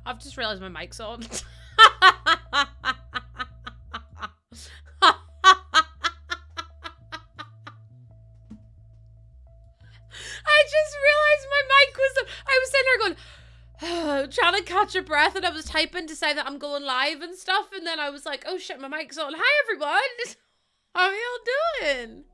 I've just realized my mic's on. I just realized my mic was on. I was sitting there going, trying to catch a breath, and I was typing to say that I'm going live and stuff, and then I was like, oh shit, my mic's on. Hi everyone! How are y'all doing?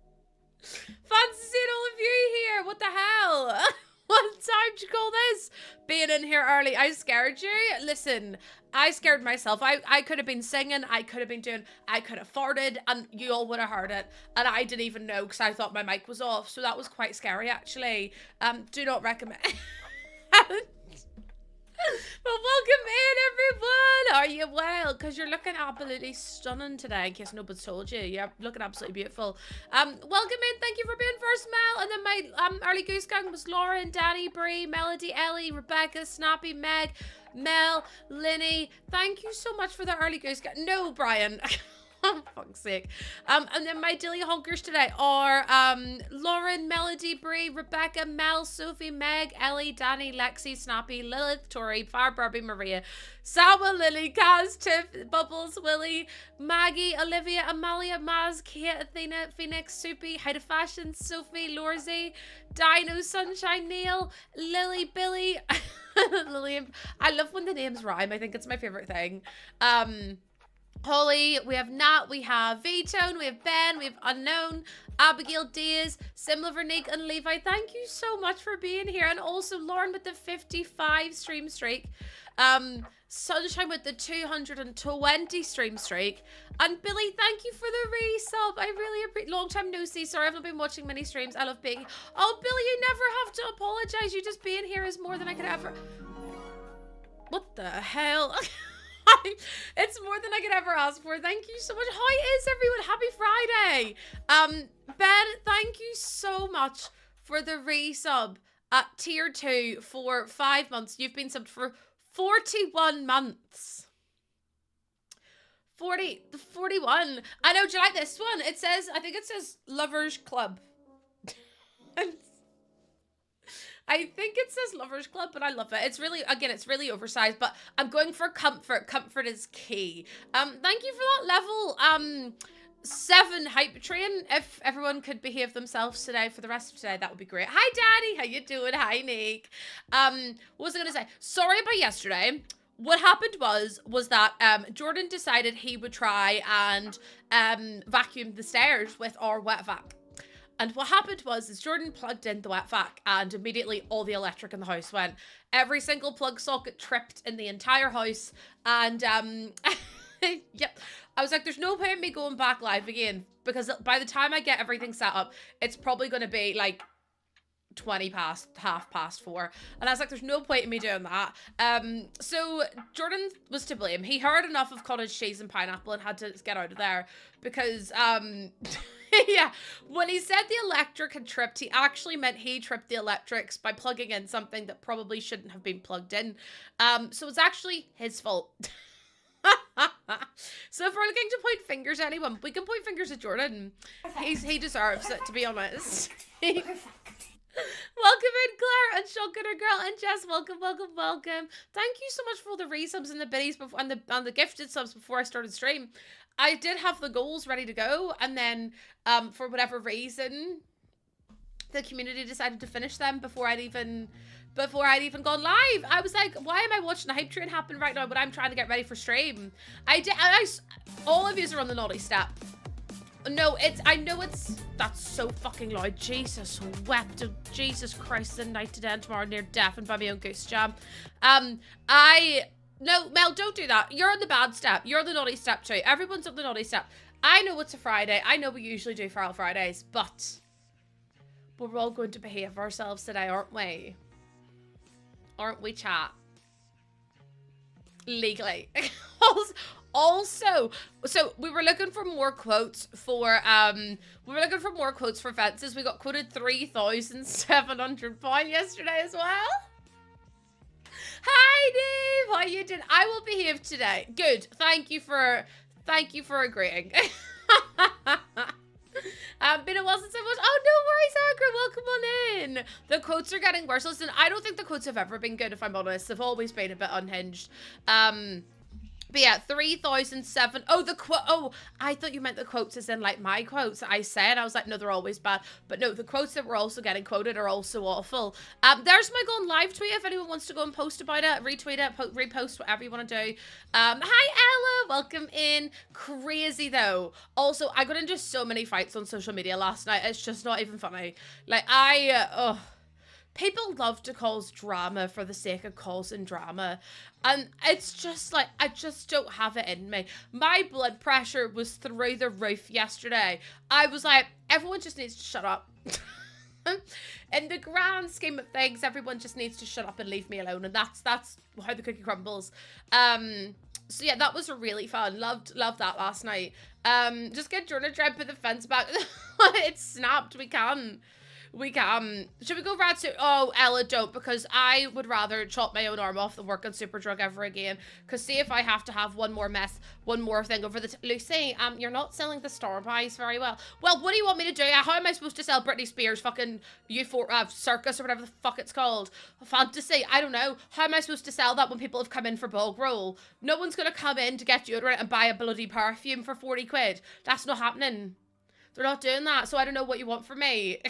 Fancy seeing all of you here. What the hell? What time do you call this? Being in here early. I scared you? Listen, I scared myself. I could have been singing. I could have been doing, I could have farted and you all would have heard it. And I didn't even know because I thought my mic was off. So that was quite scary actually. Do not recommend. But welcome in, everyone. Are you well? Because you're looking absolutely stunning today, in case nobody's told you. You're looking absolutely beautiful. Welcome in. Thank you for being first, Mel. And then my early goose gang was Lauren, Danny, Bree, Melody, Ellie, Rebecca, Snappy, Meg, Mel, Linny. Thank you so much for the early goose gang. No, Brian. Oh, fuck's sake. And then my dilly honkers today are Lauren, Melody, Bree, Rebecca, Mel, Sophie, Meg, Ellie, Danny, Lexi, Snappy, Lilith, Tori, Fire Barbie, Maria, Sawa, Lily, Kaz, Tiff, Bubbles, Willie, Maggie, Olivia, Amalia, Maz, Kate, Athena, Phoenix, Soupy, Haida Fashion, Sophie, Lorzy, Dino, Sunshine, Neil, Lily, Billy, Lillian. I love when the names rhyme. I think it's my favorite thing. Holly, we have Nat, we have V-Tone, we have Ben, we have Unknown, Abigail Diaz, Simla Vernique, and Levi. Thank you so much for being here. And also Lauren with the 55 stream streak. Sunshine with the 220 stream streak. And Billy, thank you for the resub. I really appreciate. Long time no see. Sorry, I've not been watching many streams. I love being. Oh, Billy, you never have to apologize. You just being here is more than I could ever. What the hell? It's more than I could ever ask for. Thank you so much. How is everyone? Happy Friday. Ben, thank you so much for the resub at tier 2 for 5 months. You've been subbed for 41 months. 41. I know, do you like this one? It says, I think it says Lovers Club. I think it says Lovers Club, but I love it. It's really, again, it's really oversized, but I'm going for comfort. Comfort is key. Thank you for that level 7 hype train. If everyone could behave themselves today for the rest of today, that would be great. Hi, Daddy. How you doing? Hi, Nick. What was I going to say? Sorry about yesterday. What happened was that Jordan decided he would try and vacuum the stairs with our wet vac. And what happened was Jordan plugged in the wet vac and immediately all the electric in the house went. Every single plug socket tripped in the entire house. And yep, I was like, there's no point in me going back live again because by the time I get everything set up, it's probably going to be like 4:20. And I was like, there's no point in me doing that. So Jordan was to blame. He heard enough of cottage cheese and pineapple and had to get out of there because yeah, when he said the electric had tripped, he actually meant he tripped the electrics by plugging in something that probably shouldn't have been plugged in. So it's actually his fault. So if we're looking to point fingers at anyone, we can point fingers at Jordan. He deserves it, to be honest. Welcome in, Claire and Shotgunner Girl and Jess. Welcome. Thank you so much for all the resubs and the biddies before and the gifted subs before I started stream. I did have the goals ready to go, and then for whatever reason, the community decided to finish them before I'd even gone live. I was like, why am I watching the hype train happen right now when I'm trying to get ready for stream? All of yous are on the naughty step. No, that's so fucking loud. Jesus wept. Oh, Jesus Christ, the night today and tomorrow near deafened by my own goose jam. No, Mel, don't do that. You're on the bad step. You're on the naughty step too. Everyone's on the naughty step. I know it's a Friday. I know we usually do Feral Fridays, but we're all going to behave ourselves today, aren't we? Aren't we, chat? Legally. Also, so we were looking for more quotes for fences. We got quoted £3,700 yesterday as well. Hi, Dave. How you doing? I will behave today. Good. Thank you for agreeing. Been a while since I was. Oh, no worries, Agra. Welcome on in. The quotes are getting worse. Listen, I don't think the quotes have ever been good, if I'm honest. They've always been a bit unhinged. But yeah, 3,007. Oh, the quote. Oh, I thought you meant the quotes as in like my quotes. I was like, no, they're always bad. But no, the quotes that we're also getting quoted are also awful. There's my going live tweet if anyone wants to go and post about it, retweet it, repost, whatever you want to do. Hi Ella, welcome in. Crazy though. Also, I got into so many fights on social media last night. It's just not even funny. Like people love to cause drama for the sake of causing drama. And it's just like, I just don't have it in me. My blood pressure was through the roof yesterday. I was like, everyone just needs to shut up. In the grand scheme of things, everyone just needs to shut up and leave me alone. And that's how the cookie crumbles. So yeah, that was really fun. Loved that last night. Just get Jordan to try and put the fence back. It's snapped. We can. Should we go right to, oh, Ella, don't, because I would rather chop my own arm off than work on Superdrug ever again. Because see if I have to have one more thing over the, Lucy, you're not selling the star buys very well. Well, what do you want me to do? How am I supposed to sell Britney Spears fucking Circus or whatever the fuck it's called? Fantasy, I don't know. How am I supposed to sell that when people have come in for bog roll? No one's going to come in to get deodorant and buy a bloody perfume for 40 quid. That's not happening. They're not doing that, so I don't know what you want from me.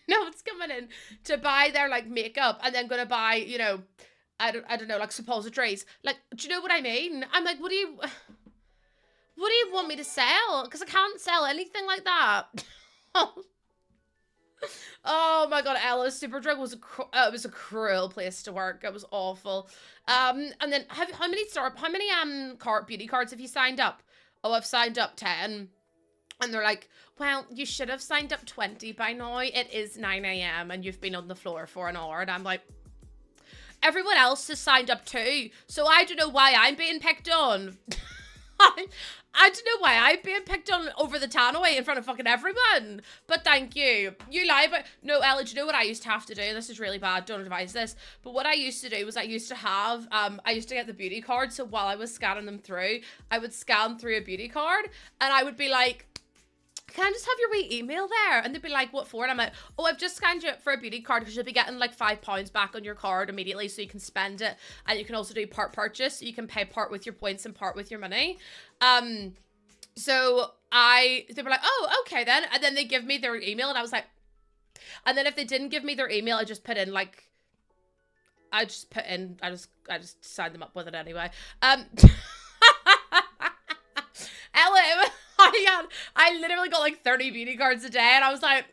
No one's coming in to buy their like makeup and then gonna buy, you know, I don't know, like suppositories. Like, do you know what I mean? I'm like, what do you want me to sell? Because I can't sell anything like that. Oh my god, Ella, Superdrug was a cruel place to work. It was awful. And then how many beauty cards have you signed up? Oh, I've signed up 10. And they're like, well, you should have signed up 20 by now. It is 9 a.m. and you've been on the floor for an hour. And I'm like, everyone else has signed up too. So I don't know why I'm being picked on. I don't know why I'm being picked on over the tannoy in front of fucking everyone. But thank you. You lie about... No, Ella, do you know what I used to have to do? This is really bad. Don't advise this. But what I used to do was I used to have... I used to get the beauty card. So while I was scanning them through, I would scan through a beauty card. And I would be like... Can I just have your wee email there? And they'd be like, what for? And I'm like, oh, I've just scanned you for a beauty card because you'll be getting like £5 back on your card immediately so you can spend it. And you can also do part purchase. So you can pay part with your points and part with your money. So they were like, oh, okay then. And then they give me their email and I was like, and then if they didn't give me their email, I just put in like, I just signed them up with it anyway. Ella, I literally got like 30 beauty cards a day and I was like,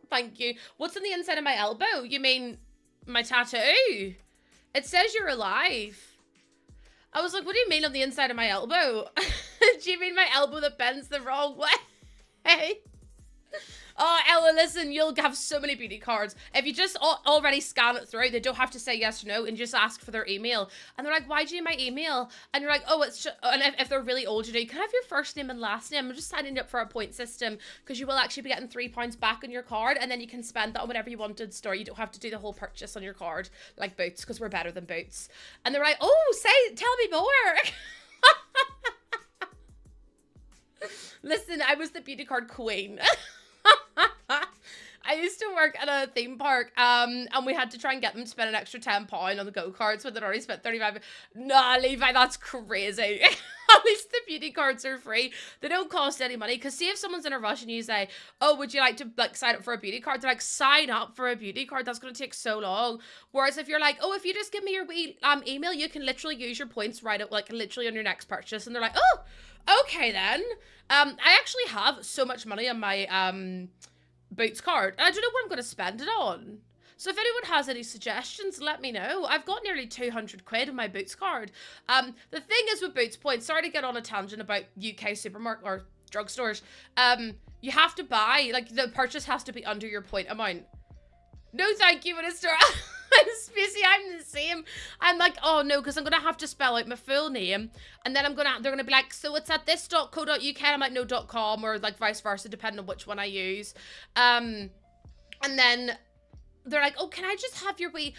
thank you. What's on the inside of my elbow? You mean my tattoo? It says you're alive. I was like, what do you mean on the inside of my elbow? Do you mean my elbow that bends the wrong way? Oh, Ella, listen, you'll have so many beauty cards. If you just already scan it through, they don't have to say yes or no and just ask for their email. And they're like, why do you need my email? And you're like, oh, it's just, and if they're really old, you do, can I have your first name and last name? I'm just signing up for a point system because you will actually be getting £3 back on your card and then you can spend that on whatever you want in store. You don't have to do the whole purchase on your card like Boots because we're better than Boots. And they're like, oh, tell me more. Listen, I was the beauty card queen. I used to work at a theme park, and we had to try and get them to spend an extra £10 on the go-karts when they'd already spent 35. Nah, Levi, that's crazy. At least the beauty cards are free. They don't cost any money, because see if someone's in a rush and you say, oh, would you like to like sign up for a beauty card? They're like, sign up for a beauty card? That's going to take so long. Whereas if you're like, oh, if you just give me your email, you can literally use your points right at, like, literally on your next purchase. And they're like, oh, okay then. I actually have so much money on my, Boots card. And I don't know what I'm going to spend it on. So if anyone has any suggestions, let me know. I've got nearly 200 quid on my Boots card. The thing is with Boots points, sorry to get on a tangent about UK supermarket or drugstores. You have to buy, like the purchase has to be under your point amount. No, thank you, Minister. Spacey, I'm the same. I'm like, oh no, because I'm gonna have to spell out my full name, and then they're gonna be like, so it's at this.co.uk. I'm like, no, .com, or like vice versa, depending on which one I use. And then they're like, oh, can I just take your wee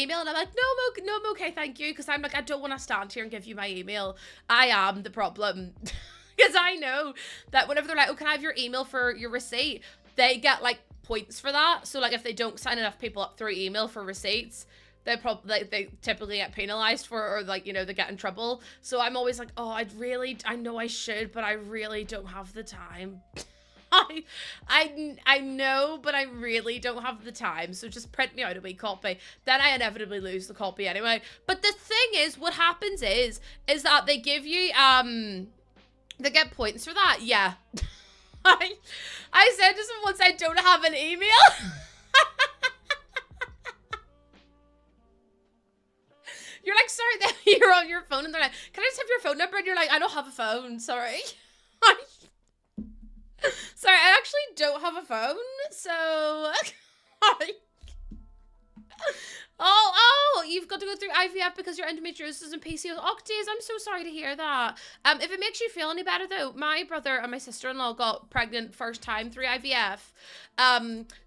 email? And I'm like, no, I'm okay, thank you, because I'm like, I don't want to stand here and give you my email. I am the problem. Because I know that whenever they're like, oh, can I have your email for your receipt? They get like points for that. So like if they don't sign enough people up through email for receipts, they probably like, they typically get penalized for it, or like, you know, they get in trouble. So I'm always like, oh, I know I should, but I really don't have the time. I know, but I really don't have the time, so just print me out a wee copy. Then I inevitably lose the copy anyway. But the thing is, what happens is that they give you, they get points for that, yeah. I said to someone once, I don't have an email. You're like, sorry, then you're on your phone, and they're like, can I just have your phone number? And you're like, I don't have a phone, sorry. Sorry, I actually don't have a phone, so... Oh, you've got to go through IVF because your endometriosis and PCOS. Oh, days, I'm so sorry to hear that. If it makes you feel any better, though, my brother and my sister-in-law got pregnant first time through IVF.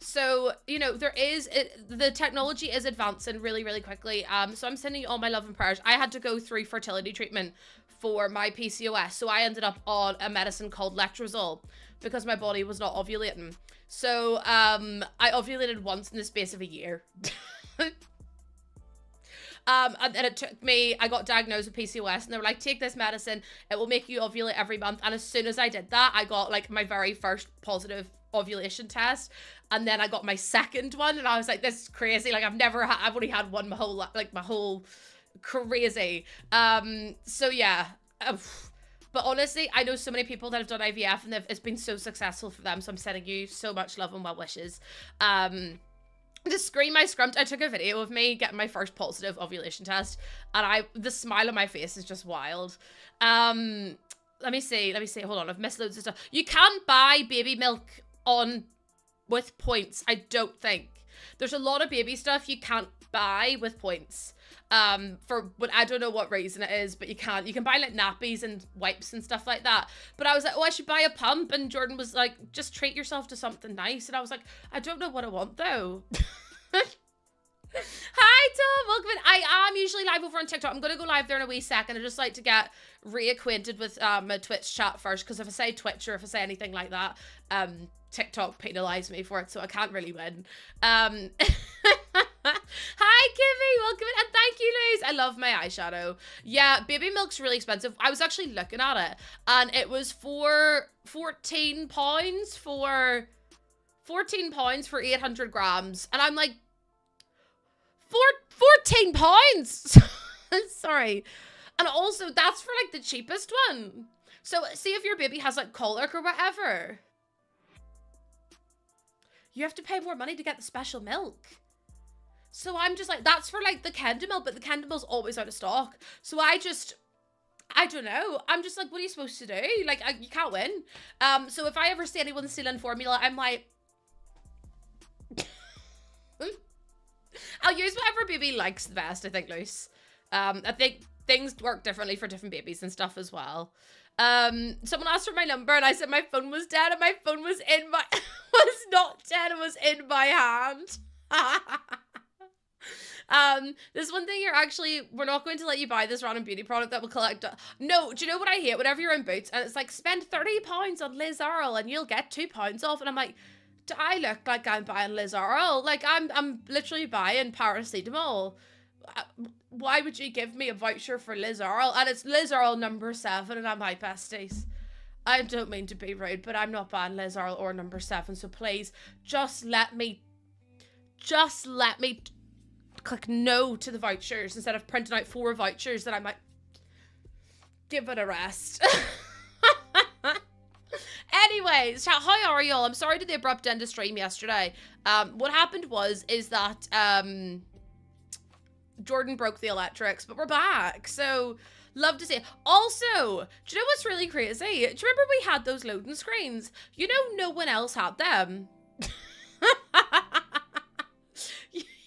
So, you know, the technology is advancing really, really quickly. So I'm sending you all my love and prayers. I had to go through fertility treatment for my PCOS, so I ended up on a medicine called letrozole because my body was not ovulating. So I ovulated once in the space of a year. And then it took me, I got diagnosed with PCOS, and they were like, take this medicine, it will make you ovulate every month. And as soon as I did that, I got like my very first positive ovulation test, and then I got my second one, and I was like, this is crazy. Like I've only had one my whole crazy. So yeah. But honestly, I know so many people that have done IVF, and it's been so successful for them. So I'm sending you so much love and well wishes. The scream I scrumped, I took a video of me getting my first positive ovulation test, and the smile on my face is just wild. Let me see, hold on, I've missed loads of stuff. You can't buy baby milk with points, I don't think. There's a lot of baby stuff you can't buy with points. But I don't know what reason it is, but you can buy like nappies and wipes and stuff like that. But I was like, oh, I should buy a pump, and Jordan was like, just treat yourself to something nice. And I was like, I don't know what I want though. Hi Tom, welcome in. I am usually live over on TikTok. I'm gonna go live there in a wee second. I just like to get reacquainted with my Twitch chat first, because if I say Twitch or if I say anything like that, TikTok penalized me for it, so I can't really win. Hi Kimmy, welcome in, and thank you Liz. I love my eyeshadow. Yeah, baby milk's really expensive. I was actually looking at it, and it was for £14 for 800 grams, and I'm like, £14. Sorry. And also, that's for like the cheapest one. So see if your baby has like colic or whatever, you have to pay more money to get the special milk. So I'm just like, that's for like the Kenda milk, but the Kenda milk's always out of stock. So I don't know. I'm just like, what are you supposed to do? Like, you can't win. So if I ever see anyone stealing formula, I'm like, I'll use whatever baby likes the best, I think, Luce. I think things work differently for different babies and stuff as well. Someone asked for my number, and I said my phone was dead, and my phone was was not dead, it was in my hand. There's one thing we're not going to let you buy this random beauty product that will collect. No, do you know what I hate? Whenever you're in Boots, and it's like, spend £30 on Liz Earle, and you'll get £2 off, and I'm like, do I look like I'm buying Liz Earle? Like, I'm literally buying paracetamol. Why would you give me a voucher for Liz Earle? And it's Liz Earle number 7, and I'm like, besties, I don't mean to be rude, but I'm not buying Liz Earle or number 7, so please, just let me click no to the vouchers instead of printing out 4 vouchers that I'm like, give it a rest. Anyways, chat, how are y'all? I'm sorry to the abrupt end of stream yesterday. What happened is that Jordan broke the electrics, but we're back, so love to see it. Also, do you know what's really crazy? Do you remember we had those loading screens? You know, no one else had them.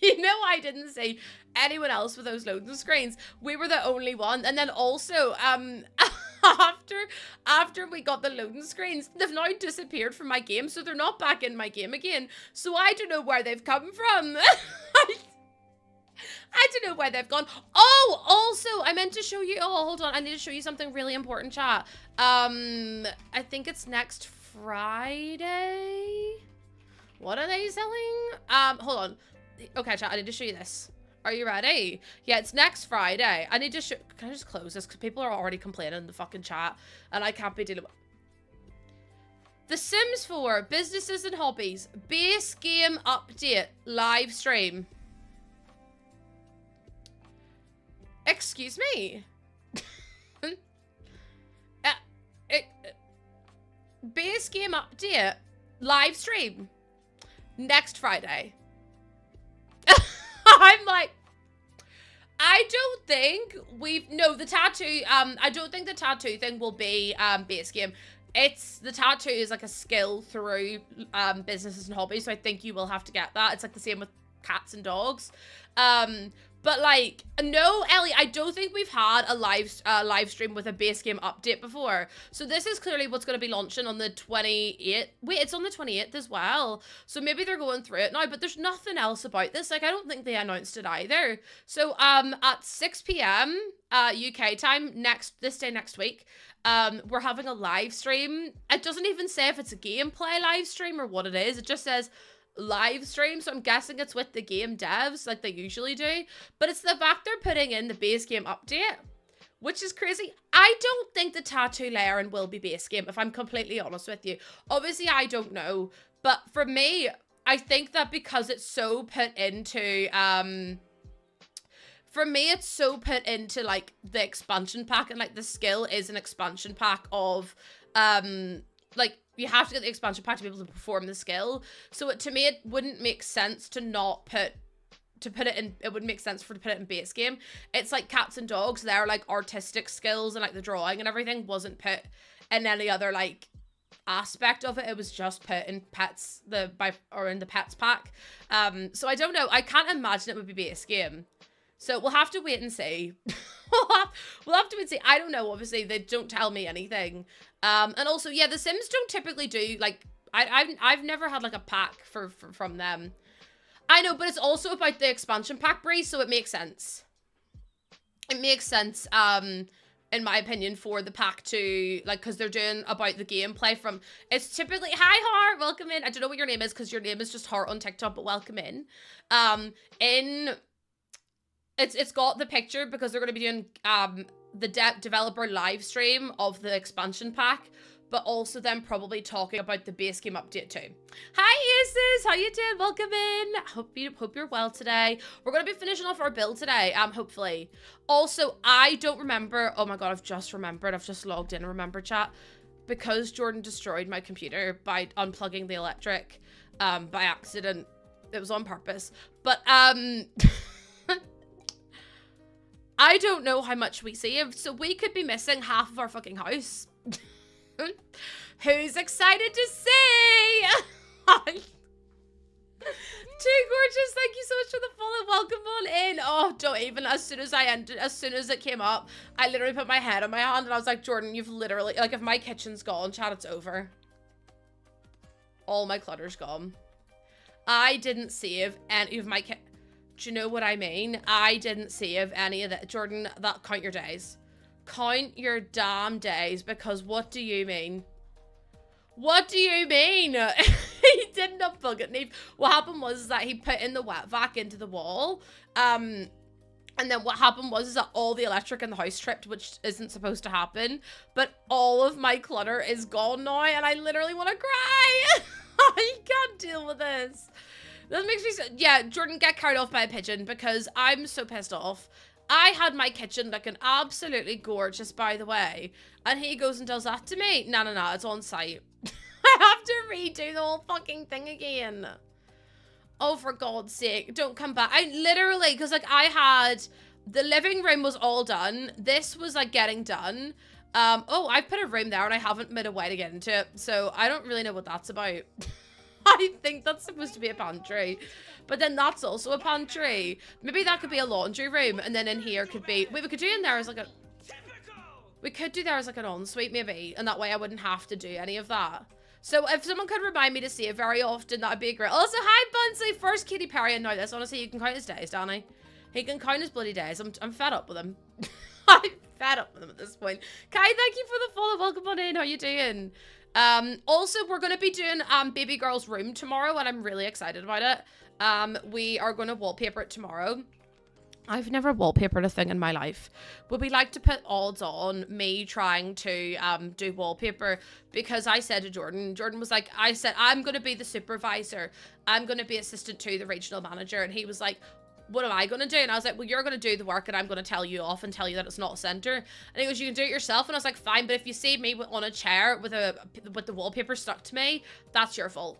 You know, I didn't see anyone else with those loading screens. We were the only one. And then also, after we got the loading screens, they've now disappeared from my game, so they're not back in my game again. So I don't know where they've come from. I don't know where they've gone. Oh, also, I meant to show you. Oh, hold on. I need to show you something really important, chat. I think it's next Friday. What are they selling? Hold on. Okay, chat. I need to show you this. Are you ready? Yeah, it's next Friday. I need to show. Can I just close this? Because people are already complaining in the fucking chat, and I can't be dealing with. The Sims 4 Businesses and Hobbies base game update live stream. Excuse me. Base game update live stream next Friday. I'm like, I don't think the tattoo, I don't think the tattoo thing will be base game. It's, the tattoo is like a skill through businesses and hobbies, so I think you will have to get that. It's like the same with cats and dogs. But like, no, Ellie, I don't think we've had a live stream with a base game update before. So this is clearly what's going to be launching on the 28th. Wait, it's on the 28th as well. So maybe they're going through it now, but there's nothing else about this. Like, I don't think they announced it either. So at 6 p.m. UK time this day next week, we're having a live stream. It doesn't even say if it's a gameplay live stream or what it is. It just says live stream, so I'm guessing it's with the game devs like they usually do, but it's the fact they're putting in the base game update, which is crazy. I don't think the tattoo layering will be base game, if I'm completely honest with you. Obviously I don't know, but for me, I think that because it's so put into for me it's so put into like the expansion pack, and like the skill is an expansion pack of like you have to get the expansion pack to be able to perform the skill. So to me, it wouldn't make sense to not put it in. It wouldn't make sense to put it in base game. It's like cats and dogs. Their like artistic skills and like the drawing and everything wasn't put in any other like aspect of it. It was just put in pets in the pets pack. So I don't know. I can't imagine it would be base game. So we'll have to wait and see. we'll have to wait and see. I don't know. Obviously, they don't tell me anything. And also, yeah, the Sims don't typically do like I've never had like a pack from them. I know, but it's also about the expansion pack, Bree, so it makes sense. It makes sense, in my opinion, for the pack to like, because they're doing about the gameplay from. It's typically hi Heart, welcome in. I don't know what your name is because your name is just Heart on TikTok, but welcome in. It's got the picture because they're going to be doing the developer live stream of the expansion pack, but also then probably talking about the base game update too. Hi Aces, how you doing? Welcome in. Hope you're well today. We're going to be finishing off our build today, hopefully. Also, I don't remember. Oh my god, I've just remembered. I've just logged in and remembered, chat, because Jordan destroyed my computer by unplugging the electric by accident. It was on purpose, but I don't know how much we saved, so we could be missing half of our fucking house. Who's excited to see? Too gorgeous, thank you so much for the follow. Welcome on in. Oh, don't even. As soon as it came up, I literally put my head on my hand and I was like, Jordan, you've literally, like, if my kitchen's gone, chat, it's over. All my clutter's gone. I didn't save any of my Do you know what I mean? I didn't save any of that. Jordan, count your days. Count your damn days, because what do you mean? What do you mean? He didn't unplug it, Neve. What happened was that he put in the wet vac into the wall. And then what happened was that all the electric in the house tripped, which isn't supposed to happen. But all of my clutter is gone now, and I literally want to cry. I can't deal with this. That makes me so, yeah, Jordan, get carried off by a pigeon because I'm so pissed off. I had my kitchen looking absolutely gorgeous, by the way, and he goes and does that to me. No, it's on site. I have to redo the whole fucking thing again. Oh, for God's sake, don't come back. I literally, because like I had, the living room was all done. This was like getting done. Oh, I've put a room there and I haven't made a way to get into it, so I don't really know what that's about. I think that's supposed to be a pantry, but then that's also a pantry. Maybe that could be a laundry room, and then in here could be, wait, we could do in there as like a, we could do there as like an ensuite maybe, and that way I wouldn't have to do any of that. So if someone could remind me to save very often, that would be great. Also, hi Bunsey, first Katy Perry, and now this. Honestly, you can count his days, Danny. He can count his bloody days. I'm fed up with him. I'm fed up with him at this point. Kai, thank you for the follow. Welcome on in. How you doing? Also, we're going to be doing baby girl's room tomorrow, and I'm really excited about it. We are going to wallpaper it tomorrow. I've never wallpapered a thing in my life. Would we like to put odds on me trying to do wallpaper? Because I said to Jordan was like, I said, I'm going to be the supervisor. I'm going to be assistant to the regional manager. And he was like, what am I going to do? And I was like, well, you're going to do the work and I'm going to tell you off and tell you that it's not a center. And he goes, you can do it yourself. And I was like, fine. But if you see me on a chair with the wallpaper stuck to me, that's your fault.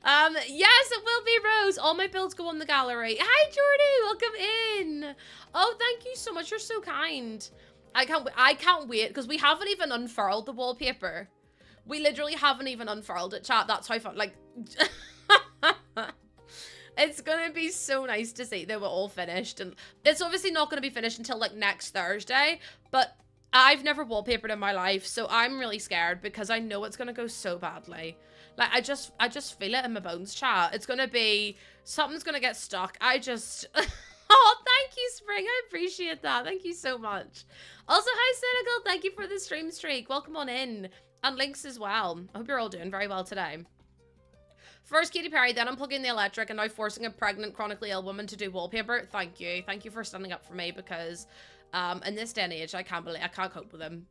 Yes, it will be Rose. All my builds go on the gallery. Hi, Jordy. Welcome in. Oh, thank you so much. You're so kind. I can't wait because we haven't even unfurled the wallpaper. We literally haven't even unfurled it, chat. That's how fun. Like, it's gonna be so nice to see that we're all finished, and it's obviously not gonna be finished until like next Thursday. But I've never wallpapered in my life, so I'm really scared because I know it's gonna go so badly. Like, I just feel it in my bones, chat. It's gonna be, something's gonna get stuck. Oh, thank you, Spring. I appreciate that. Thank you so much. Also, hi, Senegal. Thank you for the stream streak. Welcome on in. And Links as well. I hope you're all doing very well today. First, Katy Perry, then unplugging the electric, and now forcing a pregnant, chronically ill woman to do wallpaper. Thank you. Thank you for standing up for me because, in this day and age, I can't cope with him.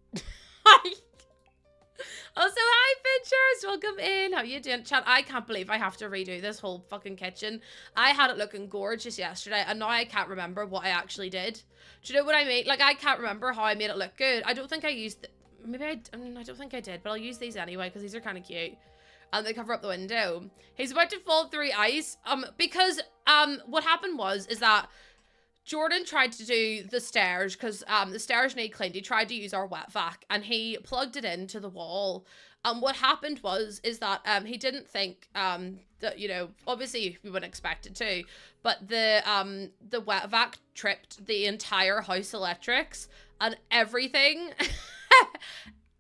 Also, hi, Pictures. Welcome in. How you doing? Chat, I can't believe I have to redo this whole fucking kitchen. I had it looking gorgeous yesterday, and now I can't remember what I actually did. Do you know what I mean? Like, I can't remember how I made it look good. I don't think I used... Maybe I don't think I did, but I'll use these anyway, because these are kind of cute. And they cover up the window. He's about to fall through ice. Because, what happened is that Jordan tried to do the stairs because the stairs need cleaned. He tried to use our wet vac and he plugged it into the wall. What happened is that he didn't think that, you know, obviously we wouldn't expect it to, but the wet vac tripped the entire house electrics and everything.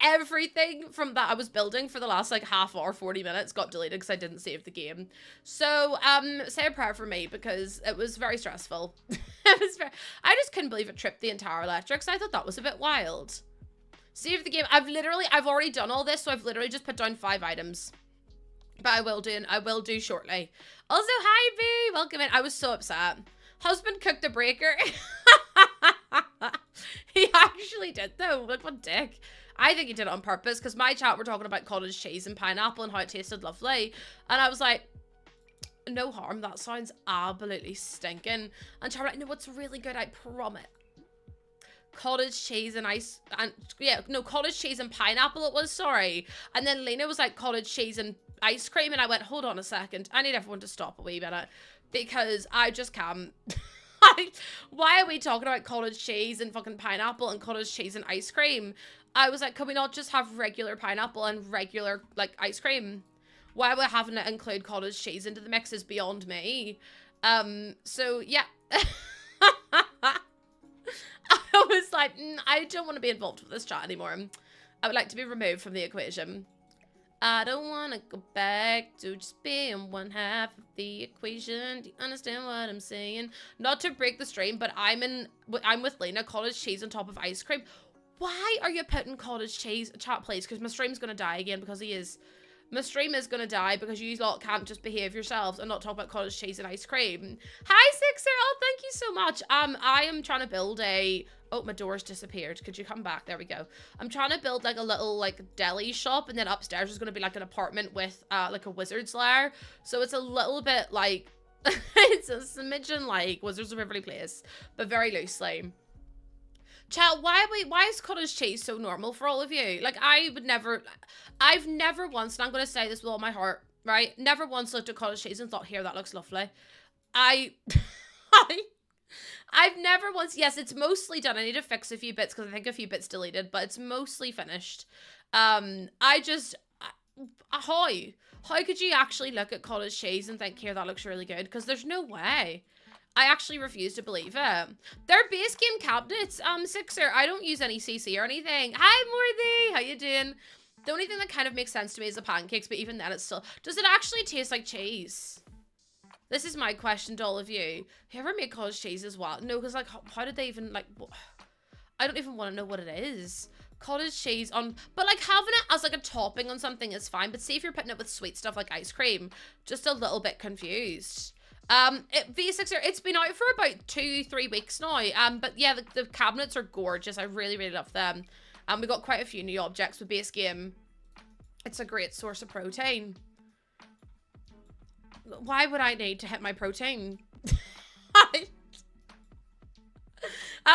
Everything from that I was building for the last like half hour, 40 minutes got deleted because I didn't save the game. So say a prayer for me because it was very stressful. I just couldn't believe it tripped the entire electrics. I thought that was a bit wild. Save the game. I've already done all this, so I've literally just put down 5 items. But I will do shortly. Also, hi B, welcome in. I was so upset. Husband cooked a breaker. He actually did though. Look what dick. I think he did it on purpose because my chat were talking about cottage cheese and pineapple and how it tasted lovely. And I was like, no harm. That sounds absolutely stinking. And Charlie, like, no, it's really good. I promise. Cottage cheese and ice. And yeah, no, cottage cheese and pineapple it was. Sorry. And then Lena was like cottage cheese and ice cream. And I went, hold on a second. I need everyone to stop a wee minute because I just can't. Why are we talking about cottage cheese and fucking pineapple and cottage cheese and ice cream? I was like, could we not just have regular pineapple and regular, like, ice cream? Why are we having to include cottage cheese into the mix is beyond me. So, yeah. I was like, I don't want to be involved with this chat anymore. I would like to be removed from the equation. I don't want to go back to just being one half of the equation. Do you understand what I'm saying? Not to break the stream, but I'm with Lena. Cottage cheese on top of ice cream. Why are you putting cottage cheese? Chat, please, because my stream's going to die again because he is. My stream is going to die because you lot can't just behave yourselves and not talk about cottage cheese and ice cream. Hi, Sixer. Oh, thank you so much. I am trying to build a... Oh, my door's disappeared. Could you come back? There we go. I'm trying to build like a little like deli shop, and then upstairs is going to be like an apartment with like a wizard's lair. So it's a little bit like... it's a smidgen like Wizards of Waverly Place, but very loosely. Child, why is cottage cheese so normal for all of you? Like, I've never once, and I'm going to say this with all my heart, right? Never once looked at cottage cheese and thought, here, that looks lovely. I've never once, yes, it's mostly done. I need to fix a few bits because I think a few bits deleted, but it's mostly finished. How could you actually look at cottage cheese and think, here, that looks really good? Because there's no way. I actually refuse to believe it. They're base game cabinets, Sixer. I don't use any CC or anything. Hi, Morthy. How you doing? The only thing that kind of makes sense to me is the pancakes, but even then it's still... Does it actually taste like cheese? This is my question to all of you. Whoever made cottage cheese as well? No, because like, how did they even like? I don't even want to know what it is. Cottage cheese on, but like having it as like a topping on something is fine. But see if you're putting it with sweet stuff like ice cream, just a little bit confused. V6, it's been out for about 2-3 weeks now. But yeah, the cabinets are gorgeous. I really, really love them. We got quite a few new objects with base game. It's a great source of protein. Why would I need to hit my protein?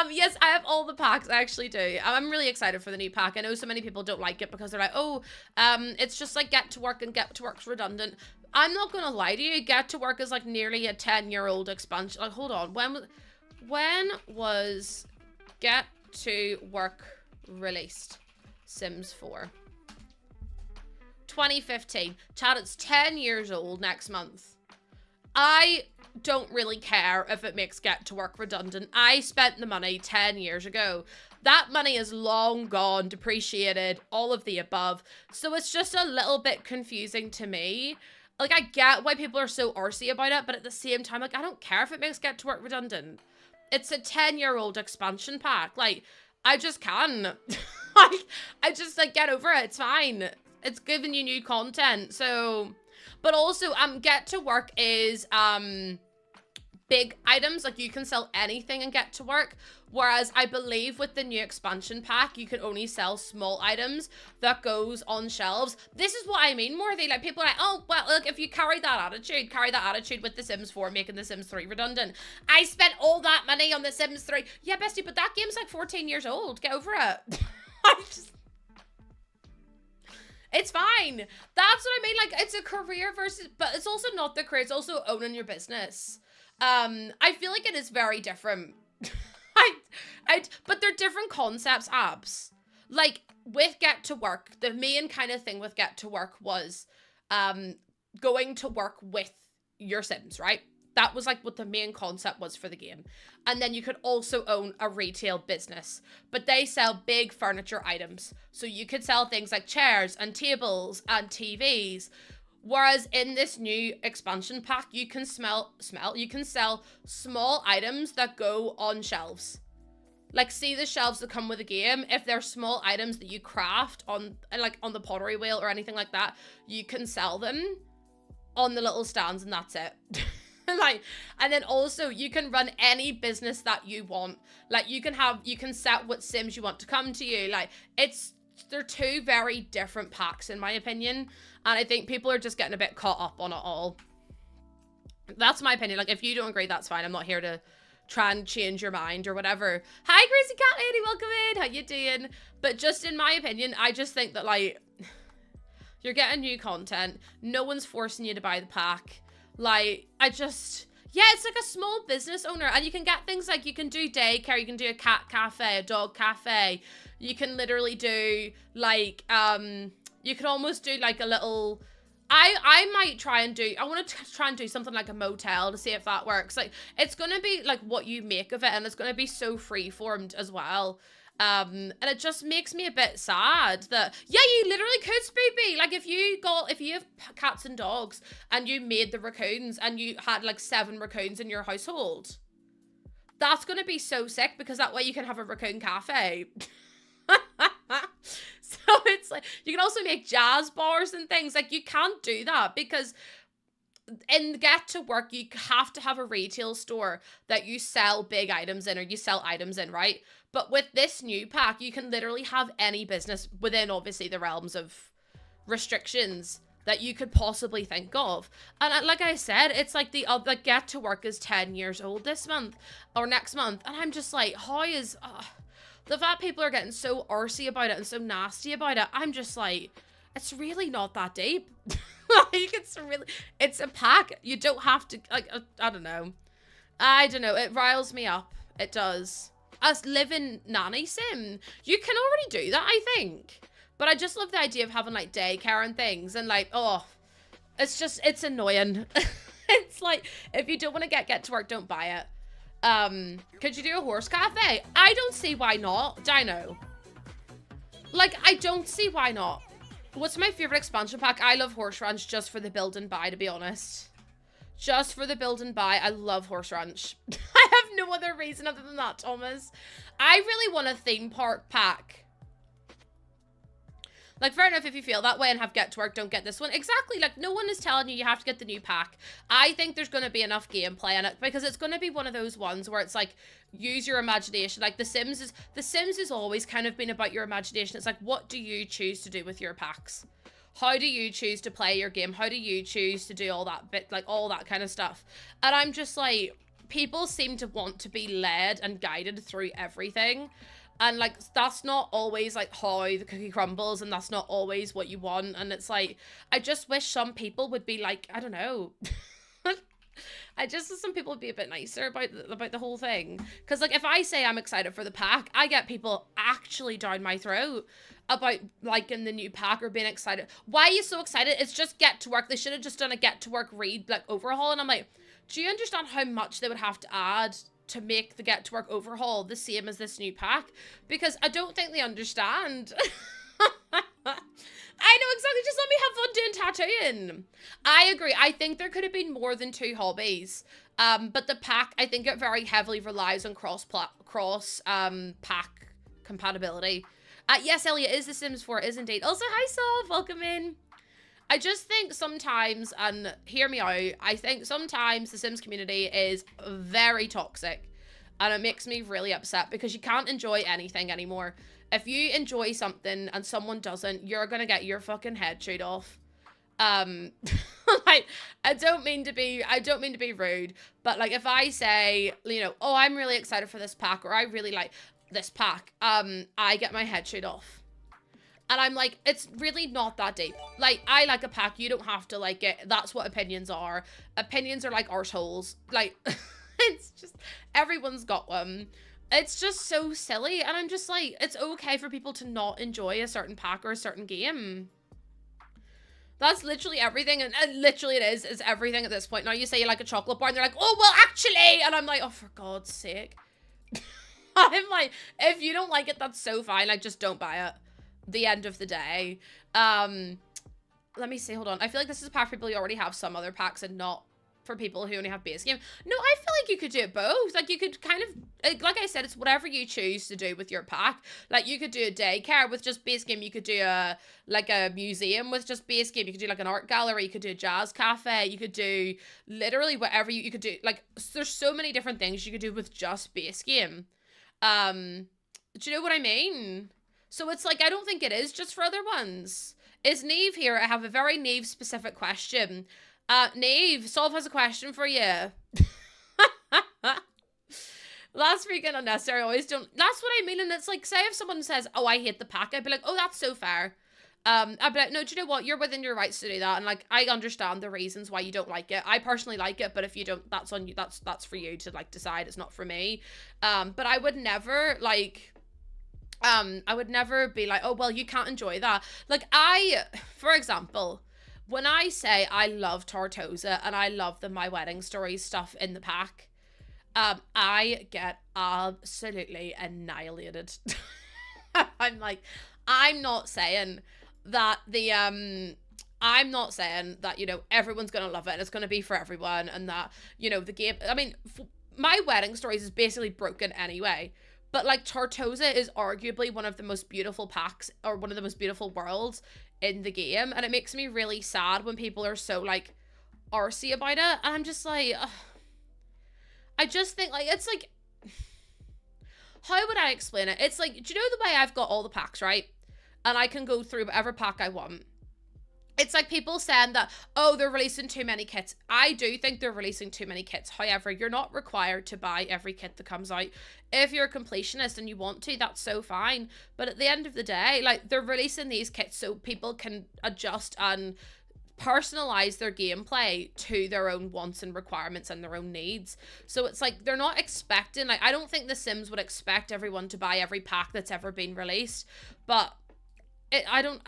Yes, I have all the packs. I actually do. I'm really excited for the new pack. I know so many people don't like it because they're like, oh, it's just like Get to Work, and Get to Work's redundant. I'm not gonna lie to you. Get to Work is like nearly a 10-year-old expansion. Like, hold on. When was Get to Work released? Sims 4. 2015. Chad, it's 10 years old next month. I don't really care if it makes Get to Work redundant. I spent the money 10 years ago. That money is long gone, depreciated, all of the above. So it's just a little bit confusing to me. Like, I get why people are so arsy about it, but at the same time, like, I don't care if it makes Get to Work redundant. It's a 10-year-old expansion pack. Like, I just can. I just, like, get over it. It's fine. It's giving you new content. So, but also, Get to Work is, big items. Like, you can sell anything and Get to Work. Whereas I believe with the new expansion pack, you can only sell small items that goes on shelves. This is what I mean, Morthy. Like, people are like, oh, well, look, if you carry that attitude with The Sims 4, making The Sims 3 redundant. I spent all that money on The Sims 3. Yeah, bestie, but that game's like 14 years old. Get over it. It's fine. That's what I mean. Like, it's a career versus, but it's also not the career. It's also owning your business. I feel like it is very different. But they're different concepts, abs. Like, with Get to Work, the main kind of thing with Get to Work was, going to work with your Sims, right? That was like what the main concept was for the game. And then you could also own a retail business, but they sell big furniture items. So you could sell things like chairs and tables and TVs. Whereas in this new expansion pack, you can you can sell small items that go on shelves. Like, see the shelves that come with the game, if they're small items that you craft on, like, on the pottery wheel or anything like that, you can sell them on the little stands, and that's it. Like, and then also you can run any business that you want. Like, you can set what Sims you want to come to you. Like, they're two very different packs in my opinion, and I think people are just getting a bit caught up on it all. That's my opinion. Like, if you don't agree, that's fine. I'm not here to try and change your mind or whatever. Hi, Crazy Cat Lady, welcome in. How you doing? But just in my opinion, I just think that, like, you're getting new content. No one's forcing you to buy the pack. Like, yeah, it's like a small business owner, and you can get things like, you can do daycare, you can do a cat cafe, a dog cafe. You can literally do, like, you could almost do, like, a little, I might try and do, I want to try and do something like a motel to see if that works. Like, it's going to be, like, what you make of it, and it's going to be so free-formed as well. And it just makes me a bit sad that, yeah, you literally could, Spoopy. Like, if you have cats and dogs, and you made the raccoons, and you had, like, 7 raccoons in your household, that's going to be so sick, because that way you can have a raccoon cafe. So it's like, you can also make jazz bars and things. Like, you can't do that, because in Get to Work, you have to have a retail store that you sell big items in, or you sell items in, right? But with this new pack, you can literally have any business within, obviously, the realms of restrictions that you could possibly think of. And like I said, it's like the Get to Work is 10 years old this month or next month, and I'm just like, how is the fact people are getting so arsy about it and so nasty about it? I'm just like, it's really not that deep. Like, it's a pack. You don't have to, like, I don't know. It riles me up. It does. As living nanny sim, you can already do that, I think. But I just love the idea of having, like, daycare and things, and, like, oh, it's annoying. It's like, if you don't want to get to work, don't buy it. Could you do a horse cafe? I don't see why not. Dino. Like, I don't see why not. What's my favorite expansion pack? I love Horse Ranch just for the build and buy, to be honest. just for the build and buy. I love Horse Ranch. I have no other reason other than that, Thomas. I really want a theme park pack. Like, fair enough if you feel that way and have Get to Work, don't get this one. Exactly, like, no one is telling you have to get the new pack. I think there's going to be enough gameplay in it, because it's going to be one of those ones where it's like, use your imagination. Like, The Sims is always kind of been about your imagination. It's like, what do you choose to do with your packs? How do you choose to play your game? How do you choose to do all that bit, like, all that kind of stuff? And I'm just like, people seem to want to be led and guided through everything. And, like, that's not always, like, how the cookie crumbles, and that's not always what you want. And it's like, I just wish some people would be, like, I don't know. I just wish some people would be a bit nicer about the whole thing. Because, like, if I say I'm excited for the pack, I get people actually down my throat about liking the new pack or being excited. Why are you so excited? It's just Get to Work. They should have just done a Get to Work read, like, overhaul. And I'm like, do you understand how much they would have to add to make the Get to Work overhaul the same as this new pack? Because I don't think they understand. I know exactly. Just let me have fun doing tattooing. I agree. I think there could have been more than 2 hobbies. But the pack, I think it very heavily relies on cross pack compatibility. Yes, Elliot, is The Sims 4, is indeed. Also, hi, Sol, welcome in. I just think sometimes, and hear me out, I think sometimes the Sims community is very toxic, and it makes me really upset because you can't enjoy anything anymore. If you enjoy something and someone doesn't, you're gonna get your fucking head chewed off. Like, I don't mean to be rude, but like, if I say, you know, oh, I'm really excited for this pack, or I really like this pack, I get my head chewed off. And I'm like, it's really not that deep. Like, I like a pack, you don't have to like it. That's what opinions are. Opinions are like arseholes. Like, it's just, everyone's got one. It's just so silly. And I'm just like, it's okay for people to not enjoy a certain pack or a certain game. That's literally everything. And literally it is everything at this point. Now you say you like a chocolate bar and they're like, oh, well, actually. And I'm like, oh, for God's sake. I'm like, if you don't like it, that's so fine. Like, just don't buy it. The end of the day. Let me see, hold on. I feel like this is a pack for people who already have some other packs and not for people who only have base game. No, I feel like you could do it both. Like, you could kind of, like I said, it's whatever you choose to do with your pack. Like, you could do a daycare with just base game. You could do a museum with just base game. You could do like an art gallery. You could do a jazz cafe. You could do literally whatever you could do. Like, there's so many different things you could do with just base game. Do you know what I mean? So it's like, I don't think it is just for other ones. Is Neve here? I have a very Neve specific question. Neve, Solve has a question for you. Last freaking unnecessary, I always don't. That's what I mean. And it's like, say if someone says, oh, I hate the pack, I'd be like, oh, that's so fair. I'd be like, no, do you know what? You're within your rights to do that. And like, I understand the reasons why you don't like it. I personally like it, but if you don't, that's on you. That's for you to like decide. It's not for me. But I would never like, I would never be like, oh, well, you can't enjoy that. Like, for example, when I say I love Tortosa and I love the My Wedding Stories stuff in the pack, I get absolutely annihilated. I'm like, I'm not saying that I'm not saying that, you know, everyone's going to love it and it's going to be for everyone and that, you know, the game, I mean, My Wedding Stories is basically broken anyway. But, like, Tortosa is arguably one of the most beautiful packs, or one of the most beautiful worlds in the game. And it makes me really sad when people are so, like, arsey about it. And I'm just like, ugh. I just think, like, it's like, how would I explain it? It's like, do you know the way I've got all the packs, right? And I can go through whatever pack I want. It's like people saying that, oh, they're releasing too many kits. I do think they're releasing too many kits. However, you're not required to buy every kit that comes out. If you're a completionist and you want to, that's so fine. But at the end of the day, like, they're releasing these kits so people can adjust and personalize their gameplay to their own wants and requirements and their own needs. So it's like, they're not expecting, like, I don't think The Sims would expect everyone to buy every pack that's ever been released. But I don't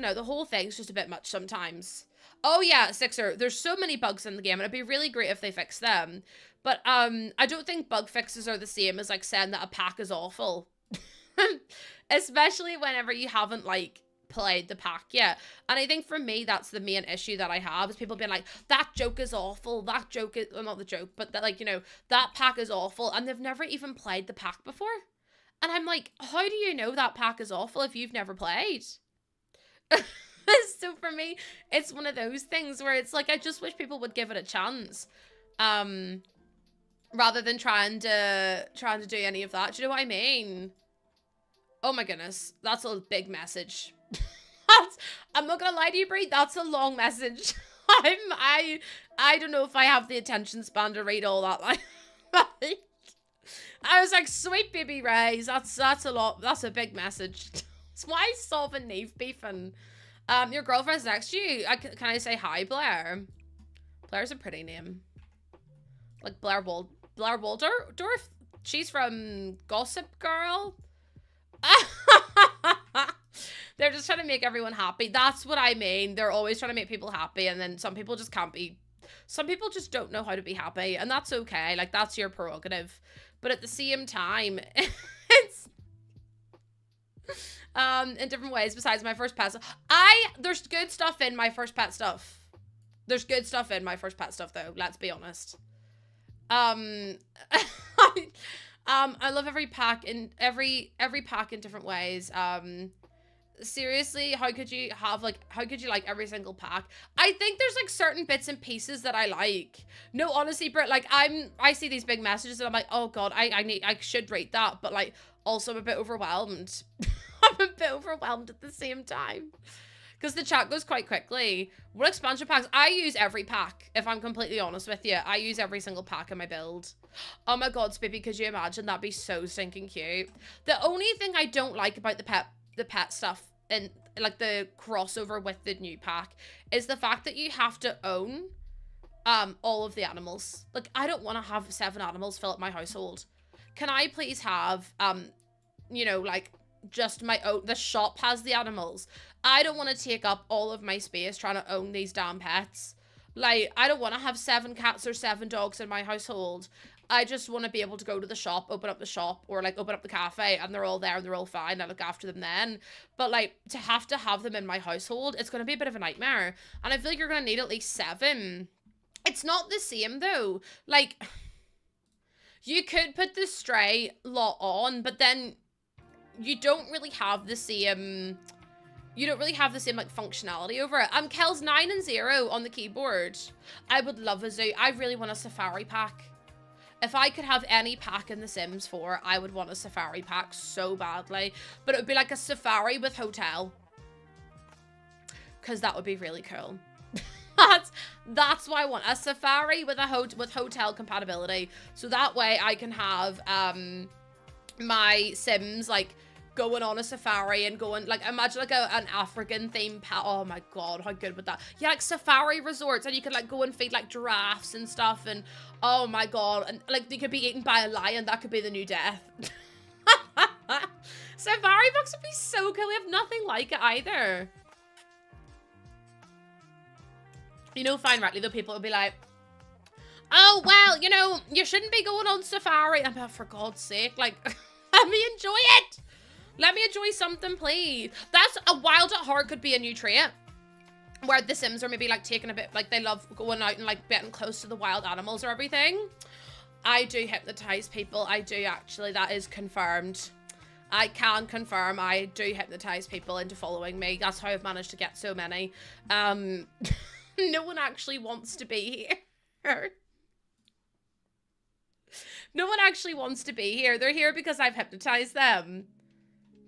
know. The whole thing's just a bit much sometimes. Oh yeah, Sixer. There's so many bugs in the game, and it'd be really great if they fix them. But I don't think bug fixes are the same as like saying that a pack is awful. Especially whenever you haven't like played the pack yet. And I think for me, that's the main issue that I have, is people being like, that joke is awful, that joke is, well, not the joke, but that, like, you know, that pack is awful, and they've never even played the pack before. And I'm like, how do you know that pack is awful if you've never played? So for me, it's one of those things where it's like, I just wish people would give it a chance, rather than trying to do any of that. Do you know what I mean? Oh my goodness, that's a big message. I'm not gonna lie to you, Brie, that's a long message. I don't know if I have the attention span to read all that. Like, I was like, sweet baby Rays, that's a lot, that's a big message. It's why solving Neve beefing. Your girlfriend's next to you. Can I say hi, Blair? Blair's a pretty name. Like Blair Waldorf? She's from Gossip Girl. They're just trying to make everyone happy. That's what I mean. They're always trying to make people happy, and then some people just can't be. Some people just don't know how to be happy, and that's okay. Like, that's your prerogative. But at the same time, it's in different ways besides my first pet stuff. There's good stuff in my first pet stuff. There's good stuff in my first pet stuff, though. Let's be honest. I love every pack in every pack in different ways. Seriously, how could you like every single pack? I think there's like certain bits and pieces that I like. No, honestly, Britt, like I see these big messages and I'm like, oh god, I should rate that, but like also I'm a bit overwhelmed. I'm a bit overwhelmed at the same time. Because the chat goes quite quickly. What expansion packs? I use every pack, if I'm completely honest with you. I use every single pack in my build. Oh my god, Spippy, could you imagine? That'd be so stinking cute. The only thing I don't like about the pet stuff and like the crossover with the new pack is the fact that you have to own all of the animals. Like, I don't want to have 7 animals fill up my household. Can I please have you know, like just my own? The shop has the animals. I don't want to take up all of my space trying to own these damn pets. Like, I don't want to have 7 cats or 7 dogs in my household. I just want to be able to go to the shop, open up the shop, or like open up the cafe, and they're all there and they're all fine. I look after them then. But like, to have them in my household, it's going to be a bit of a nightmare. And I feel like you're going to need at least 7. It's not the same though. Like, you could put the stray lot on, but then you don't really have the same... You don't really have the same, like, functionality over it. Kel's 9 and 0 on the keyboard. I would love a zoo. I really want a safari pack. If I could have any pack in The Sims 4, I would want a safari pack so badly. But it would be like a safari with hotel. Because that would be really cool. That's why I want a safari with with hotel compatibility. So that way I can have my Sims, like, going on a safari and going, like, imagine like an African theme oh my god, how good would that? Yeah, like safari resorts, and you could like go and feed like giraffes and stuff, and oh my god, and like they could be eaten by a lion. That could be the new death. Safari books would be so cool. We have nothing like it either. You know, fine rightly though, people would be like, oh well, you know, you shouldn't be going on safari. I'm like, for God's sake, like let me enjoy it. Let me enjoy something, please. That's a wild at heart could be a new trait. Where the Sims are maybe like taking a bit, like they love going out and like getting close to the wild animals or everything. I do hypnotize people. I do actually. That is confirmed. I can confirm I do hypnotize people into following me. That's how I've managed to get so many. No one actually wants to be here. No one actually wants to be here. They're here because I've hypnotized them.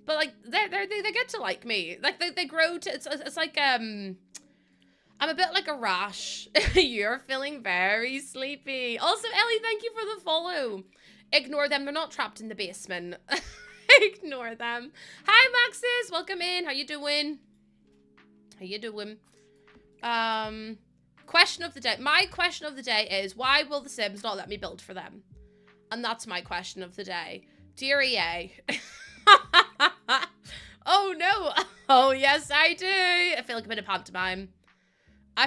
But like they get to like me. Like they grow to it's like I'm a bit like a rash. You're feeling very sleepy. Also, Ellie, thank you for the follow. Ignore them. They're not trapped in the basement. Ignore them. Hi Maxis, welcome in. How you doing? How you doing? Question of the day. My question of the day is, why will the Sims not let me build for them? And that's my question of the day. Dear EA. Oh no. Oh yes I do. I feel like I'm in a pantomime. I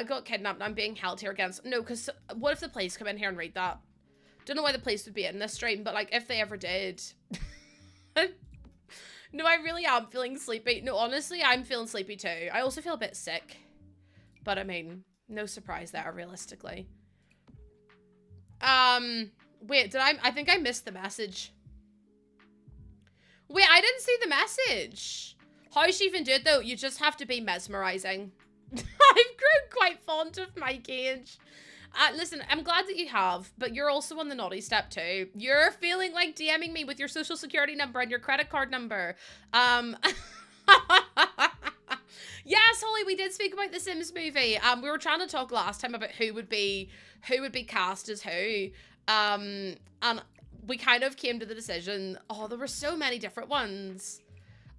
got kidnapped and I'm being held here against. No, because what if the police come in here and read that? Don't know why the police would be in this stream, but like if they ever did. No, I really am feeling sleepy. No, honestly, I'm feeling sleepy too. I also feel a bit sick. But I mean, no surprise there, realistically. Wait, I think I missed the message. Wait, I didn't see the message. How does she even do it though? You just have to be mesmerizing. I've grown quite fond of my cage. Listen, I'm glad that you have, but you're also on the naughty step too. You're feeling like DMing me with your social security number and your credit card number. Yes, Holly, we did speak about the Sims movie. We were trying to talk last time about who would be cast as who. And we kind of came to the decision, oh, there were so many different ones.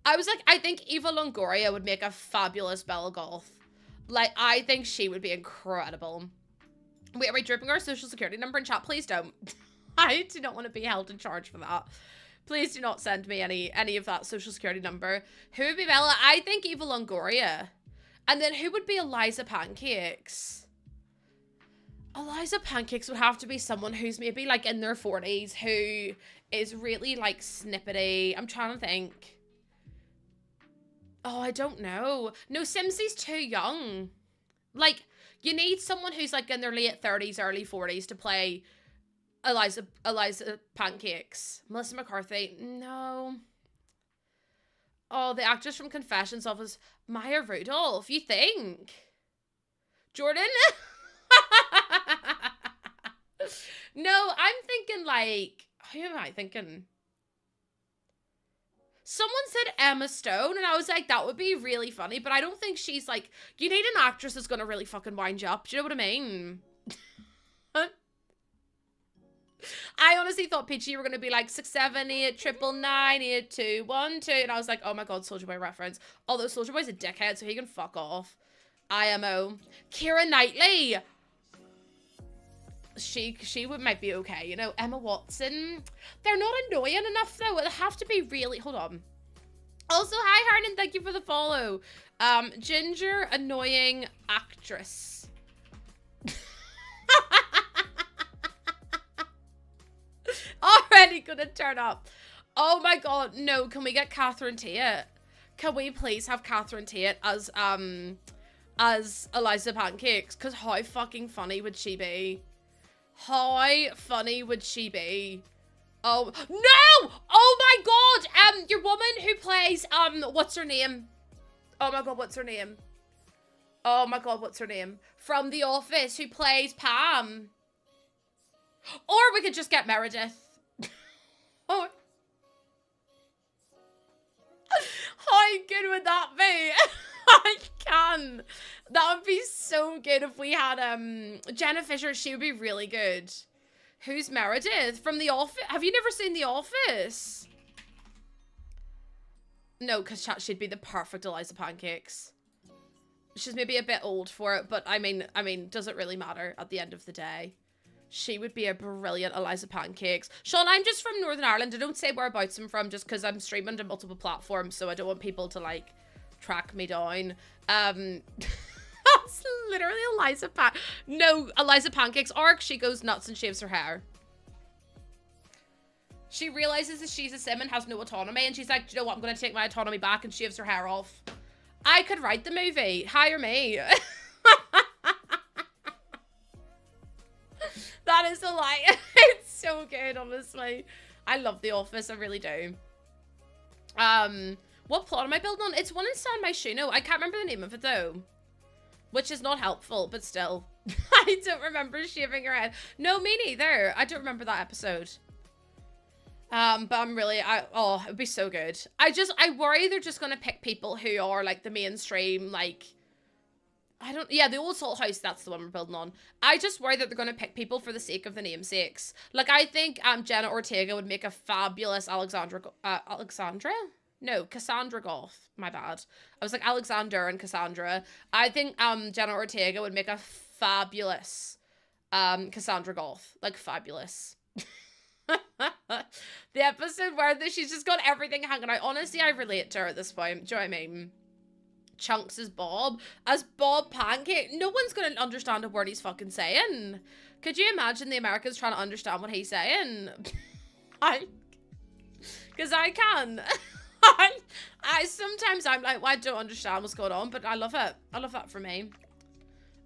I was like, I think Eva Longoria would make a fabulous Bella Goth. Like, I think she would be incredible. Wait, are we dripping our social security number in chat? Please don't. I do not want to be held in charge for that. Please do not send me any of that social security number. Who would be Bella? I think Eva Longoria. And then who would be Eliza Pancakes? Eliza Pancakes would have to be someone who's maybe like in their 40s who is really like snippety. I'm trying to think. Oh, I don't know. No, Simsy's too young. Like, you need someone who's like in their late 30s, early 40s to play Eliza Pancakes. Melissa McCarthy, no. Oh, the actress from Confessions Office, Maya Rudolph, you think? Jordan? No, I'm thinking like, who am I thinking? Someone said Emma Stone, and I was like, that would be really funny, but I don't think she's like, you need an actress that's gonna really fucking wind you up. Do you know what I mean? I honestly thought Peachy were gonna be like 678 999 8212, and I was like, oh my god, Soulja Boy reference. Although Soulja Boy's a dickhead, so he can fuck off. IMO. Keira Knightley. She might be okay, you know. Emma Watson. They're not annoying enough though. It'll have to be really. Hold on. Also, hi Harnan, thank you for the follow. Ginger annoying actress. Already gonna turn up. Oh my god, no, can we get Catherine Tate? Can we please have Catherine Tate as Eliza Pancakes? Cause how fucking funny would she be? How funny would she be? Oh no! Oh my god! Your woman who plays what's her name? Oh my god, what's her name? Oh my god, what's her name? From The Office, who plays Pam. Or we could just get Meredith. Oh. How good would that be? I can. That would be so good if we had Jenna Fisher. She would be really good. Who's Meredith from The Office? Have you never seen The Office? No, because she'd be the perfect Eliza Pancakes. She's maybe a bit old for it, but I mean, does it really matter at the end of the day? She would be a brilliant Eliza Pancakes. Sean, I'm just from Northern Ireland. I don't say whereabouts I'm from just because I'm streaming to multiple platforms, so I don't want people to, like, track me down. That's literally Eliza No, Eliza Pancakes arc. She goes nuts and shaves her hair. She realizes that she's a sim and has no autonomy, and she's like, do you know what? I'm going to take my autonomy back, and shaves her hair off. I could write the movie. Hire me. That is a lie. It's so good, honestly. I love The Office. I really do. What plot am I building on? It's one in San Myshuno. I can't remember the name of it, though. Which is not helpful, but still. I don't remember shaving her head. No, me neither. I don't remember that episode. But I'm really, oh, it would be so good. I worry they're just gonna pick people who are, like, the mainstream, like, yeah, the Old Salt House, that's the one we're building on. I just worry that they're gonna pick people for the sake of the namesakes. Like, I think, Jenna Ortega would make a fabulous Cassandra Goth. My bad. I was like Alexander and Cassandra. I think, Jenna Ortega would make a fabulous, Cassandra Goth. Like, fabulous. The episode where she's just got everything hanging out. Honestly, I relate to her at this point. Do you know what I mean? Chunks as Bob Pancake. No one's gonna understand a word he's fucking saying. Could you imagine the Americans trying to understand what he's saying? Because I can. Sometimes I'm like, well, I don't understand what's going on, but I love it. I love that for me.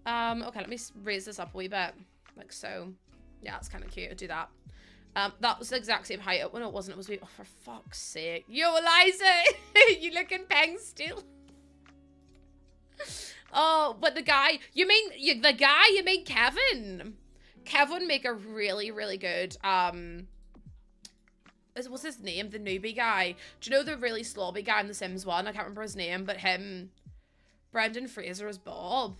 Okay, let me raise this up a wee bit, like so. Yeah, that's kind of cute. I'll do that. That was the exact same height. Well, no, it wasn't. It was oh, for fuck's sake. Yo, Eliza, you looking peng still? Oh, but the guy, you mean Kevin? Kevin make a really, really good, what's his name? The newbie guy. Do you know the really slobby guy in The Sims 1? I can't remember his name, but him, Brendan Fraser is Bob.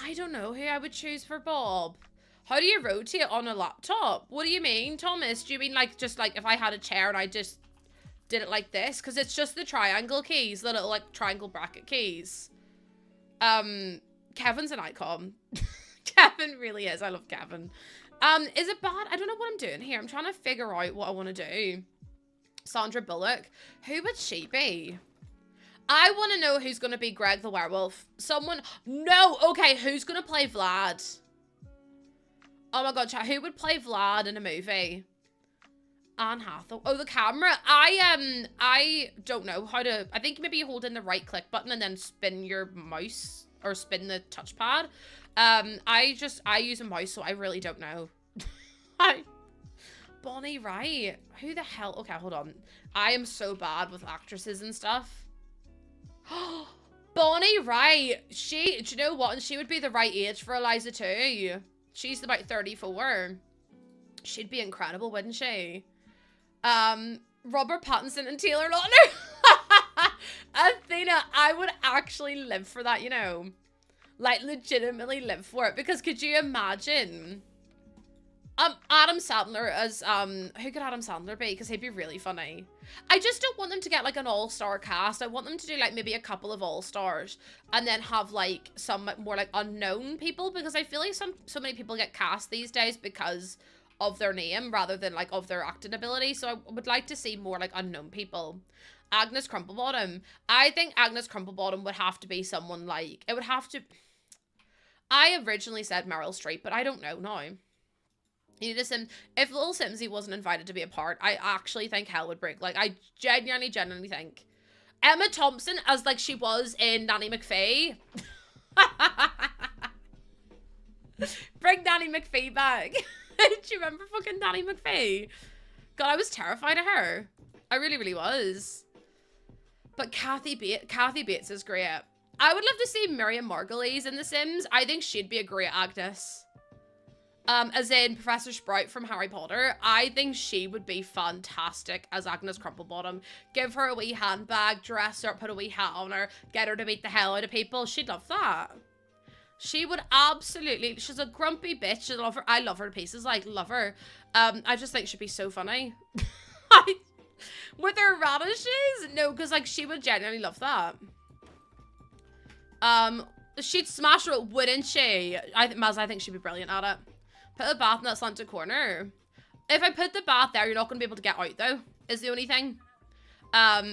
I don't know who I would choose for Bob. How do you rotate on a laptop? What do you mean, Thomas? Do you mean like, just like if I had a chair and I just did it like this? Because it's just the triangle keys, the little like triangle bracket keys. Kevin's an icon. Kevin really is. I love Kevin. Is it bad? I don't know what I'm doing here. I'm trying to figure out what I want to do. Sandra Bullock. Who would she be? I want to know who's going to be Greg the werewolf. Someone. No. Okay. Who's going to play Vlad? Oh my god, chat. Who would play Vlad in a movie? Anne Hathaway. Oh, the camera. I don't know how to. I think maybe you hold in the right click button and then spin your mouse or spin the touchpad. I use a mouse, so I really don't know. Bonnie Wright. Who the hell? Okay, hold on. I am so bad with actresses and stuff. Bonnie Wright. Do you know what? And she would be the right age for Eliza too. She's about 34. She'd be incredible, wouldn't she? Robert Pattinson and Taylor Lautner. Athena, I would actually live for that, you know. Like, legitimately live for it. Because could you imagine? Adam Sandler as, who could Adam Sandler be? Because he'd be really funny. I just don't want them to get, like, an all-star cast. I want them to do, like, maybe a couple of all-stars. And then have, like, some more, like, unknown people. Because I feel like so many people get cast these days because of their name rather than, like, of their acting ability. So I would like to see more, like, unknown people. Agnes Crumplebottom. I think Agnes Crumplebottom would have to be someone, like, it would have to... I originally said Meryl Streep, but I don't know now. You need a Sim. If Little Simsy wasn't invited to be a part, I actually think hell would break. Like, I genuinely think. Emma Thompson as, like, she was in Nanny McPhee. Bring Nanny McPhee back. Do you remember fucking Nanny McPhee? God, I was terrified of her. I really, really was. But Kathy Bates is great. I would love to see Miriam Margolyes in The Sims. I think she'd be a great Agnes. As in Professor Sprout from Harry Potter. I think she would be fantastic as Agnes Crumplebottom. Give her a wee handbag, dress her up, put a wee hat on her, get her to beat the hell out of people. She'd love that. She would absolutely. She's a grumpy bitch. I love her to pieces. Like, love her. I just think she'd be so funny. With her radishes? No, because, like, she would genuinely love that. She'd smash her, wouldn't she? Maz, I think she'd be brilliant at it. Put a bath in that slanted corner. If I put the bath there, you're not going to be able to get out, though, is the only thing.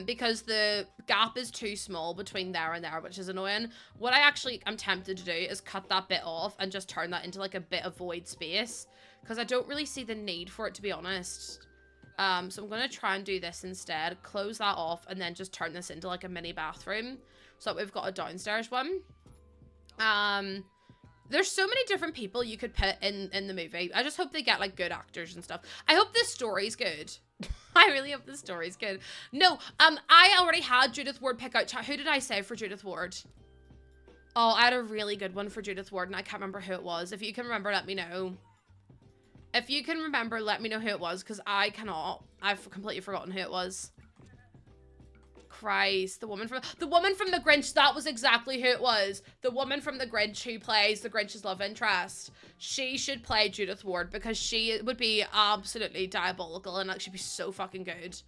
Because the gap is too small between there and there, which is annoying. What I actually am tempted to do is cut that bit off and just turn that into, like, a bit of void space. Because I don't really see the need for it, to be honest. So I'm going to try and do this instead. Close that off and then just turn this into, like, a mini bathroom. So that we've got a downstairs one. There's so many different people you could put in the movie. I just hope they get, like, good actors and stuff. I hope this story's good. I really hope this story's good. No, I already had Judith Ward pick out. Who did I say for Judith Ward? Oh, I had a really good one for Judith Ward, and I can't remember who it was. If you can remember, let me know. If you can remember, let me know who it was, because I cannot. I've completely forgotten who it was. Christ, the woman from the Grinch. That was exactly who it was. The woman from the Grinch who plays the Grinch's love interest. She should play Judith Ward because she would be absolutely diabolical and like she'd be so fucking good.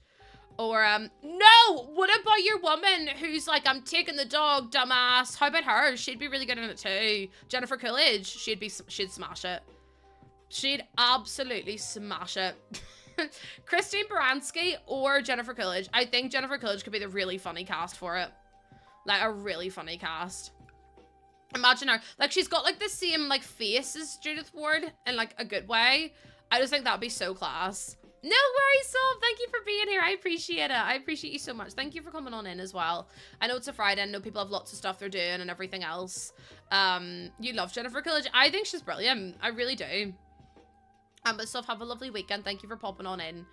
Or no, what about your woman who's like, I'm taking the dog, dumbass? How about her? She'd be really good in it too. Jennifer Coolidge. She'd smash it. She'd absolutely smash it. Christine Baranski or Jennifer Coolidge. I think Jennifer Coolidge could be the really funny cast for it. Like, a really funny cast. Imagine her. Like, she's got, like, the same, like, face as Judith Ward in, like, a good way. I just think that'd be so class. No worries, Sob. Thank you for being here. I appreciate it. I appreciate you so much. Thank you for coming on in as well. I know it's a Friday. I know people have lots of stuff they're doing and everything else. You love Jennifer Coolidge. I think she's brilliant. I really do. But Sob, have a lovely weekend. Thank you for popping on in.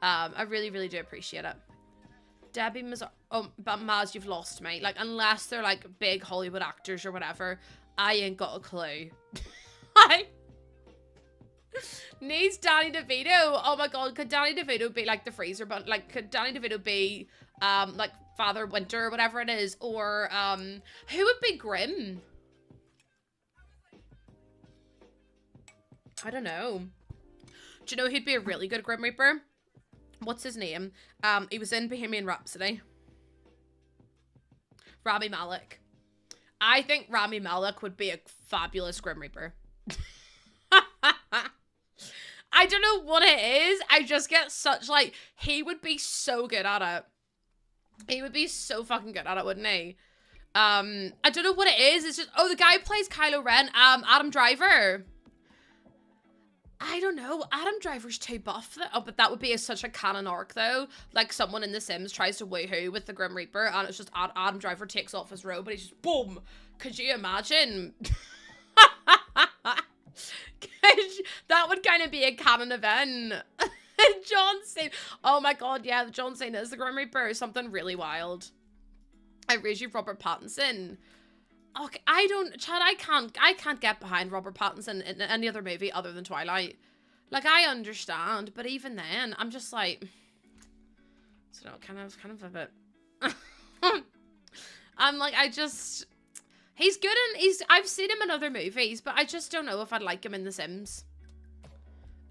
I really, really do appreciate it. Debbie Maz. Oh, but Maz, you've lost me. Like, unless they're like big Hollywood actors or whatever, I ain't got a clue. I needs Danny DeVito. Oh my god, could Danny DeVito be like the freezer but like could Danny DeVito be like Father Winter or whatever it is, or who would be Grim? I don't know. Do you know who'd be a really good Grim Reaper? What's his name? He was in Bohemian Rhapsody. Rami Malek. I think Rami Malek would be a fabulous Grim Reaper. I don't know what it is. I just get such, like, he would be so good at it. He would be so fucking good at it, wouldn't he? I don't know what it is. It's just, oh, the guy who plays Kylo Ren, Adam Driver. I don't know. Adam Driver's too buff. Oh, but that would be such a canon arc, though. Like, someone in The Sims tries to woohoo with the Grim Reaper, and it's just Adam Driver takes off his robe, and he's just, boom. Could you imagine? That would kind of be a canon event. John Cena. Oh my god, yeah, John Cena is the Grim Reaper. Something really wild. I raise you Robert Pattinson. Okay, I can't get behind Robert Pattinson in any other movie other than Twilight. Like, I understand, but even then, I'm just like, I don't know, kind of a bit. I'm like, he's good in, I've seen him in other movies, but I just don't know if I'd like him in The Sims.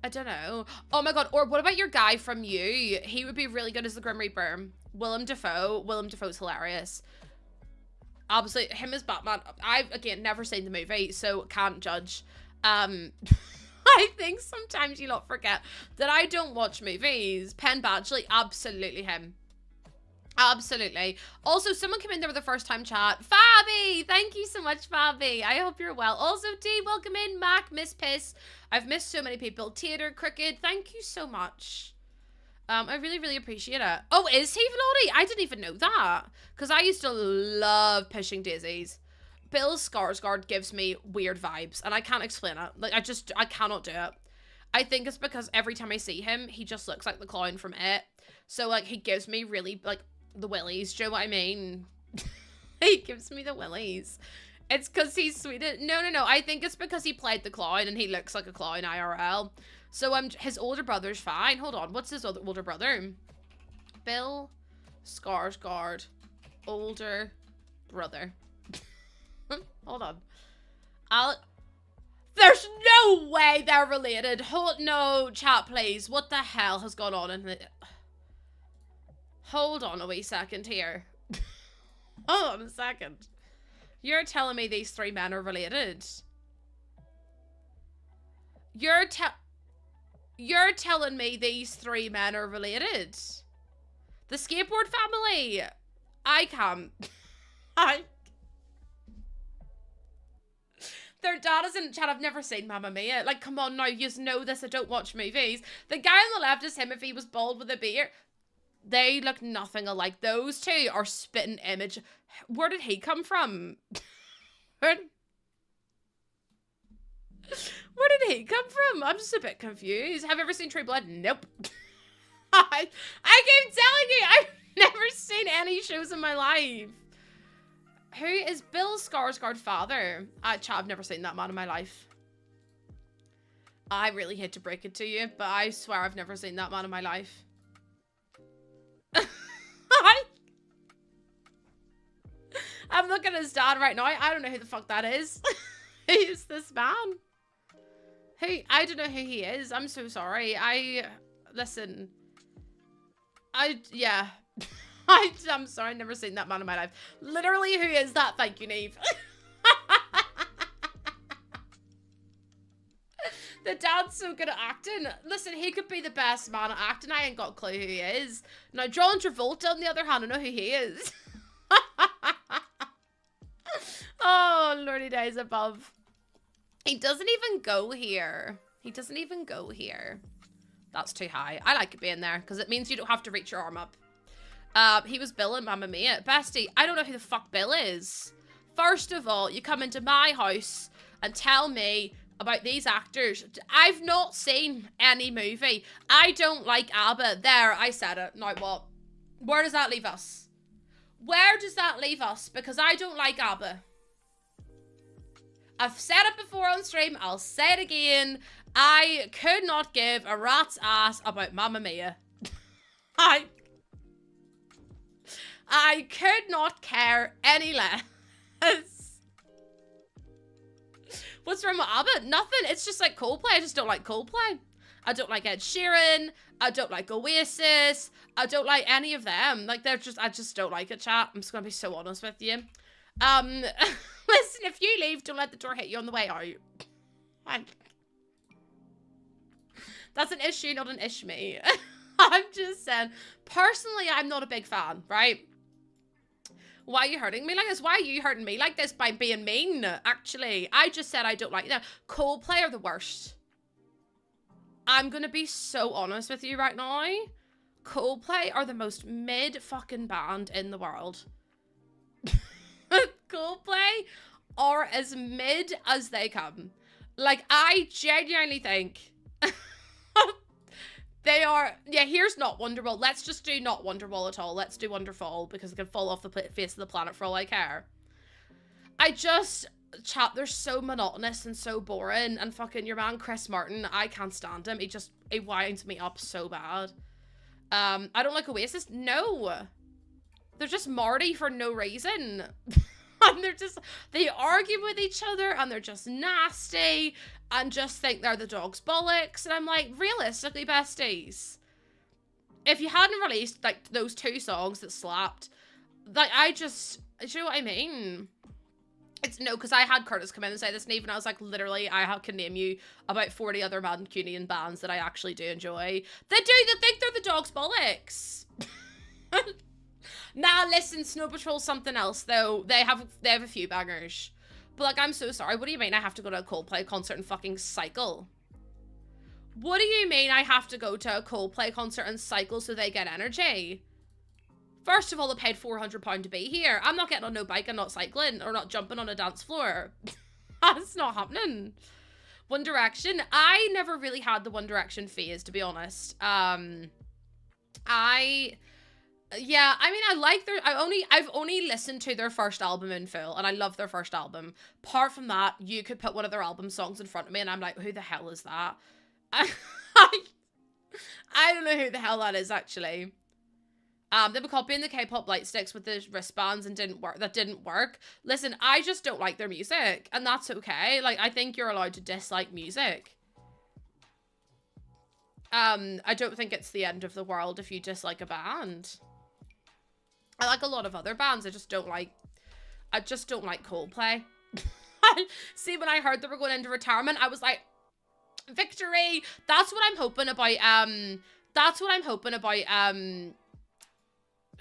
I don't know. Oh my god, or what about your guy from You? He would be really good as the Grim Reaper. Willem Dafoe. Willem Dafoe's hilarious. Obviously, him as Batman. I've, again, never seen the movie, so can't judge. I think sometimes you lot forget that I don't watch movies. Penn Badgley, absolutely him. Absolutely. Also, someone came in there with a first time chat. Fabi! Thank you so much, Fabi. I hope you're well. Also, Dee, welcome in. Mac, Miss Piss. I've missed so many people. Theater, Cricket, thank you so much. I really, really appreciate it. Oh, is he Vlody? I didn't even know that. Because I used to love Pushing Daisies. Bill Skarsgård gives me weird vibes. And I can't explain it. Like, I cannot do it. I think it's because every time I see him, he just looks like the clown from It. So, like, he gives me really, like, the willies. Do you know what I mean? He gives me the willies. It's because he's sweet. No. I think it's because he played the clown and he looks like a clown IRL. So his older brother's fine. Hold on. What's his older brother? Bill Skarsgård. Older brother. Hold on. There's no way they're related. No, chat, please. What the hell has gone on in the... Hold on a wee second here. Hold on a second. You're telling me these three men are related? You're telling me these three men are related? The skateboard family? I can't. Their dad is in chat. I've never seen Mamma Mia. Like, come on now. You know this. I don't watch movies. The guy on the left is him if he was bald with a beard. They look nothing alike. Those two are spitting image. Where did he come from? Where did he come from? I'm just a bit confused. Have you ever seen True Blood? Nope. I keep telling you, I've never seen any shows in my life. Who is Bill Skarsgård's father? Chat, I've never seen that man in my life. I really hate to break it to you, but I swear I've never seen that man in my life. I'm looking at his dad right now. I don't know who the fuck that is. Who's this man? I don't know who he is. I'm so sorry. Listen. Yeah. I'm sorry. I've never seen that man in my life. Literally, who is that? Thank you, Neve. The dad's so good at acting. Listen, he could be the best man at acting. I ain't got a clue who he is. Now, John Travolta, on the other hand, I know who he is. Oh, lordy days above. He doesn't even go here. He doesn't even go here. That's too high. I like it being there because it means you don't have to reach your arm up. He was Bill in Mamma Mia. Bestie, I don't know who the fuck Bill is. First of all, you come into my house and tell me about these actors. I've not seen any movie. I don't like ABBA. There, I said it. Now what? Where does that leave us? Where does that leave us? Because I don't like ABBA. I've said it before on stream. I'll say it again. I could not give a rat's ass about Mamma Mia. I could not care any less. What's wrong with ABBA? Nothing. It's just like Coldplay. I just don't like Coldplay. I don't like Ed Sheeran. I don't like Oasis. I don't like any of them. Like, I just don't like it, chat. I'm just gonna be so honest with you. Listen, if you leave, don't let the door hit you on the way out. That's an issue, not an ish-me. I'm just saying, personally, I'm not a big fan, right? Why are you hurting me like this? Why are you hurting me like this by being mean? Actually, I just said I don't like them. Coldplay are the worst. I'm gonna be so honest with you right now. Coldplay are the most mid-fucking band in the world. Coldplay are as mid as they come. Like, I genuinely think they are. Yeah, here's Not Wonderwall. Let's just do Not Wonderwall at all. Let's do Wonderfall because it can fall off the face of the planet for all I care. Chat, they're so monotonous and so boring, and fucking your man Chris Martin, I can't stand him. He winds me up so bad. I don't like Oasis. No. They're just Marty for no reason. And they argue with each other, and they're just nasty, and just think they're the dog's bollocks. And I'm like, realistically, besties, if you hadn't released, like, those 2 songs that slapped, like, do you know what I mean? No, because I had Curtis come in and say this, and even I was like, literally, can name you about 40 other Mancunian bands that I actually do enjoy. They think they're the dog's bollocks. Nah, listen, Snow Patrol's something else, though. They have a few bangers. But, like, I'm so sorry. What do you mean I have to go to a Coldplay concert and fucking cycle? What do you mean I have to go to a Coldplay concert and cycle so they get energy? First of all, I paid £400 to be here. I'm not getting on no bike and not cycling or not jumping on a dance floor. That's not happening. One Direction. I never really had the One Direction phase, to be honest. Yeah, I mean, I like I've only listened to their first album in full, and I love their first album. Apart from that, you could put one of their album songs in front of me, and I'm like, who the hell is that? I don't know who the hell that is, actually. They were copying the K-pop light sticks with the wristbands and that didn't work. Listen, I just don't like their music, and that's okay. Like, I think you're allowed to dislike music. I don't think it's the end of the world if you dislike a band. I like a lot of other bands. I just don't like Coldplay. See, when I heard they were going into retirement, I was like, victory. That's what I'm hoping about.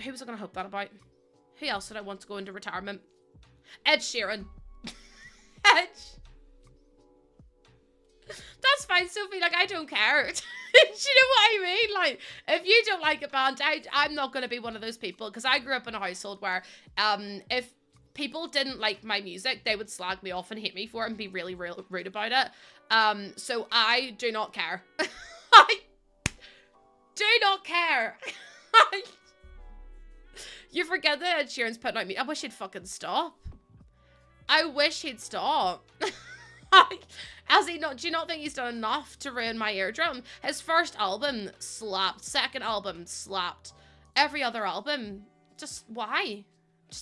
Who was I gonna hope that about? Who else did I want to go into retirement? Ed Sheeran. That's fine, Sophie. Like, I don't care. Do you know what I mean? Like, if you don't like a band, I'm not going to be one of those people, because I grew up in a household where if people didn't like my music, they would slag me off and hate me for it and be really, real rude about it. So I do not care. I do not care. You forget that Ed Sheeran's putting out me. I wish he'd fucking stop. I wish he'd stop. Has he not? Do you not think he's done enough to ruin my eardrum? His first album slapped. Second album slapped. Every other album, just why?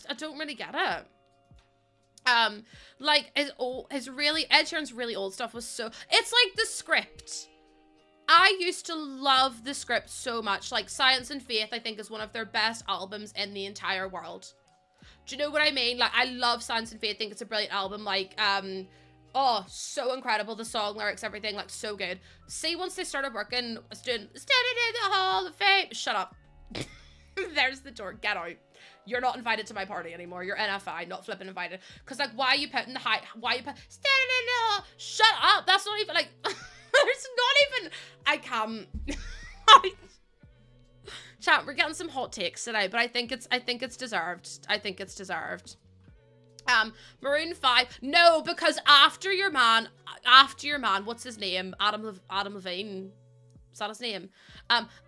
I don't really get it. Like Ed Sheeran's really old stuff was so. It's like The Script. I used to love The Script so much. Like, Science and Faith, I think, is one of their best albums in the entire world. Do you know what I mean? Like, I love Science and Faith. I think it's a brilliant album. Like, oh, so incredible. The song, lyrics, everything, like, so good. See, once they started working, standing in the Hall of Fame. Shut up. There's the door. Get out. You're not invited to my party anymore. You're NFI, not flipping invited. Because, like, why are you putting the standing in the hall? Shut up. That's not even, like... There's not even, I can't. Chat, we're getting some hot takes today, but I think it's deserved. I think it's deserved. Maroon 5. No, because after your man, what's his name? Adam Levine. Is that his name?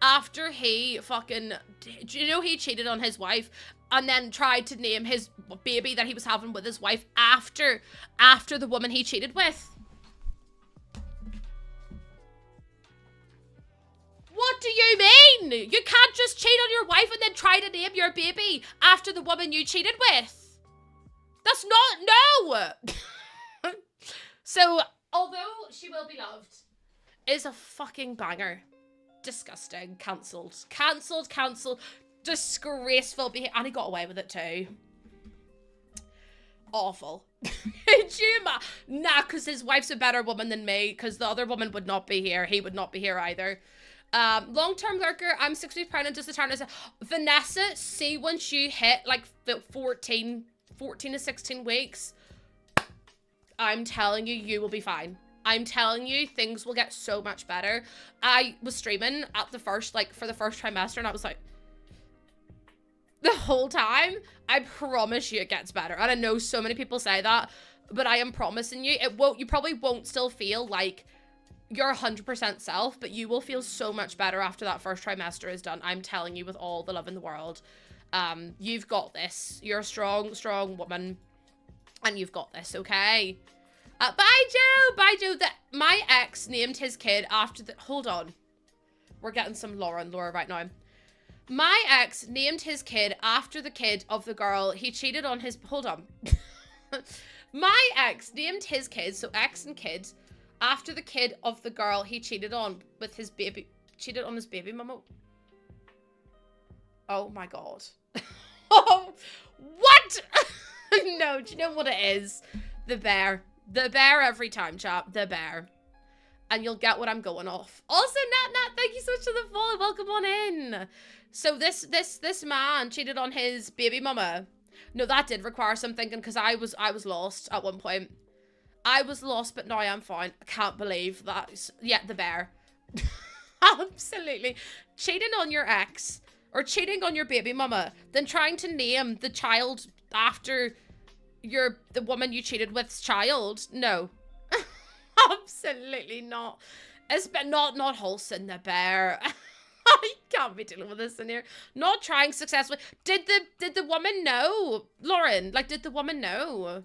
After he fucking, do you know he cheated on his wife and then tried to name his baby that he was having with his wife after the woman he cheated with? What do you mean? You can't just cheat on your wife and then try to name your baby after the woman you cheated with. That's not, no. So, although She Will Be Loved is a fucking banger. Disgusting. Cancelled. Disgraceful behavior. And he got away with it too. Awful. Nah, because his wife's a better woman than me, because the other woman would not be here. He would not be here either. Long-term lurker, I'm 6 weeks pregnant, just a turn. Vanessa, see, once you hit like 14 to 16 weeks, I'm telling you, you will be fine. I'm telling you, things will get so much better. I was streaming at the first, for the first trimester, and I was like, the whole time, I promise you it gets better. And I know so many people say that, but I am promising you, you probably won't still feel like you're 100% self, but you will feel so much better after that first trimester is done. I'm telling you with all the love in the world. You've got this. You're a strong woman, and you've got this, okay? Bye, Joe! Bye, Joe. My ex named his kid after the... Hold on. We're getting some lore right now. My ex named his kid after the kid of the girl he cheated on his... Hold on. My ex named his kid, so ex and kid, after the kid of the girl he cheated on with his baby... Cheated on his baby mama. Oh my god. Oh, what? No, do you know what it is? The bear. The bear every time, chap. The bear. And you'll get what I'm going off. Also, Nat, thank you so much for the follow. Welcome on in. So this man cheated on his baby mama. No, that did require some thinking, because I was lost at one point. I was lost, but now I'm fine. I can't believe that. Yeah, the bear. Absolutely. Cheating on your ex, or cheating on your baby mama, then trying to name the child after the woman you cheated with's child. No. Absolutely not. It's not wholesome, the bear. I can't be dealing with this in here. Not trying successfully. Did the woman know, Lauren? Like, did the woman know?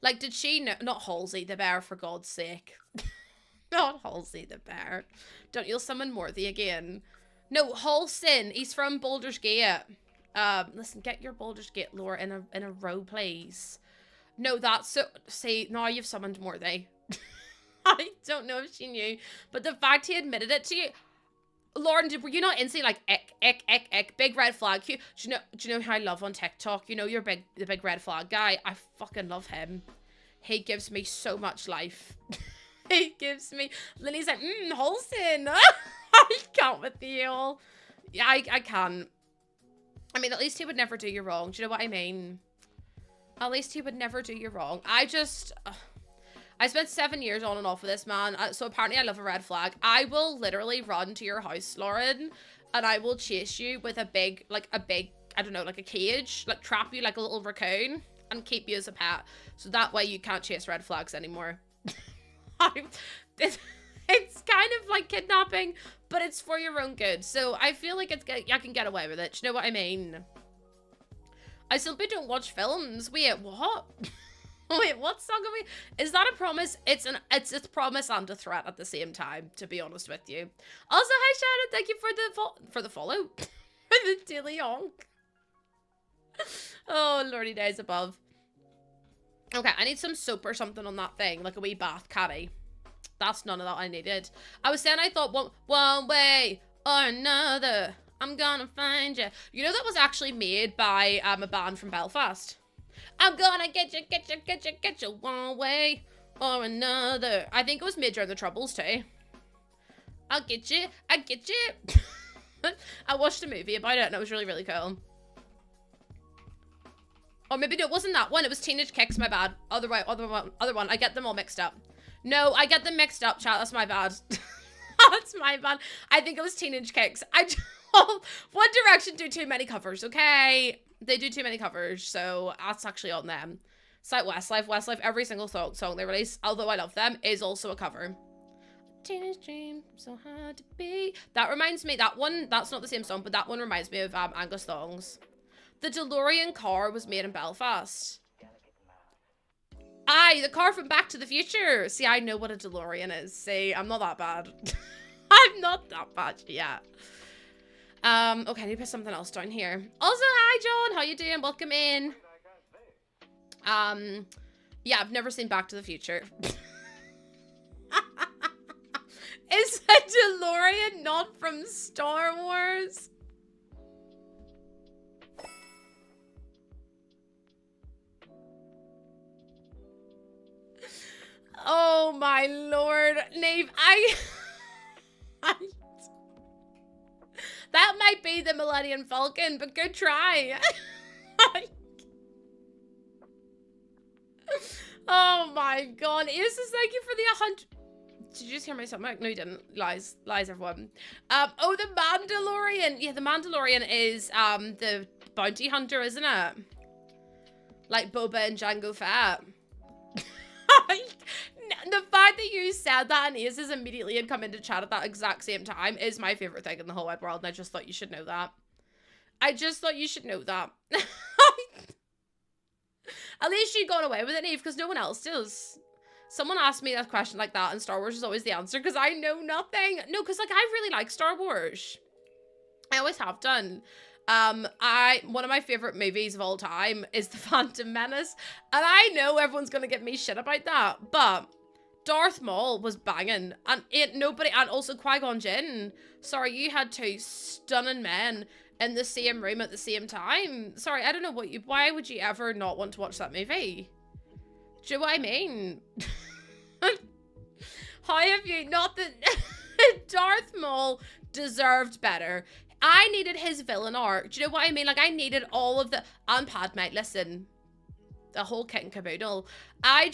Like, did she know? Not Halsey the bear, for God's sake. Not Halsey the bear. Don't you'll summon Morthy again. No, Halson. He's from Baldur's Gate. Listen, get your Baldur's Gate lore in a row, please. No, that's so. See, now you've summoned Morthy. I don't know if she knew, but the fact he admitted it to you, Lauren, were you not instantly like, ick, big red flag? Do you know who I love on TikTok? You know, the big red flag guy. I fucking love him. He gives me so much life. He gives me. Lily's like, Holston. I can't with you all. Yeah, I can't. I mean, at least he would never do you wrong. Do you know what I mean? At least he would never do you wrong. I spent 7 years on and off with this man, so apparently I love a red flag. I will literally run to your house, Lauren, and I will chase you with a big, I don't know, like a cage, like trap you like a little raccoon, and keep you as a pet. So that way you can't chase red flags anymore. It's kind of like kidnapping, but it's for your own good. So I feel like I can get away with it. Do you know what I mean? I simply don't watch films. Wait, what? Wait, what song are we? Is that a promise? It's a promise and a threat at the same time, to be honest with you. Also, hi Shannon, thank you for the follow. For the daily honk. Oh, lordy days above. Okay, I need some soap or something on that thing, like a wee bath caddy. That's none of that I needed. I was saying I thought one way or another, I'm gonna find you. You know that was actually made by a band from Belfast. I'm gonna get you one way or another. I think it was made during the Troubles too. I get you. I watched a movie about it and it was really, really cool. Or maybe no, it wasn't that one. It was Teenage Kicks, my bad. Other one. I get them all mixed up. No, I get them mixed up, chat. That's my bad. That's my bad. I think it was Teenage Kicks. One Direction do too many covers, okay? They do too many covers, so that's actually on them. It's like Westlife. Westlife, every single song they release, although I love them, is also a cover. Teenage Dream, so hard to be. That reminds me, that one, that's not the same song, but that one reminds me of Angus Thongs. The DeLorean car was made in Belfast. Aye, the car from Back to the Future. See, I know what a DeLorean is. See, I'm not that bad. I'm not that bad yet. Okay, I need to put something else down here. Also, hi, John. How you doing? Welcome in. Yeah, I've never seen Back to the Future. Is a DeLorean not from Star Wars? Oh my lord, Nave, that might be the Millennium Falcon, but good try. Oh my god, Aces, thank you for the 100. Did you just hear my stomach? No, you didn't. Lies, everyone. Oh, the Mandalorian. Yeah, the Mandalorian is the bounty hunter, isn't it? Like Boba and Jango Fett. The fact that you said that and Aces immediately had come into chat at that exact same time is my favorite thing in the whole wide world, and I just thought you should know that. I just thought you should know that. At least you'd gone away with it, Eve, because no one else does. Someone asked me a question like that, and Star Wars is always the answer, because I know nothing. No, because, like, I really like Star Wars. I always have done. One of my favorite movies of all time is The Phantom Menace, and I know everyone's gonna give me shit about that, but Darth Maul was banging, and and also Qui-Gon Jinn. Sorry, you had two stunning men in the same room at the same time. Sorry, I don't know why would you ever not want to watch that movie? Do you know what I mean? How have you not that Darth Maul deserved better? I needed his villain arc. Do you know what I mean? Like, I needed all of the... And Padme, listen. The whole kit and caboodle. I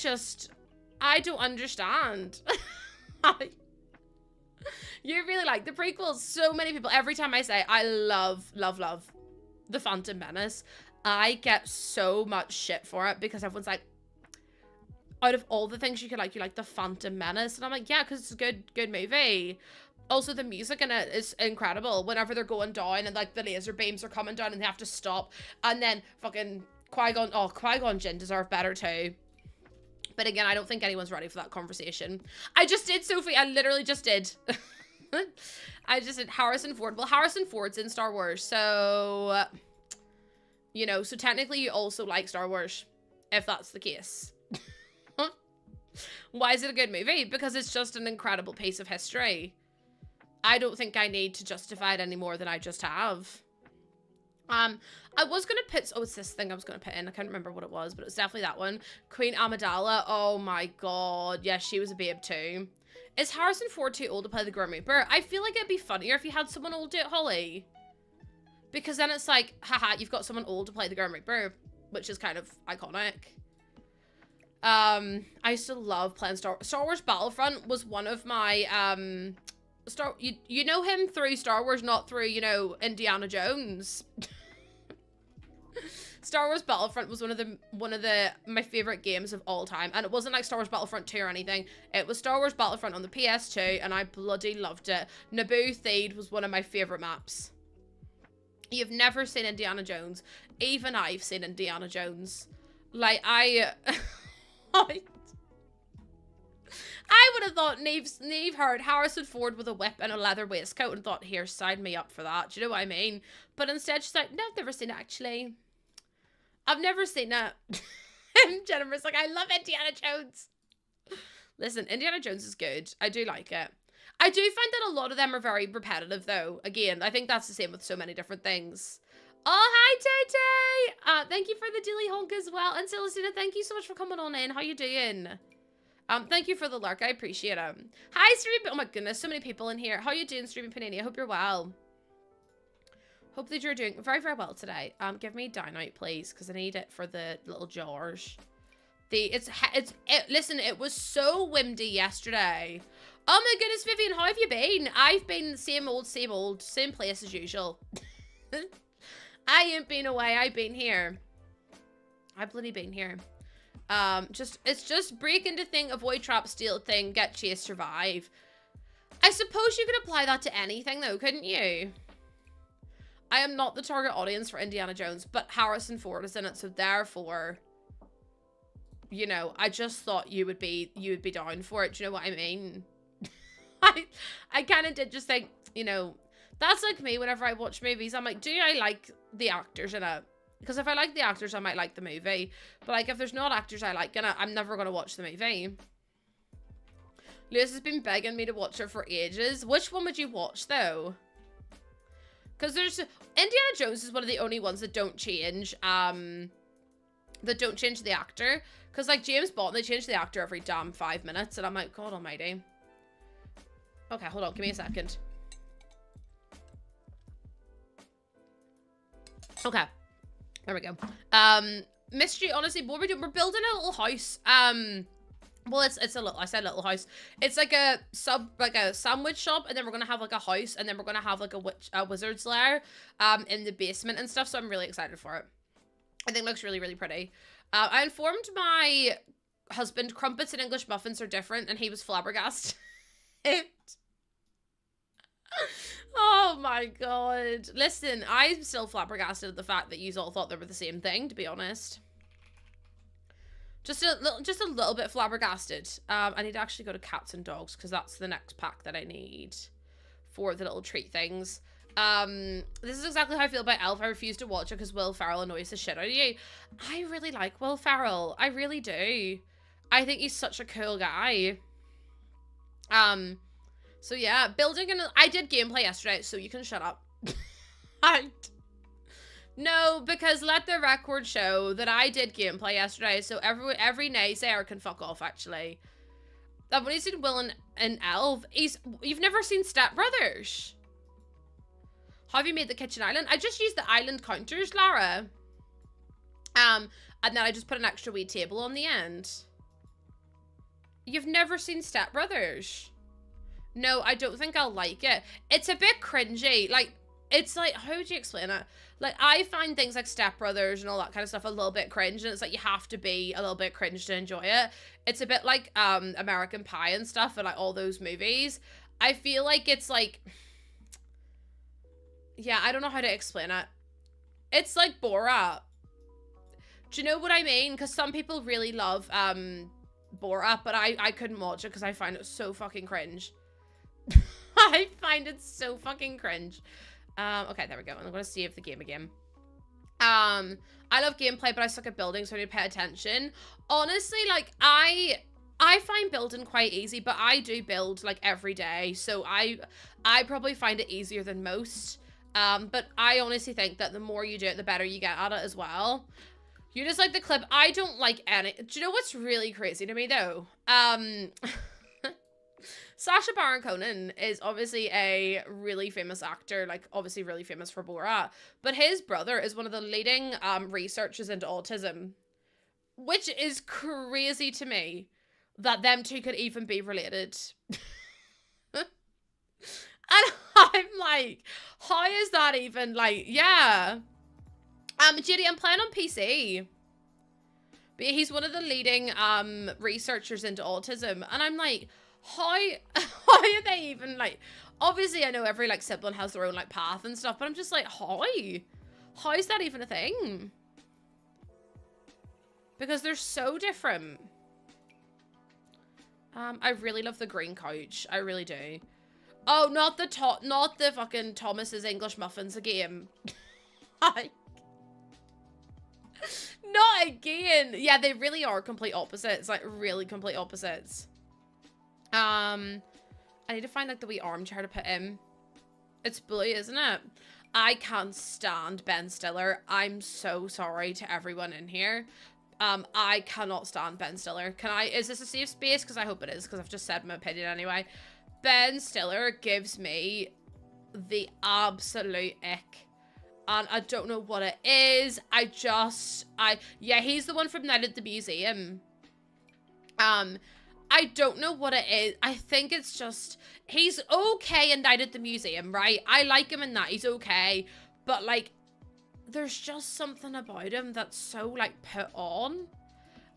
don't understand. You really like the prequels. So many people, every time I say, I love The Phantom Menace, I get so much shit for it because everyone's like, out of all the things you like The Phantom Menace. And I'm like, yeah, because it's a good movie. Also, the music in it is incredible. Whenever they're going down and, like, the laser beams are coming down and they have to stop. And then fucking Qui-Gon Jinn deserve better too. But again, I don't think anyone's ready for that conversation. I just did, Sophie. I literally just did. I just did Harrison Ford. Well, Harrison Ford's in Star Wars. So, you know, so technically you also like Star Wars. If that's the case. Why is it a good movie? Because it's just an incredible piece of history. I don't think I need to justify it any more than I just have. I was going to put... Oh, it's this thing I was going to put in. I can't remember what it was, but it's definitely that one. Queen Amidala. Oh my god. Yeah, she was a babe too. Is Harrison Ford too old to play the Grim Reaper? I feel like it'd be funnier if you had someone old do it, Holly. Because then it's like, haha, you've got someone old to play the Grim Reaper, which is kind of iconic. I used to love playing Star Wars Battlefront was one of my, you know him through Star Wars, not through, you know, Indiana Jones. Star Wars Battlefront was one of my favorite games of all time, and it wasn't like Star Wars Battlefront 2 or anything. It was Star Wars Battlefront on the PS2, and I bloody loved it. Naboo Theed was one of my favorite maps. You've never seen Indiana Jones. Even I've seen Indiana Jones. Like, I would have thought Neve heard Harrison Ford with a whip and a leather waistcoat and thought, here, sign me up for that. Do you know what I mean? But instead she's like, no, I've never seen it actually. I've never seen it. And Jennifer's like, I love Indiana Jones. Listen, Indiana Jones is good. I do like it. I do find that a lot of them are very repetitive though. Again, I think that's the same with so many different things. Oh, hi, Tay-Tay! Thank you for the dilly honk as well. And Celestina, thank you so much for coming on in. How you doing? Thank you for the lurk. I appreciate it. Hi, Streamy... Oh my goodness, so many people in here. How you doing, Streamy Panini? I hope you're well. Hope that you're doing very, very well today. Give me Dynamite, please, because I need it for the little jars Listen, it was so windy yesterday. Oh my goodness, Vivian, how have you been? I've been same old, same place as usual. I ain't been away, I've been here. I've bloody been here. It's just break into thing, avoid trap, steal thing, get chase, survive. I suppose you could apply that to anything though, couldn't you? I am not the target audience for Indiana Jones, but Harrison Ford is in it, so therefore, you know, I just thought you would be down for it. Do you know what I mean? I kind of did just think, you know, that's like me whenever I watch movies. I'm like, do I like the actors in it? Because if I like the actors, I might like the movie. But like, if there's not actors I like in it, I'm never going to watch the movie. Lewis has been begging me to watch it for ages. Which one would you watch though? Because there's Indiana Jones is one of the only ones that don't change the actor. Because like James Bond, they change the actor every damn 5 minutes, and I'm like, God Almighty. Okay, hold on, give me a second. Okay, there we go. Mystery, honestly, what we're doing, we're building a little house. Well, it's a little, I said little house. It's like a sandwich shop, and then we're gonna have like a house, and then we're gonna have like a wizard's lair, in the basement and stuff. So I'm really excited for it. I think it looks really, really pretty. I informed my husband crumpets and English muffins are different, and he was flabbergasted. Oh my god. Listen, I'm still flabbergasted at the fact that you all thought they were the same thing, to be honest. Just a little bit flabbergasted. I need to actually go to cats and dogs, because that's the next pack that I need for the little treat things. This is exactly how I feel about Elf. I refuse to watch it because Will Ferrell annoys the shit out of you. I really like Will Ferrell. I really do. I think he's such a cool guy. So yeah, I did gameplay yesterday, so you can shut up. No, because let the record show that I did gameplay yesterday, so every naysayer can fuck off, actually. I've only seen Will and Elf. You've never seen Step Brothers? How have you made the kitchen island? I just used the island counters, Lara. And then I just put an extra wee table on the end. You've never seen Step Brothers? No, I don't think I'll like it. It's a bit cringy. Like, it's like, how would you explain it? Like, I find things like Step Brothers and all that kind of stuff a little bit cringe, and it's like you have to be a little bit cringe to enjoy it. It's a bit like American Pie and stuff, and like all those movies. I feel like it's like, yeah, I don't know how to explain it. It's like Borat. Do you know what I mean? Because some people really love Borat, but I couldn't watch it because I find it so fucking cringe. I find it so fucking cringe. Okay, there we go. I'm gonna save the game again. I love gameplay, but I suck at building, so I need to pay attention. Honestly, like, I find building quite easy, but I do build, like, every day, so I probably find it easier than most. But I honestly think that the more you do it, the better you get at it as well. You just like the clip. I don't like any... Do you know what's really crazy to me, though? Sacha Baron Cohen is obviously a really famous actor, like obviously really famous for Borat, but his brother is one of the leading researchers into autism, which is crazy to me that them two could even be related. And I'm like, how is that even, like, yeah. Judy, I'm playing on PC. But he's one of the leading researchers into autism, and I'm like, how are they even, like, obviously I know every, like, sibling has their own, like, path and stuff, but I'm just like, how is that even a thing? Because they're so different. I really love the green couch. I really do. Oh, not the fucking Thomas's English Muffins again. Not again. Yeah, they really are complete opposites, like, really complete opposites. I need to find, like, the wee armchair to put in. It's blue, isn't it? I can't stand Ben Stiller. I'm so sorry to everyone in here. I cannot stand Ben Stiller. Is this a safe space? Because I hope it is, because I've just said my opinion anyway. Ben Stiller gives me the absolute ick. And I don't know what it is. Yeah, he's the one from Night at the Museum. I don't know what it is. I think it's just, he's okay in Night at the Museum, right? I like him in that. He's okay. But, like, there's just something about him that's so, like, put on.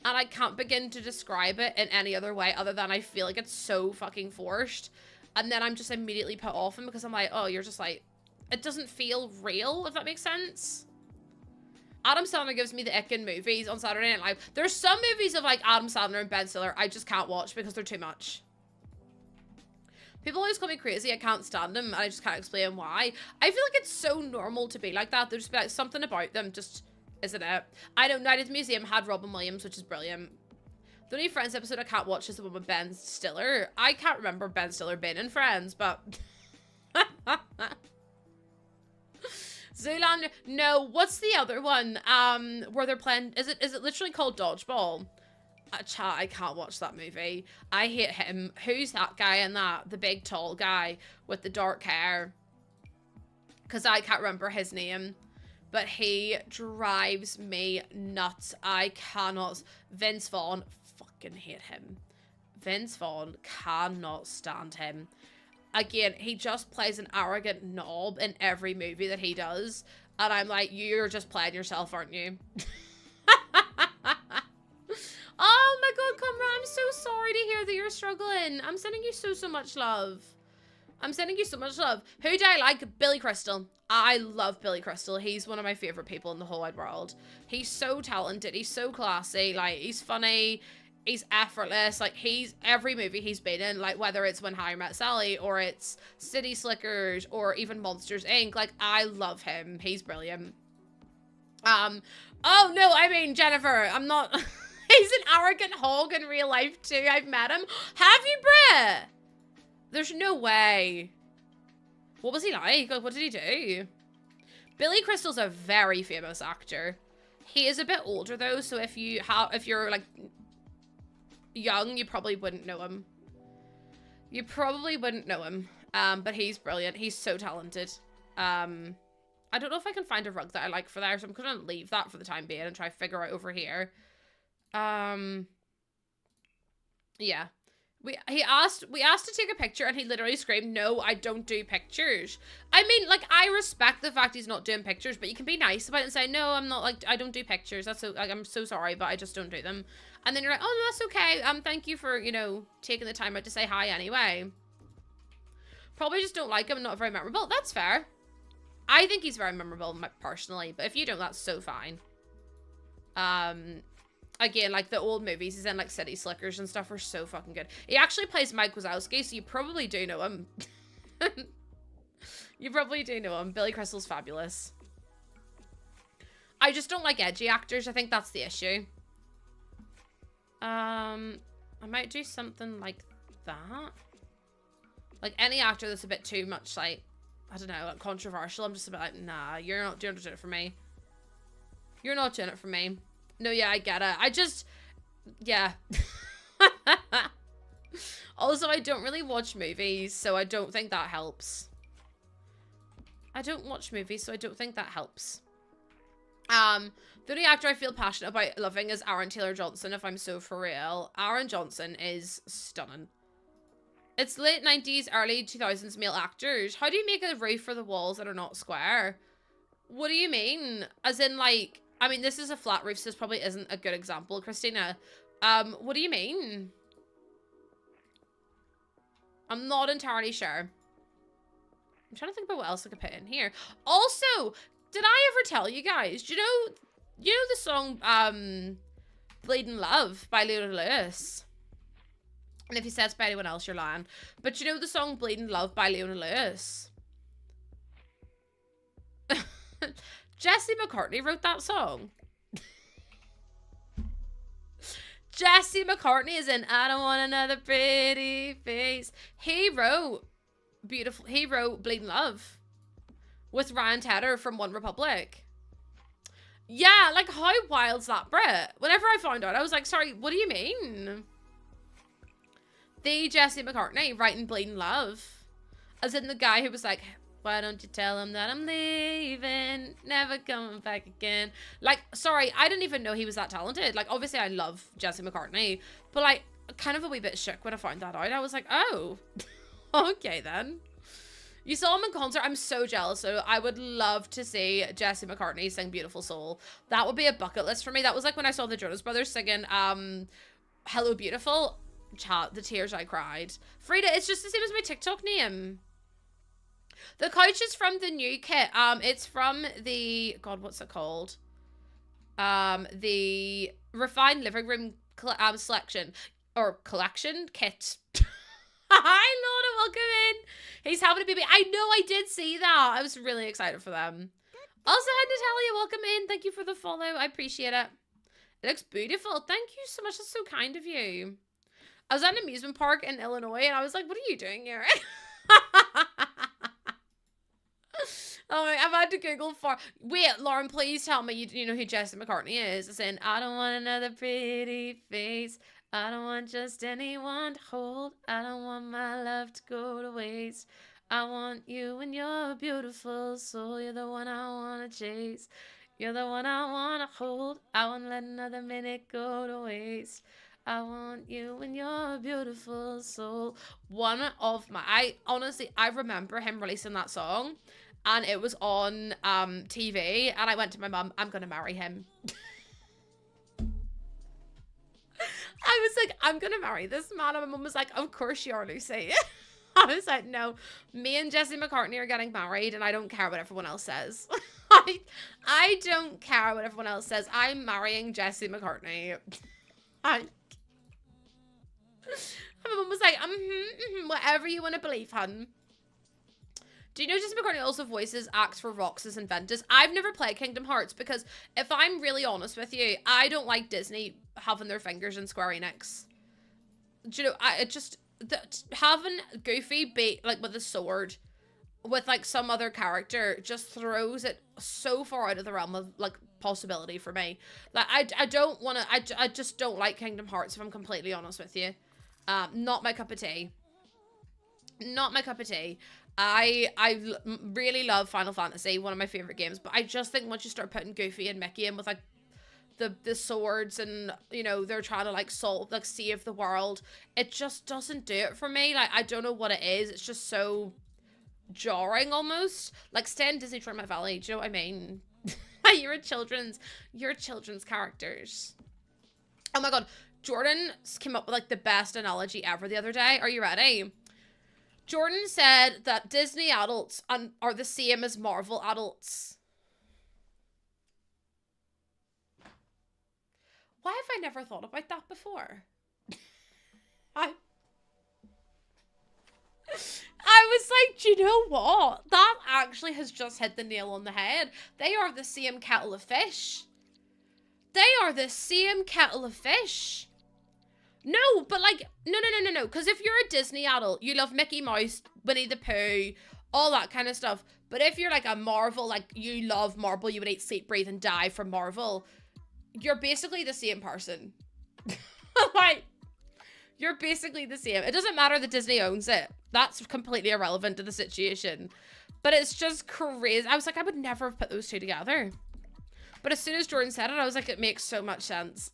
And I can't begin to describe it in any other way other than I feel like it's so fucking forced. And then I'm just immediately put off him because I'm like, oh, you're just like, it doesn't feel real, if that makes sense. Adam Sandler gives me the ick in movies on Saturday Night Live. There's some movies of like Adam Sandler and Ben Stiller I just can't watch because they're too much. People always call me crazy. I can't stand them and I just can't explain why. I feel like it's so normal to be like that. There's just like something about them just isn't it. I know Night at the Museum had Robin Williams, which is brilliant. The only Friends episode I can't watch is the one with Ben Stiller. I can't remember Ben Stiller being in Friends, but... Zoolander. No, what's the other one? Where they're playing... Is it literally called Dodgeball? Chat, I can't watch that movie. I hate him. Who's that guy in that? The big, tall guy with the dark hair. Because I can't remember his name. But he drives me nuts. I cannot. Vince Vaughn, fucking hate him. Vince Vaughn, cannot stand him. Again, he just plays an arrogant knob in every movie that he does. And I'm like, you're just playing yourself, aren't you? Oh my god, Cumra, I'm so sorry to hear that you're struggling. I'm sending you so much love. I'm sending you so much love. Who do I like? Billy Crystal. I love Billy Crystal. He's one of my favorite people in the whole wide world. He's so talented. He's so classy. Like, he's funny. He's effortless. Like, he's every movie he's been in, like, whether it's When Harry Met Sally or it's City Slickers or even Monsters, Inc. Like, I love him. He's brilliant. Oh, no, I mean, Jennifer, I'm not... He's an arrogant hog in real life, too. I've met him. Have you, Brett? There's no way. What was he like? What did he do? Billy Crystal's a very famous actor. He is a bit older though, so if you're like young, you probably wouldn't know him. You probably wouldn't know him. But he's brilliant. He's so talented. I don't know if I can find a rug that I like for there, so I'm gonna leave that for the time being and try to figure out over here. Yeah. We asked to take a picture and he literally screamed, no, I don't do pictures. I mean, like, I respect the fact he's not doing pictures, but you can be nice about it and say, no, I'm not, like, I don't do pictures. That's so, like, I'm so sorry, but I just don't do them. And then you're like, oh, no, that's okay. Thank you for, you know, taking the time out to say hi anyway. Probably just don't like him, not very memorable. That's fair. I think he's very memorable, personally, but if you don't, that's so fine. Again, like, the old movies he's in, like, City Slickers and stuff are so fucking good. He actually plays Mike Wazowski, so you probably do know him. You probably do know him. Billy Crystal's fabulous. I just don't like edgy actors. I think that's the issue. I might do something like that. Like, any actor that's a bit too much, like, I don't know, like, controversial. I'm just a bit like, nah, you're not doing it for me. You're not doing it for me. No, yeah, I get it. I just, yeah. Also, I don't really watch movies, so I don't think that helps. I don't watch movies, so I don't think that helps. The only actor I feel passionate about loving is Aaron Taylor Johnson, if I'm so for real. Aaron Johnson is stunning. It's late 90s, early 2000s male actors. How do you make a roof for the walls that are not square? What do you mean? As in, like... I mean, this is a flat roof, so this probably isn't a good example, Christina. What do you mean? I'm not entirely sure. I'm trying to think about what else I could put in here. Also, did I ever tell you guys, do you know the song, Bleeding Love by Leona Lewis? And if you said it's by anyone else, you're lying. But you know the song Bleeding Love by Leona Lewis? Jesse McCartney wrote that song. Jesse McCartney is in I Don't Want Another Pretty Face. He wrote Bleeding Love with Ryan Tedder from One Republic. Yeah, like, how wild's that, Brit? Whenever I found out, I was like, sorry, what do you mean? The Jesse McCartney writing Bleeding Love. As in the guy who was like, why don't you tell him that I'm leaving, never coming back again. Like, sorry, I didn't even know he was that talented. Like, obviously I love Jesse McCartney, but like, kind of a wee bit shook when I found that out. I was like, oh, okay then. You saw him in concert. I'm so jealous. So I would love to see Jesse McCartney sing Beautiful Soul. That would be a bucket list for me. That was like when I saw the Jonas Brothers singing Hello Beautiful. Chat, the tears I cried. Frida, it's just the same as my TikTok name. The couch is from the new kit. It's from the, God, what's it called? The Refined Living Room selection or collection kit. Hi, Lorna, welcome in. He's having a baby. I know, I did see that. I was really excited for them. Also, hi, Natalia, welcome in. Thank you for the follow. I appreciate it. It looks beautiful. Thank you so much. That's so kind of you. I was at an amusement park in Illinois, and I was like, what are you doing here? Oh, I've had to Google for... Wait, Lauren, please tell me you know who Jesse McCartney is. It's saying, I don't want another pretty face. I don't want just anyone to hold. I don't want my love to go to waste. I want you and your beautiful soul. You're the one I want to chase. You're the one I want to hold. I won't let another minute go to waste. I want you and your beautiful soul. One of my... I remember him releasing that song. And it was on TV. And I went to my mum, I'm going to marry him. I was like, I'm going to marry this man. And my mum was like, of course you are, Lucy. I was like, no, me and Jesse McCartney are getting married. And I don't care what everyone else says. I don't care what everyone else says. I'm marrying Jesse McCartney. My mum was like, whatever you want to believe, hun. Do you know Jesse McCartney also voices acts for Roxas and Ventus? I've never played Kingdom Hearts because if I'm really honest with you, I don't like Disney having their fingers in Square Enix. Do you know, having Goofy be like with a sword with like some other character just throws it so far out of the realm of like possibility for me. Like I don't want to, I just don't like Kingdom Hearts if I'm completely honest with you. Not my cup of tea. Not my cup of tea. I really love Final Fantasy, one of my favorite games, but I just think once you start putting Goofy and Mickey in with like the swords and, you know, they're trying to like save the world, it just doesn't do it for me. Like, I don't know what it is. It's just so jarring almost. Like, stay in Disney Dreamlight Valley. Do you know what I mean? You're children's characters. Oh my God. Jordan came up with like the best analogy ever the other day. Are you ready? Jordan said that Disney adults are the same as Marvel adults. Why have I never thought about that before? I was like, do you know what? That actually has just hit the nail on the head. They are the same kettle of fish. They are the same kettle of fish. No, but like, no. Because if you're a Disney adult, you love Mickey Mouse, Winnie the Pooh, all that kind of stuff. But if you're like a Marvel, like you love Marvel, you would eat, sleep, breathe, and die for Marvel, you're basically the same person. Like, you're basically the same. It doesn't matter that Disney owns it. That's completely irrelevant to the situation. But it's just crazy. I was like, I would never have put those two together. But as soon as Jordan said it, I was like, it makes so much sense.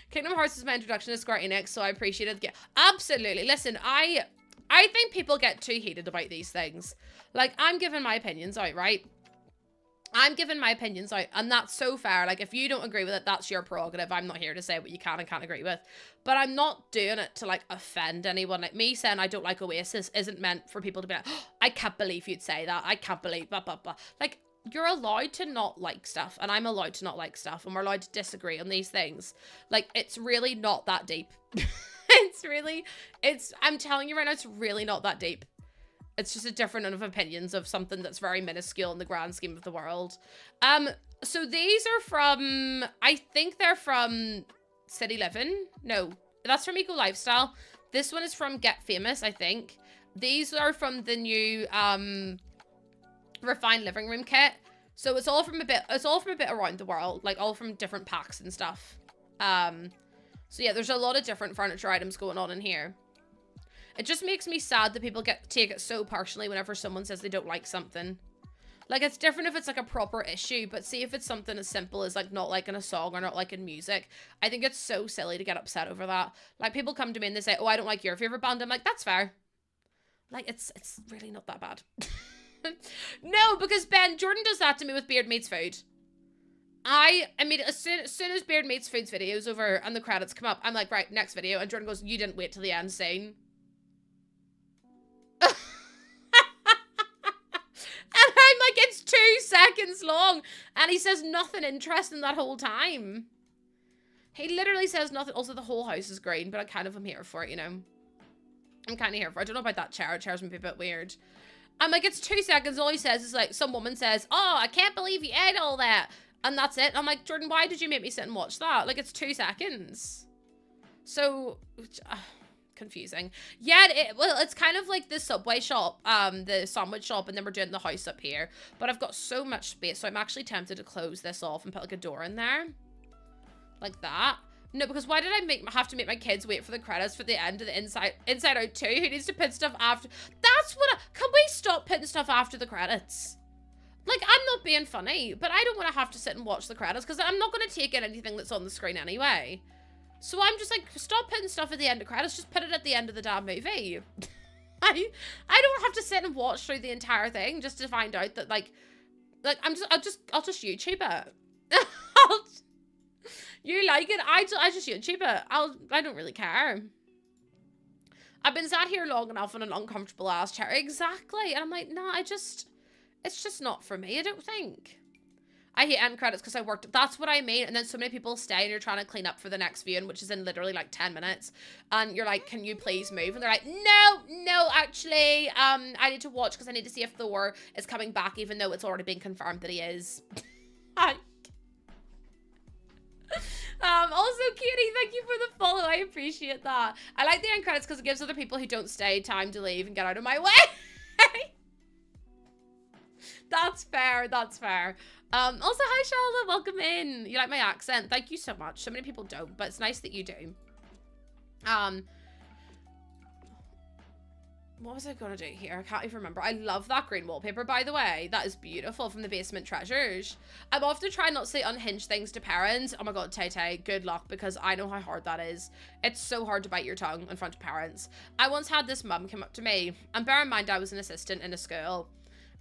Kingdom Hearts is my introduction to Square Enix, so I appreciate it. Absolutely. Listen, I think people get too heated about these things. Like, I'm giving my opinions out, right? I'm giving my opinions out, and that's so fair. Like, if you don't agree with it, that's your prerogative. I'm not here to say what you can and can't agree with. But I'm not doing it to, like, offend anyone. Like, me saying I don't like Oasis isn't meant for people to be like, oh, I can't believe you'd say that. I can't believe, blah, blah, blah. Like, you're allowed to not like stuff, and I'm allowed to not like stuff, and we're allowed to disagree on these things. Like, it's really not that deep. I'm telling you right now, it's really not that deep. It's just a different of opinions of something that's very minuscule in the grand scheme of the world. So these are from, I think they're from City Living. No, that's from Eco Lifestyle. This one is from Get Famous, I think. These are from the new, Refined Living Room kit. So it's all from a bit around the world, like all from different packs and stuff. So yeah, there's a lot of different furniture items going on in here. It just makes me sad that people take it so personally whenever someone says they don't like something. Like, it's different if it's, like, a proper issue, but see if it's something as simple as, like, not liking a song or not liking music. I think it's so silly to get upset over that. Like, people come to me and they say, oh, I don't like your favorite band. I'm like, that's fair. Like, it's really not that bad. No, because Ben, Jordan does that to me with Beard Meets Food. I mean, as soon as Beard Meets Food's video's over and the credits come up, I'm like, right, next video. And Jordan goes, you didn't wait till the end scene. And I'm like, it's 2 seconds long. And he says nothing interesting that whole time. He literally says nothing. Also, the whole house is green, but I kind of am here for it, you know. I'm kind of here for it. I don't know about that chair. Chair's maybe a bit weird. I'm like, it's 2 seconds. All he says is like, some woman says, oh, I can't believe you ate all that. And that's it. I'm like, Jordan, why did you make me sit and watch that? Like, it's 2 seconds. So, confusing. Yeah, well, it's kind of like the Subway shop, the sandwich shop, and then we're doing the house up here. But I've got so much space, so I'm actually tempted to close this off and put like a door in there. Like that. No, because why did I have to make my kids wait for the credits for the end of the Inside Out 2? Who needs to put stuff after? That's what can we stop putting stuff after the credits? Like, I'm not being funny, but I don't want to have to sit and watch the credits because I'm not going to take in anything that's on the screen anyway. So I'm just like, stop putting stuff at the end of credits, just put it at the end of the damn movie. I don't have to sit and watch through the entire thing just to find out that like I'll just YouTube it. You like it? I just YouTube it. I don't really care. I've been sat here long enough in an uncomfortable ass chair. Exactly. And I'm like, nah, it's just not for me, I don't think. I hate end credits because I worked. That's what I mean. And then so many people stay and you're trying to clean up for the next viewing, which is in literally like 10 minutes. And you're like, can you please move? And they're like, no, actually, I need to watch because I need to see if Thor is coming back, even though it's already been confirmed that he is. Also, Katie, thank you for the follow. I appreciate that. I like the end credits because it gives other people who don't stay time to leave and get out of my way. That's fair. That's fair. Also, hi, Shalda. Welcome in. You like my accent? Thank you so much. So many people don't, but it's nice that you do. What was I going to do here? I can't even remember. I love that green wallpaper, by the way. That is beautiful from the Basement Treasures. I'm often trying not to say unhinged things to parents. Oh my god, Tay, good luck, because I know how hard that is. It's so hard to bite your tongue in front of parents. I once had this mum come up to me, and bear in mind I was an assistant in a school.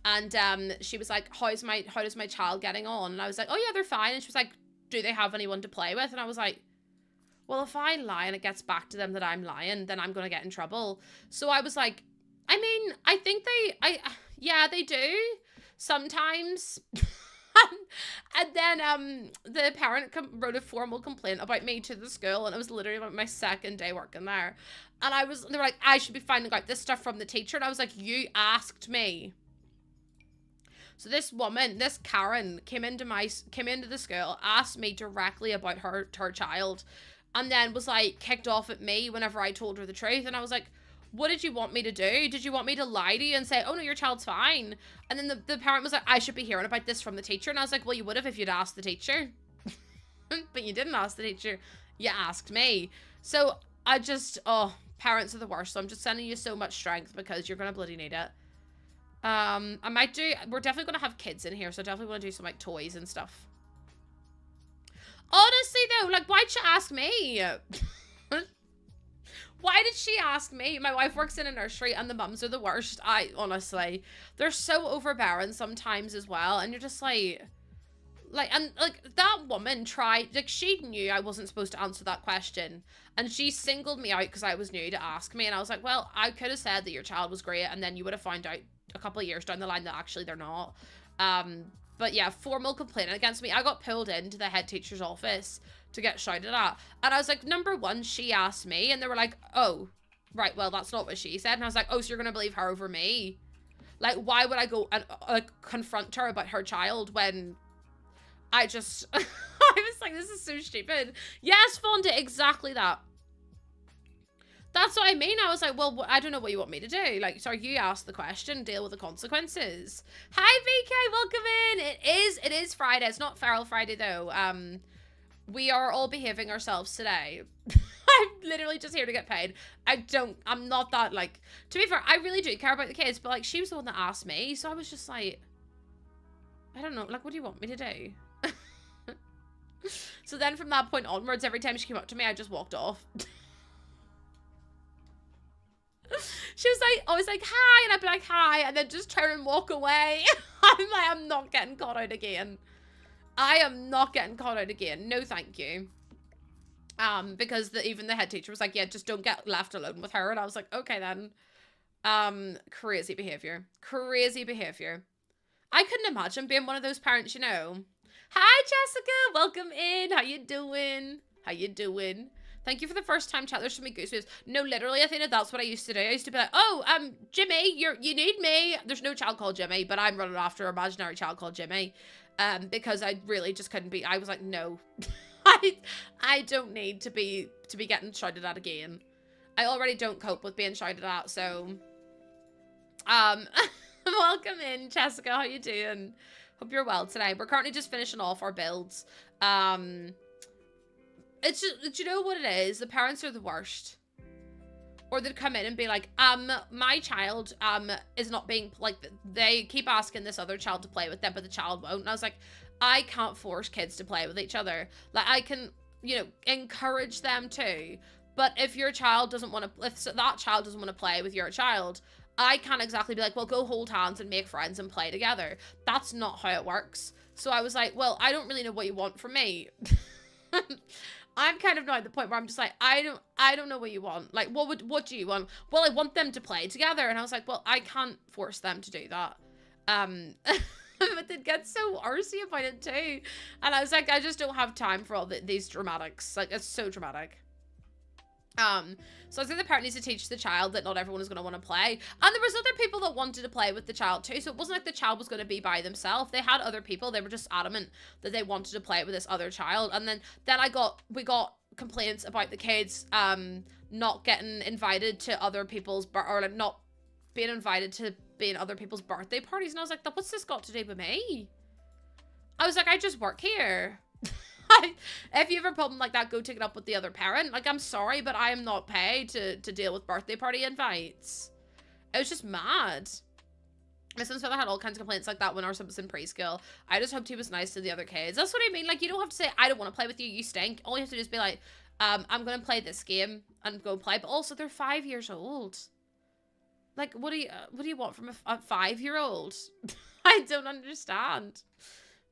And she was like, how is my child getting on? And I was like, oh yeah, they're fine. And she was like, do they have anyone to play with? And I was like, well, if I lie and it gets back to them that I'm lying, then I'm going to get in trouble. So I was like, I mean, I think yeah, they do sometimes. And then the parent wrote a formal complaint about me to the school, and it was literally my second day working there. And they were like, I should be finding out this stuff from the teacher. And I was like, you asked me. So this woman, this Karen, came into the school, asked me directly about her child, and then was like kicked off at me whenever I told her the truth. And I was like, what did you want me to do? Did you want me to lie to you and say, oh no, your child's fine? And then the parent was like, I should be hearing about this from the teacher. And I was like, well, you would have if you'd asked the teacher. But you didn't ask the teacher. You asked me. So I just, parents are the worst. So I'm just sending you so much strength because you're going to bloody need it. We're definitely going to have kids in here. So I definitely want to do some like toys and stuff. Honestly though, like, why'd you ask me? Why did she ask me? My wife works in a nursery and the mums are the worst. Honestly, they're so overbearing sometimes as well. And you're just like, that woman tried, like, she knew I wasn't supposed to answer that question. And she singled me out because I was new to ask me. And I was like, well, I could have said that your child was great. And then you would have found out a couple of years down the line that actually they're not. But yeah, formal complaint against me. I got pulled into the head teacher's office to get shouted at. And I was like, number one, she asked me. And they were like, oh, right, well, that's not what she said. And I was like, oh, so you're going to believe her over me? Like, why would I go and confront her about her child when I just... I was like, this is so stupid. Yes, Fonda, exactly that. That's what I mean. I was like, well, I don't know what you want me to do. Like, sorry, you asked the question, deal with the consequences. Hi, VK, welcome in. It is Friday. It's not Feral Friday, though. We are all behaving ourselves today. I'm literally just here to get paid. I'm not that, like, to be fair, I really do care about the kids, but like, she was the one that asked me, so I was just like, I don't know, like, what do you want me to do? So then from that point onwards, every time she came up to me, I just walked off. She was like, always like, hi, and I'd be like, hi, and then just turn and walk away. I'm like, I'm not getting caught out again. I am not getting caught out again. No, thank you. Because even the head teacher was like, yeah, just don't get left alone with her. And I was like, okay then. Crazy behavior. Crazy behavior. I couldn't imagine being one of those parents, you know. Hi, Jessica. Welcome in. How you doing? How you doing? Thank you for the first time chat. There's so many goosewaves. No, literally, I think that's what I used to do. I used to be like, oh, Jimmy, you need me. There's no child called Jimmy, but I'm running after an imaginary child called Jimmy. Because I really just couldn't be. I was like, no. I don't need to be getting shouted at again. I already don't cope with being shouted at, so welcome in, Jessica. How you doing? Hope you're well today. We're currently just finishing off our builds. It's just, do you know what it is? The parents are the worst. Or they'd come in and be like, my child is not being, like, they keep asking this other child to play with them, but the child won't. And I was like, I can't force kids to play with each other. Like, I can, you know, encourage them to. But if your child doesn't want to, if that child doesn't want to play with your child, I can't exactly be like, well, go hold hands and make friends and play together. That's not how it works. So I was like, well, I don't really know what you want from me. I'm kind of now at the point where I'm just like, I don't know what you want. Like, what do you want? Well, I want them to play together. And I was like, well, I can't force them to do that. But they'd get so arsy about it too. And I was like, I just don't have time for all these dramatics. Like, it's so dramatic. So I think the parent needs to teach the child that not everyone is going to want to play. And there was other people that wanted to play with the child too. So it wasn't like the child was going to be by themselves. They had other people. They were just adamant that they wanted to play with this other child. And then we got complaints about the kids, not getting invited to other people's, or like not being invited to be in other people's birthday parties. And I was like, what's this got to do with me? I was like, I just work here. If you have a problem like that, go take it up with the other parent. Like, I'm sorry, but I am not paid to deal with birthday party invites. It was just mad. My son's father had all kinds of complaints like that when our son was in preschool. I just hoped he was nice to the other kids. That's what I mean. Like, you don't have to say, I don't want to play with you, you stink. All you have to do is be like, I'm going to play this game and go play. But also, they're 5 years old. Like, what do you want from a 5-year-old? I don't understand.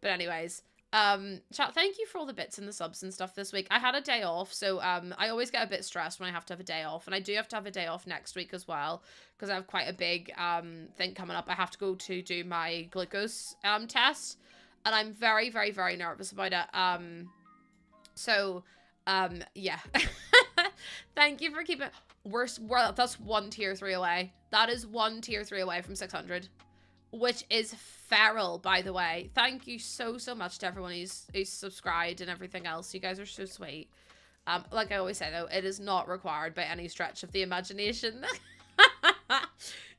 But anyways, chat, thank you for all the bits and the subs and stuff this week. I had a day off, so I always get a bit stressed when I have to have a day off, and I do have to have a day off next week as well, because I have quite a big thing coming up. I have to go to do my glucose test, and I'm very, very, very nervous about it. Yeah. Thank you for keeping that's 1 tier 3 away. That is 1 tier 3 away from 600. Which is feral, by the way. Thank you so much to everyone who's subscribed and everything else. You guys are so sweet. Like I always say, though, it is not required by any stretch of the imagination.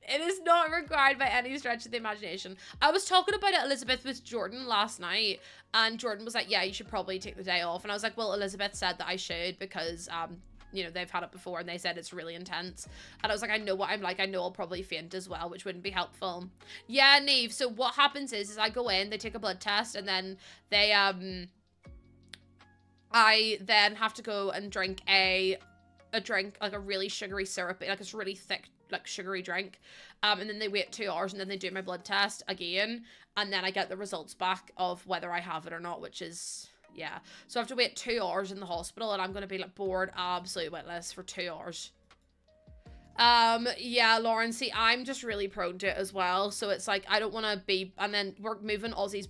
It is not required by any stretch of the imagination. I was talking about it, Elizabeth, with Jordan last night, and Jordan was like, yeah, you should probably take the day off. And I was like, well, Elizabeth said that I should because, you know, they've had it before and they said it's really intense. And I was like, I know what I'm like. I know I'll probably faint as well, which wouldn't be helpful. Yeah, Neve. So what happens is I go in, they take a blood test, and then they, I then have to go and drink a drink, like a really sugary syrup, like it's really thick, like sugary drink. And then they wait 2 hours and then they do my blood test again. And then I get the results back of whether I have it or not, which is... yeah, so I have to wait 2 hours in the hospital, and I'm going to be, like, bored, absolutely witless for 2 hours. Yeah, Lauren, see, I'm just really prone to it as well, so it's like, I don't want to be, and then we're moving Aussie's,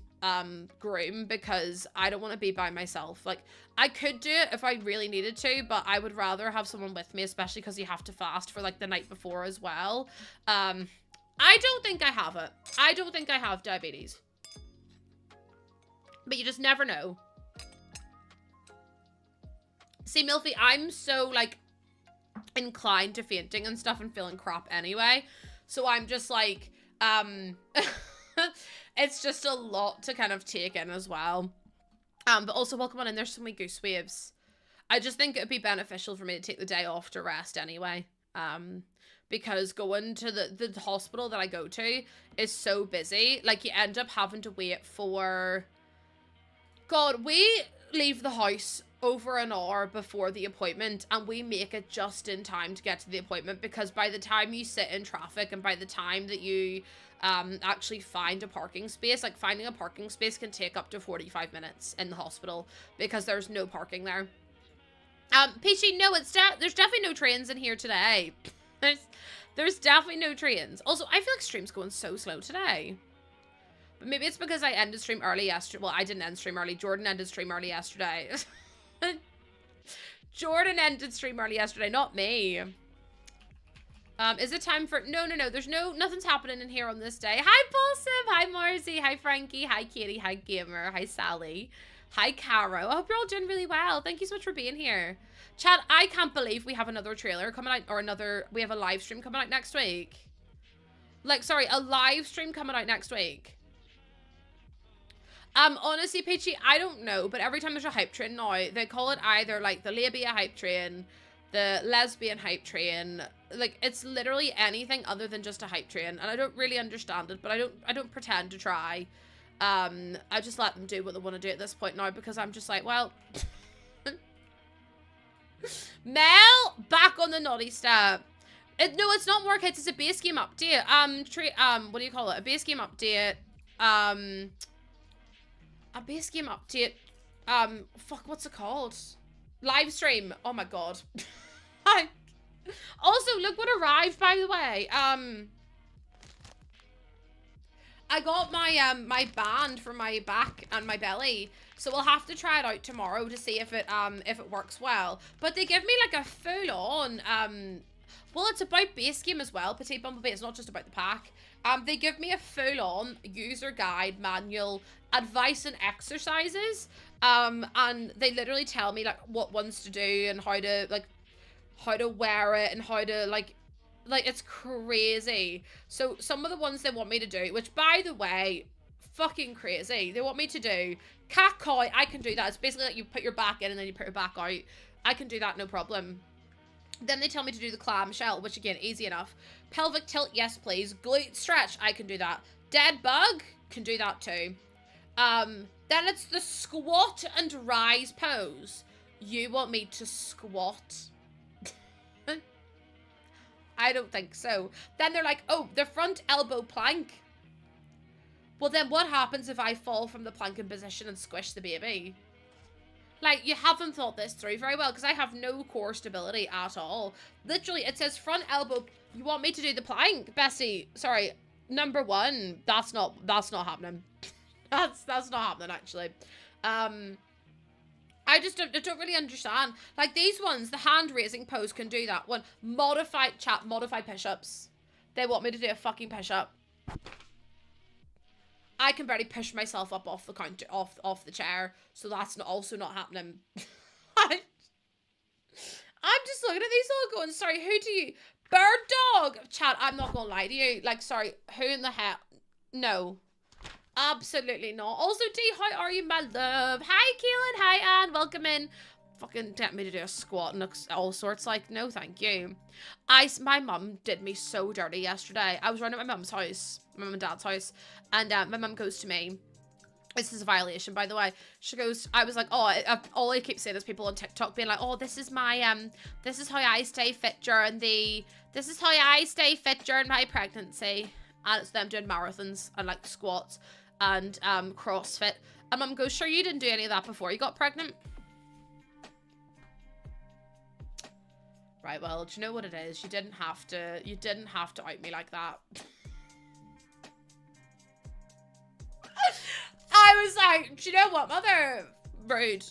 groom, because I don't want to be by myself. Like, I could do it if I really needed to, but I would rather have someone with me, especially because you have to fast for, like, the night before as well. I don't think I have it. I don't think I have diabetes. But you just never know. See, Milfy, I'm so, like, inclined to fainting and stuff and feeling crap anyway. So I'm just, like, it's just a lot to kind of take in as well. But also, welcome on in. There's so many goose waves. I just think it'd be beneficial for me to take the day off to rest anyway. Because going to the hospital that I go to is so busy. Like, you end up having to wait for... God, we leave the house over an hour before the appointment, and we make it just in time to get to the appointment, because by the time you sit in traffic and by the time that you actually find a parking space, like, finding a parking space can take up to 45 minutes in the hospital because there's no parking there. Peachy, no, there's definitely no trains in here today. There's definitely no trains. Also, I feel like stream's going so slow today. But maybe it's because I ended stream early yesterday. Well, I didn't end stream early. Jordan ended stream early yesterday. Jordan ended stream early yesterday, not me. Is it time for... No. There's nothing's happening in here on this day. Hi, Balsam. Hi, Marcy. Hi, Frankie. Hi, Katie. Hi, Gamer. Hi, Sally. Hi, Caro. I hope you're all doing really well. Thank you so much for being here. Chat, I can't believe we have another trailer coming out, or we have a live stream coming out next week. Like, sorry, a live stream coming out next week. Honestly, Peachy, I don't know, but every time there's a hype train now, they call it either, like, the labia hype train, the lesbian hype train. Like, it's literally anything other than just a hype train, and I don't really understand it, but I don't pretend to try. I just let them do what they want to do at this point now, because I'm just like, well... Mel, back on the naughty step. No, it's not more kids, it's a base game update. What do you call it? A base game update. A base game update. Fuck, what's it called? Live stream. Oh my god. Also, look what arrived, by the way. I got my my band for my back and my belly, so we'll have to try it out tomorrow to see if it works well. But they give me like a full on well, it's about base game as well, Petite Bumblebee. It's not just about the pack. They give me a full on user guide, manual, advice and exercises. And they literally tell me like what ones to do and how to wear it and how to like it's crazy. So some of the ones they want me to do, which by the way, fucking crazy. They want me to do cat cow. I can do that. It's basically like you put your back in and then you put your back out. I can do that, no problem. Then they tell me to do the clamshell, which again, easy enough. Pelvic tilt, yes please. Glute stretch, I can do that. Dead bug, can do that too. Then it's the squat and rise pose. You want me to squat? I don't think so. Then they're like, oh, the front elbow plank. Well, then what happens if I fall from the planking position and squish the baby? Like, you haven't thought this through very well, because I have no core stability at all. Literally, it says front elbow. You want me to do the plank? Bessie, sorry. Number one, that's not happening. That's not happening, actually. I just don't really understand. Like, these ones, the hand-raising pose can do that one. Modified push-ups. They want me to do a fucking push-up. I can barely push myself up off the counter, off the chair, so that's also not happening. I'm just looking at these all going, sorry, who do you... Bird dog! Chat, I'm not gonna lie to you. Like, sorry, who in the hell... No. Absolutely not. Also, D, how are you, my love? Hi, Keelan. Hi, Anne. Welcome in. Fucking tempt me to do a squat and all sorts. Like, no, thank you. My mum did me so dirty yesterday. I was running at my mum's house, my mum and dad's house, and my mum goes to me. This is a violation, by the way. She goes, I was like, oh, all I keep saying is people on TikTok being like, oh, this is my, this is how I stay fit during my pregnancy. And it's them doing marathons and like squats and CrossFit. And mum goes, sure, you didn't do any of that before you got pregnant? Right, well, do you know what it is? You didn't have to out me like that. I was like, do you know what, mother? Rude.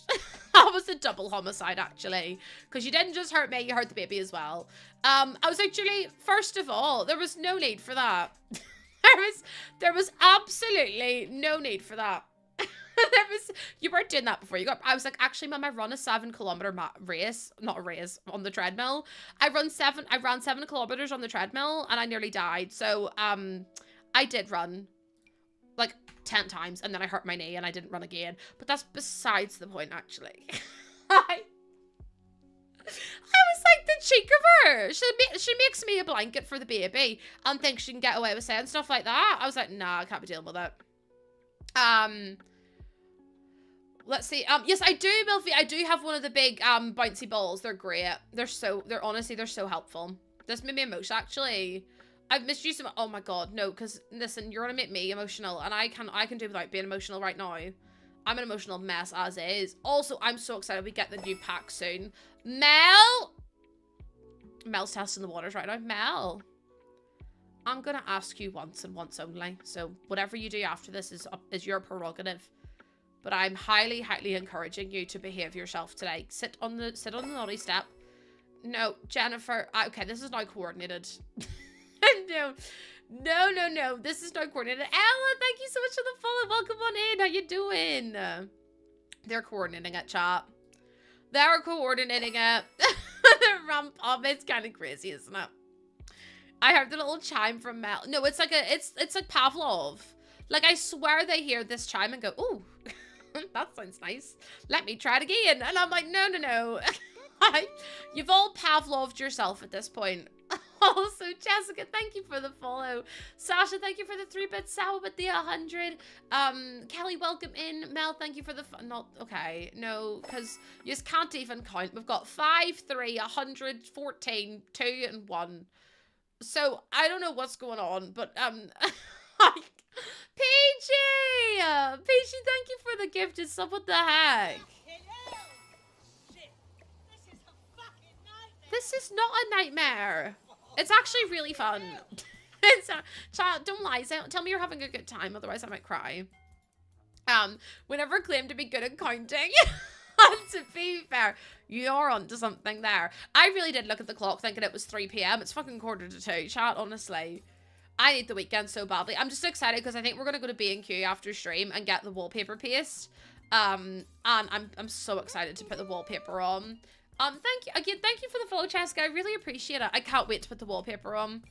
That was a double homicide, actually. Because you didn't just hurt me, you hurt the baby as well. I was like, Julie, first of all, there was no need for that. There was absolutely no need for that. You weren't doing that before you got... I was like, actually, Mum, I run a 7-kilometer race. Not a race, on the treadmill. I ran 7 kilometers on the treadmill, and I nearly died. So, I did run, like, 10 times, and then I hurt my knee, and I didn't run again. But that's besides the point, actually. was like, the cheek of her. She makes me a blanket for the baby and thinks she can get away with saying stuff like that. I was like, nah, I can't be dealing with it. Let's see. Yes, I do, Milfy. I do have one of the big bouncy balls. They're great. They're honestly, they're so helpful. This made me emotional, actually. I've missed you so much. Oh my god, no, because listen, you're gonna make me emotional, and I can do without being emotional right now. I'm an emotional mess as is. Also, I'm so excited we get the new pack soon. Mel's testing the waters right now. Mel, I'm gonna ask you once and once only. So whatever you do after this is your prerogative. But I'm highly, highly encouraging you to behave yourself today. Sit on the naughty step. No, Jennifer. Okay, this is now coordinated. No. This is not coordinated. Ella, thank you so much for the follow. Welcome on in. How you doing? They're coordinating it, chat. They're coordinating it. The ramp up. It's kind of crazy, isn't it? I heard the little chime from Mel. No, it's like it's like Pavlov. Like, I swear they hear this chime and go, ooh, that sounds nice. Let me try it again. And I'm like, no. You've all Pavloved yourself at this point. Also, Jessica, thank you for the follow. Sasha, thank you for the 3-bit Sawa with the 100. Kelly, welcome in. Mel, thank you for the not okay. No, because you just can't even count. We've got 5, 3, 114, 2, and 1. So I don't know what's going on, but Peachy, thank you for the gifted sub. What the heck? This is not a nightmare. It's actually really fun. Child, don't lie. Tell me you're having a good time, otherwise I might cry. We never claimed to be good at counting. And to be fair, you're onto something there. I really did look at the clock thinking it was 3 p.m. It's fucking 1:45, chat, honestly. I need the weekend so badly. I'm just excited because I think we're going to go to B&Q after stream and get the wallpaper paste. And I'm so excited to put the wallpaper on. Thank you for the follow, Cheska. I really appreciate it. I can't wait to put the wallpaper on.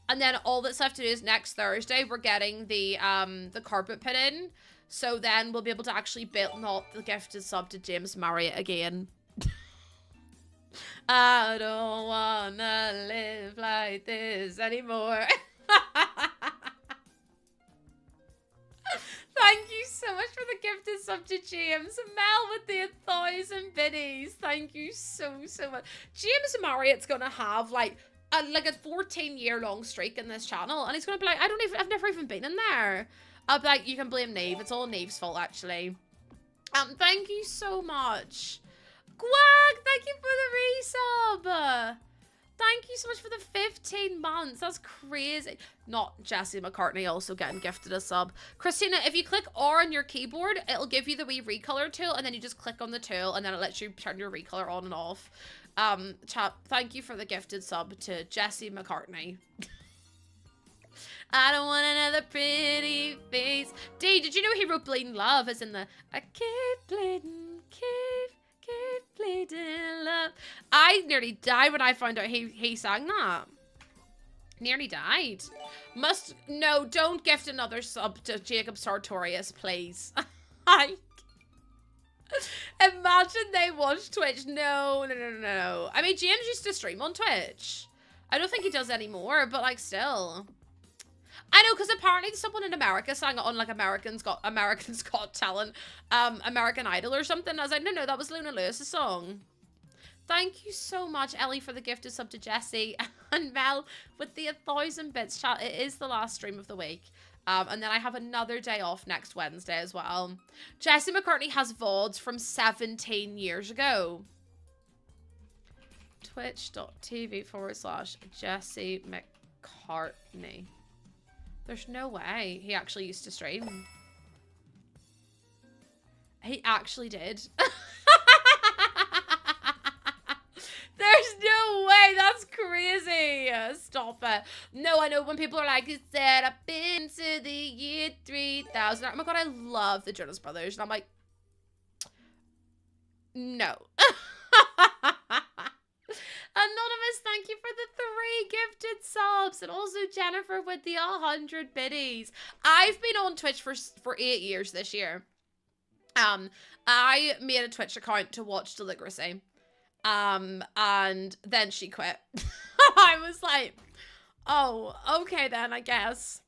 And then all that's left to do is next Thursday we're getting the carpet put in. So then we'll be able to actually build not the gifted sub to James Marriott again. I don't wanna live like this anymore. Thank you so much for the gifted sub to James. Mel with the 1,000 biddies. Thank you so much. James Marriott's gonna have like a 14-year-long streak in this channel, and he's gonna be like, I've never even been in there. I'll be like, you can blame Neve. It's all Neve's fault, actually. Thank you so much. Quack, thank you for the resub. Thank you so much for the 15 months. That's crazy. Not Jesse McCartney also getting gifted a sub. Christina, if you click R on your keyboard, it'll give you the wee recolor tool, and then you just click on the tool, and then it lets you turn your recolor on and off. Chat, thank you for the gifted sub to Jesse McCartney. I don't want another pretty face. D, did you know he wrote Bleeding Love as in the I keep bleeding, keep bleeding love. I nearly died when I found out he sang that. Nearly died. No, don't gift another sub to Jacob Sartorius, please. Imagine they watch Twitch. No. I mean, James used to stream on Twitch. I don't think he does anymore, but like still. I know, because apparently someone in America sang it on like Americans Got Talent, American Idol or something. I was like, no, that was Luna Lewis's song. Thank you so much, Ellie, for the gifted sub to Jesse, and Mel with the 1,000 bits. Chat, it is the last stream of the week. And then I have another day off next Wednesday as well. Jesse McCartney has VODs from 17 years ago. Twitch.tv/Jesse McCartney. There's no way he actually used to stream. He actually did. There's no way. That's crazy. Stop it. No, I know when people are like, it's set up into the year 3000. Oh my god, I love the Jonas Brothers. And I'm like, no. Anonymous, thank you for the 3 gifted subs, and also Jennifer with the 100 biddies. I've been on Twitch for 8 years this year. I made a Twitch account to watch Deligracy. And then she quit. I was like, oh, okay then, I guess.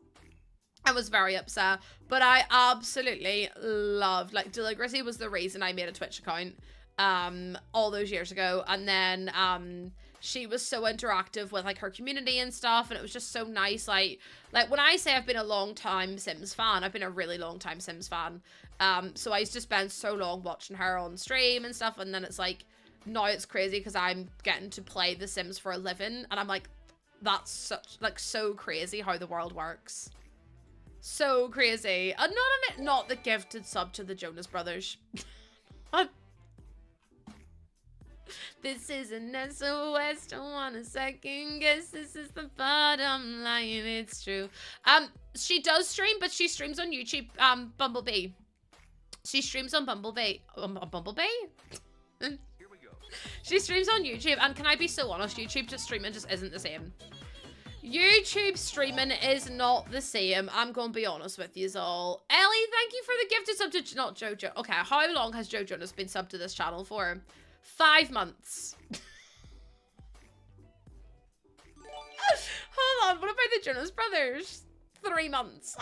I was very upset, but I absolutely loved, like, Deligracy was the reason I made a Twitch account, all those years ago. And then, she was so interactive with, like, her community and stuff, and it was just so nice. Like when I say I've been a long time Sims fan, I've been a really long time Sims fan. So I used to spend so long watching her on stream and stuff, and then it's like, now it's crazy because I'm getting to play The Sims for a living, and I'm like, that's such, like, so crazy how the world works. So crazy. Not the gifted sub to the Jonas Brothers. This isn't SOS, don't want a second guess, this is the bottom line, it's true. She does stream, but she streams on YouTube, Bumblebee. She streams on Bumblebee. Bumblebee? Here we go. She streams on YouTube, and can I be so honest, YouTube just streaming just isn't the same. YouTube streaming is not the same. I'm gonna be honest with you all. Ellie, thank you for the gifted sub to, not Jojo. Okay, how long has Joe Jonas been subbed to this channel for? 5 months. Hold on, what about the Jonas Brothers? 3 months.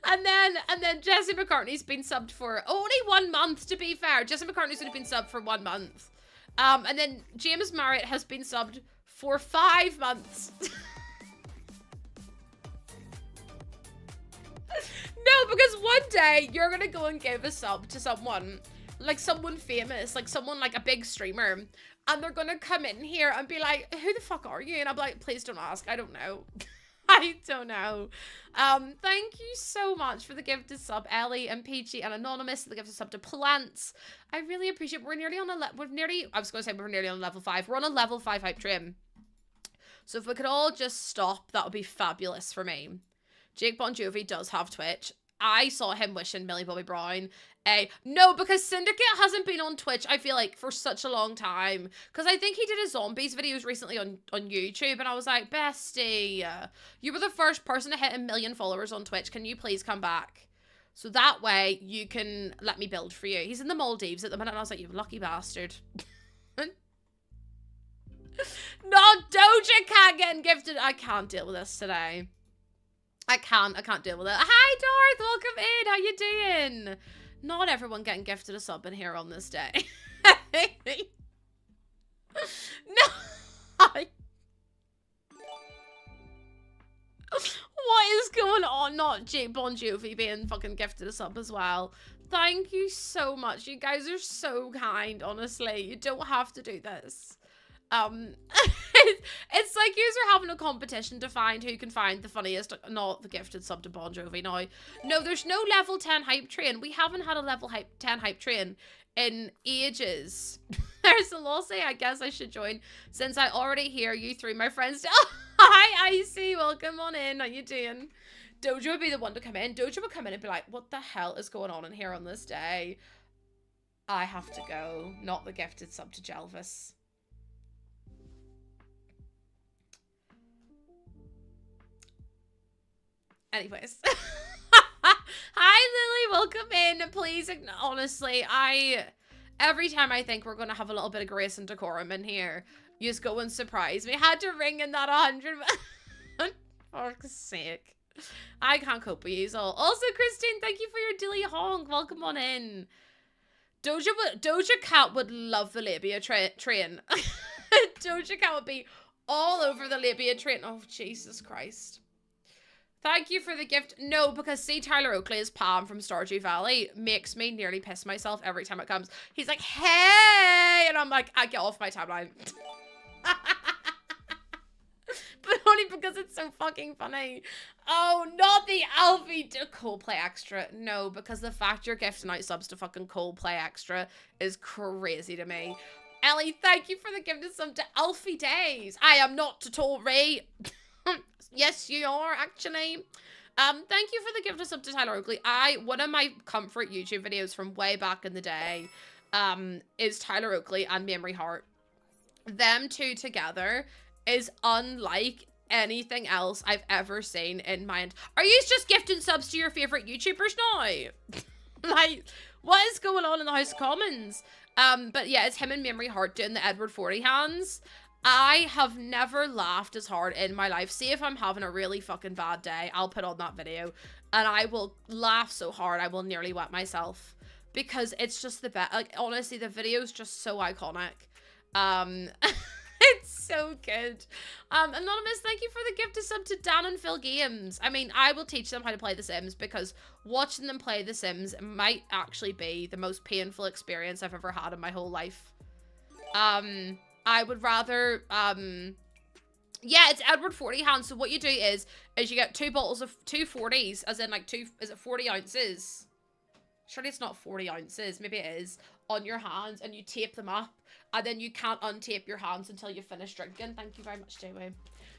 And then Jesse McCartney's been subbed for only 1 month, to be fair. Jesse McCartney's only been subbed for 1 month. And then James Marriott has been subbed for 5 months. No, because one day you're gonna go and give a sub to someone, like someone famous, like someone like a big streamer, and they're gonna come in here and be like, who the fuck are you? And I'm like, please don't ask, I don't know. I don't know. Thank you so much for the gifted sub, Ellie and Peachy and Anonymous, the gifted sub to Plants. I really appreciate it. We're nearly on we're nearly on level 5. We're on a level 5 hype train. So if we could all just stop, that would be fabulous for me. Jake Bon Jovi does have Twitch. I saw him wishing Millie Bobby Brown no, because Syndicate hasn't been on Twitch, I feel like, for such a long time. Because I think he did his zombies videos recently on YouTube, and I was like, bestie, you were the first person to hit 1 million followers on Twitch. Can you please come back? So that way, you can let me build for you. He's in the Maldives at the minute, and I was like, you lucky bastard. Not Doja Cat getting gifted. I can't deal with this today. I can't deal with it. Hi, Darth, welcome in. How you doing? Not everyone getting gifted a sub in here on this day. No. What is going on? Not Jake Bon Jovi being fucking gifted a sub as well. Thank you so much. You guys are so kind, honestly. You don't have to do this. It's like you are having a competition to find who can find the funniest, not the gifted sub to Bon Jovi now. No, there's no level 10 hype train. We haven't had a level 10 hype train in ages. There's a Lossie, I guess I should join since I already hear you through my friends. Oh, hi, Icy, welcome on in. How you doing? Doja would be the one to come in. Doja would come in and be like, what the hell is going on in here on this day? I have to go. Not the gifted sub to Jelvis. Anyways. Hi, Lily. Welcome in. Please, honestly, every time I think we're going to have a little bit of grace and decorum in here, you just go and surprise me. Had to ring in that 100. For fuck's sake. I can't cope with you all. Also, Christine, thank you for your dilly honk. Welcome on in. Doja Cat would love the labia train. Doja Cat would be all over the labia train. Oh, Jesus Christ. Thank you for the gift. No, because see, Tyler Oakley's Pam from Stardew Valley makes me nearly piss myself every time it comes. He's like, hey! And I'm like, I get off my timeline. But only because it's so fucking funny. Oh, not the Alfie Coldplay Extra. No, because the fact you're gifting out subs to fucking Coldplay Extra is crazy to me. Ellie, thank you for the gift of sub to Alfie Days. I am not Tory. Yes, you are, actually. Thank you for the gift of sub to Tyler Oakley. One of my comfort YouTube videos from way back in the day, is Tyler Oakley and Memory Heart. Them two together is unlike anything else I've ever seen in my... Are you just gifting subs to your favorite YouTubers now? Like, What is going on in the House of Commons? But yeah, it's him and Memory Heart doing the Edward 40 hands. I have never laughed as hard in my life. See, if I'm having a really fucking bad day, I'll put on that video and I will laugh so hard I will nearly wet myself because it's just the best. Like, honestly, the video's just so iconic. It's so good. Anonymous, thank you for the gift of sub to Dan and Phil Games. I mean, I will teach them how to play The Sims because watching them play The Sims might actually be the most painful experience I've ever had in my whole life. I would rather, yeah, it's Edward 40 hands. So what you do is you get 2 bottles of 2 40s, as in like is it 40 ounces? Surely it's not 40 ounces, maybe it is, on your hands, and you tape them up, and then you can't untape your hands until you finish drinking. Thank you very much, Joey.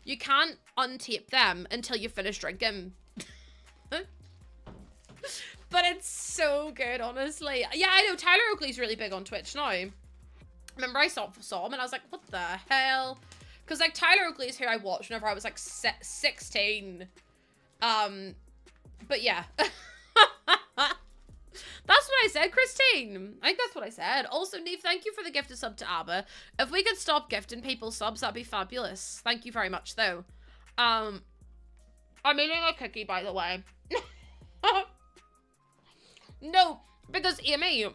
You can't untape them until you finish drinking. But it's so good, honestly. Yeah, I know, Tyler Oakley's really big on Twitch now. Remember I saw him and I was like, what the hell? Because like Tyler Oakley is who I watched whenever I was like 16. But yeah. That's what I said, Christine. I think that's what I said. Also, Neve, thank you for the gifted sub to Abba. If we could stop gifting people subs, that'd be fabulous. Thank you very much, though. I'm eating a cookie, by the way. No, because Amy,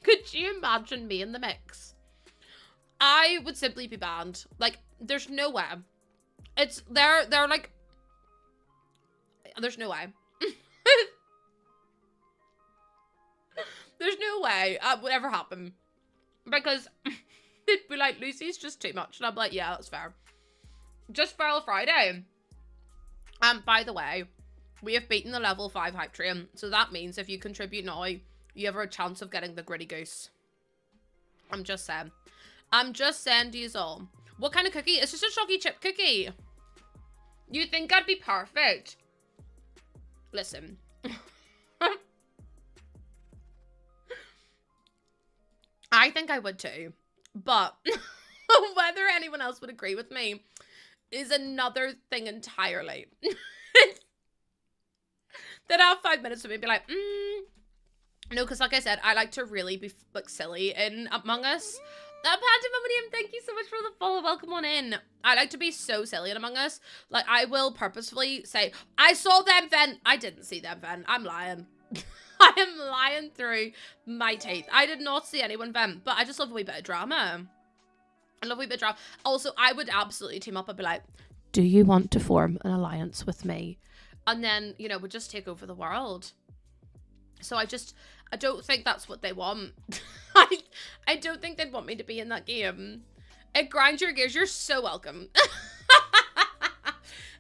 could you imagine me in the mix? I would simply be banned. Like, there's no way. They're like, there's no way. There's no way would ever happen. Because it'd be like, Lucy's just too much. And I'm like, yeah, that's fair. Just Feral Friday. By the way, we have beaten the level 5 hype train. So that means if you contribute now, you have a chance of getting the gritty goose. I'm just saying. I'm just saying to you all. What kind of cookie? It's just a chalky chip cookie. You think I'd be perfect? Listen. I think I would too. But whether anyone else would agree with me is another thing entirely. Then I'll have 5 minutes with me and be like, No, because like I said, I like to really be like silly in Among Us. Pandemonium, thank you so much for the follow. Welcome on in. I like to be so silly in Among Us. Like, I will purposefully say, I saw them vent. I didn't see them vent. I'm lying. I am lying through my teeth. I did not see anyone vent, but I just love a wee bit of drama. I love a wee bit of drama. Also, I would absolutely team up and be like, do you want to form an alliance with me? And then, you know, we'd just take over the world. So I don't think that's what they want. I don't think they'd want me to be in that game. It grinds your gears. You're so welcome.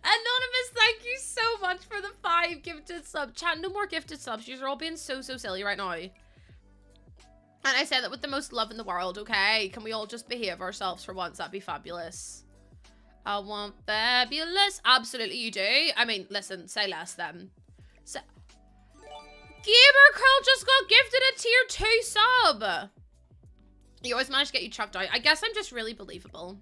Anonymous, thank you so much for the 5 gifted subs. Chat, no more gifted subs. You're all being so silly right now. And I say that with the most love in the world, okay? Can we all just behave ourselves for once? That'd be fabulous. I want fabulous. Absolutely, you do. I mean, listen, say less then. Gamer Curl just got gifted a tier 2 sub. You always manage to get you chucked out. I guess I'm just really believable.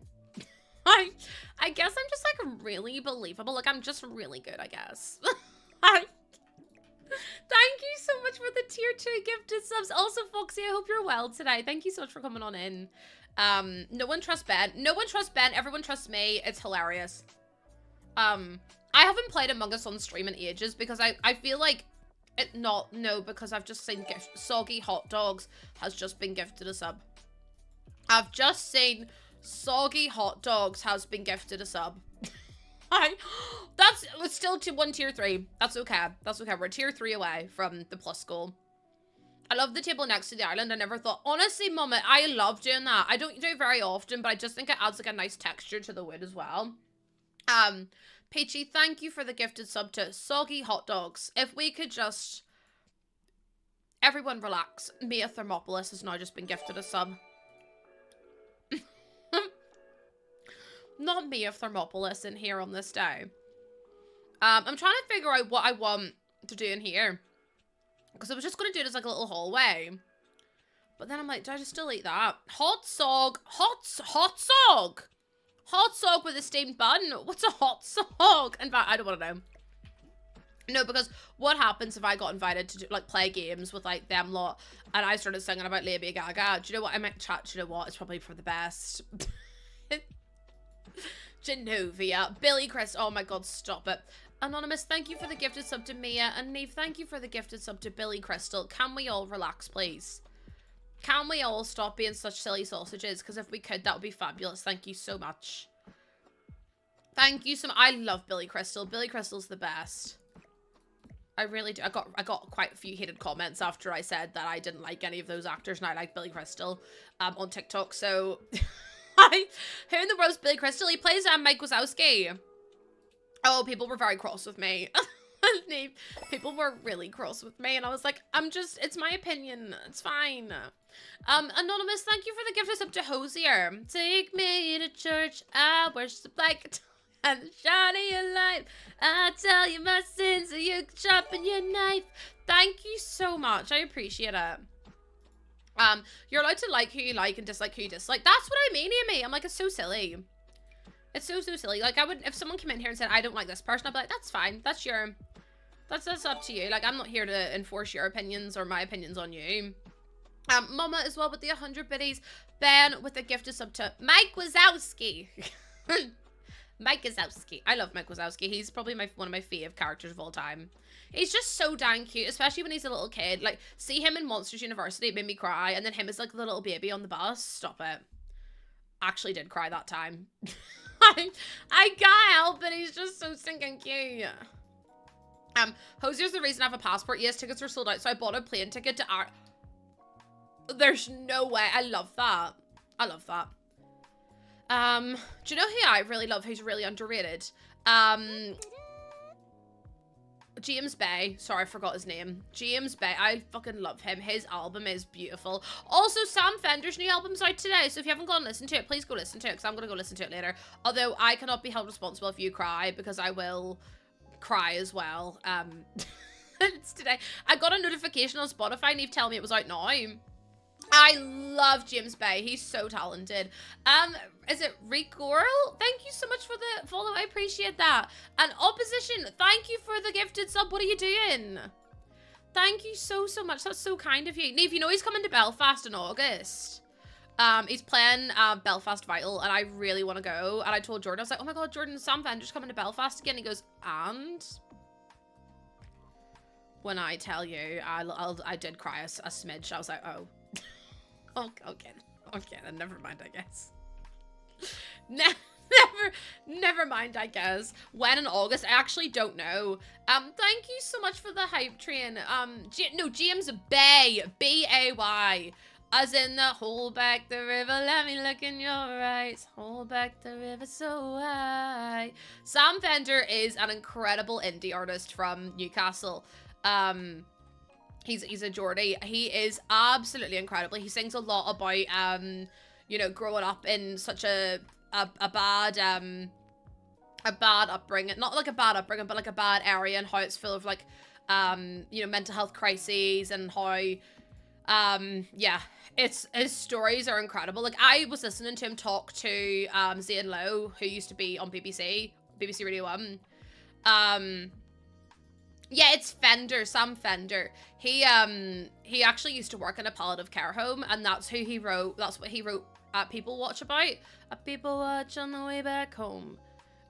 I guess I'm just like really believable. Like, I'm just really good, I guess. Thank you so much for the tier 2 gifted subs. Also, Foxy, I hope you're well today. Thank you so much for coming on in. No one trusts Ben. No one trusts Ben. Everyone trusts me. It's hilarious. I haven't played Among Us on stream in ages because I feel like because I've just seen Soggy Hot Dogs has just been gifted a sub. I've just seen Soggy Hot Dogs has been gifted a sub. It's still one tier 3. That's okay. That's okay. We're tier 3 away from the plus goal. I love the table next to the island. I never thought, honestly, Mama, I love doing that. I don't do it very often, but I just think it adds like a nice texture to the wood as well. Peachy, thank you for the gifted sub to Soggy Hot Dogs. If we could just, everyone relax. Mia Thermopolis has now just been gifted a sub. Not Mia Thermopolis in here on this day. I'm trying to figure out what I want to do in here. Because I was just going to do it as like a little hallway. But then I'm like, do I just delete that? Hot sog with a steamed bun? What's a hot sog? In fact, I don't want to know. No, because what happens if I got invited to do, like, play games with, like, them lot, and I started singing about Lady Gaga? Do you know what? I might chat, do you know what? It's probably for the best. Genovia. Billy Chris. Oh my god, stop it. Anonymous, thank you for the gifted sub to Mia. And Neve, thank you for the gifted sub to Billy Crystal. Can we all relax, please? Can we all stop being such silly sausages? Because if we could, that would be fabulous. Thank you so much. Thank you so much. I love Billy Crystal. Billy Crystal's the best. I really do. I got quite a few hated comments after I said that I didn't like any of those actors and I like Billy Crystal on TikTok. So, who in the world's Billy Crystal? He plays Mike Wazowski. Oh, people were very cross with me. People were really cross with me, and I was like, it's my opinion. It's fine. Anonymous, thank you for the gift up to Hosier. Take me to church. I worship like and the shine of your light. I tell you my sins so you can sharpen your knife. Thank you so much. I appreciate it. You're allowed to like who you like and dislike who you dislike. That's what I mean, Amy. I'm like, it's so silly. It's so silly. Like, I would, if someone came in here and said, I don't like this person, I'd be like, that's fine. That's up to you. Like, I'm not here to enforce your opinions or my opinions on you. Mama as well with the 100 biddies. Ben with the gift of sub to Mike Wazowski. Mike Wazowski. I love Mike Wazowski. He's probably one of my fave characters of all time. He's just so dang cute, especially when he's a little kid. Like, see him in Monsters University, it made me cry. And then him as, like, the little baby on the bus. Stop it. Actually did cry that time. I can't help it. He's just so stinking cute. Hosier's the reason I have a passport. Yes, tickets are sold out, so I bought a plane ticket to There's no way. I love that. I love that. Do you know who I really love, who's really underrated? James Bay. Sorry, I forgot his name. James Bay. I fucking love him. His album is beautiful. Also, Sam Fender's new album's out today, so if you haven't gone and listened to it, please go listen to it, because I'm going to go listen to it later. Although, I cannot be held responsible if you cry, because I will cry as well. It's today. I got a notification on Spotify, and Eve telling me it was out now. I love James Bay. He's so talented. Is it Recoral? Thank you so much for the follow. I appreciate that. And Opposition, thank you for the gifted sub. What are you doing? Thank you so much. That's so kind of you. Neve, you know he's coming to Belfast in August. He's playing Belfast Vital, and I really want to go. And I told Jordan, I was like, oh my god, Jordan, Sam Fender's coming to Belfast again. He goes, and when I tell you, I did cry a smidge. I was like, oh. Okay, then never mind, I guess. Never mind, I guess. When in August, I actually don't know. Thank you so much for the hype train. James Bay, B-A-Y, as in the hold back the river, let me look in your eyes, hold back the river so high. Sam Fender is an incredible indie artist from Newcastle. He's a Geordie. He is absolutely incredible. He sings a lot about, you know, growing up in such a bad upbringing. Not like a bad upbringing, but like a bad area, and how it's full of like, you know, mental health crises, and how, yeah, his stories are incredible. Like, I was listening to him talk to Zane Lowe, who used to be on BBC Radio 1. Yeah, it's Fender, Sam Fender. He actually used to work in a palliative care home, and that's what he wrote People Watch about. People watch on the way back home.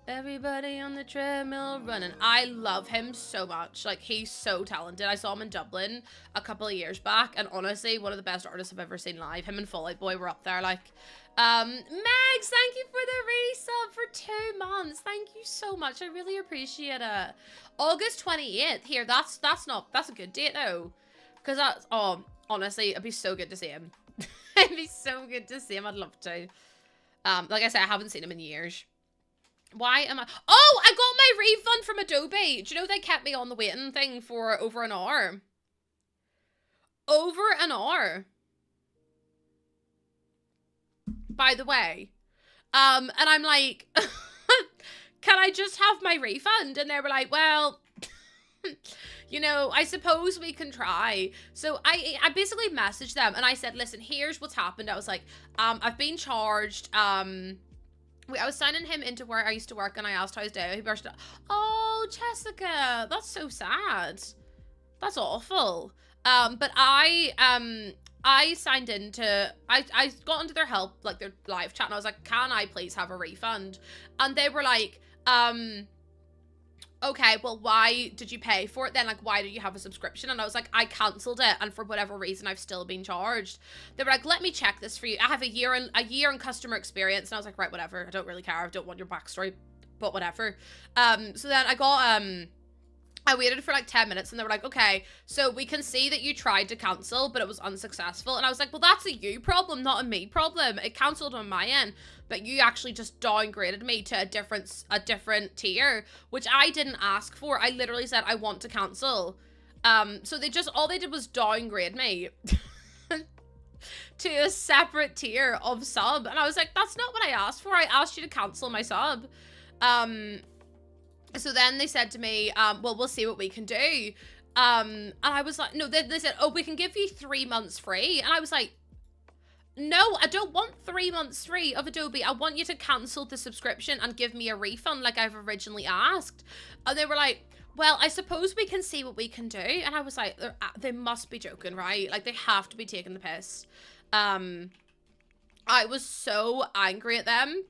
Everybody on the treadmill running. I love him so much. Like, he's so talented. I saw him in Dublin a couple of years back, and honestly, one of the best artists I've ever seen live. Him and Fall Out Boy were up there, like. Megs, thank you for the resub for 2 months. Thank you so much. I really appreciate it. August 28th. Here, that's a good date though. Because that's, oh, honestly, it'd be so good to see him. It'd be so good to see him. I'd love to. Like I said, I haven't seen him in years. Why am I? Oh, I got my refund from Adobe. Do you know they kept me on the waiting thing for over an hour? Over an hour. By the way. And I'm like, can I just have my refund? And they were like, well, you know, I suppose we can try. So I basically messaged them and I said, listen, here's what's happened. I was like, I've been charged, I was signing him into where I used to work, and I asked how his day. He burst out, "Oh, Jessica, that's so sad. That's awful." But I signed into, I got into their help, like their live chat, and I was like, "Can I please have a refund?" And they were like, "Okay, well, why did you pay for it then? Like, why do you have a subscription?" And I was like, "I cancelled it, and for whatever reason, I've still been charged." They were like, "Let me check this for you. I have a year in customer experience." And I was like, "Right, whatever. I don't really care. I don't want your backstory, but whatever." So then I waited for like 10 minutes, and they were like, "Okay, so we can see that you tried to cancel, but it was unsuccessful." And I was like, "Well, that's a you problem, not a me problem. It cancelled on my end, but you actually just downgraded me to a different tier, which I didn't ask for. I literally said I want to cancel." So all they did was downgrade me to a separate tier of sub, and I was like, "That's not what I asked for. I asked you to cancel my sub." So then they said to me, "Well, we'll see what we can do." And I was like, no, they said, "Oh, we can give you 3 months free." And I was like, "No, I don't want 3 months free of Adobe. I want you to cancel the subscription and give me a refund like I've originally asked." And they were like, "Well, I suppose we can see what we can do." And I was like, they must be joking, right? Like, they have to be taking the piss. I was so angry at them.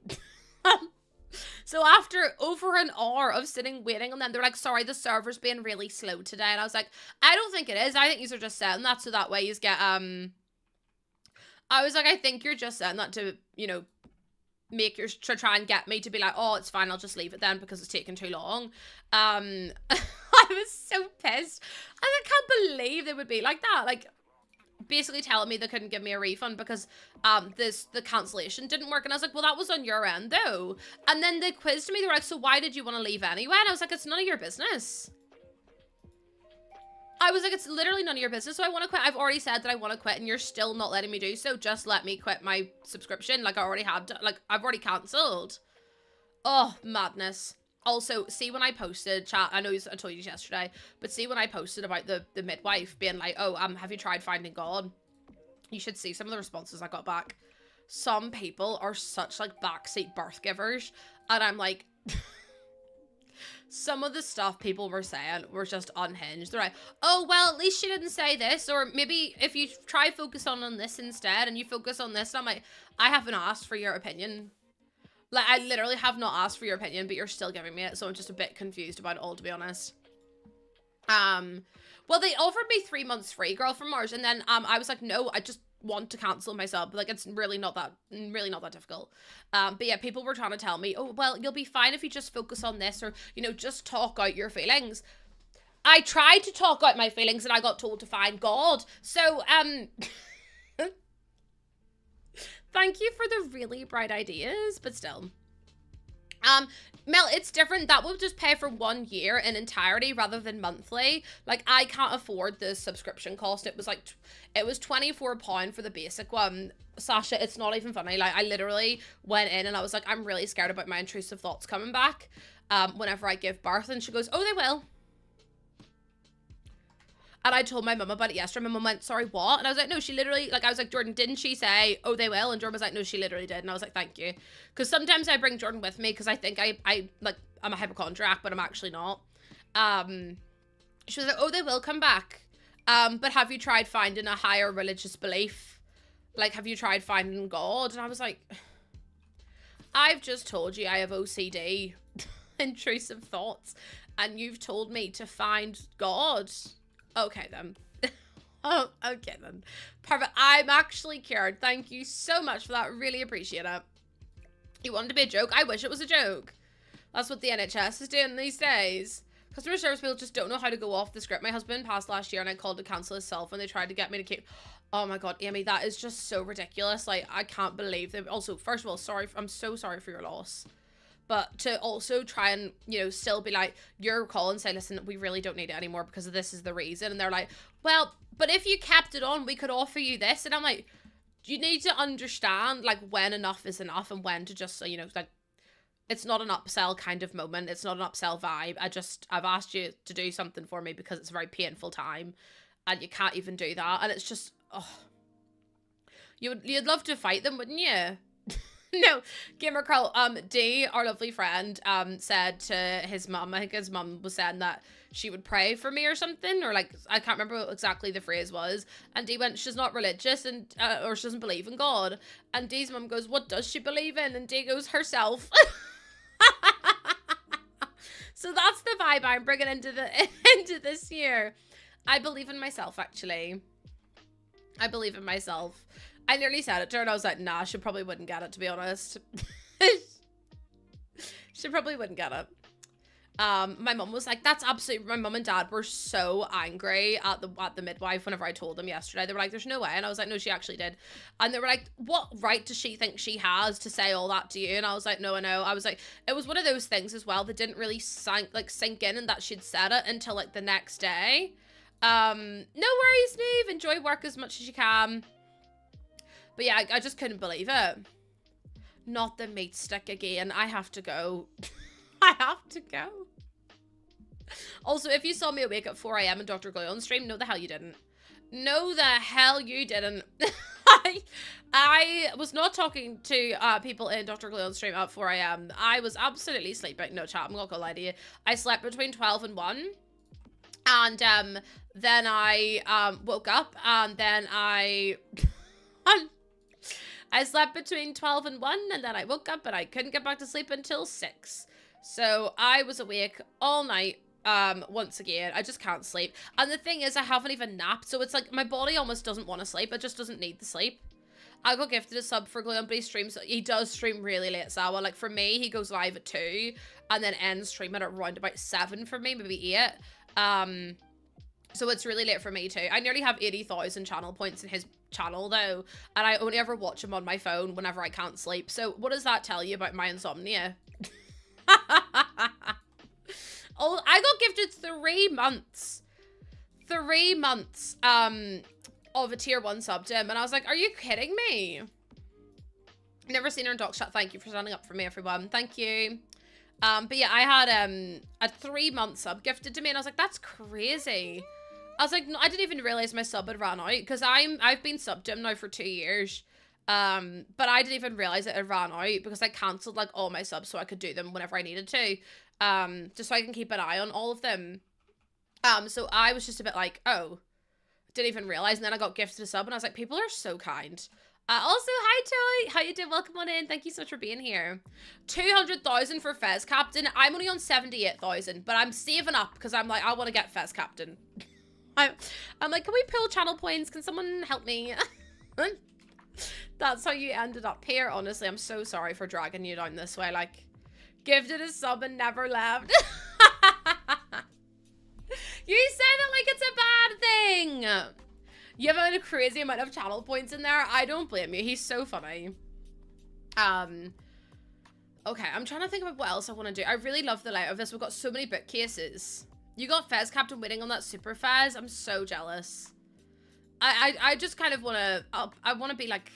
So after over an hour of sitting waiting on them, they're like, "Sorry, the server's being really slow today." And I was like, "I don't think it is. I think you're just saying that so that way you get, I was like, "I think you're just saying that to, you know, to try and get me to be like, oh, it's fine, I'll just leave it then because it's taking too long." I was so pissed. I can't believe they would be like that. Like, basically telling me they couldn't give me a refund because the cancellation didn't work. And I was like, "Well, that was on your end though." And then they quizzed me. They were like, "So why did you want to leave anyway?" And I was like, "It's none of your business." I was like, "It's literally none of your business. So I want to quit. I've already said that I want to quit, and you're still not letting me do so. Just let me quit my subscription. Like, I already had, like, I've already cancelled." Oh, madness. Also, see when I posted, chat, I know I told you yesterday, but see when I posted about the midwife being like, "Oh, have you tried finding God?" You should see some of the responses I got back. Some people are such, like, backseat birth givers, and I'm like, some of the stuff people were saying were just unhinged. They're like, "Oh, well, at least she didn't say this," or maybe if you try focus on this instead, and you focus on this, and I'm like, I haven't asked for your opinion. Like, I literally have not asked for your opinion, but you're still giving me it, so I'm just a bit confused about it all, to be honest. Well, they offered me 3 months free, girl from Mars, and then I was like, "No, I just want to cancel my sub." Like, it's really not that difficult. But yeah, people were trying to tell me, "Oh, well, you'll be fine if you just focus on this, or, you know, just talk out your feelings." I tried to talk out my feelings, and I got told to find God. So, thank you for the really bright ideas, but still. Mel, it's different. That will just pay for 1 year in entirety rather than monthly. Like, I can't afford the subscription cost. It was like, it was £24 for the basic one. Sasha, it's not even funny. Like, I literally went in and I was like, "I'm really scared about my intrusive thoughts coming back whenever I give birth." And she goes, "Oh, they will." And I told my mum about it yesterday. My mum went, "Sorry, what?" And I was like, "No, she literally," like, I was like, "Jordan, didn't she say, 'Oh, they will'?" And Jordan was like, "No, she literally did." And I was like, "Thank you." Because sometimes I bring Jordan with me because I think I'm a hypochondriac, but I'm actually not. She was like, "Oh, they will come back. But have you tried finding a higher religious belief? Like, have you tried finding God?" And I was like, "I've just told you I have OCD, intrusive thoughts, and you've told me to find God." Okay, then. Oh, okay, then. Perfect. I'm actually cured. Thank you so much for that. Really appreciate it. You wanted to be a joke? I wish it was a joke. That's what the NHS is doing these days. Customer service people just don't know how to go off the script. My husband passed last year and I called to cancel his cell phone. They tried to get me to keep... Oh my god, Amy, that is just so ridiculous. Like, I can't believe them. Also, first of all, sorry. I'm so sorry for your loss. But to also try and, you know, still be like, your call and say, "Listen, we really don't need it anymore because this is the reason." And they're like, "Well, but if you kept it on, we could offer you this." And I'm like, you need to understand, like, when enough is enough and when to just, you know, like, it's not an upsell kind of moment. It's not an upsell vibe. I've asked you to do something for me because it's a very painful time and you can't even do that. And it's just, oh, you'd love to fight them, wouldn't you? No, Gamer Carl, D, our lovely friend, said to his mum, I think his mum was saying that she would pray for me or something, or like, I can't remember what exactly the phrase was, and D went, she's not religious, and, or she doesn't believe in God, and D's mum goes, what does she believe in? And D goes, herself. So that's the vibe I'm bringing into this year. I believe in myself, actually. I believe in myself. I nearly said it to her and I was like, nah, she probably wouldn't get it, to be honest. She probably wouldn't get it. My mum was like, that's absolutely, my mum and dad were so angry at the midwife whenever I told them yesterday. They were like, there's no way. And I was like, no, she actually did. And they were like, what right does she think she has to say all that to you? And I was like, no, I know. I was like, it was one of those things as well that didn't really sink in and that she'd said it until like the next day. No worries, Neve. Enjoy work as much as you can. But yeah, I just couldn't believe it. Not the meat stick again. I have to go. I have to go. Also, if you saw me awake at 4 AM and Dr. Glow on stream, no the hell you didn't. No the hell you didn't. I was not talking to people in Dr. Glow on stream at 4 AM. I was absolutely sleeping. No chat, I'm not gonna lie to you. I slept between 12 and 1. And then I woke up and then I slept between 12 and 1 and then I woke up and I couldn't get back to sleep until 6. So I was awake all night once again. I just can't sleep. And the thing is, I haven't even napped, so it's like my body almost doesn't want to sleep. It just doesn't need the sleep. I got gifted a sub for Gleon, but he does stream really late, Sawa. Like for me, he goes live at 2 and then ends streaming at around about 7 for me, maybe 8. So it's really late for me too. I nearly have 80,000 channel points in his channel though, and I only ever watch him on my phone whenever I can't sleep. So what does that tell you about my insomnia? Oh, I got gifted 3 months. 3 months of a tier 1 sub to him, and I was like, are you kidding me? Never seen her in Doc Chat. Thank you for standing up for me, everyone. Thank you. But yeah, I had a 3-month sub gifted to me, and I was like, that's crazy. I was like, no, I didn't even realize my sub had ran out, because I've been subbed to him now for 2 years. But I didn't even realize it had ran out because I cancelled like all my subs so I could do them whenever I needed to. Just so I can keep an eye on all of them. So I was just a bit like, oh, didn't even realize. And then I got gifted a sub and I was like, people are so kind. Also, hi Toy, how you doing? Welcome on in. Thank you so much for being here. 200,000 for Fez Captain. I'm only on 78,000, but I'm saving up because I'm like, I want to get Fez Captain. I'm like, can we pull channel points? Can someone help me? That's how you ended up here. Honestly, I'm so sorry for dragging you down this way. Like, gifted a sub and never left. You said it like it's a bad thing. You have a crazy amount of channel points in there. I don't blame you. He's so funny. Okay, I'm trying to think about what else I want to do. I really love the layout of this. We've got so many bookcases. You got Fez Captain waiting on that Super Fez. I'm so jealous. I just kind of want to, I want to be like,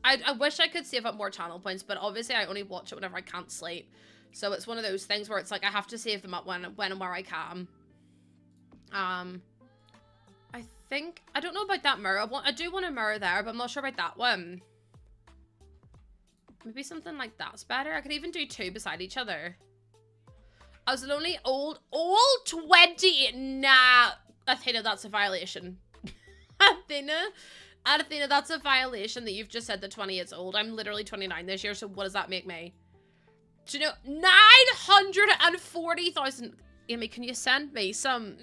I wish I could save up more channel points, but obviously I only watch it whenever I can't sleep. So it's one of those things where it's like, I have to save them up when and where I can. I think, I don't know about that mirror. I do want a mirror there, but I'm not sure about that one. Maybe something like that's better. I could even do 2 beside each other. I was only old 20. Nah, Athena, that's a violation. Athena, that's a violation that you've just said that 20 is old. I'm literally 29 this year, so what does that make me? Do you know, 940,000. Amy, can you send me some?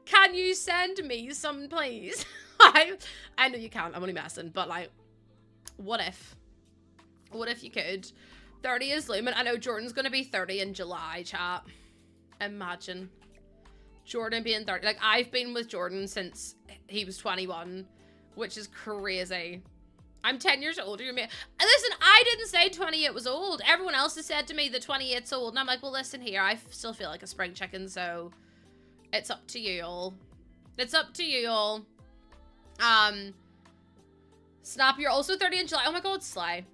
Can you send me some, please? I know you can't. I'm only messing, but like, what if? What if you could? 30 is looming. I know Jordan's gonna be 30 in July, chat. Imagine Jordan being 30. Like, I've been with Jordan since he was 21, which is crazy. I'm 10 years older than me. Listen, I didn't say 28 was old. Everyone else has said to me that 28's old. And I'm like, well, listen here. I still feel like a spring chicken, so it's up to you all. It's up to you all. Snap, you're also 30 in July. Oh my god, Sly.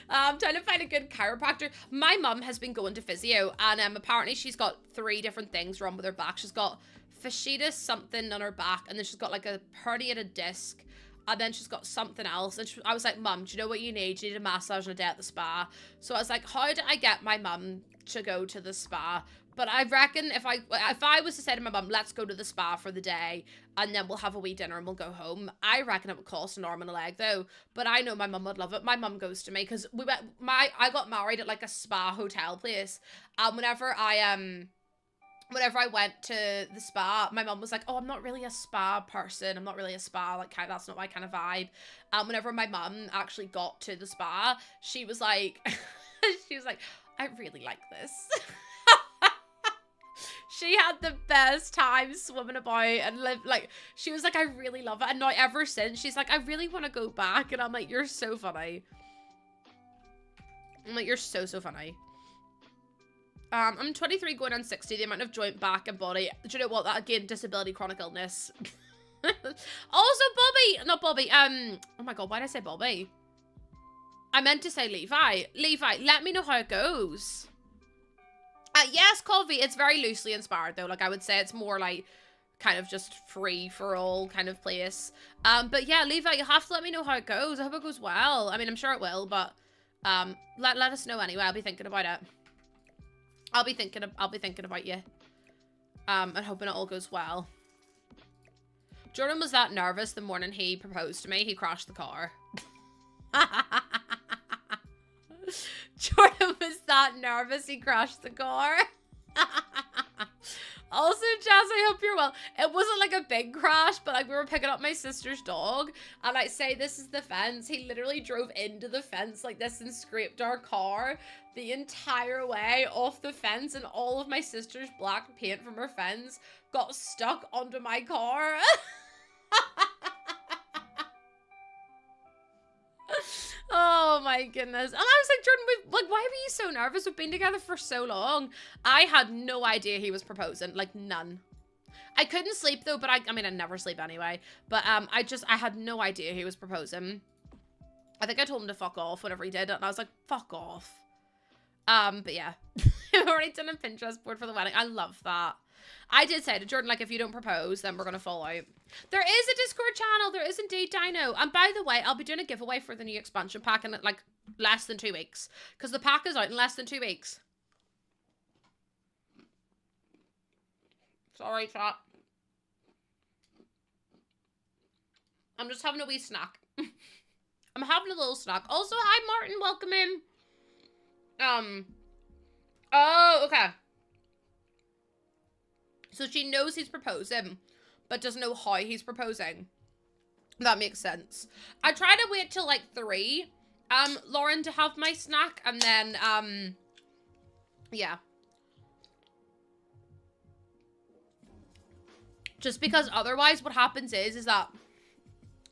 I'm trying to find a good chiropractor. My mum has been going to physio, and apparently she's got 3 different things wrong with her back. She's got fasciitis something on her back, and then she's got like a herniated disc, and then she's got something else. And I was like, Mum, do you know what you need? You need a massage and a day at the spa. So I was like, how do I get my mum to go to the spa? But I reckon if I was to say to my mum, let's go to the spa for the day, and then we'll have a wee dinner and we'll go home, I reckon it would cost an arm and a leg though. But I know my mum would love it. My mum goes to me because I got married at like a spa hotel place. Whenever I went to the spa, my mum was like, oh, I'm not really a spa person. I'm not really a spa, like, that's not my kind of vibe. Whenever my mum actually got to the spa, she was like, I really like this. She had the best time swimming about and she was like, I really love it. And now ever since, she's like, I really want to go back. And I'm like, you're so funny. I'm like, you're so funny. I'm 23 going on 60, the amount of joint, back, and body. Do you know what? That, again, disability, chronic illness. Also, Bobby, not Bobby, oh my God, why did I say Bobby? I meant to say Levi. Levi, let me know how it goes. Yes, Colby, it's very loosely inspired though. Like, I would say it's more like kind of just free for all kind of place. But yeah, Levi, you'll have to let me know how it goes. I hope it goes well. I mean, I'm sure it will, but let us know anyway. I'll be thinking about it. I'll be thinking about you. And hoping it all goes well. Jordan was that nervous the morning he proposed to me. He crashed the car. Jordan was that nervous he crashed the car. Also, Jazz, I hope you're well. It wasn't like a big crash, but like we were picking up my sister's dog, and I say this is the fence. He literally drove into the fence like this and scraped our car the entire way off the fence, and all of my sister's black paint from her fence got stuck onto my car. Oh my goodness. And I was like, Jordan, why were you so nervous? We've been together for so long. I had no idea he was proposing. Like, none. I couldn't sleep though, but I mean, I never sleep anyway. But I had no idea he was proposing. I think I told him to fuck off whenever he did it, and I was like, fuck off. But yeah. I've already done a Pinterest board for the wedding. I love that. I did say to Jordan, like, if you don't propose, then we're going to fall out. There is a Discord channel. There is indeed, Dino. And by the way, I'll be doing a giveaway for the new expansion pack in, like, less than 2 weeks. Because the pack is out in less than 2 weeks. Sorry, chat. I'm just having a wee snack. I'm having a little snack. Also, hi, Martin. Welcome in. Oh, okay. So she knows he's proposing, but doesn't know how he's proposing. That makes sense. I try to wait till like 3, Lauren, to have my snack, and then, yeah. Just because otherwise what happens is that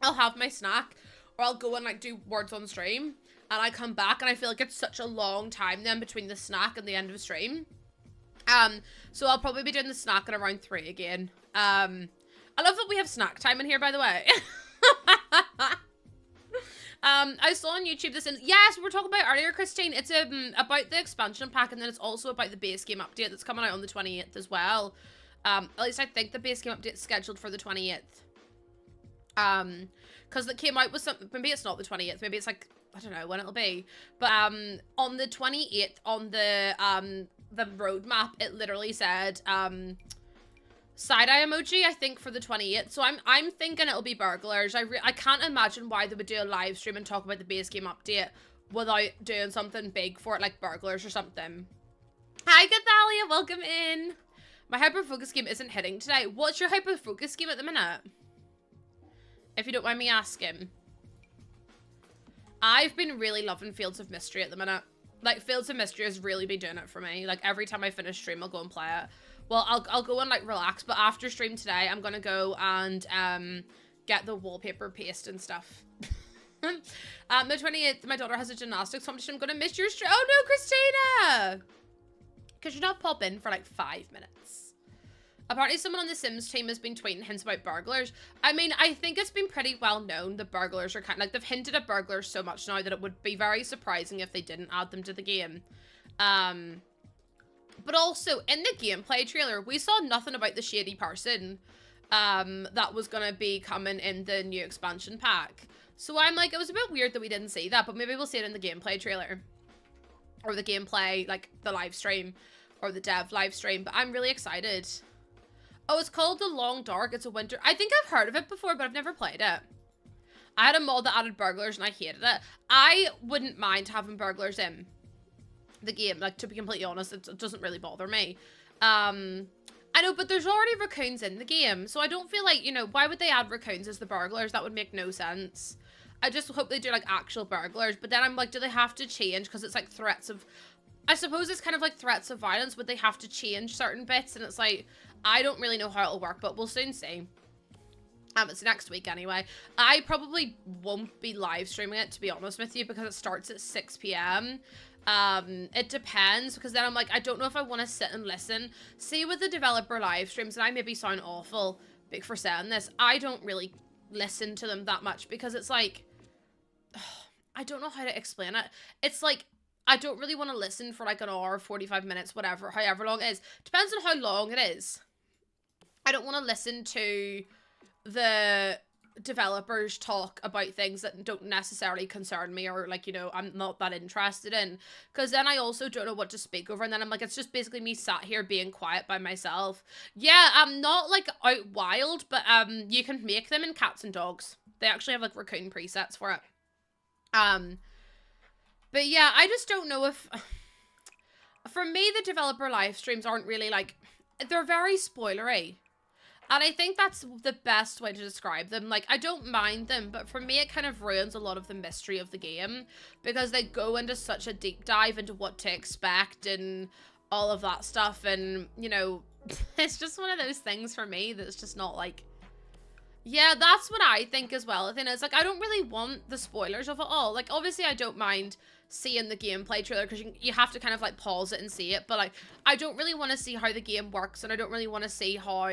I'll have my snack, or I'll go and like do words on stream, and I come back and I feel like it's such a long time then between the snack and the end of stream. So I'll probably be doing the snack at around 3 again. I love that we have snack time in here, by the way. I saw on YouTube this, and yes, we were talking about earlier, Christine. It's about the expansion pack, and then it's also about the base game update that's coming out on the 28th as well. At least I think the base game update is scheduled for the 28th. Because it came out with something, maybe it's not the 28th, maybe it's like, I don't know when it'll be. But on the 28th, on the roadmap, it literally said side-eye emoji, I think, for the 28th. So I'm thinking it'll be burglars. I can't imagine why they would do a live stream and talk about the base game update without doing something big for it, like burglars or something. Hi, Cathalia, welcome in. My hyper-focus game isn't hitting today. What's your hyper-focus game at the minute? If you don't mind me asking. I've been really loving Fields of Mystery at the minute. Like, Fields of Mystery has really been doing it for me. Like, every time I finish stream, I'll go and play it. Well, I'll go and, like, relax. But after stream today, I'm gonna go and, get the wallpaper paste and stuff. The 28th, my daughter has a gymnastics competition. I'm gonna miss your stream. Oh, no, Christina! Could you not pop in for, like, 5 minutes? Apparently, someone on the Sims team has been tweeting hints about burglars. I mean, I think it's been pretty well known that burglars are kind of, like, they've hinted at burglars so much now that it would be very surprising if they didn't add them to the game. But also, in the gameplay trailer, we saw nothing about the shady person that was going to be coming in the new expansion pack. So I'm like, it was a bit weird that we didn't see that, but maybe we'll see it in the gameplay trailer. Or the gameplay, like, the live stream. Or the dev live stream. But I'm really excited. Oh, it's called The Long Dark. It's a winter... I think I've heard of it before, but I've never played it. I had a mod that added burglars, and I hated it. I wouldn't mind having burglars in the game. Like, to be completely honest, it doesn't really bother me. I know, but there's already raccoons in the game. So I don't feel like, you know, why would they add raccoons as the burglars? That would make no sense. I just hope they do, like, actual burglars. But then I'm like, do they have to change? Because it's, like, threats of... I suppose it's kind of like threats of violence. Would they have to change certain bits? And it's like, I don't really know how it'll work, but we'll soon see. It's next week anyway. I probably won't be live streaming it, to be honest with you, because it starts at 6 p.m. It depends, because then I'm like, I don't know if I want to sit and listen. See, with the developer live streams, and I maybe sound awful for saying this, I don't really listen to them that much, because it's like, I don't know how to explain it. It's like, I don't really want to listen for like an hour, 45 minutes, whatever, however long it is. Depends on how long it is. I don't want to listen to the developers talk about things that don't necessarily concern me, or like, you know, I'm not that interested in, because then I also don't know what to speak over, and then I'm like, it's just basically me sat here being quiet by myself. Yeah, I'm not like out wild, but you can make them in cats and dogs. They actually have like raccoon presets for it. But yeah, I just don't know if... For me, the developer live streams aren't really like... They're very spoilery. And I think that's the best way to describe them. Like, I don't mind them, but for me, it kind of ruins a lot of the mystery of the game. Because they go into such a deep dive into what to expect and all of that stuff. And, you know, it's just one of those things for me that's just not like... Yeah, that's what I think as well. The thing is, like, I don't really want the spoilers of it all. Like, obviously, I don't mind seeing the gameplay trailer, because you have to kind of, like, pause it and see it. But, like, I don't really want to see how the game works, and I don't really want to see how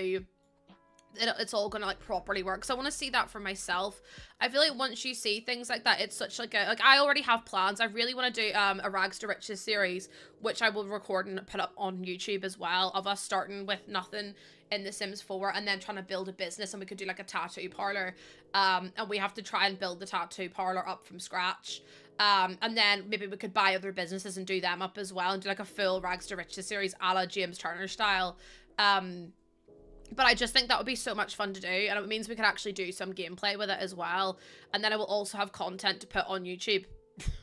it's all gonna, like, properly work. So I want to see that for myself. I feel like once you see things like that, it's such, like, a... Like, I already have plans. I really want to do a Rags to Riches series, which I will record and put up on YouTube as well, of us starting with nothing in The Sims 4 and then trying to build a business, and we could do like a tattoo parlor, and we have to try and build the tattoo parlor up from scratch, and then maybe we could buy other businesses and do them up as well, and do like a full Rags to Riches series a la James Turner style. But I just think that would be so much fun to do, and it means we could actually do some gameplay with it as well, and then I will also have content to put on YouTube,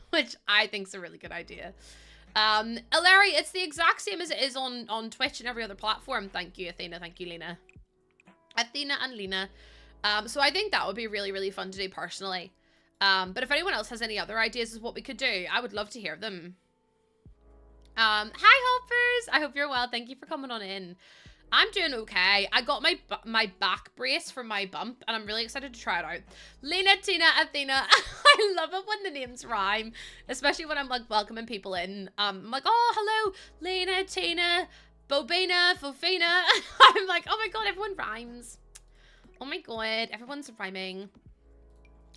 which I think is a really good idea. Larry, it's the exact same as it is on Twitch and every other platform. Thank you, Athena. Thank you, Lena. Athena and Lena. So I think that would be really, really fun to do personally. But if anyone else has any other ideas of what we could do, I would love to hear them. Hi, Hoppers. I hope you're well. Thank you for coming on in. I'm doing okay. I got my back brace for my bump, and I'm really excited to try it out. Lena, Tina, Athena. I love it when the names rhyme, especially when I'm like welcoming people in. I'm like, oh, hello, Lena, Tina, Bobina, Fofina. I'm like, oh my god, everyone rhymes. Oh my god, everyone's rhyming.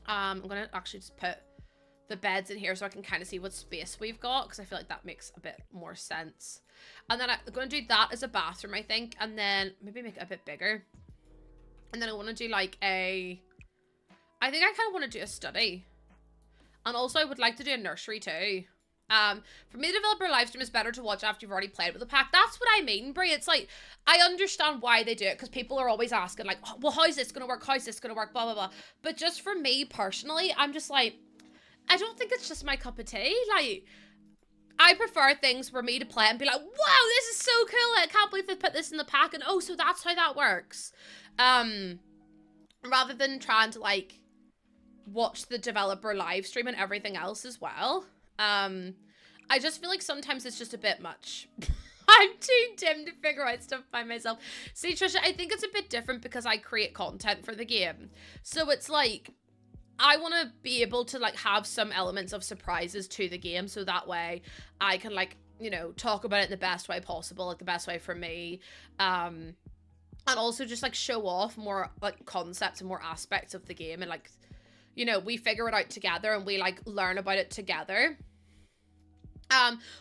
I'm gonna actually just put the beds in here so I can kind of see what space we've got, because I feel like that makes a bit more sense. And then I'm going to do that as a bathroom, I think, and then maybe make it a bit bigger. And then I want to do like I think I kind of want to do a study. And also I would like to do a nursery too. For me, the developer live stream is better to watch after you've already played with the pack. That's what I mean, Brie. It's like, I understand why they do it, because people are always asking like, oh, well, how's this going to work? How's this going to work? Blah, blah, blah. But just for me personally, I'm just like, I don't think it's just my cup of tea. Like, I prefer things for me to play and be like, wow, this is so cool. I can't believe they put this in the pack. And oh, so that's how that works. Rather than trying to like watch the developer live stream and everything else as well. I just feel like sometimes it's just a bit much. I'm too dim to figure out stuff by myself. See, Trisha, I think it's a bit different because I create content for the game. So it's like, I want to be able to like have some elements of surprises to the game, so that way I can like, you know, talk about it in the best way possible, like the best way for me, and also just like show off more like concepts and more aspects of the game, and like, you know, we figure it out together and we like learn about it together.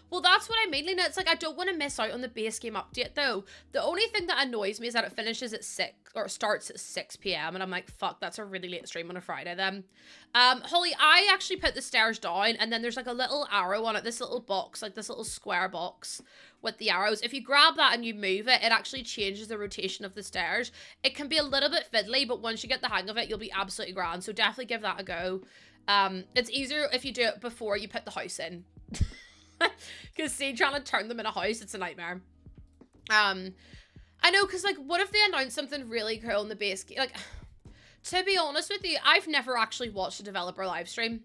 Well, that's what I mean, Lena. It's like, I don't want to miss out on the base game update, though. The only thing that annoys me is that it finishes at 6, or starts at 6 p.m, and I'm like, fuck, that's a really late stream on a Friday, then. Holly, I actually put the stairs down, and then there's, like, a little arrow on it, this little box, like, this little square box with the arrows. If you grab that and you move it, it actually changes the rotation of the stairs. It can be a little bit fiddly, but once you get the hang of it, you'll be absolutely grand, so definitely give that a go. It's easier if you do it before you put the house in. Because see, trying to turn them in a house, it's a nightmare. I know, because like, what if they announce something really cool in the base game? Like, to be honest with you, I've never actually watched a developer live stream.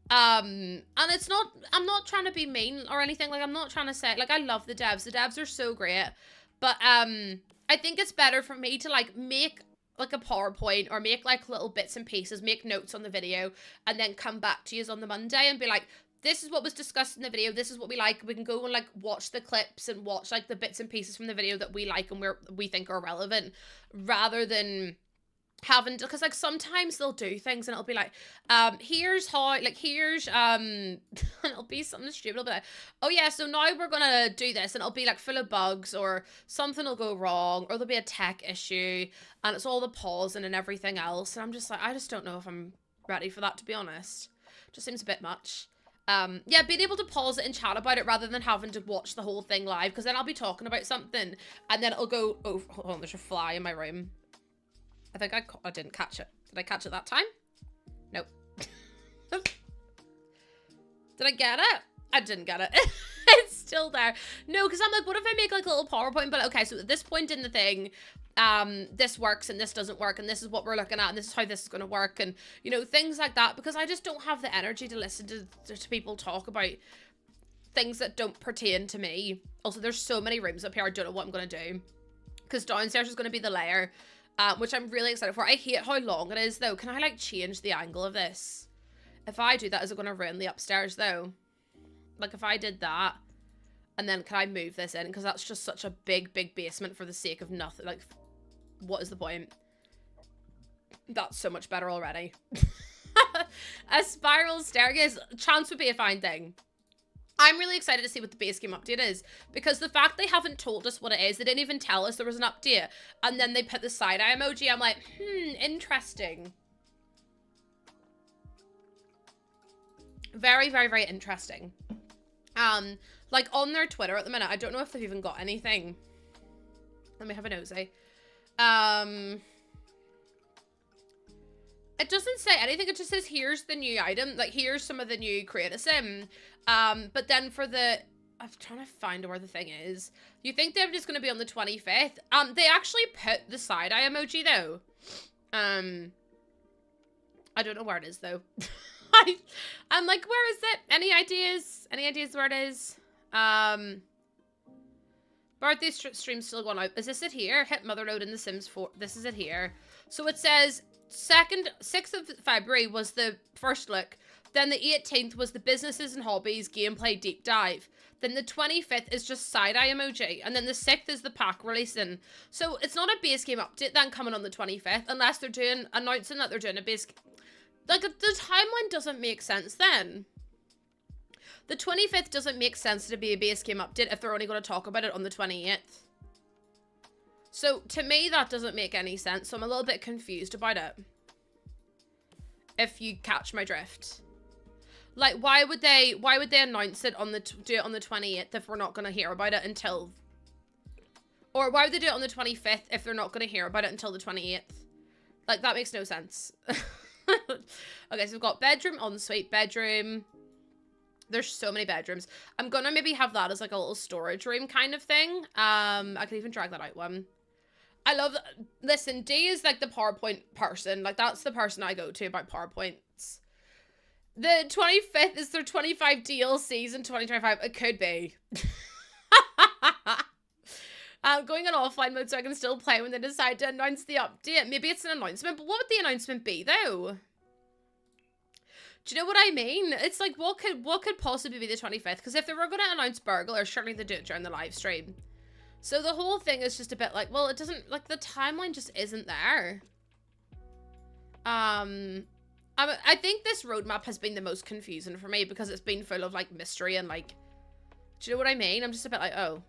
And it's not, I'm not trying to be mean or anything. Like, I'm not trying to say, like, I love the devs. The devs are so great. But I think it's better for me to like make like a PowerPoint or make like little bits and pieces, make notes on the video, and then come back to you on the Monday and be like, this is what was discussed in the video, this is what we like. We can go and like watch the clips and watch like the bits and pieces from the video that we like and we think are relevant, rather than having to, because like sometimes they'll do things and it'll be like, here's how, like here's and it'll be something stupid. It'll be like, oh yeah, so now we're gonna do this, and it'll be like full of bugs, or something will go wrong, or there'll be a tech issue, and it's all the pausing and everything else, and I'm just like, I just don't know if I'm ready for that, to be honest. Just seems a bit much. Yeah, being able to pause it and chat about it rather than having to watch the whole thing live, because then I'll be talking about something and then it'll go, oh, hold on, there's a fly in my room. I think I didn't catch it. Did I catch it that time? Nope. Did I get it? I didn't get it. It's still there. No, because I'm like, what if I make like a little PowerPoint? But okay, so at this point in the thing, this works and this doesn't work, and this is what we're looking at, and this is how this is going to work, and you know, things like that, because I just don't have the energy to listen to people talk about things that don't pertain to me. Also, there's so many rooms up here, I don't know what I'm going to do, because downstairs is going to be the lair, which I'm really excited for. I hate how long it is, though. Can I like change the angle of this? If I do that, is it going to ruin the upstairs, though? Like, if I did that, and then can I move this in? Because that's just such a big, big basement for the sake of nothing. Like, what is the point? That's so much better already. A spiral staircase, chance would be a fine thing. I'm really excited to see what the base game update is, because the fact they haven't told us what it is, they didn't even tell us there was an update, and then they put the side-eye emoji, I'm like, interesting. Very, very, very interesting. Like on their Twitter at the minute, I don't know if they've even got anything. Let me have a nosy. It doesn't say anything, it just says here's the new item, like here's some of the new create a sim. But then for the, I'm trying to find where the thing is. You think they're just gonna be on the 25th? They actually put the side-eye emoji though. I don't know where it is though. I'm like, where is it? Any ideas? Any ideas where it is? Birthday stream still going out. Is this it here? Hit Motherload in The Sims 4. This is it here. So it says 6th of February was the first look. Then the 18th was the businesses and hobbies gameplay deep dive. Then the 25th is just side-eye emoji. And then the 6th is the pack releasing. So it's not a base game update then coming on the 25th, unless they're announcing that they're doing a base. Like, the timeline doesn't make sense then. The 25th doesn't make sense to be a base game update if they're only going to talk about it on the 28th. So, to me, that doesn't make any sense. So, I'm a little bit confused about it. If you catch my drift. Like, why would they announce it on do it on the 28th if we're not going to hear about it until... Or why would they do it on the 25th if they're not going to hear about it until the 28th? Like, that makes no sense. Okay, so we've got bedroom, ensuite, bedroom. There's so many bedrooms. I'm gonna maybe have that as like a little storage room kind of thing. I could even drag that out one. I love that. Listen, D is like the PowerPoint person. Like, that's the person I go to about PowerPoints. The 25th is their 25 DLCs in 2025. It could be. Going on offline mode so I can still play when they decide to announce the update. Maybe it's an announcement, but what would the announcement be though? Do you know what I mean? It's like, what could possibly be the 25th? Because if they were going to announce Burglar, surely they do it during the live stream. So the whole thing is just a bit like, well, it doesn't, like, the timeline just isn't there. I think this roadmap has been the most confusing for me because it's been full of like mystery and like, do you know what I mean? I'm just a bit like, oh.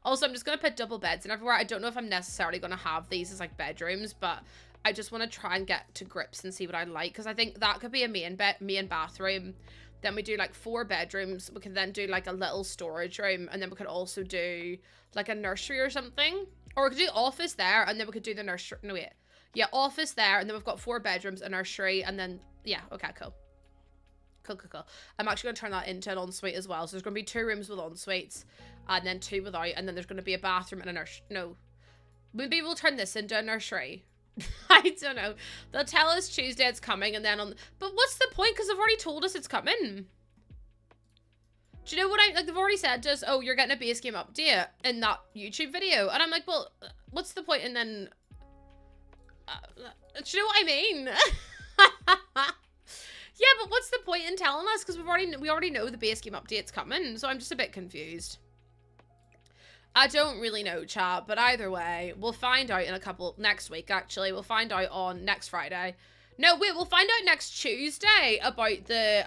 Also, I'm just going to put double beds and everywhere. I don't know if I'm necessarily going to have these as like bedrooms, but I just want to try and get to grips and see what I like. Because I think that could be a main bathroom. Then we do like 4 bedrooms. We could then do like a little storage room. And then we could also do like a nursery or something. Or we could do office there and then we could do the nursery. No, wait. Yeah, office there. And then we've got 4 bedrooms, a nursery. And then, yeah, okay, cool. Cool. I'm actually going to turn that into an ensuite as well. So there's going to be 2 rooms with ensuites and then 2 without. And then there's going to be a bathroom and a nursery. No. Maybe we'll turn this into a nursery. I don't know. They'll tell us Tuesday it's coming and then on... But what's the point? Because they've already told us it's coming. Do you know what like, they've already said to us, oh, you're getting a base game update in that YouTube video. And I'm like, well, what's the point? And then... do you know what I mean? Yeah, but what's the point in telling us? Because we already know the base game update's coming. So I'm just a bit confused. I don't really know, chat, but either way, we'll find out in next week, actually. We'll find out on next Friday. No, wait, we'll find out next Tuesday about the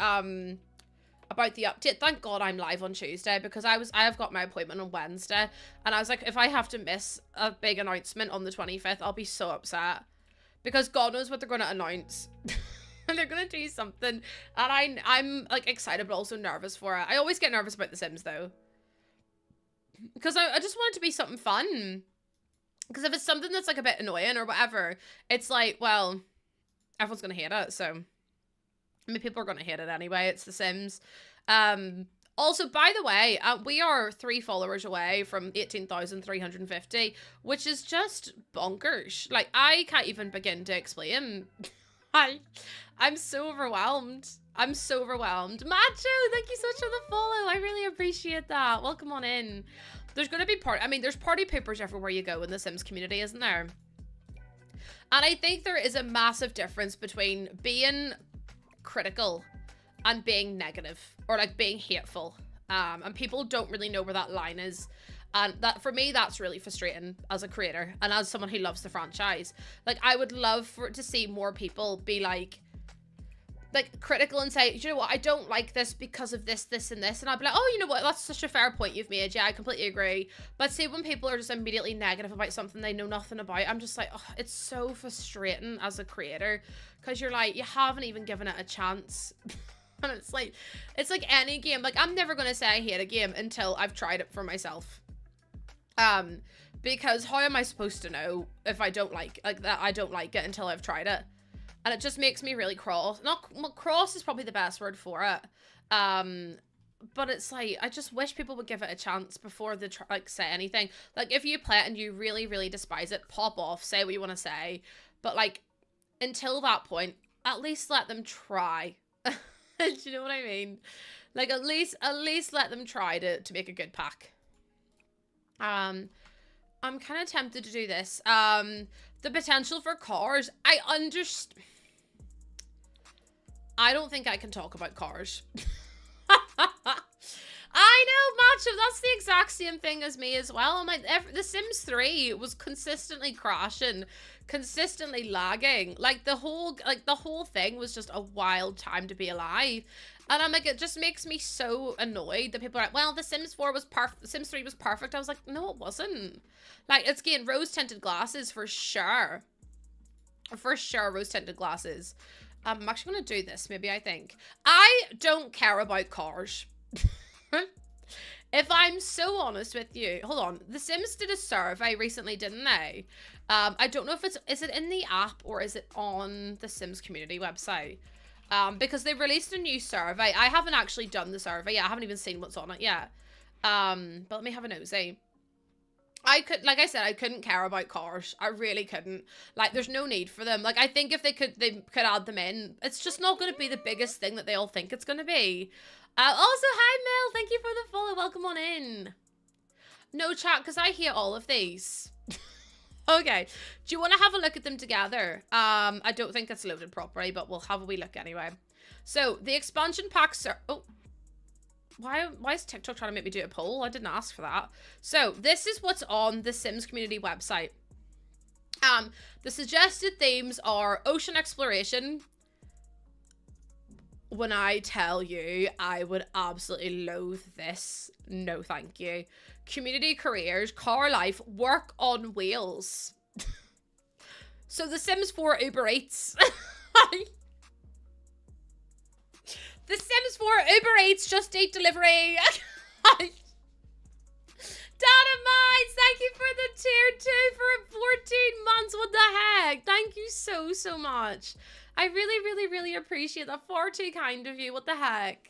update. Thank God I'm live on Tuesday because I have got my appointment on Wednesday. And I was like, if I have to miss a big announcement on the 25th, I'll be so upset. Because God knows what they're going to announce. And they're going to do something. And I'm like excited, but also nervous for it. I always get nervous about The Sims, though. Because I just want it to be something fun. Because if it's something that's like a bit annoying or whatever, it's like, well, everyone's going to hate it. So, I mean, people are going to hate it anyway. It's The Sims. Also, by the way, we are 3 followers away from 18,350, which is just bonkers. Like, I can't even begin to explain. I'm so overwhelmed. I'm so overwhelmed. Macho, thank you so much for the follow. I really appreciate that. Welcome on in. There's going to be there's party poopers everywhere you go in the Sims community, isn't there? And I think there is a massive difference between being critical and being negative or like being hateful. And people don't really know where that line is. And that, for me, that's really frustrating as a creator and as someone who loves the franchise. Like, I would love to see more people be like critical and say, you know what, I don't like this because of this, this, and this. And I'd be like, oh, you know what, that's such a fair point you've made. Yeah, I completely agree. But see, when people are just immediately negative about something they know nothing about, I'm just like, oh, it's so frustrating as a creator. Because you're like, you haven't even given it a chance. And it's like any game. Like, I'm never going to say I hate a game until I've tried it for myself. Because how am I supposed to know if I don't like that I don't like it until I've tried it? And it just makes me really cross. Cross is probably the best word for it. But it's like, I just wish people would give it a chance before they say anything. Like, if you play it and you really, really despise it, pop off, say what you want to say. But like, until that point, at least let them try. Do you know what I mean? Like, at least let them try to make a good pack. I'm kind of tempted to do this. The potential for cars. I don't think I can talk about cars. I know, Macho, that's the exact same thing as me as well. I'm like, The Sims 3 was consistently crashing, consistently lagging. Like, the whole thing was just a wild time to be alive. And I'm like, it just makes me so annoyed that people are like, well, The Sims 4 was perfect, Sims 3 was perfect. I was like, no, it wasn't. Like, it's getting rose-tinted glasses for sure. For sure, rose-tinted glasses. I'm actually going to do this, maybe, I think. I don't care about cars. If I'm so honest with you, hold on. The Sims did a survey recently, didn't they? I don't know if is it in the app or is it on the Sims community website? Because they released a new survey. I haven't actually done the survey yet. I haven't even seen what's on it yet. But let me have a nosy. Like I said, I couldn't care about cars. I really couldn't. Like, there's no need for them. Like, I think if they could add them in. It's just not going to be the biggest thing that they all think it's going to be. Also, hi, Mel. Thank you for the follow. Welcome on in. No chat, because I hear all of these. Okay. Do you want to have a look at them together? I don't think it's loaded properly, but we'll have a wee look anyway. So, the expansion packs are... Oh. Why is TikTok trying to make me do a poll? I didn't ask for that. So, this is what's on the Sims community website. The suggested themes are ocean exploration. When I tell you, I would absolutely loathe this. No, thank you. Community careers, car life, work on wheels. So The Sims 4 Uber Eats. The Sims 4 Uber Eats, Just Eat Delivery. Dynamite, thank you for the tier 2 for 14 months. What the heck? Thank you so, so much. I really, really, really appreciate that. Far too kind of you. What the heck?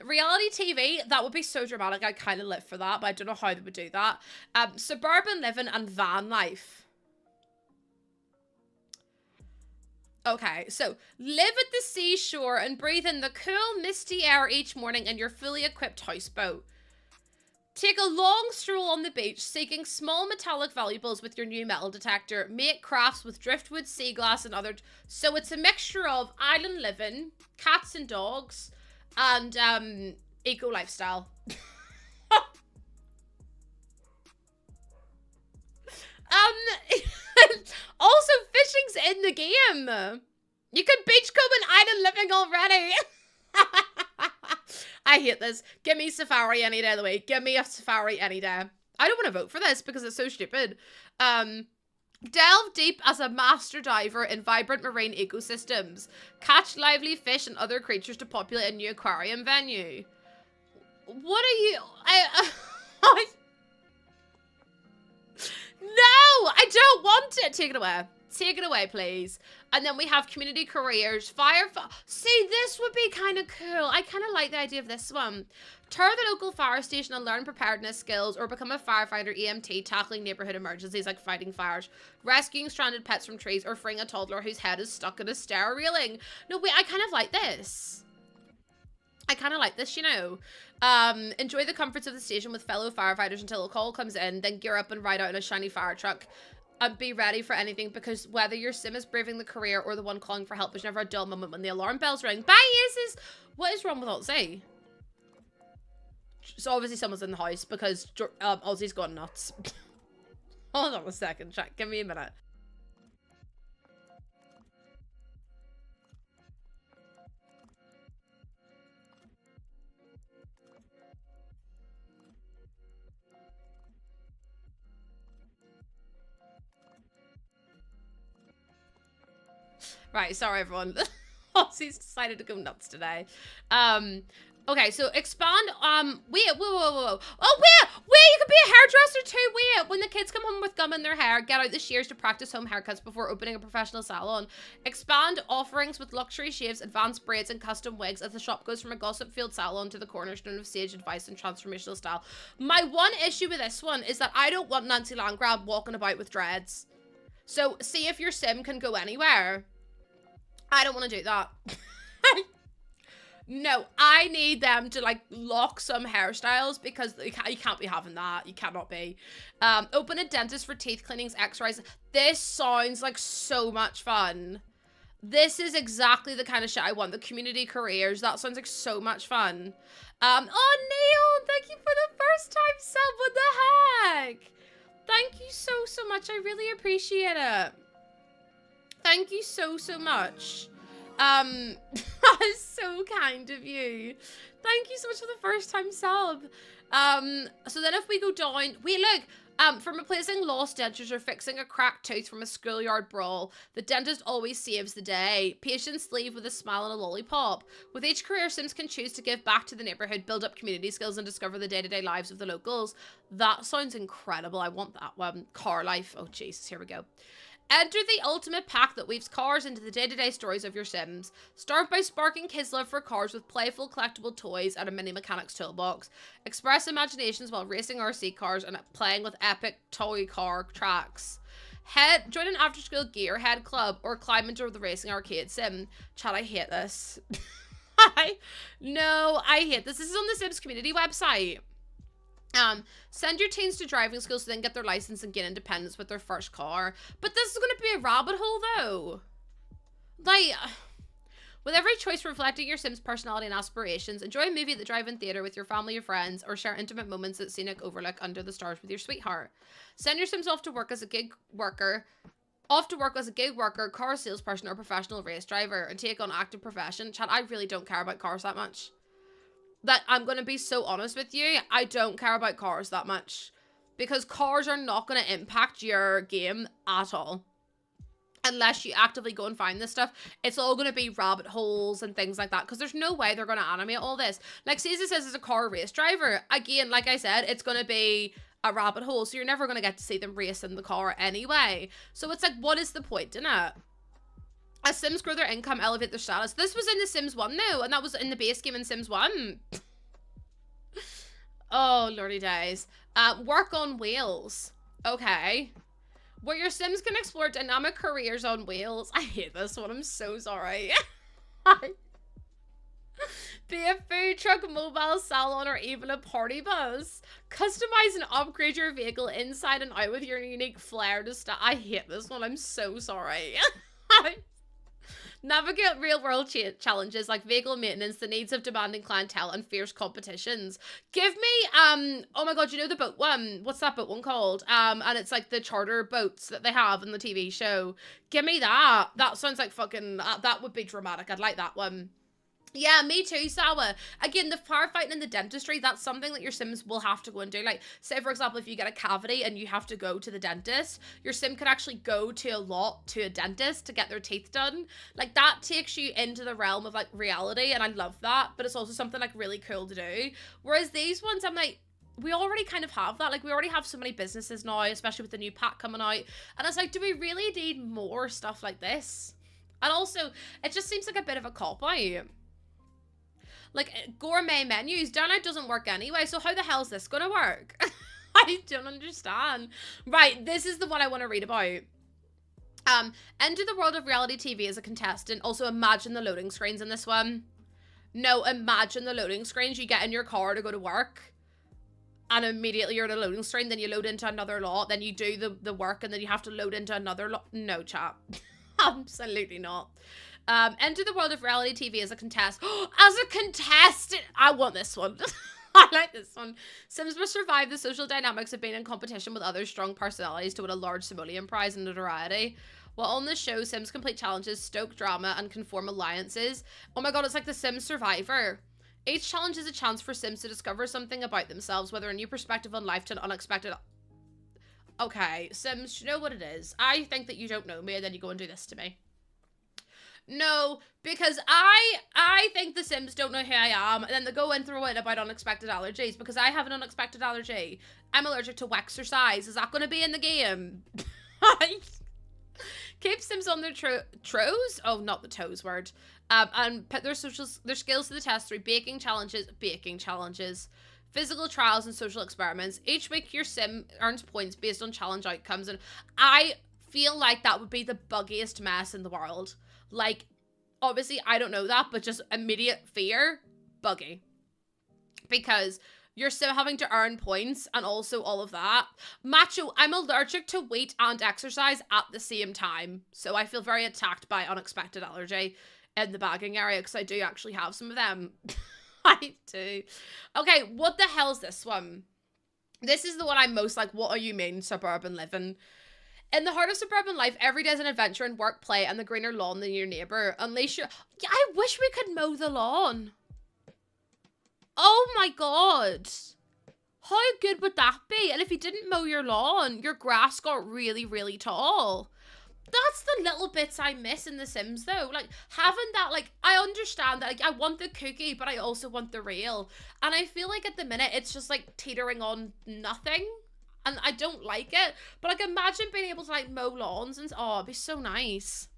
Reality TV, that would be so dramatic. I kind of live for that, but I don't know how they would do that. Suburban living and van life. Okay, so live at the seashore and breathe in the cool, misty air each morning in your fully equipped houseboat. Take a long stroll on the beach, seeking small metallic valuables with your new metal detector. Make crafts with driftwood, sea glass, and other... So it's a mixture of island living, cats and dogs, and eco lifestyle. Also, fishing's in the game. You can beachcomb and island living already. I hate this. Give me safari any day of the week. Give me a safari any day. I don't want to vote for this because it's so stupid. Delve deep as a master diver in vibrant marine ecosystems. Catch lively fish and other creatures to populate a new aquarium venue. What are you... No! I don't want it! Take it away. Take it away, please. And then we have community careers. See, this would be kind of cool. I kind of like the idea of this one. Tour the local fire station and learn preparedness skills, or become a firefighter EMT tackling neighborhood emergencies like fighting fires, rescuing stranded pets from trees, or freeing a toddler whose head is stuck in a stair railing. No, wait, I kind of like this. I kind of like this, you know. Enjoy the comforts of the station with fellow firefighters until a call comes in, then gear up and ride out in a shiny fire truck. And be ready for anything, because whether your sim is braving the career or the one calling for help, there's never a dull moment when the alarm bells ring. Bye, Aces! What is wrong with Alt-Z? So obviously someone's in the house because Ozzy's gone nuts. Hold on a second, chat. Give me a minute. Right, sorry everyone. Ozzy's decided to go nuts today. Okay, so expand, wait, whoa. Oh, wait, you can be a hairdresser too, wait. When the kids come home with gum in their hair, get out the shears to practice home haircuts before opening a professional salon. Expand offerings with luxury shaves, advanced braids, and custom wigs as the shop goes from a gossip-filled salon to the cornerstone of sage advice and transformational style. My one issue with this one is that I don't want Nancy Landgrab walking about with dreads. So, see if your sim can go anywhere. I don't want to do that. No, I need them to, like, lock some hairstyles because you can't be having that. You cannot be. Open a dentist for teeth cleanings, x-rays. This sounds like so much fun. This is exactly the kind of shit I want. The community careers. That sounds like so much fun. Oh, Neon, thank you for the first time sub. What the heck? Thank you so, so much. I really appreciate it. Thank you so, so much. That is so kind of you. Thank you so much for the first time sub. So then if we go down, wait, look, from replacing lost dentures or fixing a cracked tooth from a schoolyard brawl, the dentist always saves the day. Patients leave with a smile and a lollipop. With each career, Sims can choose to give back to the neighborhood, build up community skills, and discover the day-to-day lives of the locals. That sounds incredible. I want that one. Car life. Oh, Jesus, here we go. Enter the ultimate pack that weaves cars into the day-to-day stories of your Sims. Start by sparking kids' love for cars with playful collectible toys and a mini mechanics toolbox. Express imaginations while racing RC cars and playing with epic toy car tracks. Join an after-school gearhead club or climb into the racing arcade sim. Chat, I hate this. No, I hate this. This is on the Sims community website. Send your teens to driving school so they can get their license and gain independence with their first car. But this is going to be a rabbit hole, though. Like, With every choice reflecting your Sim's personality and aspirations, enjoy a movie at the drive-in theater with your family or friends, or share intimate moments at scenic overlook under the stars with your sweetheart. Send your Sims off to work as a gig worker, car salesperson, or professional race driver, and take on active profession. Chat, I really don't care about cars that much. That I'm going to be so honest with you, I don't care about cars that much. Because cars are not going to impact your game at all. Unless you actively go and find this stuff, it's all going to be rabbit holes and things like that. Because there's no way they're going to animate all this. Like Caesar says, as a car race driver, again, like I said, it's going to be a rabbit hole. So you're never going to get to see them race in the car anyway. So it's like, what is the point in it? As Sims grow their income, elevate their status. This was in The Sims 1 now, and that was in the base game in Sims 1. Oh, lordy days. Work on wheels. Okay. Where your Sims can explore dynamic careers on wheels. I hate this one. I'm so sorry. Be a food truck, mobile salon, or even a party bus. Customize and upgrade your vehicle inside and out with your unique flair to I hate this one. I'm so sorry. Navigate real-world challenges like vehicle maintenance, the needs of demanding clientele, and fierce competitions. Give me, oh my god, you know the boat one? What's that boat one called? And it's like the charter boats that they have in the TV show. Give me that. That sounds like fucking, that would be dramatic. I'd like that one. Yeah, me too, Sawa. Again, the firefighting and the dentistry, that's something that your Sims will have to go and do. Like, say, for example, if you get a cavity and you have to go to the dentist, your Sim could actually go to a dentist to get their teeth done. Like, that takes you into the realm of, like, reality, and I love that, but it's also something, like, really cool to do. Whereas these ones, I'm like, we already kind of have that. Like, we already have so many businesses now, especially with the new pack coming out. And it's like, do we really need more stuff like this? And also, it just seems like a bit of a cop-out. Like, gourmet menus, download doesn't work anyway, so how the hell is this gonna work? I don't understand. Right, this is the one I want to read about. Enter the world of reality TV as a contestant. Also, imagine the loading screens in this one. No, imagine the loading screens. You get in your car to go to work, and immediately you're in a loading screen, then you load into another lot, then you do the work, and then you have to load into another lot. No, chat. Absolutely not. Enter the world of reality TV as a contestant. As a contestant! I want this one. I like this one. Sims must survive the social dynamics of being in competition with other strong personalities to win a large simoleon prize and notoriety. While on the show, Sims complete challenges, stoke drama, and conform alliances. Oh my god, it's like the Sims Survivor. Each challenge is a chance for Sims to discover something about themselves, whether a new perspective on life to an unexpected... Okay, Sims, you know what it is. I think that you don't know me, and then you go and do this to me. No, because I think the Sims don't know who I am, and then they go and throw in about unexpected allergies, because I have an unexpected allergy. I'm allergic to exercise. Is that going to be in the game? Keep Sims on their toes. Oh, not the toes word. And put their skills to the test through baking challenges, physical trials, and social experiments. Each week, your Sim earns points based on challenge outcomes, and I feel like that would be the buggiest mess in the world. Like, obviously, I don't know that, but just immediate fear, buggy. Because you're still having to earn points and also all of that. Macho, I'm allergic to weight and exercise at the same time. So I feel very attacked by unexpected allergy in the bagging area because I do actually have some of them. I do. Okay, what the hell is this one? This is the one I'm most like, what do you mean, suburban living? In the heart of suburban life, every day is an adventure in work, play, and the greener lawn than your neighbour. Unless you're... Yeah, I wish we could mow the lawn. Oh my god. How good would that be? And if you didn't mow your lawn, your grass got really, really tall. That's the little bits I miss in The Sims, though. Like, having that, like, I understand that, like, I want the cookie, but I also want the real. And I feel like at the minute, it's just, like, teetering on nothing. And I don't like it. But, like, imagine being able to, like, mow lawns and... Oh, it'd be so nice.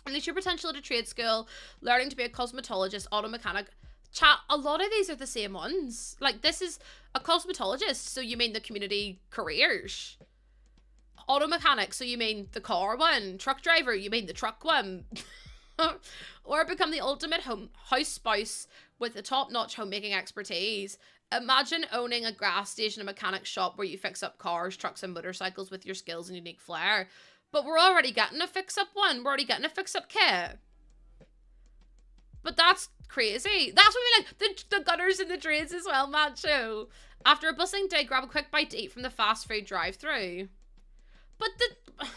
Unleash your potential at a trade school. Learning to be a cosmetologist, auto mechanic. Chat, a lot of these are the same ones. Like, this is a cosmetologist, so you mean the community careers. Auto mechanic, so you mean the car one. Truck driver, you mean the truck one. Or become the ultimate house spouse with the top-notch homemaking expertise. Imagine owning a gas station, a mechanic shop where you fix up cars, trucks, and motorcycles with your skills and unique flair. But we're already getting a fix-up one. We're already getting a fix-up kit. But that's crazy. That's what we like. The gutters and the drains as well, macho. After a bustling day, grab a quick bite to eat from the fast food drive-thru. But the...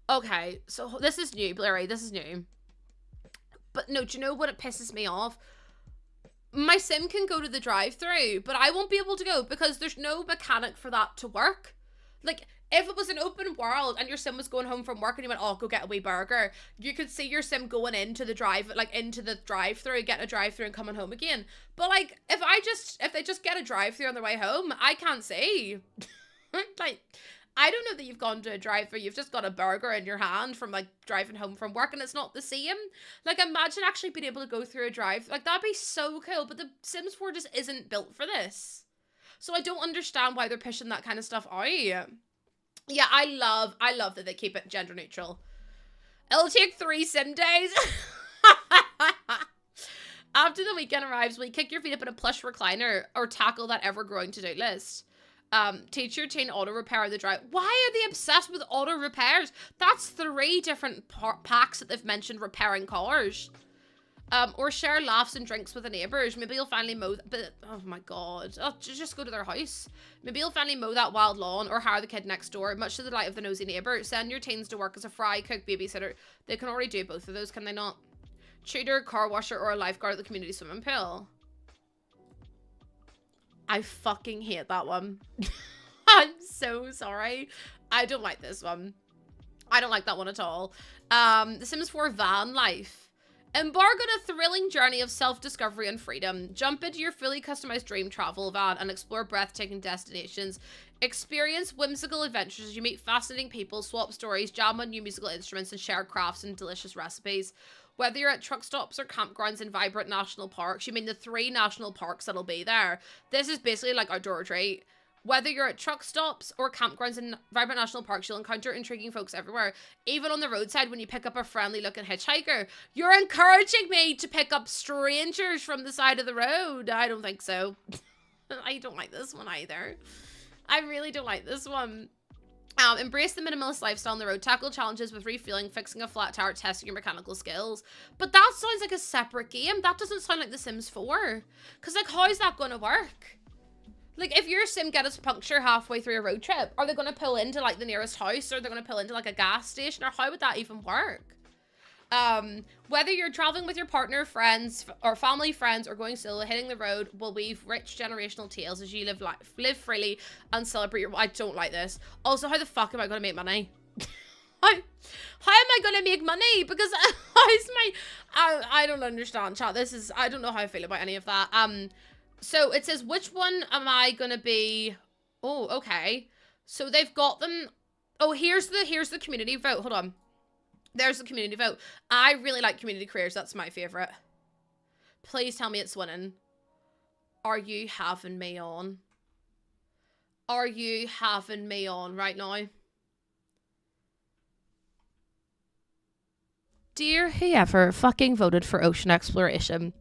Okay, so this is new, Blurry. This is new. But no, do you know what it pisses me off? My sim can go to the drive-thru, but I won't be able to go because there's no mechanic for that to work. Like, if it was an open world and your sim was going home from work and you went, oh, go get a wee burger, you could see your sim going into the drive-thru, getting a drive-thru and coming home again. But like, if they just get a drive-thru on their way home, I can't see. Like, I don't know that you've gone to a drive-thru, you've just got a burger in your hand from like driving home from work and it's not the same. Like, imagine actually being able to go through a drive, like that'd be so cool, but the Sims 4 just isn't built for this. So I don't understand why they're pushing that kind of stuff out. Yeah, I love that they keep it gender neutral. It'll take 3 sim days. After the weekend arrives, will you kick your feet up in a plush recliner or tackle that ever-growing to-do list? Teach your teen auto repair the drive. Why are they obsessed with auto repairs? That's 3 different packs that they've mentioned repairing cars. Or share laughs and drinks with the neighbours. Maybe you'll finally mow, but oh my god, just go to their house. Maybe you'll finally mow that wild lawn or hire the kid next door, much to the delight of the nosy neighbour. Send your teens to work as a fry, cook, babysitter. They can already do both of those, can they not? Tutor, car washer, or a lifeguard at the community swimming pool. I fucking hate that one. I'm so sorry. I don't like this one. I don't like that one at all. The Sims 4 van life. Embark on a thrilling journey of self-discovery and freedom. Jump into your fully customized dream travel van and explore breathtaking destinations. Experience whimsical adventures as you meet fascinating people, swap stories, jam on new musical instruments, and share crafts and delicious recipes. Whether you're at truck stops or campgrounds in vibrant national parks, you mean the 3 national parks that'll be there. This is basically like outdoor retreat. Whether you're at truck stops or campgrounds in vibrant national parks, you'll encounter intriguing folks everywhere. Even on the roadside, when you pick up a friendly-looking hitchhiker, you're encouraging me to pick up strangers from the side of the road. I don't think so. I don't like this one either. I really don't like this one. Embrace the minimalist lifestyle on the road. Tackle challenges with refueling, fixing a flat tire, testing your mechanical skills. But that sounds like a separate game. That doesn't sound like The Sims 4. Because, like, how is that going to work? Like, if your sim gets a puncture halfway through a road trip, are they going to pull into, like, the nearest house? Or are they going to pull into, like, a gas station? Or how would that even work? Whether you're traveling with your partner, friends, or family, friends, or going solo, hitting the road will weave rich generational tales as you live freely and celebrate your... I don't like this. Also, how the fuck am I going to make money? How am I going to make money? Because how's my... I don't understand, chat. This is... I don't know how I feel about any of that. So it says, which one am I going to be... Oh, okay. So they've got them... Oh, here's the community vote. Hold on. There's the community vote. I really like community careers. That's my favorite. Please tell me it's winning. Are you having me on? Are you having me on right now? Dear whoever fucking voted for ocean exploration,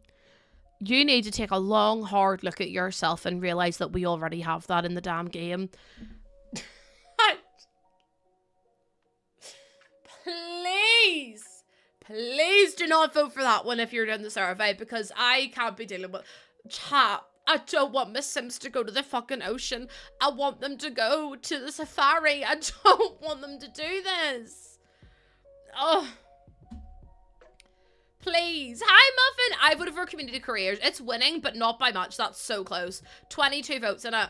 you need to take a long, hard look at yourself and realize that we already have that in the damn game. Please do not vote for that one if you're doing the survey, because I can't be dealing with... Chat, I don't want my Sims to go to the fucking ocean. I want them to go to the safari. I don't want them to do this. Oh. Please. Hi, Muffin. I voted for community careers. It's winning, but not by much. That's so close. 22 votes in it.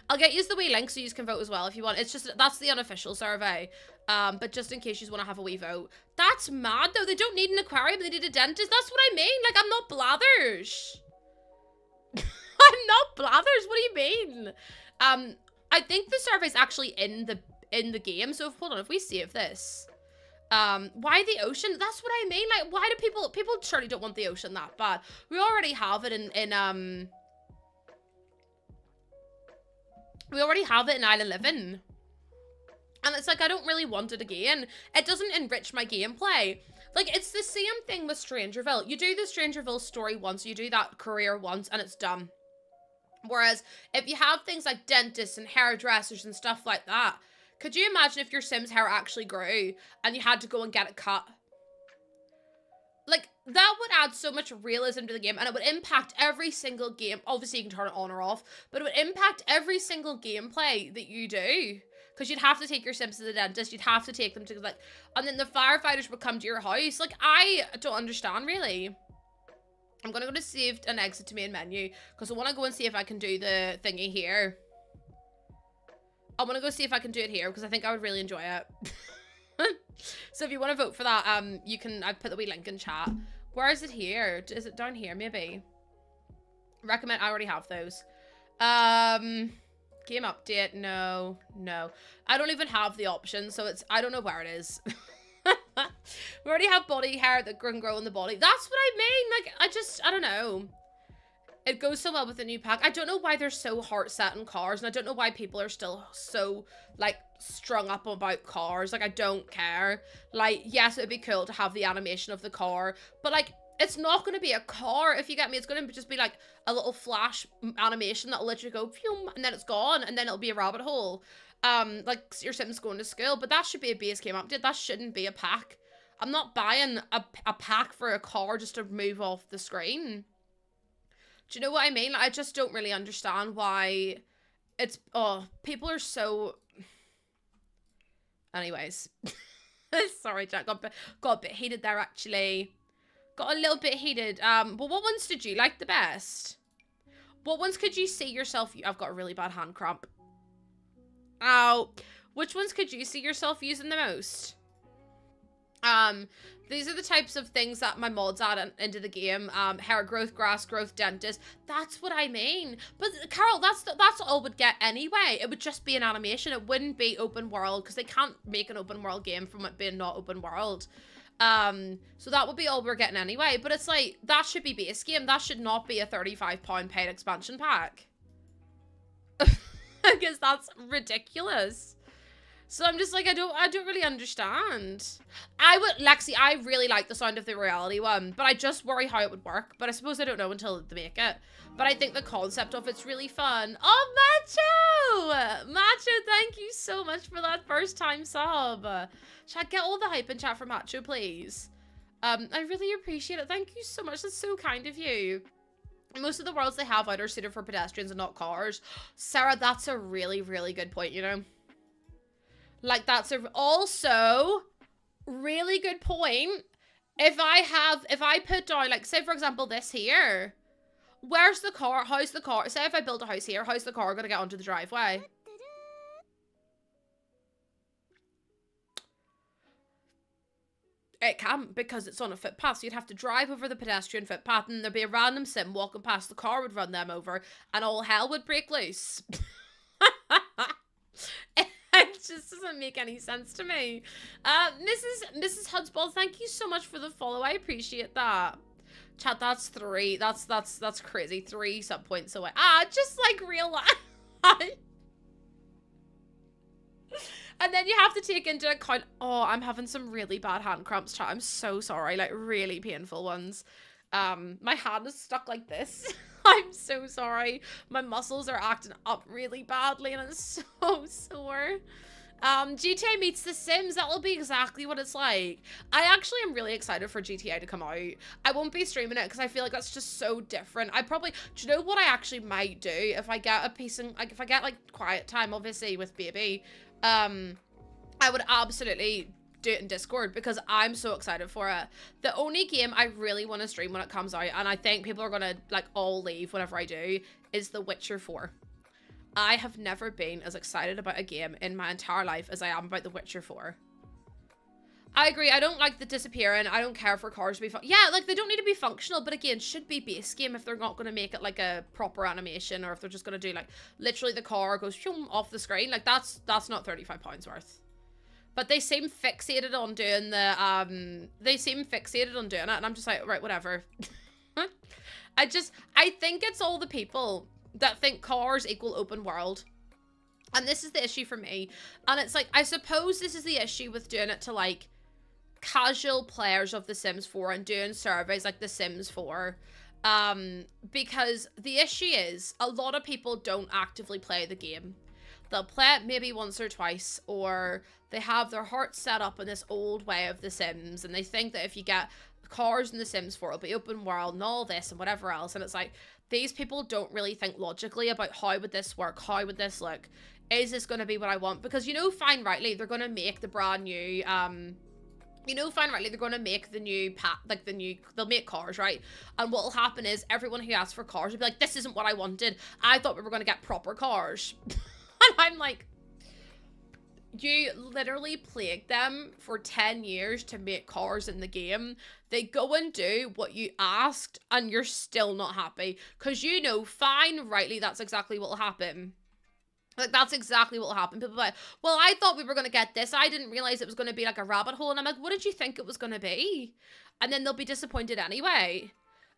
I'll get you the wee link so you can vote as well if you want. It's just, that's the unofficial survey. But just in case you want to have a wee vote. That's mad though. They don't need an aquarium. They need a dentist. That's what I mean. Like, I'm not Blathers. I'm not Blathers. What do you mean? I think the survey's actually in the game. So hold on, if we save this. Why the ocean? That's what I mean. Like, why do people surely don't want the ocean that bad? We already have it in we already have it in Island Living. And it's like, I don't really want it again. It doesn't enrich my gameplay. Like, it's the same thing with Strangerville. You do the Strangerville story once, you do that career once, and it's done. Whereas, if you have things like dentists and hairdressers and stuff like that, could you imagine if your Sim's hair actually grew and you had to go and get it cut? like, that would add so much realism to the game, and it would impact every single game. Obviously, you can turn it on or off, but it would impact every single gameplay that you do. Because you'd have to take your Sims to the dentist, you'd have to take them to, like, and then the firefighters would come to your house. Like, I don't understand, really. I'm gonna go to saved and exit to main menu, because I want to go and see if I can do the thingy here. I want to go see if I can do it here, because I think I would really enjoy it. So if you want to vote for that, you can, I put the wee link in chat. Where is it here? Is it down here, maybe? Recommend, I already have those. Game update, no. I don't even have the option, so it's, I don't know where it is. We already have body hair that can grow in the body. That's what I mean. Like, I don't know. It goes so well with the new pack. I don't know why they're so heart set on cars, and I don't know why people are still so, like, strung up about cars. Like, I don't care. Like, yes, it would be cool to have the animation of the car, but, like, it's not going to be a car, if you get me. It's going to just be, like, a little flash animation that'll literally go, phew, and then it's gone, and then it'll be a rabbit hole. Like, your Sims going to school, but that should be a base game update. That shouldn't be a pack. I'm not buying a pack for a car just to move off the screen. Do you know what I mean? Like, I just don't really understand why it's, oh, people are so, anyways. Sorry, Jack, got a bit heated there, actually. Got a little bit heated. But what ones did you like the best? What ones could you see yourself, I've got a really bad hand cramp. Ow. Which ones could you see yourself using the most? These are the types of things that my mods add into the game. Hair growth, grass growth, dentist. That's what I mean. But Carol, that's all we'd get anyway. It would just be an animation. It wouldn't be open world, because they can't make an open world game from it being not open world. So that would be all we're getting anyway. But it's like, that should be base game. That should not be a £35 paid expansion pack. Because that's ridiculous. So I'm just like, I don't really understand. Lexi, I really like the sound of the reality one, but I just worry how it would work. But I suppose I don't know until they make it. But I think the concept of it's really fun. Oh, Macho! Macho, thank you so much for that first time sub. Chat, get all the hype in chat for Macho, please. I really appreciate it. Thank you so much. That's so kind of you. Most of the worlds they have out are suited for pedestrians and not cars. Sarah, that's a really, really good point, you know? Like, that's also really good point. If I put down, like, say, for example, this here. Where's the car? How's the car? Say if I build a house here, how's the car going to get onto the driveway? It can't, because it's on a footpath, so you'd have to drive over the pedestrian footpath, and there'd be a random sim walking past, the car would run them over, and all hell would break loose. It just doesn't make any sense to me. Mrs. Hudsball, thank you so much for the follow. I appreciate that. Chat, that's 3. That's crazy. 3 sub points away. Just like real life. And then you have to take into account, oh, I'm having some really bad hand cramps, chat. I'm so sorry, like really painful ones. My hand is stuck like this. I'm so sorry. My muscles are acting up really badly and it's so sore. GTA meets The Sims, that will be exactly what it's like. I actually am really excited for GTA to come out. I won't be streaming it because I feel like that's just so different. Do you know what I actually might do if I get if I get like quiet time, obviously with baby, I would absolutely do it in Discord because I'm so excited for it. The only game I really want to stream when it comes out, and I think people are gonna like all leave whenever I do, is The Witcher 4. I have never been as excited about a game in my entire life as I am about The Witcher 4. I agree. I don't like the disappearing. I don't care for cars to be yeah, like they don't need to be functional, but again, should be base game if they're not going to make it like a proper animation, or if they're just going to do like literally the car goes off the screen. Like that's not £35 worth. But they seem fixated on doing the and I'm just like, right, whatever. I think it's all the people that think cars equal open world. And this is the issue for me. And it's like, I suppose this is the issue with doing it to like casual players of The Sims 4 and doing surveys like The Sims 4. Because the issue is a lot of people don't actively play the game. They'll play it maybe once or twice, or they have their heart set up in this old way of The Sims, and they think that if you get cars in The Sims 4 will be open world and all this and whatever else. And it's like, these people don't really think logically about how would this work? How would this look? Is this going to be what I want? Because, you know, fine rightly, they're going to make the brand new, you know, fine rightly, they're going to make the new they'll make cars, right? And what will happen is everyone who asks for cars will be like, this isn't what I wanted. I thought we were going to get proper cars. And I'm like, you literally plagued them for 10 years to make cars in the game. They go and do what you asked and you're still not happy. Because you know, fine rightly, that's exactly what will happen. Like, that's exactly what will happen. People are like, well, I thought we were going to get this. I didn't realize it was going to be like a rabbit hole. And I'm like, what did you think it was going to be? And then they'll be disappointed anyway.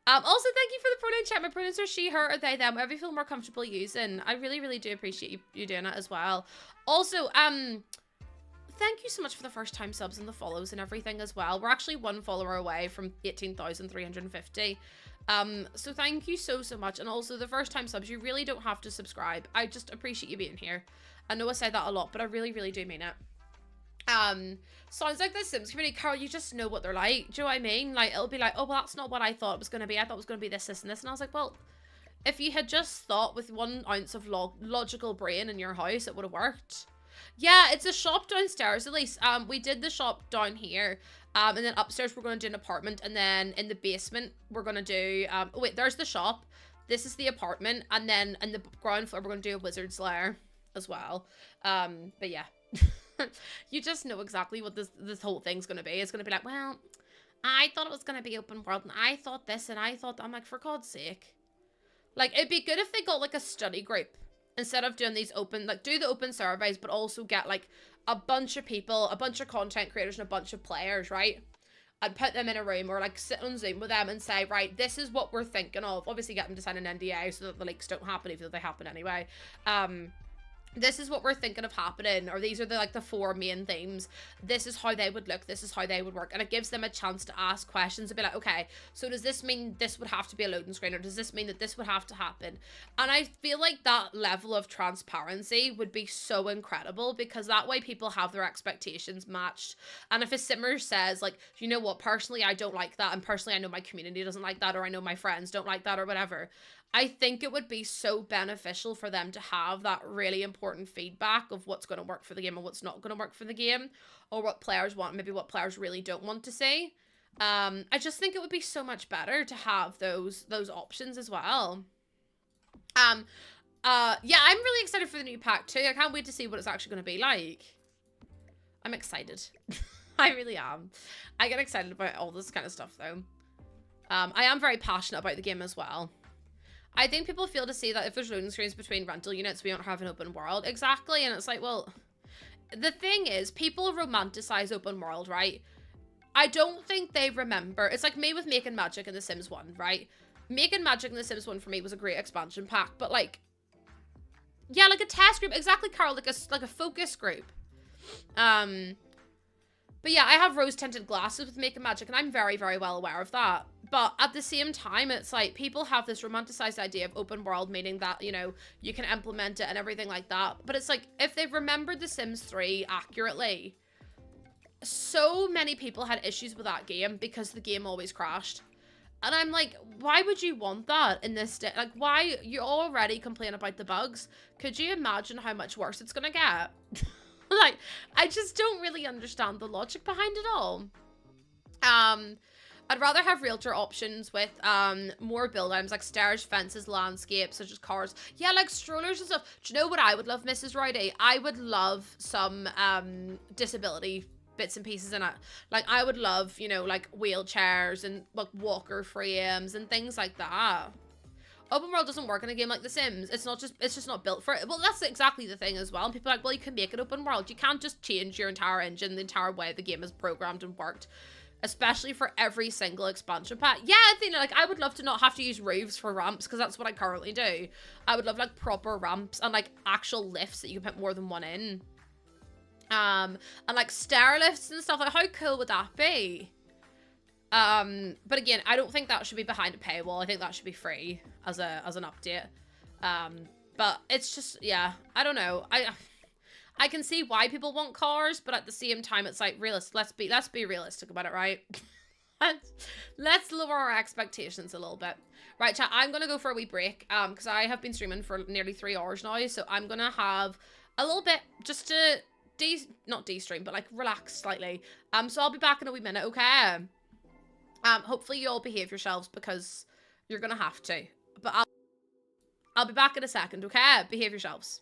Also, thank you for the pronoun chat. My pronouns are she, her, or they, them. Whatever you feel more comfortable using. I really, really do appreciate you doing it as well. Also, thank you so much for the first time subs and the follows and everything as well. We're actually 1 follower away from 18,350. So thank you so much. And also the first time subs, you really don't have to subscribe. I just appreciate you being here. I know I say that a lot, but I really, really do mean it. Sounds like the Sims community, Carol, you just know what they're like. Do you know what I mean? Like, it'll be like, oh, well, that's not what I thought it was going to be. I thought it was going to be this, and this. And I was like, well, if you had just thought with 1 ounce of logical brain in your house, it would have worked. Yeah, it's a shop downstairs, at least. We did the shop down here. And then upstairs, we're going to do an apartment. And then in the basement, we're going to do... oh, wait, there's the shop. This is the apartment. And then in the ground floor, we're going to do a wizard's lair as well. But yeah. You just know exactly what this whole thing's going to be. It's going to be like, well, I thought it was going to be open world. And I thought this and I thought that. I'm like, for God's sake. Like, it'd be good if they got, like, a study group. Instead of doing these open, like, do the open surveys, but also get, like, a bunch of people, a bunch of content creators and a bunch of players, right? And put them in a room or, like, sit on Zoom with them and say, right, this is what we're thinking of. Obviously, get them to sign an NDA so that the leaks don't happen, even though they happen anyway. This is what we're thinking of happening, or these are the, like, the 4 main themes. This is how they would look. This is how they would work. And it gives them a chance to ask questions and be like, okay, so does this mean this would have to be a loading screen, or does this mean that this would have to happen? And I feel like that level of transparency would be so incredible, because that way people have their expectations matched. And if a simmer says, like, you know what, personally, I don't like that, and personally, I know my community doesn't like that, or I know my friends don't like that, or whatever, I think it would be so beneficial for them to have that really important feedback of what's going to work for the game and what's not going to work for the game, or what players want, maybe what players really don't want to see. I just think it would be so much better to have those options as well. Yeah, I'm really excited for the new pack too. I can't wait to see what it's actually going to be like. I'm excited. I really am. I get excited about all this kind of stuff though. I am very passionate about the game as well. I think people feel to see that if there's loading screens between rental units, we don't have an open world. Exactly. And it's like, well, the thing is, people romanticize open world, right? I don't think they remember. It's like me with Making Magic in The Sims 1, right? Making Magic in The Sims 1 for me was a great expansion pack, but like, yeah, like a test group. Exactly, Carl, like a focus group. But yeah, I have rose-tinted glasses with Making Magic, and I'm very, very well aware of that. But at the same time, it's like, people have this romanticized idea of open world, meaning that, you know, you can implement it and everything like that. But it's like, if they've remembered The Sims 3 accurately, so many people had issues with that game because the game always crashed. And I'm like, why would you want that in this day? Like, why? You already complain about the bugs. Could you imagine how much worse it's gonna get? Like, I just don't really understand the logic behind it all. I'd rather have realtor options with more build items like stairs, fences, landscapes, such as cars. Yeah, like strollers and stuff. Do you know what I would love, Mrs. Rowdy? I would love some disability bits and pieces in it. Like, I would love, you know, like wheelchairs and like walker frames and things like that. Open world doesn't work in a game like The Sims. It's just not built for it. Well, that's exactly the thing as well. And people are like, well, you can make it open world. You can't just change your entire engine, the entire way the game is programmed and worked, especially for every single expansion pack. Yeah, I think, like, I would love to not have to use roofs for ramps, because that's what I currently do. I would love, like, proper ramps and, like, actual lifts that you can put more than one in. And, like, stair lifts and stuff. Like, how cool would that be? But again, I don't think that should be behind a paywall. I think that should be free as an update. But it's just, yeah, I don't know. I can see why people want cars, but at the same time, it's like, let's be realistic about it, right? Let's lower our expectations a little bit. Right, chat, I'm gonna go for a wee break, because I have been streaming for nearly 3 hours now, so I'm gonna have a little bit just to not de-stream, but like relax slightly. So I'll be back in a wee minute, okay? Hopefully you all behave yourselves because you're gonna have to. But I'll be back in a second, okay? Behave yourselves.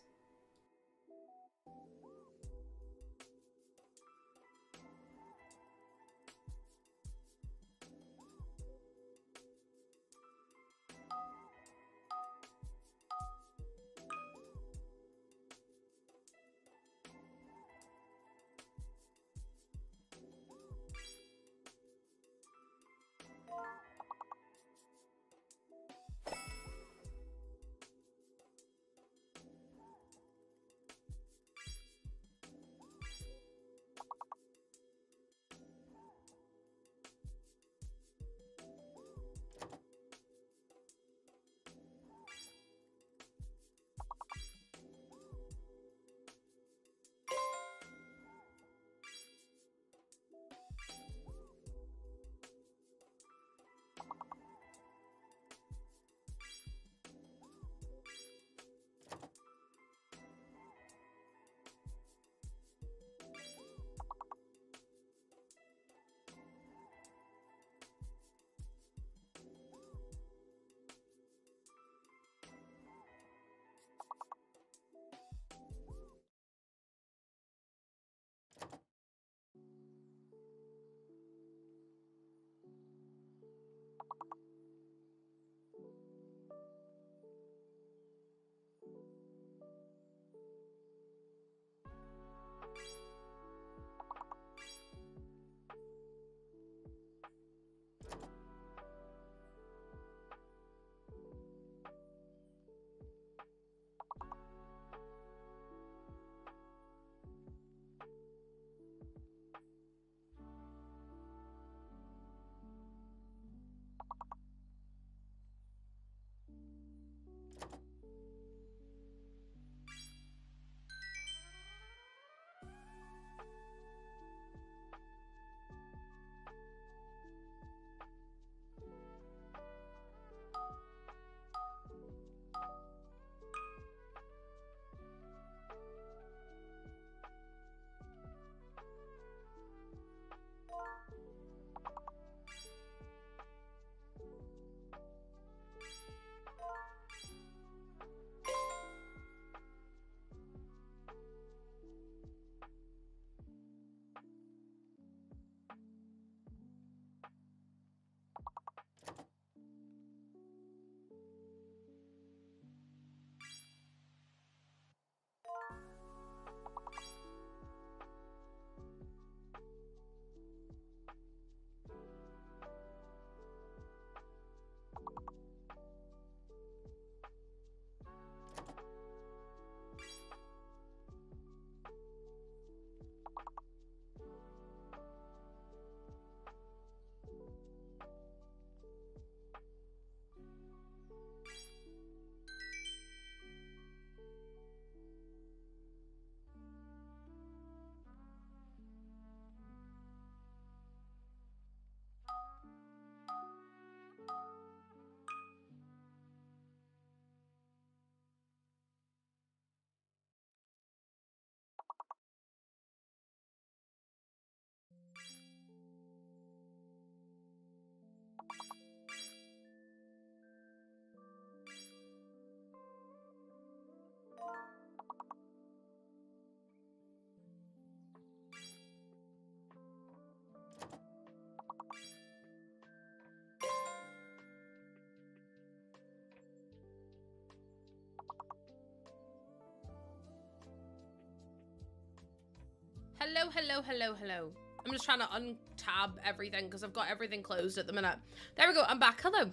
Hello, hello, hello, hello. I'm just trying to untab everything because I've got everything closed at the minute. There we go, I'm back. Hello.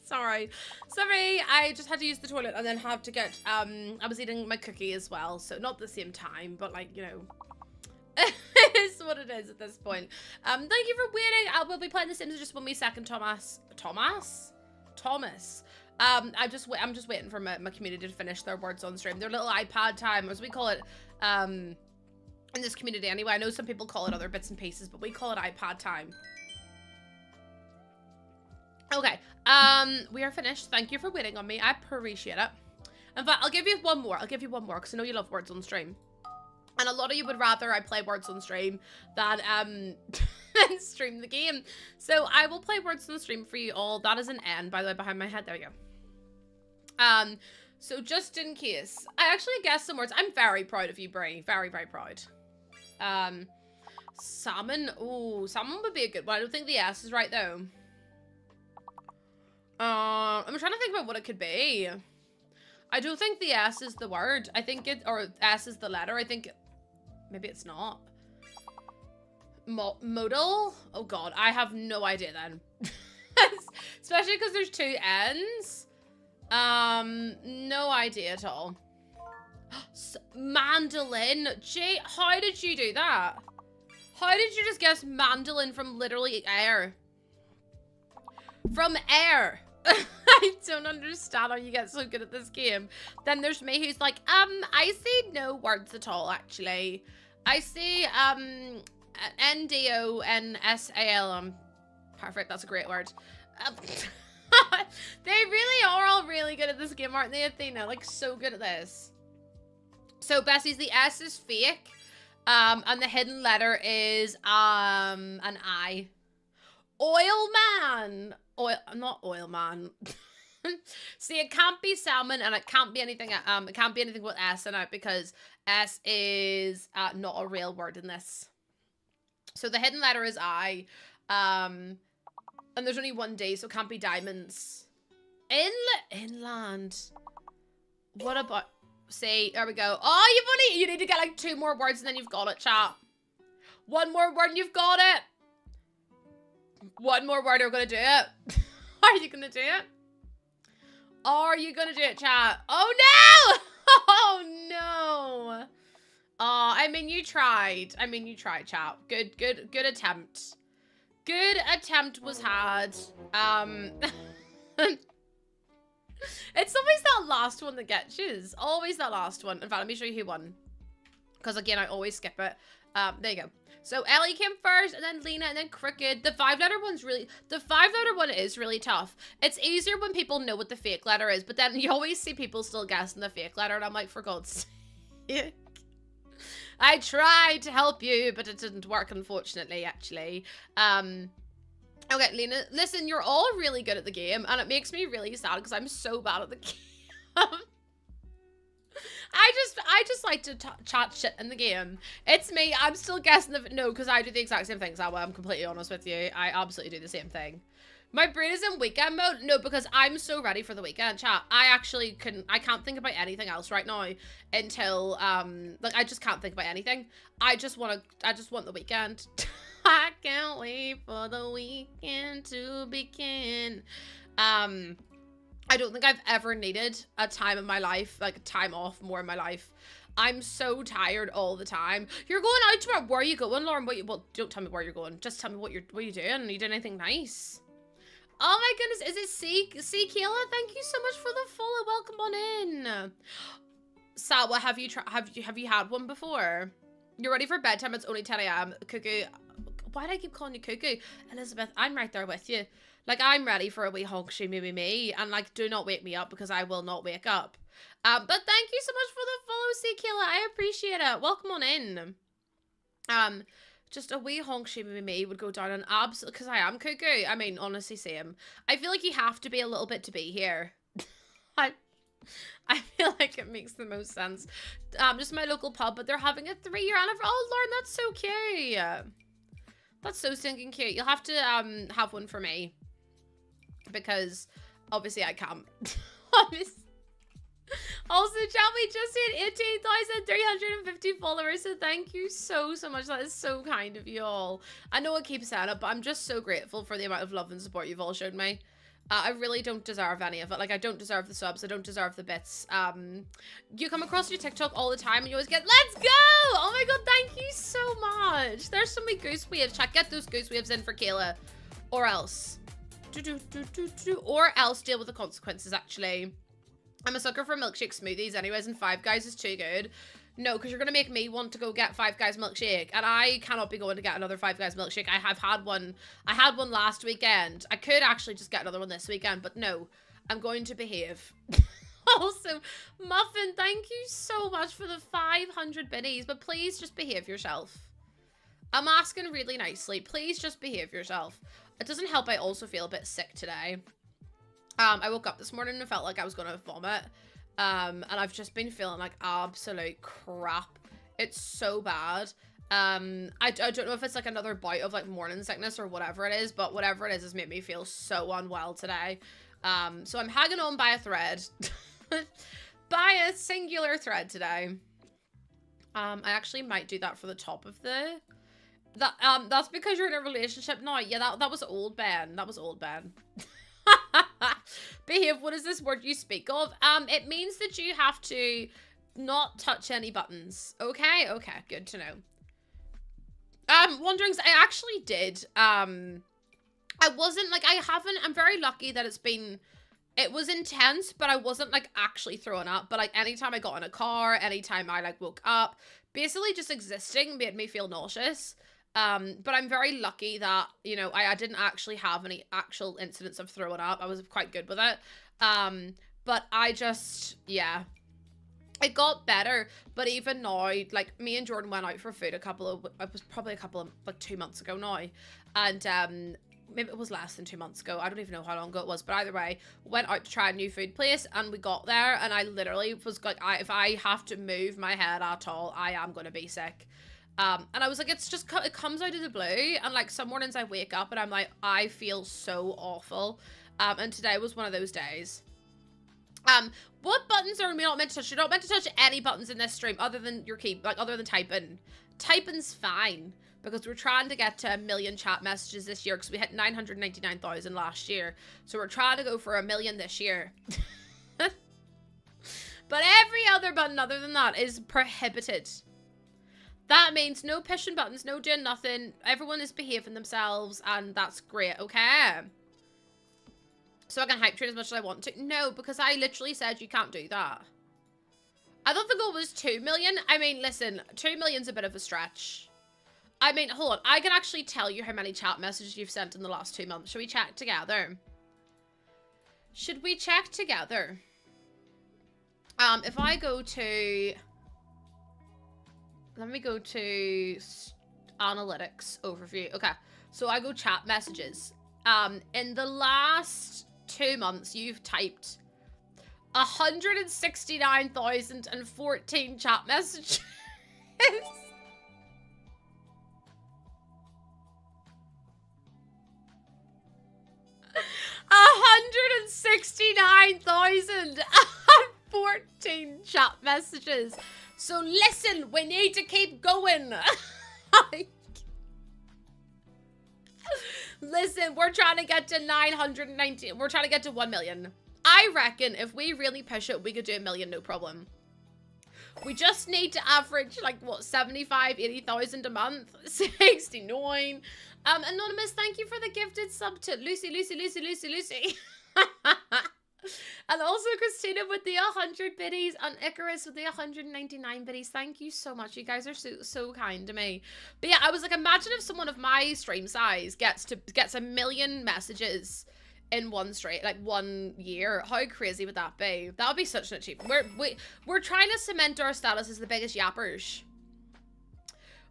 Sorry, I just had to use the toilet and then have to get, I was eating my cookie as well, so not at the same time, but like, you know, it is what it is at this point. Thank you for waiting. I will be playing The Sims in just 1 wee second, Thomas. I'm just waiting for my community to finish their words on stream. Their little iPad time, as we call it, in this community anyway. I know some people call it other bits and pieces, but we call it iPad time. Okay, we are finished. Thank you for waiting on me. I appreciate it. In fact, I'll give you one more. Because I know you love words on stream. And a lot of you would rather I play words on stream than, than stream the game. So I will play words on stream for you all. That is an N, by the way, behind my head. There we go. So just in case, I actually guessed some words. I'm very proud of you, Brie. Very, very proud. Salmon. Ooh, salmon would be a good one. I don't think the S is right, though. I'm trying to think about what it could be. I don't think the S is the word. I think it, or S is the letter. I think, maybe it's not. Modal? Oh god, I have no idea then. Especially because there's two N's. No idea at all. Mandolin. Jay, how did you do that? How did you just guess mandolin from literally air? From air. I don't understand how you get so good at this game. Then there's me who's like, I see no words at all, actually. I see, N-D-O-N-S-A-L. Perfect, that's a great word. They really are all really good at this game, aren't they, Athena? Like, so good at this. So, Bessie's, the S is fake. And the hidden letter is, an I. Oil man. Oil, not oil man. See, it can't be salmon, and it can't be anything. It can't be anything with S in it because S is not a real word in this. So the hidden letter is I, and there's only one D, so it can't be diamonds. Inland. What about? See, there we go. Oh, you need to get like 2 more words, and then you've got it, chat. 1 more word, and you've got it. 1 more word, we're gonna do it. Are you gonna do it? Are you gonna do it, chat? Oh no! Oh no! I mean, you tried. Chat. Good attempt. Good attempt was had. It's always that last one that gets you. Always that last one. In fact, let me show you who won. Because again, I always skip it. There you go. So Ellie came first, and then Lena, and then Crooked. The 5-letter one's really, the 5-letter one is really tough. It's easier when people know what the fake letter is, but then you always see people still guessing the fake letter, and I'm like, for God's sake. I tried to help you, but it didn't work, unfortunately, actually. Okay, Lena, listen, you're all really good at the game, and it makes me really sad because I'm so bad at the game. I just like to chat shit in the game. It's me. I'm still guessing no, because I do the exact same thing, Sawa. I'm completely honest with you. I absolutely do the same thing. My brain is in weekend mode. No, because I'm so ready for the weekend, chat. I can't think about anything else right now until, like, I just can't think about anything. I just want the weekend. I can't wait for the weekend to begin. I don't think I've ever needed a time in my life, like a time off more in my life. I'm so tired all the time. You're going out tomorrow. Where are you going, Lauren? Well, don't tell me where you're going. Just tell me what you're doing. Are you doing anything nice? Oh my goodness, is it C Kayla? Thank you so much for the follow. Welcome on in. Sawa, have you had one before? You're ready for bedtime. It's only 10 a.m. Cuckoo. Why do I keep calling you Cuckoo? Elizabeth, I'm right there with you. Like, I'm ready for a wee honk, she, me, and, like, do not wake me up because I will not wake up. But thank you so much for the follow, C Kayla. I appreciate it. Welcome on in. Just a wee honk, she, me would go down an absolute, because I am Cuckoo. I mean, honestly, same. I feel like you have to be a little bit to be here. I feel like it makes the most sense. Just my local pub, but they're having a 3-year anniversary. Oh, Lauren, that's so cute. That's so stinking cute. You'll have to have one for me. Because obviously I can't. Also, chat, we just hit 18,350 followers, so thank you so much. That is so kind of you all. I know I keep saying it, but I'm just so grateful for the amount of love and support you've all shown me. I really don't deserve any of it. Like, I don't deserve the subs. I don't deserve the bits. You come across your TikTok all the time and you always get, let's go! Oh my god, thank you so much. There's so many goose waves. Chat, get those goose waves in for Kayla. Or else. Or else deal with the consequences, actually. I'm a sucker for milkshake smoothies anyways, and Five Guys is too good. No, because you're going to make me want to go get Five Guys milkshake, and I cannot be going to get another Five Guys milkshake. I have had one. I had one last weekend. I could actually just get another one this weekend, but no, I'm going to behave. Also, Muffin, thank you so much for the 500 biddies, but please just behave yourself. I'm asking really nicely. Please just behave yourself. It doesn't help I also feel a bit sick today. I woke up this morning and felt like I was going to vomit. And I've just been feeling like absolute crap. It's so bad. I don't know if it's like another bout of like morning sickness or whatever it is, but whatever it is has made me feel so unwell today. So I'm hanging on by a thread. By a singular thread today. I actually might do that for the top of the... that's because you're in a relationship now. Yeah, that was old Ben. That was old Ben. Behave, what is this word you speak of? It means that you have to not touch any buttons. Okay, good to know. Wonderings, I actually did. I wasn't, like, I'm very lucky that it was intense, but I wasn't, like, actually throwing up. But, like, anytime I got in a car, anytime I, like, woke up, basically just existing made me feel nauseous. But I'm very lucky that, you know, I didn't actually have any actual incidents of throwing up. I was quite good with it. But I just, yeah. It got better, but even now, like, me and Jordan went out for food it was probably like 2 months ago now. And, maybe it was less than 2 months ago. I don't even know how long ago it was, but either way, went out to try a new food place, and we got there, and I literally was like, if I have to move my head at all, I am going to be sick. And I was like, it comes out of the blue, and like some mornings I wake up and I'm like, I feel so awful. And today was one of those days. What buttons are we not meant to touch? You're not meant to touch any buttons in this stream other than your key, like other than typing. Typing's fine because we're trying to get to 1 million chat messages this year because we hit 999,000 last year. So we're trying to go for 1 million this year. But every other button other than that is prohibited. That means no pushing buttons, no doing nothing. Everyone is behaving themselves, and that's great, okay? So I can hype train as much as I want to. No, because I literally said you can't do that. I thought the goal was 2 million. I mean, listen, 2 million's a bit of a stretch. I mean, hold on. I can actually tell you how many chat messages you've sent in the last 2 months. Should we check together? Should we check together? If I go to... Let me go to analytics overview. Okay, so I go chat messages. In the last 2 months, you've typed 169,014 chat messages. 169,014 chat messages. So listen, we need to keep going. Listen, we're trying to get to 990. We're trying to get to 1 million. I reckon if we really push it, we could do 1 million, no problem. We just need to average, like, what, 75, 80,000 a month? 69. Anonymous, thank you for the gifted sub to Lucy. And also Christina with the 100 biddies and Icarus with the 199 biddies. Thank you so much. You guys are so kind to me. But yeah, I was like, imagine if someone of my stream size gets 1 million messages in one straight, like 1 year. How crazy would that be? That would be such an achievement. We're trying to cement our status as the biggest yappers.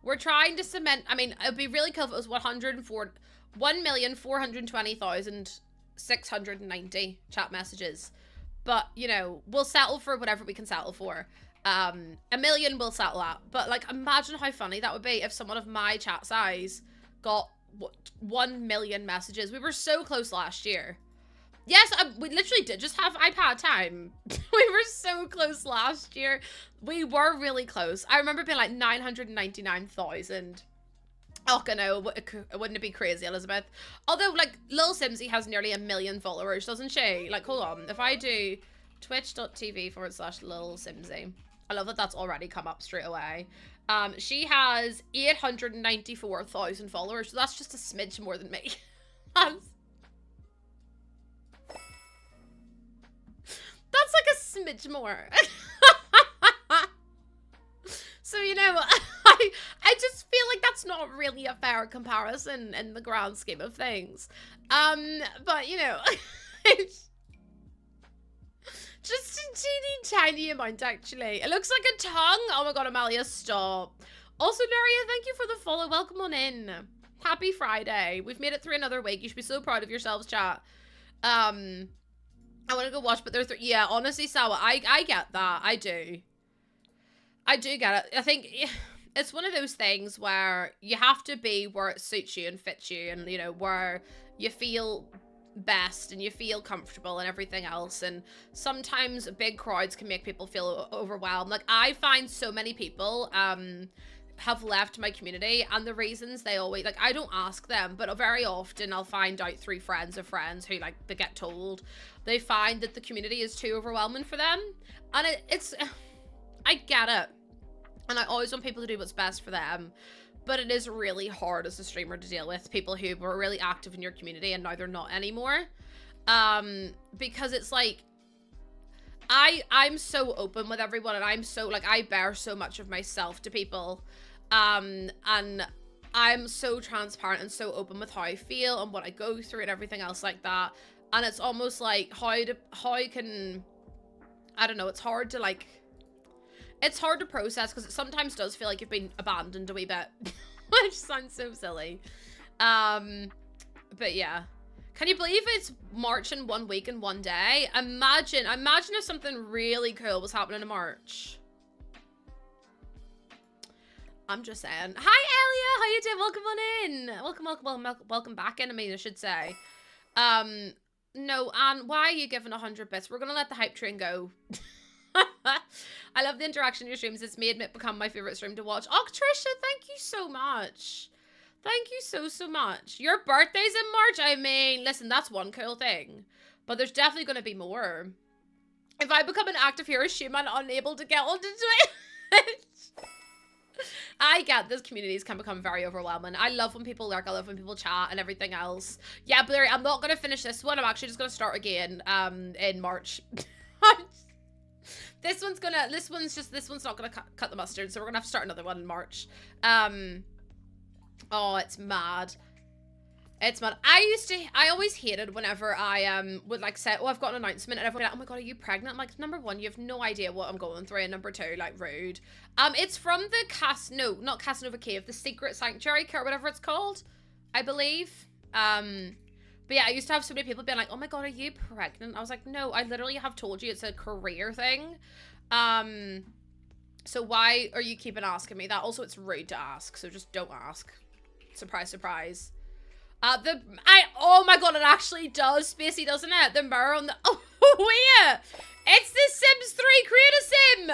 We're trying to cement, I mean, it'd be really cool if it was 1,420,690 chat messages. But, you know, we'll settle for whatever we can settle for. 1 million we'll settle at. But, like, imagine how funny that would be if someone of my chat size got, what, 1 million messages. We were so close last year. Yes, we literally did just have iPad time. We were so close last year. We were really close. I remember being like 999,000. Oh, no, wouldn't it be crazy, Elizabeth? Although, like, Lil Simsy has nearly 1 million followers, doesn't she? Like, hold on. If I do twitch.tv/Lil Simsy, I love that that's already come up straight away. She has 894,000 followers, so that's just a smidge more than me. That's like a smidge more. not really a fair comparison in the grand scheme of things. But you know, it's just a teeny tiny amount actually. It looks like a tongue. Oh my god, Amalia, stop. Also, Daria, thank you for the follow. Welcome on in. Happy Friday. We've made it through another week. You should be so proud of yourselves, chat. I want to go watch, but they're yeah, honestly, Sawa, I get that. I do get it. I think it's one of those things where you have to be where it suits you and fits you, and you know, where you feel best and you feel comfortable and everything else. And sometimes big crowds can make people feel overwhelmed. Like, I find so many people have left my community, and the reasons they always, like, I don't ask them, but very often I'll find out through friends of friends who, like, they get told they find that the community is too overwhelming for them. And it's I get it, and I always want people to do what's best for them, but it is really hard as a streamer to deal with people who were really active in your community and now they're not anymore. Because it's like, I'm so open with everyone, and I'm so, like, I bear so much of myself to people, and I'm so transparent and so open with how I feel and what I go through and everything else like that. And it's almost like, how can, I don't know, it's hard to, like, it's hard to process, because it sometimes does feel like you've been abandoned a wee bit, which sounds so silly. But yeah. Can you believe it's March in 1 week and 1 day? Imagine if something really cool was happening in March. I'm just saying. Hi, Elia. How you doing? Welcome on in. Welcome back in, I should say. No, Anne, why are you giving 100 bits? We're gonna let the hype train go. I love the interaction in your streams. It's made it become my favorite stream to watch. Oh, Trisha, thank you so much. Thank you so much. Your birthday's in March. I mean, listen, that's one cool thing, but there's definitely going to be more. If I become an active hero streamer and unable to get onto Twitch, I get this communities can become very overwhelming. I love when people lurk. I love when people chat and everything else. Yeah, Blair, I'm not going to finish this one. I'm actually just going to start again in March. This one's not gonna cut the mustard, so we're gonna have to start another one in March. Oh, it's mad. It's mad. I always hated whenever I would like say, oh, I've got an announcement, and everyone would be like, oh my god, are you pregnant? I'm like, number one, you have no idea what I'm going through, and number two, like, rude. It's from the not Casanova Cave, the Secret Sanctuary, or whatever it's called, I believe. But yeah, I used to have so many people being like, oh my god, are you pregnant? I was like, no, I literally have told you it's a career thing. So why are you keeping asking me that? Also, it's rude to ask, so just don't ask. Surprise, surprise. Oh my god, it actually does, Spacey, doesn't it? The mirror on the, oh yeah! It's the Sims 3, create a sim!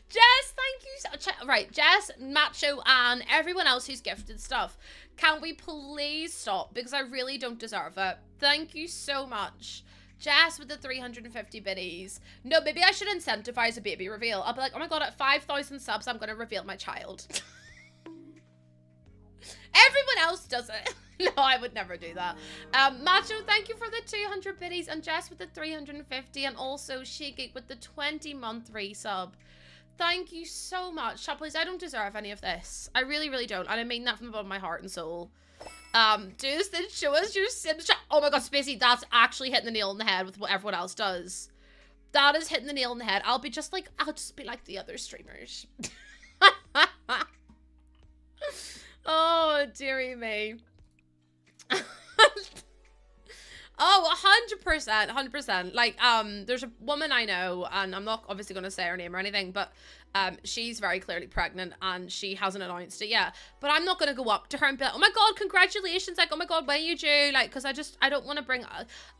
Jess, thank you so, right, Jess, Macho, and everyone else who's gifted stuff. Can we please stop? Because I really don't deserve it. Thank you so much. Jess with the 350 biddies. No, maybe I should incentivize a baby reveal. I'll be like, oh my god, at 5,000 subs, I'm going to reveal my child. Everyone else does it. No, I would never do that. Macho, thank you for the 200 biddies. And Jess with the 350. And also Shigig with the 20-month resub. Thank you so much. Chat, please, I don't deserve any of this. I really, really don't. And I mean that from the bottom of my heart and soul. Do this, then show us your Sims chat. Oh my god, Spacey, that's actually hitting the nail on the head with what everyone else does. That is hitting the nail on the head. I'll just be like the other streamers. Oh, dearie me. Oh, 100%, 100%. Like, there's a woman I know, and I'm not obviously going to say her name or anything, but she's very clearly pregnant, and she hasn't announced it yet. But I'm not going to go up to her and be like, oh my god, congratulations, like, oh my god, when are you due? Like, because I don't want to bring,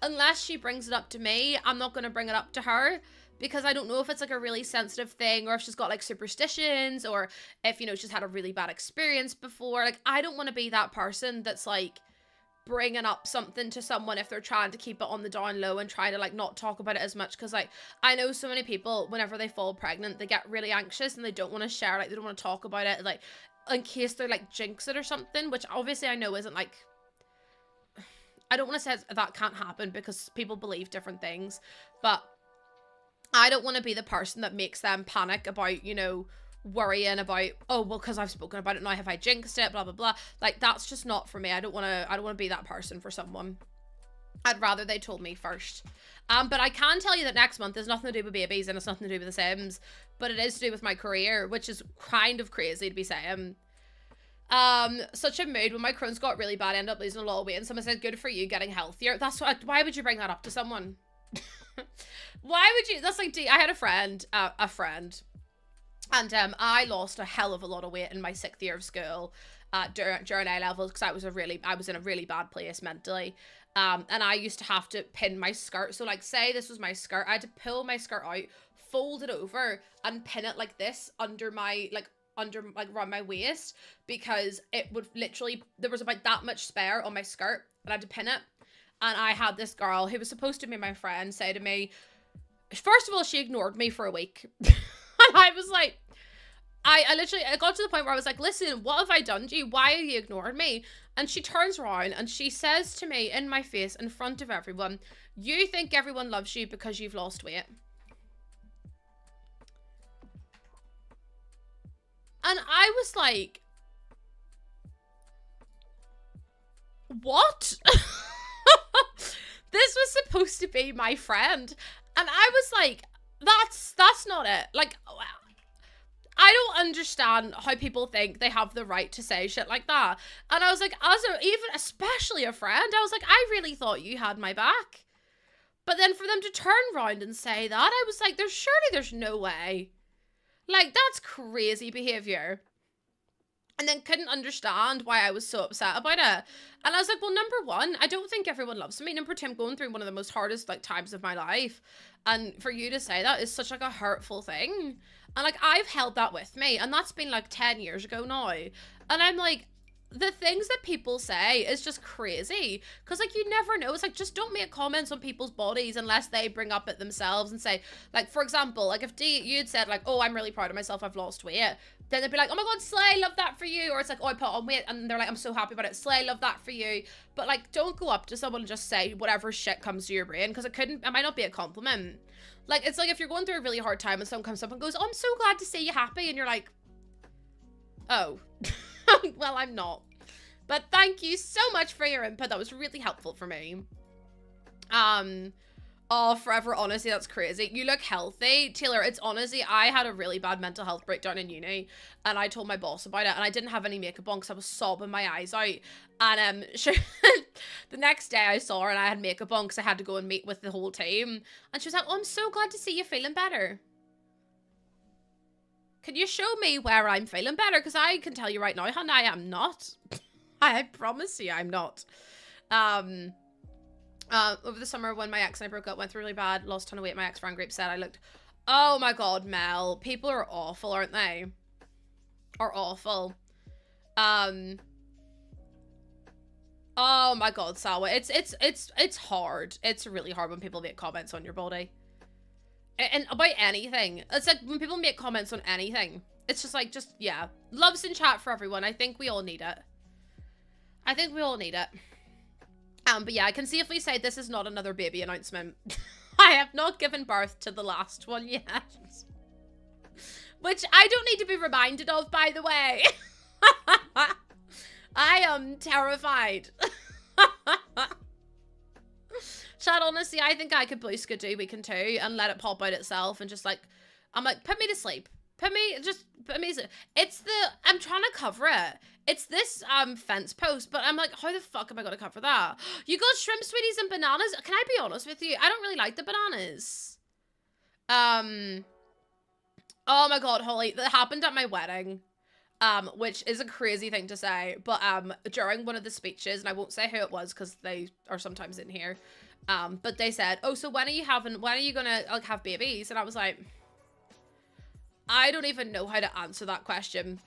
unless she brings it up to me, I'm not going to bring it up to her, because I don't know if it's like a really sensitive thing, or if she's got like superstitions, or if, you know, she's had a really bad experience before. Like, I don't want to be that person that's like bringing up something to someone if they're trying to keep it on the down low and trying to like not talk about it as much, because like I know so many people, whenever they fall pregnant, they get really anxious and they don't want to share, like they don't want to talk about it, like in case they're like jinx it or something, which obviously I know isn't like, I don't want to say that can't happen because people believe different things, but I don't want to be the person that makes them panic about, you know, worrying about, oh, well, because I've spoken about it now, have I jinxed it, blah, blah, blah. Like, that's just not for me. I don't want to be that person for someone. I'd rather they told me first. But I can tell you that next month has nothing to do with babies and it's nothing to do with The Sims, but it is to do with my career, which is kind of crazy to be saying. Such a mood when my Crohn's got really bad, I ended up losing a lot of weight, and someone said, good for you, getting healthier. That's what, why would you bring that up to someone? Why would you? That's like, I had a friend, and I lost a hell of a lot of weight in my 6th year of school, during A levels, because I was in a really bad place mentally. And I used to have to pin my skirt. So like, say this was my skirt, I had to pull my skirt out, fold it over, and pin it like this under my, around my waist, because it would literally, there was about that much spare on my skirt, and I had to pin it. And I had this girl who was supposed to be my friend say to me, first of all, she ignored me for a week. And I was like, I got to the point where I was like, listen, what have I done to you? Why are you ignoring me? And she turns around and she says to me in my face, in front of everyone, you think everyone loves you because you've lost weight. And I was like, what? This was supposed to be my friend. And I was like, that's not it. Like, I don't understand how people think they have the right to say shit like that. And I was like, especially a friend, I was like, I really thought you had my back. But then for them to turn around and say that, I was like, there's no way. Like, that's crazy behavior. And then couldn't understand why I was so upset about it. And I was like, well, number one, I don't think everyone loves me. Number two, I'm going through one of the most hardest like times of my life. And for you to say that is such like a hurtful thing. And like, I've held that with me, and that's been like 10 years ago now. And I'm like, the things that people say is just crazy. Because like, you never know. It's like, just don't make comments on people's bodies unless they bring up it themselves and say, like, for example, like if you'd said like, oh, I'm really proud of myself, I've lost weight. Then they'd be like, oh my God, slay, love that for you. Or it's like, oh, I put on weight, and they're like, I'm so happy about it, slay, love that for you. But like, don't go up to someone and just say whatever shit comes to your brain, because it might not be a compliment. Like, it's like if you're going through a really hard time and someone comes up and goes, oh, I'm so glad to see you happy, and you're like, oh, well, I'm not. But thank you so much for your input. That was really helpful for me. Oh, forever honesty, that's crazy. You look healthy. Taylor, it's honestly, I had a really bad mental health breakdown in uni, and I told my boss about it, and I didn't have any makeup on because I was sobbing my eyes out. And the next day I saw her and I had makeup on because I had to go and meet with the whole team. And she was like, oh, I'm so glad to see you feeling better. Can you show me where I'm feeling better? Because I can tell you right now, honey, I am not. I promise you I'm not. Over the summer when my ex and I broke up, went through really bad, lost a ton of weight, my ex-friend group said I looked, oh my God, Mel, people are awful, aren't they? Are awful. Oh my God, Salwa, it's hard. It's really hard when people make comments on your body. And about anything. It's like when people make comments on anything, it's just like, yeah. Loves in chat for everyone. I think we all need it. I think we all need it. But yeah, I can safely say this is not another baby announcement. I have not given birth to the last one yet. Which I don't need to be reminded of, by the way. I am terrified. Chad, honestly, I think I could boost Skidoo Weekend 2 and let it pop out itself and just like, I'm like, put me to sleep. Put me to sleep. I'm trying to cover it. It's this fence post, but I'm like, how the fuck am I going to cover that? You got shrimp sweeties and bananas? Can I be honest with you? I don't really like the bananas. Oh my God, Holly, that happened at my wedding. Which is a crazy thing to say, but during one of the speeches, and I won't say who it was because they are sometimes in here, but they said, oh, so when are you gonna like have babies? And I was like, I don't even know how to answer that question.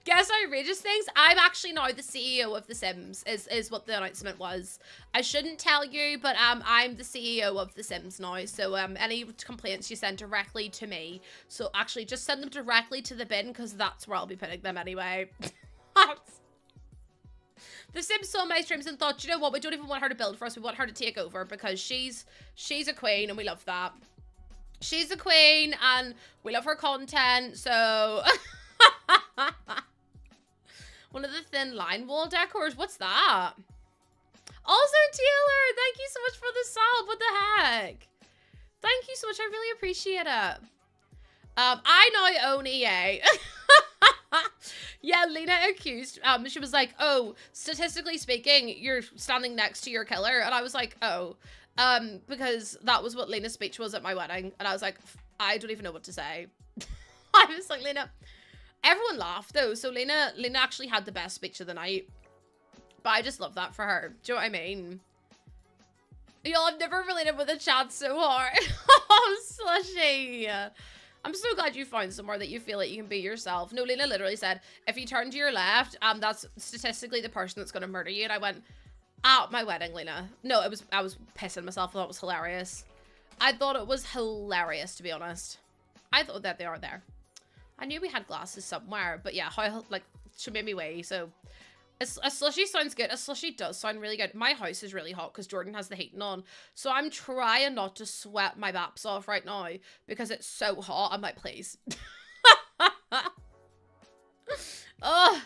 Guess outrageous things. I'm actually now the CEO of The Sims, is what the announcement was. I shouldn't tell you, but I'm the CEO of The Sims now. So any complaints you send directly to me. So actually just send them directly to the bin, because that's where I'll be putting them anyway. The Sims saw my streams and thought, you know what, we don't even want her to build for us, we want her to take over, because she's a queen and we love that. She's a queen, and we love her content, so... One of the thin line wall decors. What's that? Also, Taylor, thank you so much for the sub. What the heck? Thank you so much. I really appreciate it. I now own EA. Yeah, Lena accused, she was like, oh, statistically speaking, you're standing next to your killer. And I was like, oh, because that was what Lena's speech was at my wedding. And I was like, I don't even know what to say. I was like, Lena, everyone laughed though. So Lena actually had the best speech of the night. But I just love that for her. Do you know what I mean? Y'all, I've never related with the chat so hard. Oh, Slushy. I'm so glad you found somewhere that you feel like you can be yourself. No, Lena literally said, if you turn to your left, that's statistically the person that's going to murder you. And I went, at my wedding, Lena. No, I was pissing myself. I thought it was hilarious. I thought it was hilarious, to be honest. I thought that they are there. I knew we had glasses somewhere, but yeah, how, like, she made me wait, so... A slushy sounds good. A slushy does sound really good. My house is really hot because Jordan has the heating on. So I'm trying not to sweat my baps off right now because it's so hot. I'm like, please. Oh,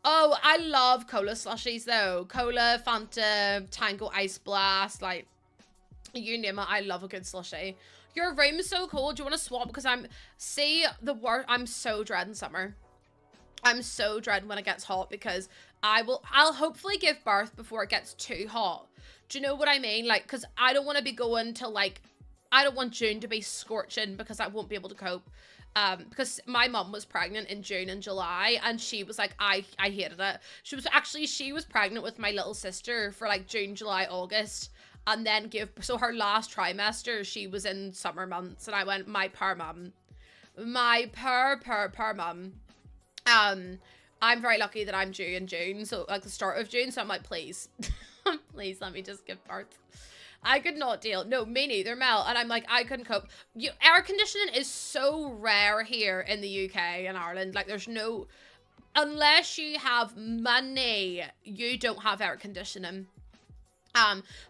I love cola slushies though. Cola, Fanta, Tango Ice Blast, like, you name it. I love a good slushie. Your room is so cold. Do you want to swap? Because I'm so dreading summer. I'm so dreading when it gets hot because I'll hopefully give birth before it gets too hot. Do you know what I mean? Like, because I don't want to be going to, like, I don't want June to be scorching because I won't be able to cope. Because my mum was pregnant in June and July and she was like, I hated it. She was pregnant with my little sister for like June, July, August. And then so her last trimester, she was in summer months. And I went, my poor mum. My poor mum. I'm very lucky that I'm due in June, so like the start of June, so I'm like, please, please let me just give birth. I could not deal. No, me neither, Mel. And I'm like, I couldn't cope. Air conditioning is so rare here in the UK and Ireland. Like, there's no, unless you have money, you don't have air conditioning.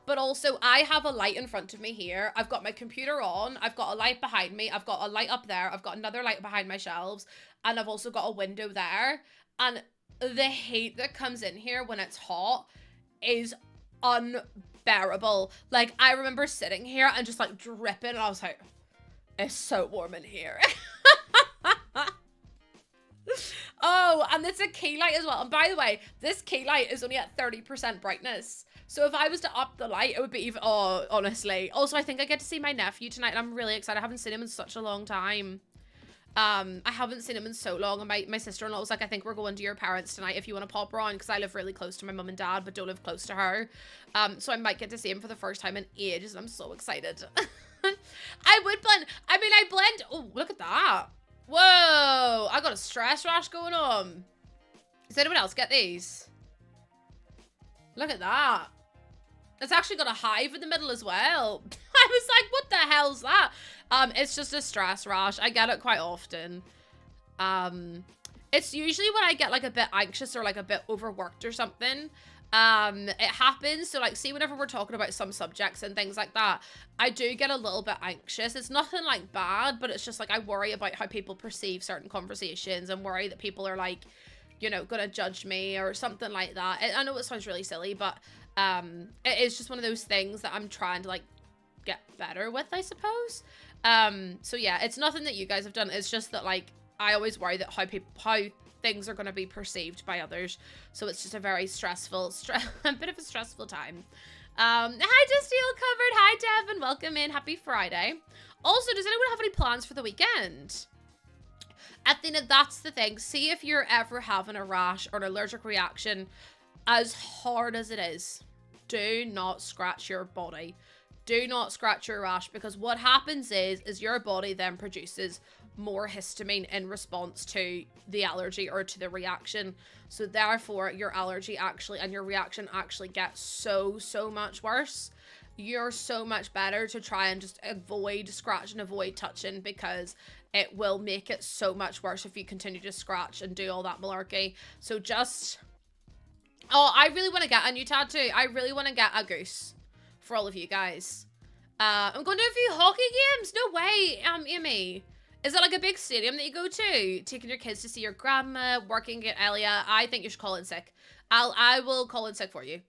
But also I have a light in front of me here. I've got my computer on. I've got a light behind me. I've got a light up there. I've got another light behind my shelves. And I've also got a window there. And the heat that comes in here when it's hot is unbearable. Like, I remember sitting here and just like dripping. And I was like, it's so warm in here. Oh, and it's a key light as well. And by the way, this key light is only at 30% brightness. So if I was to up the light, it would be even, oh, honestly. Also, I think I get to see my nephew tonight, and I'm really excited. I haven't seen him in such a long time. I haven't seen him in so long, and my sister-in-law was like, I think we're going to your parents tonight if you want to pop around, because I live really close to my mum and dad, but don't live close to her. So I might get to see him for the first time in ages, and I'm so excited. I would blend. I mean, I blend. Oh, look at that. Whoa, I got a stress rash going on. Does anyone else get these? Look at that. It's actually got a hive in the middle as well. I was like, what the hell's that? It's just a stress rash. I get it quite often. It's usually when I get like a bit anxious or like a bit overworked or something. It happens. So like, see, whenever we're talking about some subjects and things like that, I do get a little bit anxious. It's nothing like bad, but it's just like, I worry about how people perceive certain conversations and worry that people are like, you know, gonna judge me or something like that. I know it sounds really silly, but it is just one of those things that I'm trying to like get better with, I suppose. So yeah, it's nothing that you guys have done. It's just that like, I always worry that how things are going to be perceived by others. So it's just a very stressful, a bit of a stressful time. Hi, Just Feel Covered. Hi, Devin. Welcome in. Happy Friday. Also, does anyone have any plans for the weekend? Athena, that's the thing. See if you're ever having a rash or an allergic reaction. As hard as it is, do not scratch your body. Do not scratch your rash, because what happens is your body then produces more histamine in response to the allergy or to the reaction. So therefore your allergy actually and your reaction actually gets so much worse. You're so much better to try and just avoid scratching, avoid touching, because it will make it so much worse if you continue to scratch and do all that malarkey. So just, oh, I really want to get a new tattoo. I really want to get a goose for all of you guys. I'm going to a few hockey games. No way, Amy. Is it like a big stadium that you go to? Taking your kids to see your grandma, working at Elia. I think you should call in sick. I will call in sick for you.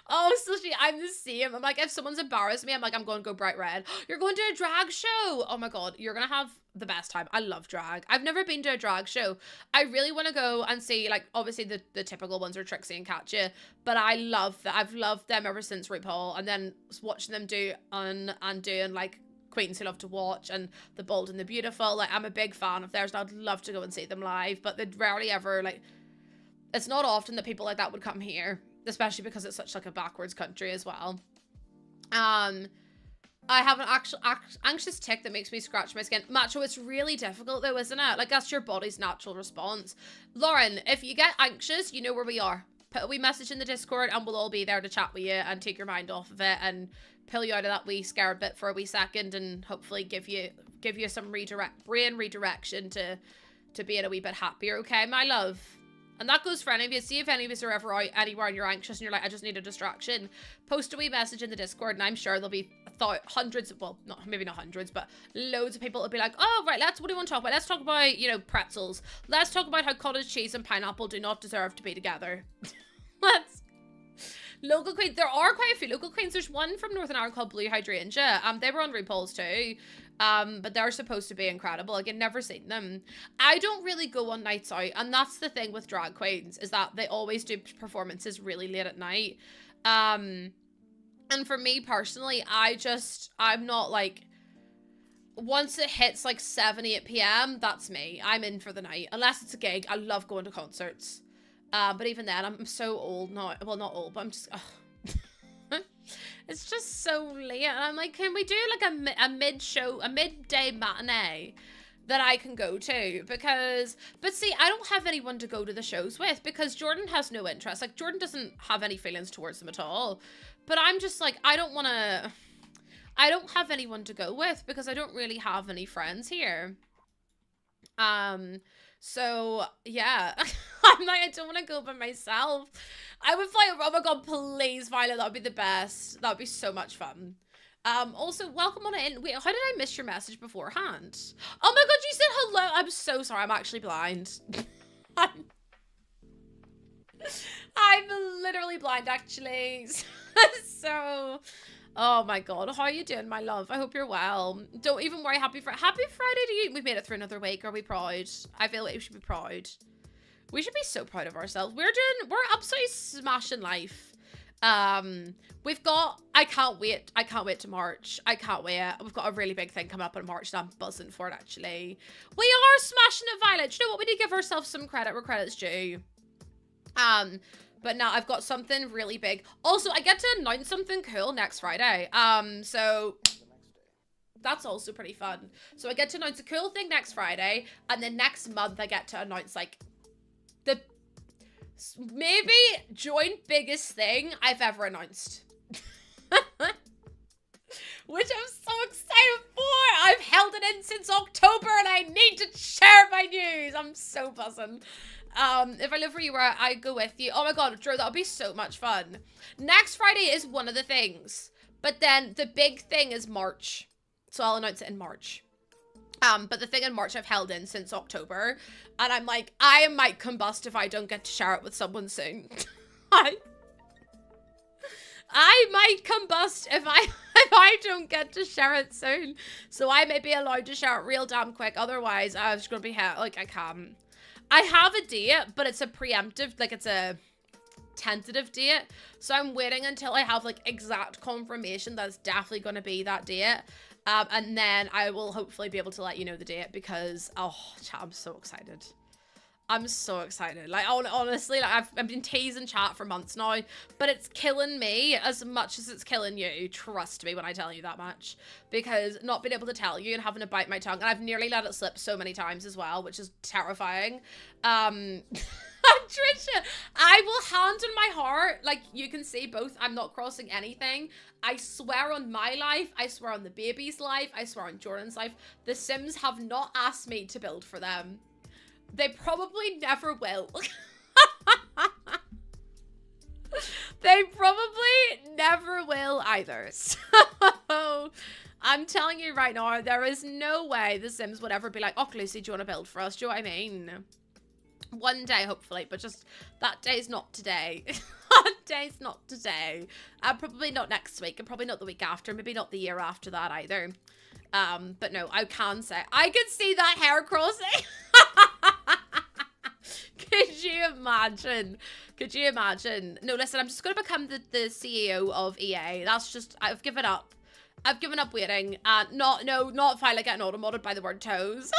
Oh, Sushi, I'm the same. I'm like, if someone's embarrassed me, I'm like, I'm going to go bright red. You're going to a drag show. Oh my God, you're going to have the best time. I love drag. I've never been to a drag show. I really want to go and see, like, obviously the typical ones are Trixie and Katya, but I love that. I've loved them ever since RuPaul, and then watching them do and doing like Queens Who Love to Watch and The Bold and the Beautiful. Like, I'm a big fan of theirs, and I'd love to go and see them live, but they'd rarely ever, like, it's not often that people like that would come here, especially because it's such like a backwards country as well. I have an actual anxious tick that makes me scratch my skin. Macho, it's really difficult though, isn't it? Like, that's your body's natural response. Lauren, if you get anxious, you know where we are. Put a wee message in the Discord and we'll all be there to chat with you and take your mind off of it and pull you out of that wee scared bit for a wee second and hopefully give you some brain redirection to being a wee bit happier, okay, my love? And that goes for any of you. See if any of us are ever out anywhere and you're anxious and you're like, I just need a distraction. Post a wee message in the Discord and I'm sure there'll be hundreds, well, maybe not hundreds, but loads of people will be like, oh, right, what do we want to talk about? Let's talk about, you know, pretzels. Let's talk about how cottage cheese and pineapple do not deserve to be together. Local queens. There are quite a few local queens. There's one from Northern Ireland called Blue Hydrangea. They were on RuPaul's too. But they're supposed to be incredible. Like, I've never seen them. I don't really go on nights out, and that's the thing with drag queens, is that they always do performances really late at night. And for me personally, I'm not like, once it hits like 7, 8 p.m, that's me. I'm in for the night. Unless it's a gig. I love going to concerts. But even then, I'm so old now. Well, not old, but I'm just... It's just so late. And I'm like, can we do like a midday matinee that I can go to? Because... But see, I don't have anyone to go to the shows with because Jordan has no interest. Like, Jordan doesn't have any feelings towards them at all. But I'm just like, I don't have anyone to go with because I don't really have any friends here. So, yeah. I'm like, I don't want to go by myself. I would fly over. Oh my God, please, Violet. That would be the best. That would be so much fun. Also, welcome on in. Wait, how did I miss your message beforehand? Oh my God, you said hello. I'm so sorry. I'm actually blind. I'm literally blind, actually. So... Oh my God, how are you doing, my love? I hope you're well. Don't even worry. Happy Friday to you. We've made it through another week. Are we proud? I feel like we should be proud. We should be so proud of ourselves. We're absolutely smashing life. We've got, I can't wait to March. I can't wait. We've got a really big thing coming up in March and I'm buzzing for it, actually. We are smashing it, Violet. Do you know what? We need to give ourselves some credit where credit's due. But now I've got something really big. Also, I get to announce something cool next Friday. So that's also pretty fun. So I get to announce a cool thing next Friday, and then next month I get to announce like the maybe joint biggest thing I've ever announced. Which I'm so excited for. I've held it in since October and I need to share my news. I'm so buzzing. If I live where you are, I go with you. Oh my God, Drew, that'll be so much fun. Next Friday is one of the things. But then the big thing is March. So I'll announce it in March. But the thing in March I've held in since October. And I'm like, I might combust if I don't get to share it with someone soon. I might combust if I don't get to share it soon. So I may be allowed to share it real damn quick. Otherwise, I'm just going to be like, I can't. I have a date, but it's a preemptive, like it's a tentative date. So I'm waiting until I have like exact confirmation that it's definitely going to be that date. And then I will hopefully be able to let you know the date because, oh, chat, I'm so excited. I'm so excited. Like, honestly, like I've been teasing chat for months now, but it's killing me as much as it's killing you. Trust me when I tell you that much. Because not being able to tell you and having to bite my tongue, and I've nearly let it slip so many times as well, which is terrifying. Trisha, I will hand on my heart, like you can see both, I'm not crossing anything. I swear on my life, I swear on the baby's life, I swear on Jordan's life, the Sims have not asked me to build for them. They probably never will. They probably never will either. So I'm telling you right now, there is no way The Sims would ever be like, oh, Lucy, do you want to build for us? Do you know what I mean? One day, hopefully, but just that day's not today. That day's not today. Probably not next week, and probably not the week after, maybe not the year after that either. But no, I can say, I can see that hair crossing. Could you imagine? Could you imagine? No, listen, I'm just going to become the CEO of EA. That's just, I've given up. I've given up waiting. Not Violet getting auto-modded by the word toes.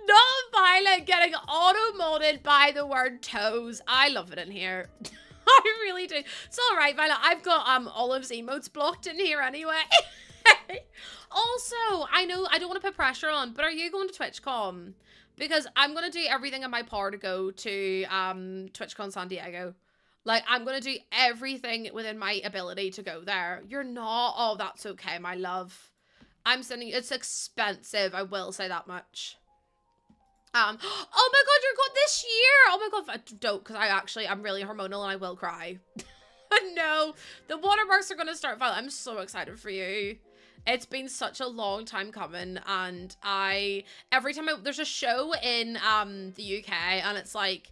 Not Violet getting auto-modded by the word toes. I love it in here. I really do. It's all right, Violet. I've got Olive's emotes blocked in here anyway. Also, I know I don't want to put pressure on, but are you going to TwitchCon? Because I'm going to do everything in my power to go to TwitchCon San Diego. Like, I'm going to do everything within my ability to go there. You're not? Oh, that's okay, my love. I'm sending you. It's expensive, I will say that much. Oh my god, you're going this year! Oh my god, don't, because I'm really hormonal and I will cry. No, the watermarks are going to start falling. I'm so excited for you. It's been such a long time coming, and every time there's a show in the UK, and it's like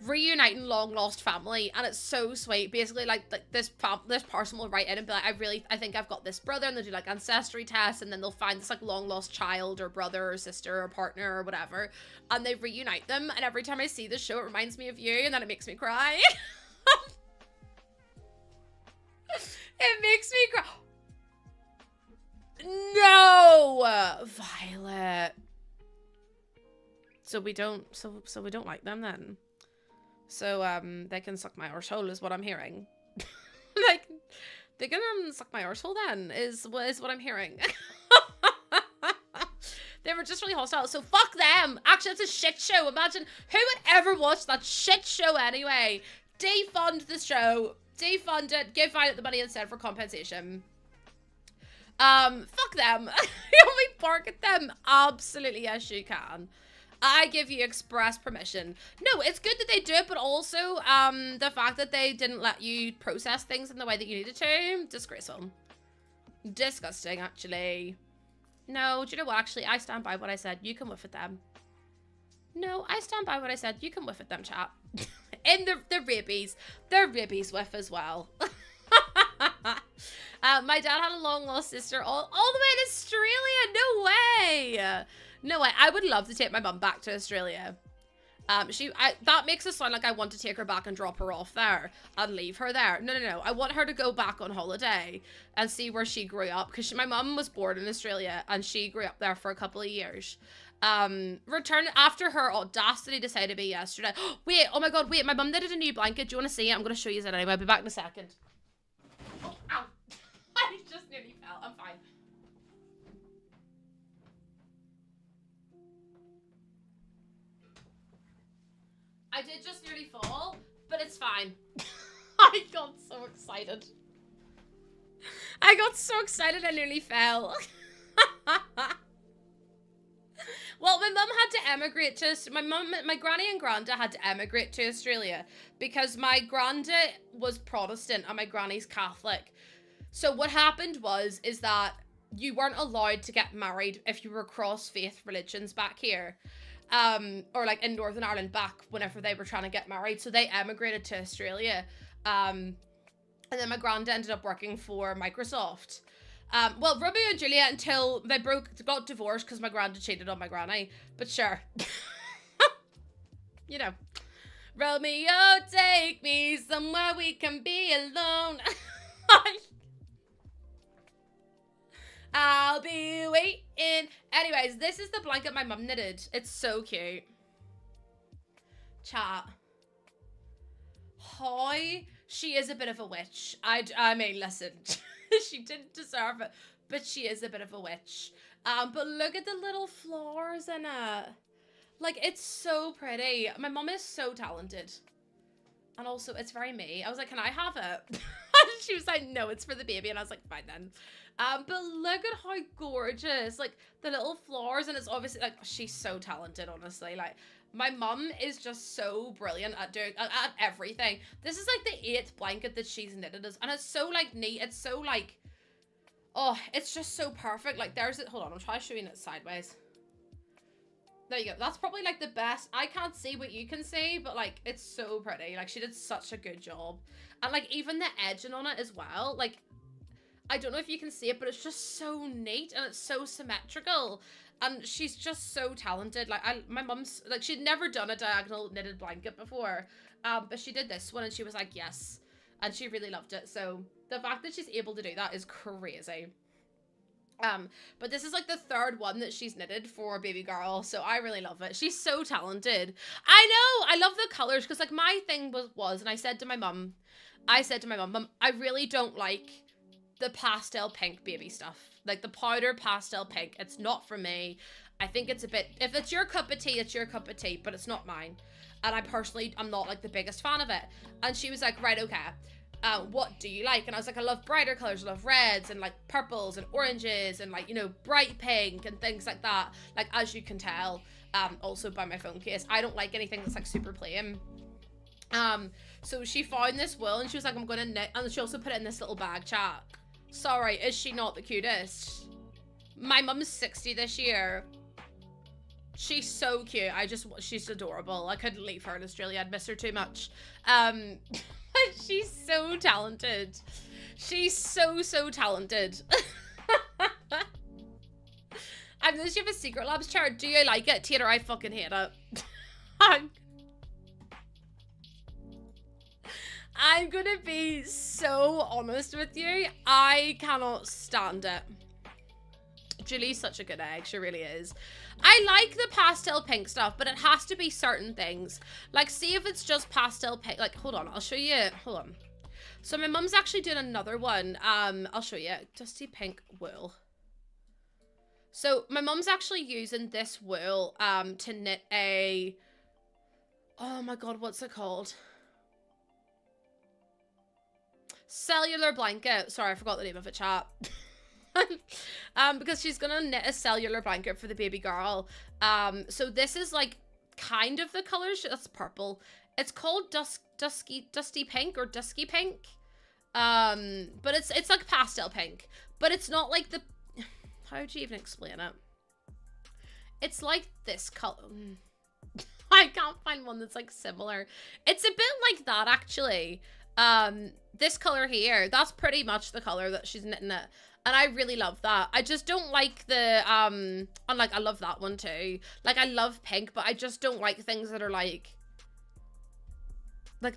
reuniting long lost family, and it's so sweet. Basically, like this person will write in and be like, I think I've got this brother, and they'll do like ancestry tests, and then they'll find this like long lost child or brother or sister or partner or whatever, and they reunite them. And every time I see this show, it reminds me of you, and then it makes me cry. It makes me cry. No, Violet. So we don't like them then. So they can suck my arsehole is what I'm hearing. Like they can suck my arsehole then is what I'm hearing. They were just really hostile, so fuck them. Actually, it's a shit show. Imagine who would ever watch that shit show anyway. Defund the show. Defund it. Give Violet the money instead for compensation. Fuck them. You want me to bark at them? Absolutely, yes you can. I give you express permission. No, it's good that they do it, but also, the fact that they didn't let you process things in the way that you needed to, disgraceful. Disgusting, actually. No, do you know what, actually, I stand by what I said. You can whiff at them. No, I stand by what I said. You can whiff at them, chat. In the rabies. They're rabies whiff as well. My dad had a long lost sister all the way in Australia. No way. No way. I would love to take my mum back to Australia. That makes it sound like I want to take her back and drop her off there and leave her there. No. I want her to go back on holiday and see where she grew up, because my mum was born in Australia and she grew up there for a couple of years. Return after her audacity to say to me yesterday, wait, oh my god, wait, my mum knitted a new blanket. Do you want to see it? I'm going to show you it anyway. I'll be back in a second. Oh, ow. I just nearly fell. I'm fine. I did just nearly fall, but it's fine. I got so excited. I got so excited I nearly fell. Well, my mum had to emigrate to, my granny and granda had to emigrate to Australia because my granda was Protestant and my granny's Catholic. So what happened is that you weren't allowed to get married if you were cross-faith religions back here. Or like in Northern Ireland back whenever they were trying to get married. So they emigrated to Australia. And then my granda ended up working for Microsoft. Well, Romeo and Juliet until they got divorced because my granda cheated on my granny. But sure. You know. Romeo, take me somewhere we can be alone. I'll be waiting. Anyways, this is the blanket my mum knitted. It's so cute. Chat. Hi. She is a bit of a witch. I mean, listen. She didn't deserve it, but she is a bit of a witch. But look at the little flowers in it. Like, it's so pretty. My mum is so talented. And also, it's very me. I was like, can I have it? She was like, no, it's for the baby. And I was like, fine then. But look at how gorgeous, like the little flowers. And it's obviously like, she's so talented, honestly. Like my mum is just so brilliant at doing, at everything. This is like the 8th blanket that she's knitted us. And it's so like neat. It's so like, oh, it's just so perfect. Like there's it. Hold on. I'm trying to show you it sideways. There you go. That's probably like the best. I can't see what you can see, but like it's so pretty. Like she did such a good job. And like even the edging on it as well. Like I don't know if you can see it, but it's just so neat and it's so symmetrical. And she's just so talented. Like my mum's like, she'd never done a diagonal knitted blanket before. But she did this one and she was like, yes. And she really loved it. So the fact that she's able to do that is crazy. But this is like the 3rd one that she's knitted for baby girl, so I really love it. She's so talented. I know, I love the colors, because like my thing was, and I said to my mum, Mum, I really don't like the pastel pink baby stuff. Like the powder pastel pink, it's not for me. I think it's a bit, if it's your cup of tea, it's your cup of tea, but it's not mine. And I personally, I'm not like the biggest fan of it. And she was like, right, okay. What do you like? And I was like, I love brighter colors. I love reds and like purples and oranges and like, you know, bright pink and things like that. Like, as you can tell, also by my phone case, I don't like anything that's like super plain. So she found this wool and she was like, I'm gonna knit, and she also put it in this little bag chat. Sorry, is she not the cutest? My mum's 60 this year. She's so cute. She's adorable. I couldn't leave her in Australia. I'd miss her too much. She's so talented. She's so talented. And does she have a Secret Labs chair? Do you like it? Tater, I fucking hate it. I'm gonna be so honest with you. I cannot stand it. Julie's such a good egg. She really is. I like the pastel pink stuff, but it has to be certain things. Like, see if it's just pastel pink. Like, hold on. I'll show you. Hold on. So my mum's actually doing another one. I'll show you. Dusty pink wool. So my mum's actually using this wool to knit a... Oh my god, what's it called? Cellular blanket. Sorry, I forgot the name of it, chat. Because she's gonna knit a cellular blanket for the baby girl. So this is like kind of the colors. That's purple. It's called dusty pink or dusky pink. But it's like pastel pink. But it's not like the... How would you even explain it? It's like this color. I can't find one that's like similar. It's a bit like that actually. This color here, that's pretty much the color that she's knitting it. And I really love that. I just don't like the, and like, I love that one too. Like, I love pink, but I just don't like things that are like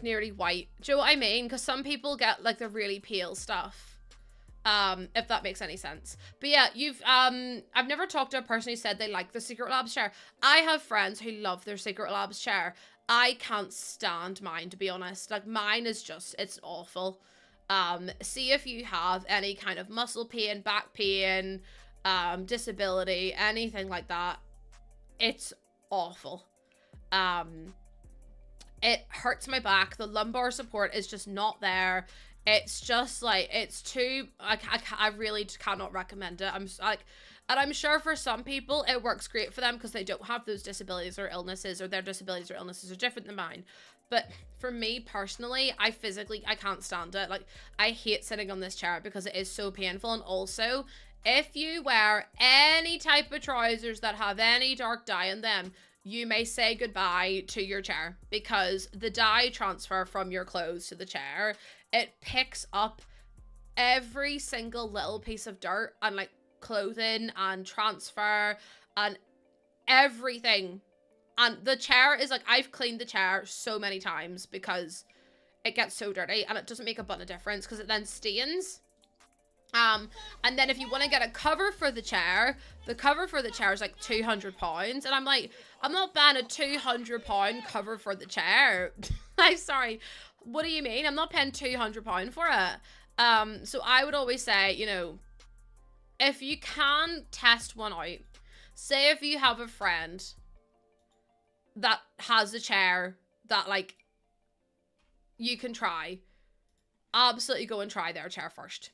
nearly white. Do you know what I mean? Because some people get like the really pale stuff. If that makes any sense. But yeah, I've never talked to a person who said they like the Secret Labs chair. I have friends who love their Secret Labs chair. I can't stand mine, to be honest. Like, mine is just, it's awful. See if you have any kind of muscle pain, back pain, disability, anything like that. It's awful. It hurts my back. The lumbar support is just not there. It's just like, it's too, I really cannot recommend it. I'm like, and I'm sure for some people it works great for them because they don't have those disabilities or illnesses, or their disabilities or illnesses are different than mine. But for me personally, I can't stand it. Like, I hate sitting on this chair because it is so painful. And also, if you wear any type of trousers that have any dark dye in them, you may say goodbye to your chair, because the dye transfer from your clothes to the chair, it picks up every single little piece of dirt and like clothing and transfer and everything. And the chair is like, I've cleaned the chair so many times because it gets so dirty, and it doesn't make a button of difference because it then stains. And then if you want to get a cover for the chair, the cover for the chair is like £200. And I'm like, I'm not buying a £200 cover for the chair. I'm sorry. What do you mean? I'm not paying £200 for it. So I would always say, you know, if you can test one out, say if you have a friend that has a chair that like you can try, absolutely go and try their chair first.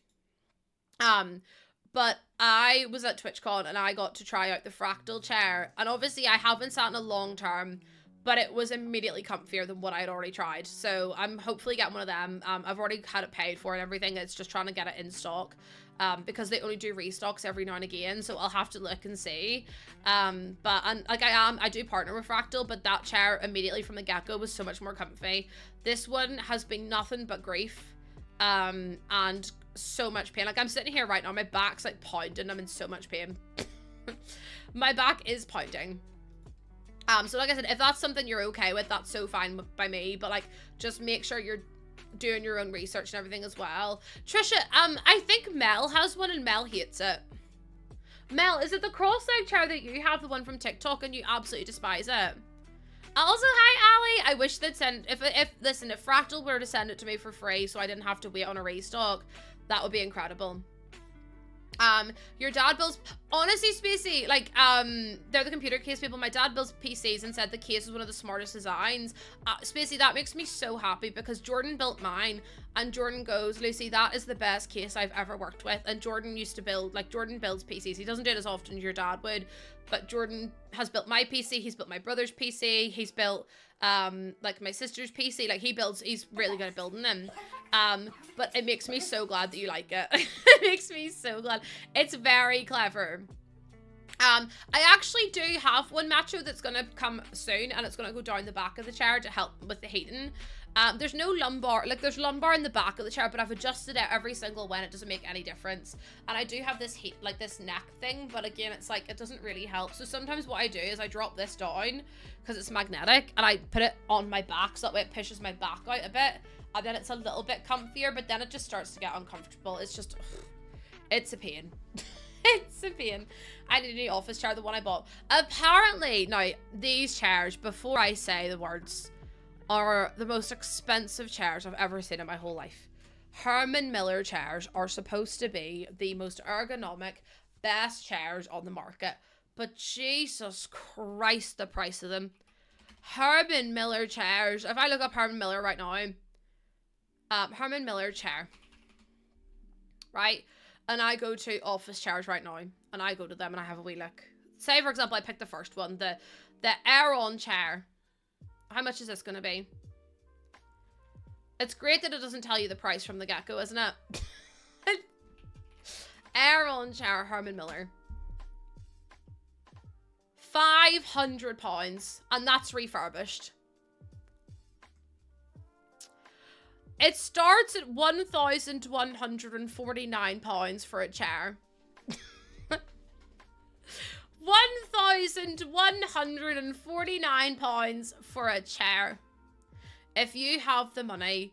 But I was at TwitchCon and I got to try out the Fractal chair, and obviously I haven't sat in a long term, but it was immediately comfier than what I had already tried. So I'm hopefully getting one of them. I've already had it paid for and everything. It's just trying to get it in stock, because they only do restocks every now and again. So I'll have to look and see. I do partner with Fractal, but that chair immediately from the get-go was so much more comfy. This one has been nothing but grief, and so much pain. Like, I'm sitting here right now, my back's like pounding. I'm in so much pain. My back is pounding. So like I said, if that's something you're okay with, that's so fine by me, but like, just make sure you're doing your own research and everything as well. Trisha, I think Mel has one and Mel hates it. Mel, is it the cross-leg chair that you have, the one from TikTok, and you absolutely despise it? Also, hi Ali. I wish they'd send, listen, if Fractal were to send it to me for free so I didn't have to wait on a restock, that would be incredible. Your dad builds, honestly, Spacey, like, they're the computer case people. My dad builds PCs and said the case is one of the smartest designs. Spacey, that makes me so happy because Jordan built mine, and Jordan goes, Lucy, that is the best case I've ever worked with. And Jordan used to build, like, Jordan builds PCs. He doesn't do it as often as your dad would, but Jordan has built my PC. He's built my brother's PC. He's built, like, my sister's PC. Like, he's really good at building them. But it makes me so glad that you like it. It makes me so glad. It's very clever. I actually do have one macho that's gonna come soon, and it's gonna go down the back of the chair to help with the heating. There's no lumbar, like there's lumbar in the back of the chair, but I've adjusted it every single when. It doesn't make any difference. And I do have this heat, like this neck thing, but again, it's like, it doesn't really help. So sometimes what I do is I drop this down because it's magnetic, and I put it on my back so that way it pushes my back out a bit, and then it's a little bit comfier, but then it just starts to get uncomfortable. It's just, it's a pain. It's a pain. I need a new office chair, the one I bought. Apparently, now, these chairs, before I say the words, are the most expensive chairs I've ever seen in my whole life. Herman Miller chairs are supposed to be the most ergonomic, best chairs on the market. But Jesus Christ, the price of them. Herman Miller chairs. If I look up Herman Miller right now, Herman Miller chair, right? And I go to office chairs right now, and I go to them and I have a wee look. Say, for example, I picked the first one, the Aeron chair. How much is this going to be? It's great that it doesn't tell you the price from the get-go, isn't it? Aeron chair, Herman Miller. £500, and that's refurbished. It starts at £1,149 for a chair. £1,149 for a chair. If you have the money,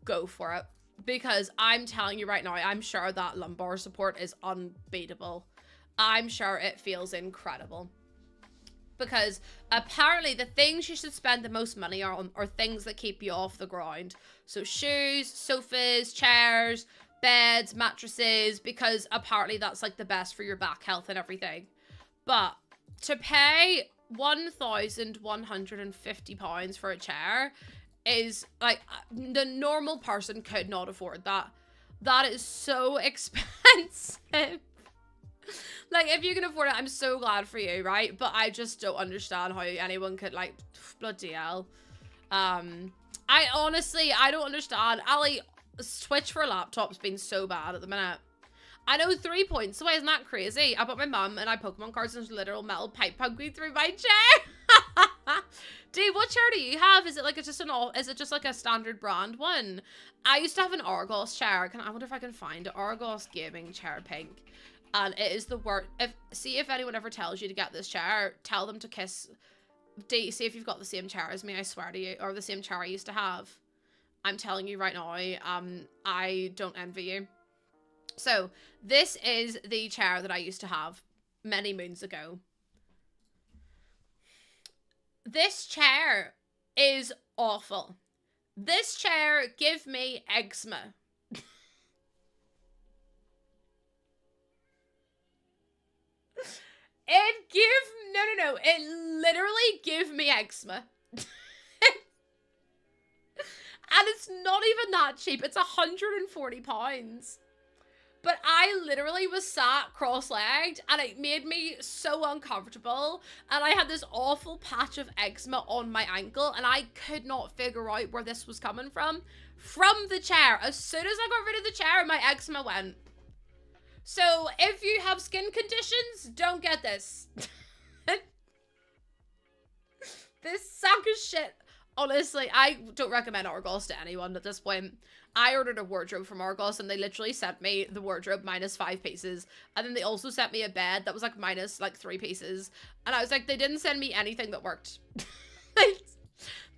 go for it. Because I'm telling you right now, I'm sure that lumbar support is unbeatable. I'm sure it feels incredible. Because apparently the things you should spend the most money on are things that keep you off the ground. So shoes, sofas, chairs, beds, mattresses, because apparently that's like the best for your back health and everything. But to pay £1,150 for a chair is like, the normal person could not afford that. That is so expensive. Like, if you can afford it, I'm so glad for you, right? But I just don't understand how anyone could, like, bloody hell. I don't understand. Ali, Twitch for laptops been so bad at the minute. I know, 3 points away, isn't that crazy? I bought my mum and I Pokemon cards and there's a literal metal pipe pumping through my chair. Dude, what chair do you have? Is it like just like a standard brand one? I used to have an Argos chair. I wonder if I can find an Argos gaming chair pink. And it is the worst. See if anyone ever tells you to get this chair, tell them to kiss. See if you've got the same chair as me, I swear to you, or the same chair I used to have. I'm telling you right now, I don't envy you. So, this is the chair that I used to have many moons ago. This chair is awful. This chair give me eczema. It literally give me eczema. And it's not even that cheap. It's £140. But I literally was sat cross-legged and it made me so uncomfortable. And I had this awful patch of eczema on my ankle and I could not figure out where this was coming from. From the chair. As soon as I got rid of the chair, my eczema went. So if you have skin conditions, don't get this. This sack of shit. Honestly, I don't recommend Argos to anyone at this point. I ordered a wardrobe from Argos and they literally sent me the wardrobe minus 5 pieces. And then they also sent me a bed that was like minus like 3 pieces. And I was like, they didn't send me anything that worked.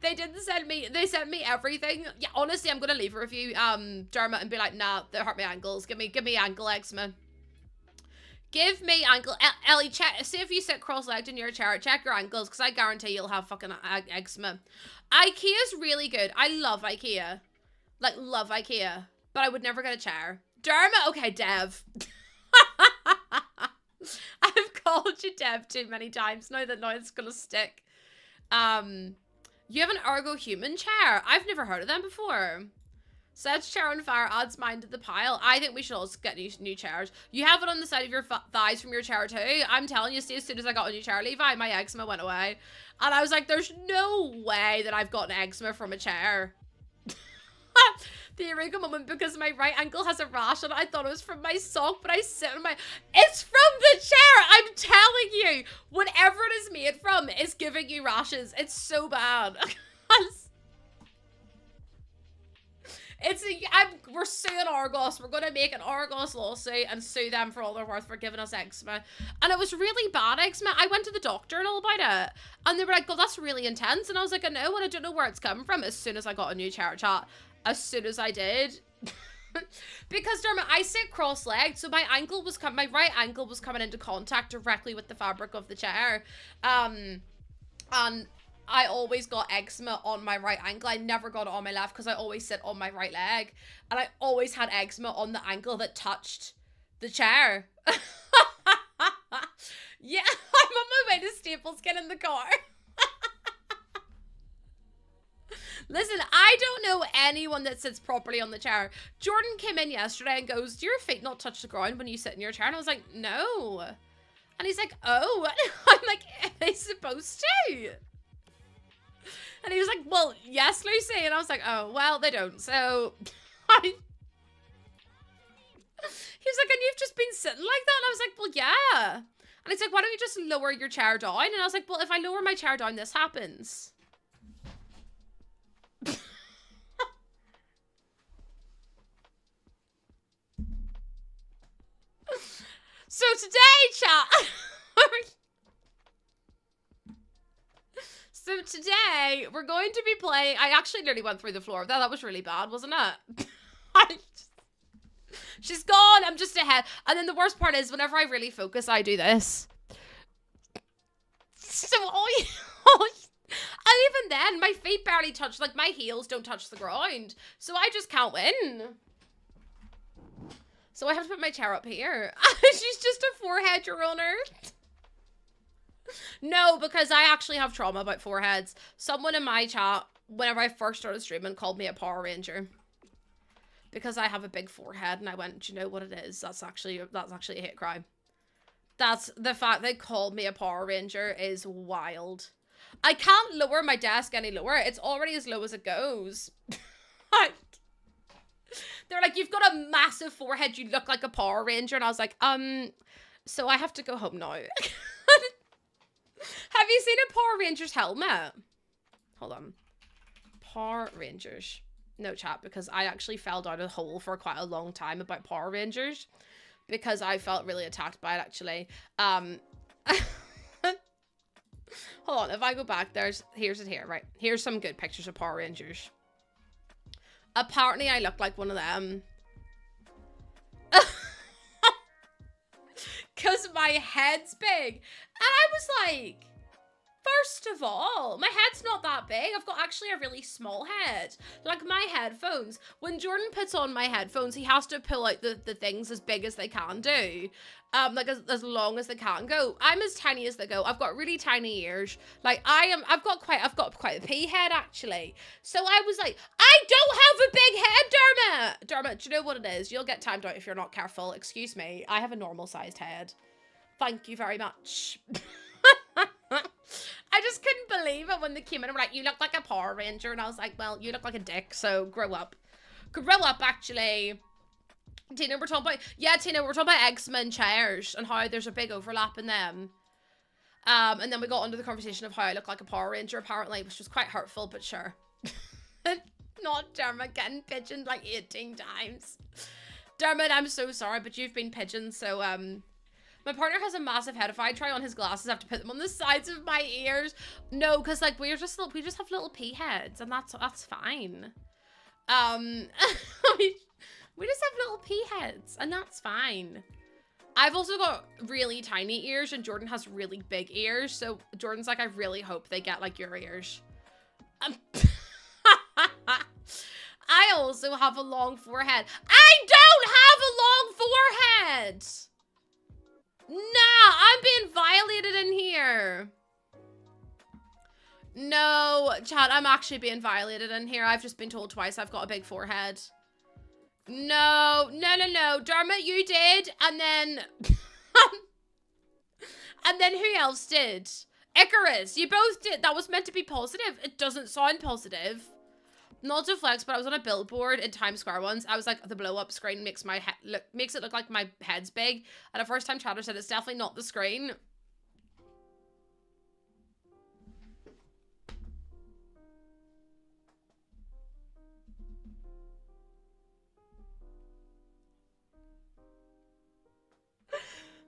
They sent me everything. Yeah, honestly, I'm going to leave a review, Dermot, and be like, nah, they hurt my ankles. Give me ankle eczema. Give me ankle, Ellie, check, see if you sit cross-legged in your chair, check your ankles, because I guarantee you'll have fucking eczema. IKEA's really good. I love IKEA. Like, love IKEA. But I would never get a chair. Dermot, okay, Dev. I've called you Dev too many times now it's gonna stick. You have an Ergo Human chair. I've never heard of them before. Sets chair on fire, adds mine to the pile. I think we should also get new chairs. You have it on the side of your thighs from your chair too. I'm telling you, see, as soon as I got a new chair, Levi, my eczema went away. And I was like, there's no way that I've gotten eczema from a chair. The eureka moment, because my right ankle has a rash and I thought it was from my sock, but I sit on my... It's from the chair! I'm telling you! Whatever it is made from is giving you rashes. It's so bad. We're suing Argos. We're going to make an Argos lawsuit and sue them for all they're worth for giving us eczema. And it was really bad eczema. I went to the doctor and all about it. And they were like, well, that's really intense. And I was like, I know, and I don't know where it's coming from. As soon as I got a new chair chat. As soon as I did. Because, Dermot, I sit cross-legged. So my right ankle was coming into contact directly with the fabric of the chair. And I always got eczema on my right ankle. I never got it on my left because I always sit on my right leg. And I always had eczema on the ankle that touched the chair. Yeah, I'm on my way to Staples getting the car. Listen, I don't know anyone that sits properly on the chair. Jordan came in yesterday and goes, do your feet not touch the ground when you sit in your chair? And I was like, no. And he's like, oh. I'm like, are they supposed to? And he was like, well, yes, Lucy. And I was like, oh, well, they don't. So, he was like, and you've just been sitting like that? And I was like, well, yeah. And he's like, why don't you just lower your chair down? And I was like, well, if I lower my chair down, this happens. So today, chat... So today, we're going to be playing... I actually nearly went through the floor. That was really bad, wasn't it? She's gone. I'm just ahead. And then the worst part is, whenever I really focus, I do this. So, and even then, my feet barely touch... Like, my heels don't touch the ground. So I just can't win. So I have to put my chair up here. She's just a forehead, your honor. No, because I actually have trauma about foreheads. Someone in my chat, whenever I first started streaming, called me a Power Ranger. Because I have a big forehead, and I went, do you know what it is? That's actually a hate crime. That's the fact they called me a Power Ranger is wild. I can't lower my desk any lower. It's already as low as it goes. They're like, you've got a massive forehead. You look like a Power Ranger. And I was like, so I have to go home now. Have you seen a Power Rangers helmet? Hold on. Power Rangers. No chat, because I actually fell down a hole for quite a long time about Power Rangers. Because I felt really attacked by it, actually. Hold on, if I go back, here's it here, right? Here's some good pictures of Power Rangers. Apparently, I look like one of them. Because my head's big. And I was like, First of all, my head's not that big. I've got actually a really small head. Like my headphones, when Jordan puts on my headphones, he has to pull out the things as big as they can do. Like as long as they can go. I'm as tiny as they go. I've got really tiny ears. Like I've got quite a pea head actually. So I was like, I don't have a big head, Dermot. Dermot, do you know what it is? You'll get timed out if you're not careful. Excuse me. I have a normal sized head. Thank you very much. I just couldn't believe it when they came in and were like, you look like a Power Ranger. And I was like, well, you look like a dick, so grow up. Grow up, actually. Tina, we're talking about X-Men chairs and how there's a big overlap in them. And then we got onto the conversation of how I look like a Power Ranger, apparently, which was quite hurtful, but sure. Not Dermot getting pigeoned like 18 times. Dermot, I'm so sorry, but you've been pigeoned, so, my partner has a massive head. If I try on his glasses, I have to put them on the sides of my ears. No, because like we just have little pea heads, and that's fine. We just have little pea heads, and that's fine. I've also got really tiny ears, and Jordan has really big ears. So Jordan's like, I really hope they get like your ears. I also have a long forehead. I don't have a long forehead. Nah, I'm being violated in here. No, chat, I'm actually being violated in here. I've just been told twice I've got a big forehead. No. Dermot, you did, and then... and then who else did? Icarus, you both did. That was meant to be positive. It doesn't sound positive. Not to flex, but I was on a billboard in Times Square once. I was like, the blow up screen makes it look like my head's big. And the first time chatter said it's definitely not the screen.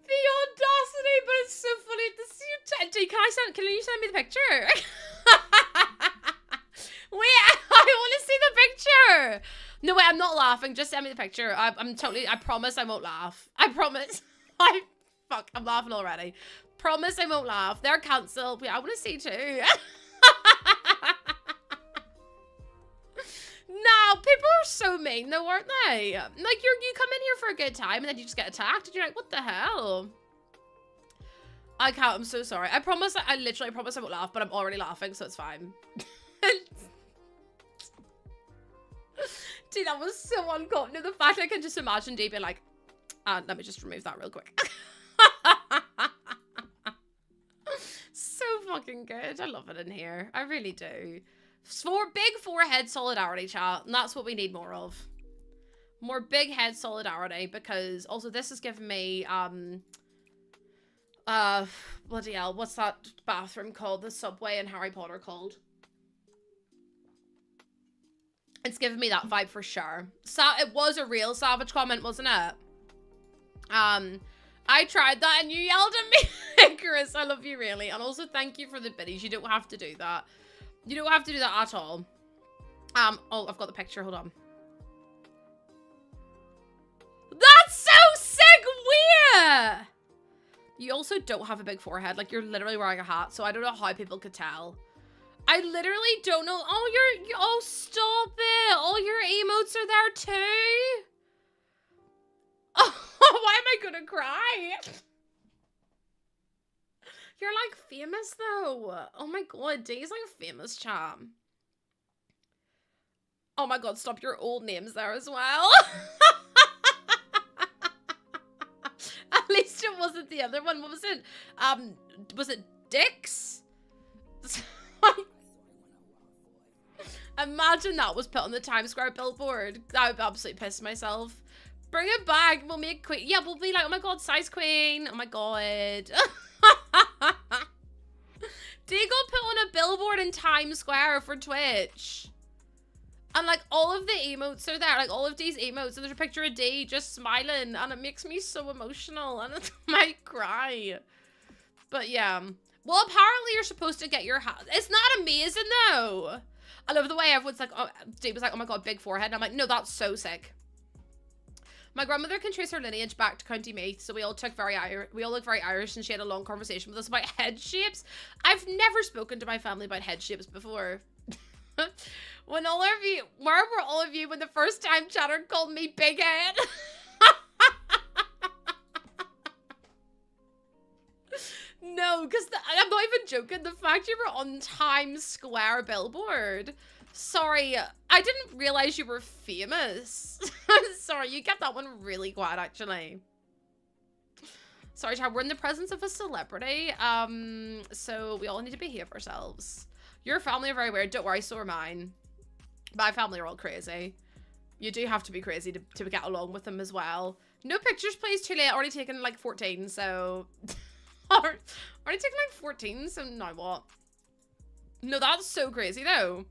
The audacity, but it's so funny to see you. Can you send me the picture? Wait, I want to see the picture. No, wait, I'm not laughing. Just send me the picture. I promise I won't laugh. I promise. Fuck, I'm laughing already. Promise I won't laugh. They're cancelled. Wait, I want to see too. No, people are so mean though, aren't they? Like, you come in here for a good time and then you just get attacked and you're like, what the hell? I can't, I'm so sorry. I literally promise I won't laugh, but I'm already laughing, so it's fine. Dude, that was so uncomfortable. The fact I can just imagine Dee being like, let me just remove that real quick. So fucking good. I love it in here. I really do. Big forehead solidarity, chat. And that's what we need more of. More big head solidarity, because also this has given me, bloody hell, what's that bathroom called? The subway in Harry Potter called? It's giving me that vibe for sure. It was a real savage comment, wasn't it? I tried that and you yelled at me. Chris, I love you really. And also thank you for the biddies. You don't have to do that. You don't have to do that at all. Oh, I've got the picture. Hold on. That's so sick, weird. You also don't have a big forehead. Like, you're literally wearing a hat, so I don't know how people could tell. I literally don't know. Oh, stop it. All your emotes are there too. Oh, why am I gonna cry? You're like famous though. Oh my god, Dee's like a famous cham. Oh my god, stop, your old names there as well. At least it wasn't the other one. What was it? Was it Dix? Imagine that was put on the Times Square billboard. I would absolutely piss myself. Bring it back. We'll make queen. Yeah, we'll be like, oh my god, size queen. Oh my god. Dee got put on a billboard in Times Square for Twitch. And like all of the emotes are there. Like all of Dee's emotes. And there's a picture of Dee just smiling. And it makes me so emotional. And I might cry. But yeah. Well, apparently you're supposed to get your hat. It's not amazing though. I love the way everyone's like, oh, Dee was like, oh my god, big forehead. And I'm like, no, that's so sick. My grandmother can trace her lineage back to County Meath, so we all look very Irish, and she had a long conversation with us about head shapes. I've never spoken to my family about head shapes before. When all of you, where were all of you when the first time Chatter called me Big Head? No, because I'm not even joking. The fact you were on Times Square billboard. Sorry, I didn't realize you were famous. Sorry, you get that one really quiet, actually. Sorry, Chad, we're in the presence of a celebrity. So we all need to behave ourselves. Your family are very weird. Don't worry, so are mine. My family are all crazy. You do have to be crazy to get along with them as well. No pictures, please. Too late. Already taken like 14, so... already taken like 14, so now what? No, that's so crazy, though.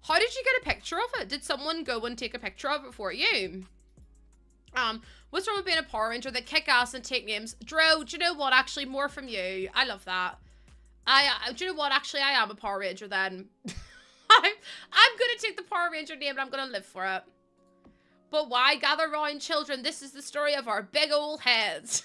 How did you get a picture of it? Did someone go and take a picture of it for you? What's wrong with being a Power Ranger? They kick ass and take names. Dro, do you know what? Actually, more from you. I love that. Do you know what? Actually, I am a Power Ranger then. I'm gonna take the Power Ranger name and I'm gonna live for it. But why gather round, children? This is the story of our big old heads.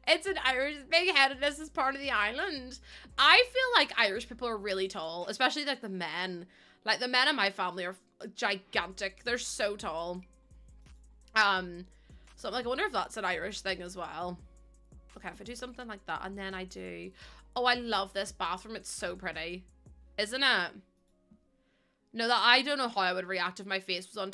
It's an Irish big-headedness is part of the island. I feel like Irish people are really tall, especially like the men. Like the men in my family are gigantic. They're so tall. So I'm like, I wonder if that's an Irish thing as well. Okay, if I do something like that, and then I do... Oh, I love this bathroom. It's so pretty. Isn't it? No, that I don't know how I would react if my face was on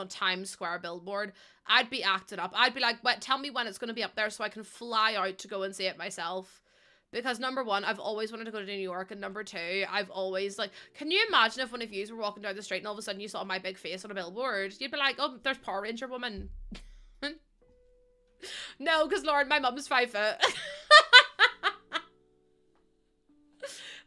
Times Square billboard. I'd be acting up. I'd be like, tell me when it's going to be up there so I can fly out to go and see it myself. Because number one, I've always wanted to go to New York. And number two, I've always like, can you imagine if one of you were walking down the street and all of a sudden you saw my big face on a billboard? You'd be like, oh, there's Power Ranger woman. No, because Lauren, my mum's 5 foot.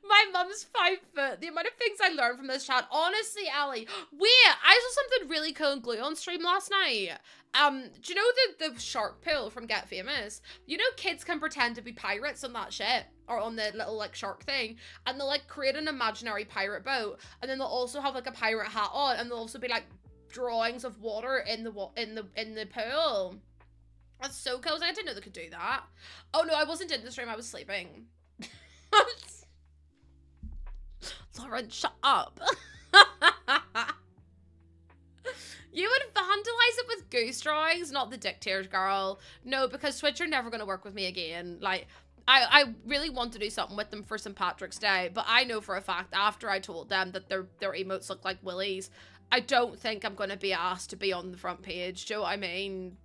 My mum's 5 foot. The amount of things I learned from this chat. Honestly, Ellie. Wait, I saw something really cool and glue on stream last night. Do you know the shark pool from Get Famous? You know kids can pretend to be pirates on that shit. Or on the little like shark thing. And they'll like create an imaginary pirate boat. And then they'll also have like a pirate hat on. And there'll also be like drawings of water in the pool. That's so cool. I didn't know they could do that. Oh no, I wasn't in the stream. I was sleeping. Lauren, shut up. You would vandalize it with goose drawings, not the dick tears, girl. No, because Twitch are never going to work with me again. Like, I really want to do something with them for St. Patrick's Day, but I know for a fact after I told them that their emotes look like willies, I don't think I'm going to be asked to be on the front page. Do you know what I mean?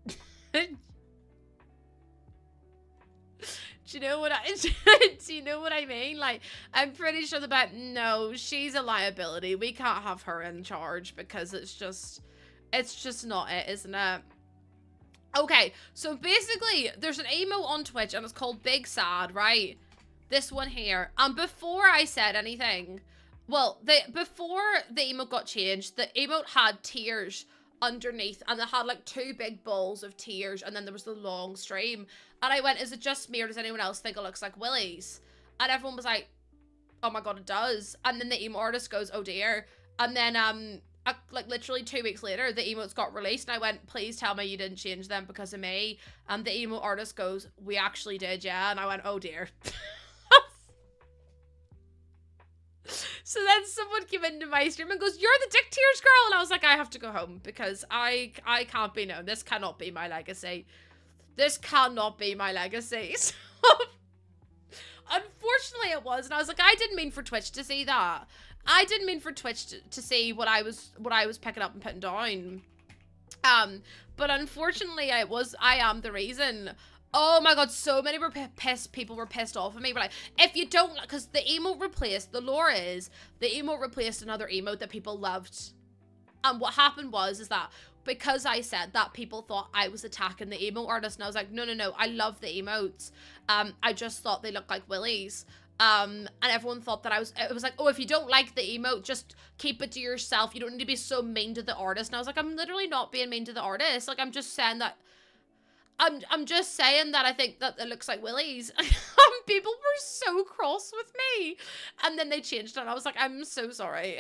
Do you know what I mean? Like, I'm pretty sure no, she's a liability. We can't have her in charge because it's just not it, isn't it? Okay, so basically, there's an emote on Twitch and it's called Big Sad, right? This one here. And before I said anything, well, before the emote got changed, the emote had tears underneath and it had like 2 big balls of tears and then there was the long stream. And I went, is it just me or does anyone else think it looks like willies? And everyone was like, oh my god, it does. And then the emo artist goes, oh dear. And then like literally 2 weeks later, the emotes got released and I went, please tell me you didn't change them because of me. And the emo artist goes, we actually did, yeah. And I went, oh dear. So then someone came into my stream and goes, you're the dick tears girl. And I was like, I have to go home because I can't be known. This cannot be my legacy. This cannot be my legacy. So, unfortunately it was. And I was like, I didn't mean for Twitch to see that. I didn't mean for Twitch to see what I was picking up and putting down. But unfortunately I am the reason. Oh my god, so many were pissed. People were pissed off at me. But like, if you don't, because the emote replaced, the lore is, the emote replaced another emote that people loved. And what happened is that because I said that, people thought I was attacking the emote artist. And I was like, no, I love the emotes. I just thought they looked like willies. And everyone thought that it was like, oh, if you don't like the emote, just keep it to yourself. You don't need to be so mean to the artist. And I was like, I'm literally not being mean to the artist. Like, I'm just saying that, I'm just saying that I think that it looks like willies. People were so cross with me. And then they changed it. And I was like, I'm so sorry.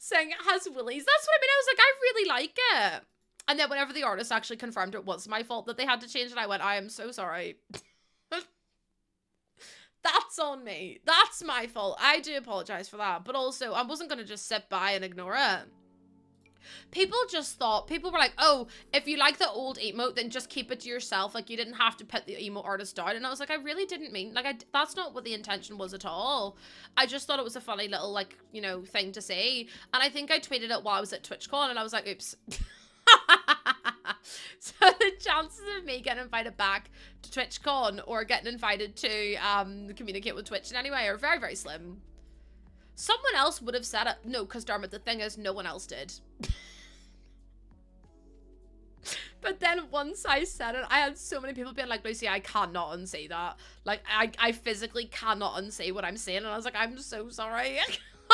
saying it has willies. That's what I mean. I was like, I really like it. And then whenever the artist actually confirmed it was my fault that they had to change it, I went, I am so sorry. That's on me. That's my fault. I do apologize for that. But also, I wasn't going to just sit by and ignore it. People were like, oh, if you like the old emote, then just keep it to yourself. Like, you didn't have to put the emote artist down. And I was like, I really didn't mean, like, that's not what the intention was at all. I just thought it was a funny little, like, you know, thing to say. And I think I tweeted it while I was at TwitchCon, and I was like, oops. So the chances of me getting invited back to TwitchCon or getting invited to communicate with Twitch in any way are very, very slim. Someone else would have said it. No, because darn it, the thing is, no one else did. But then once I said it, I had so many people being like, Lucy, I cannot unsay that. Like, I physically cannot unsay what I'm saying. And I was like, I'm so sorry.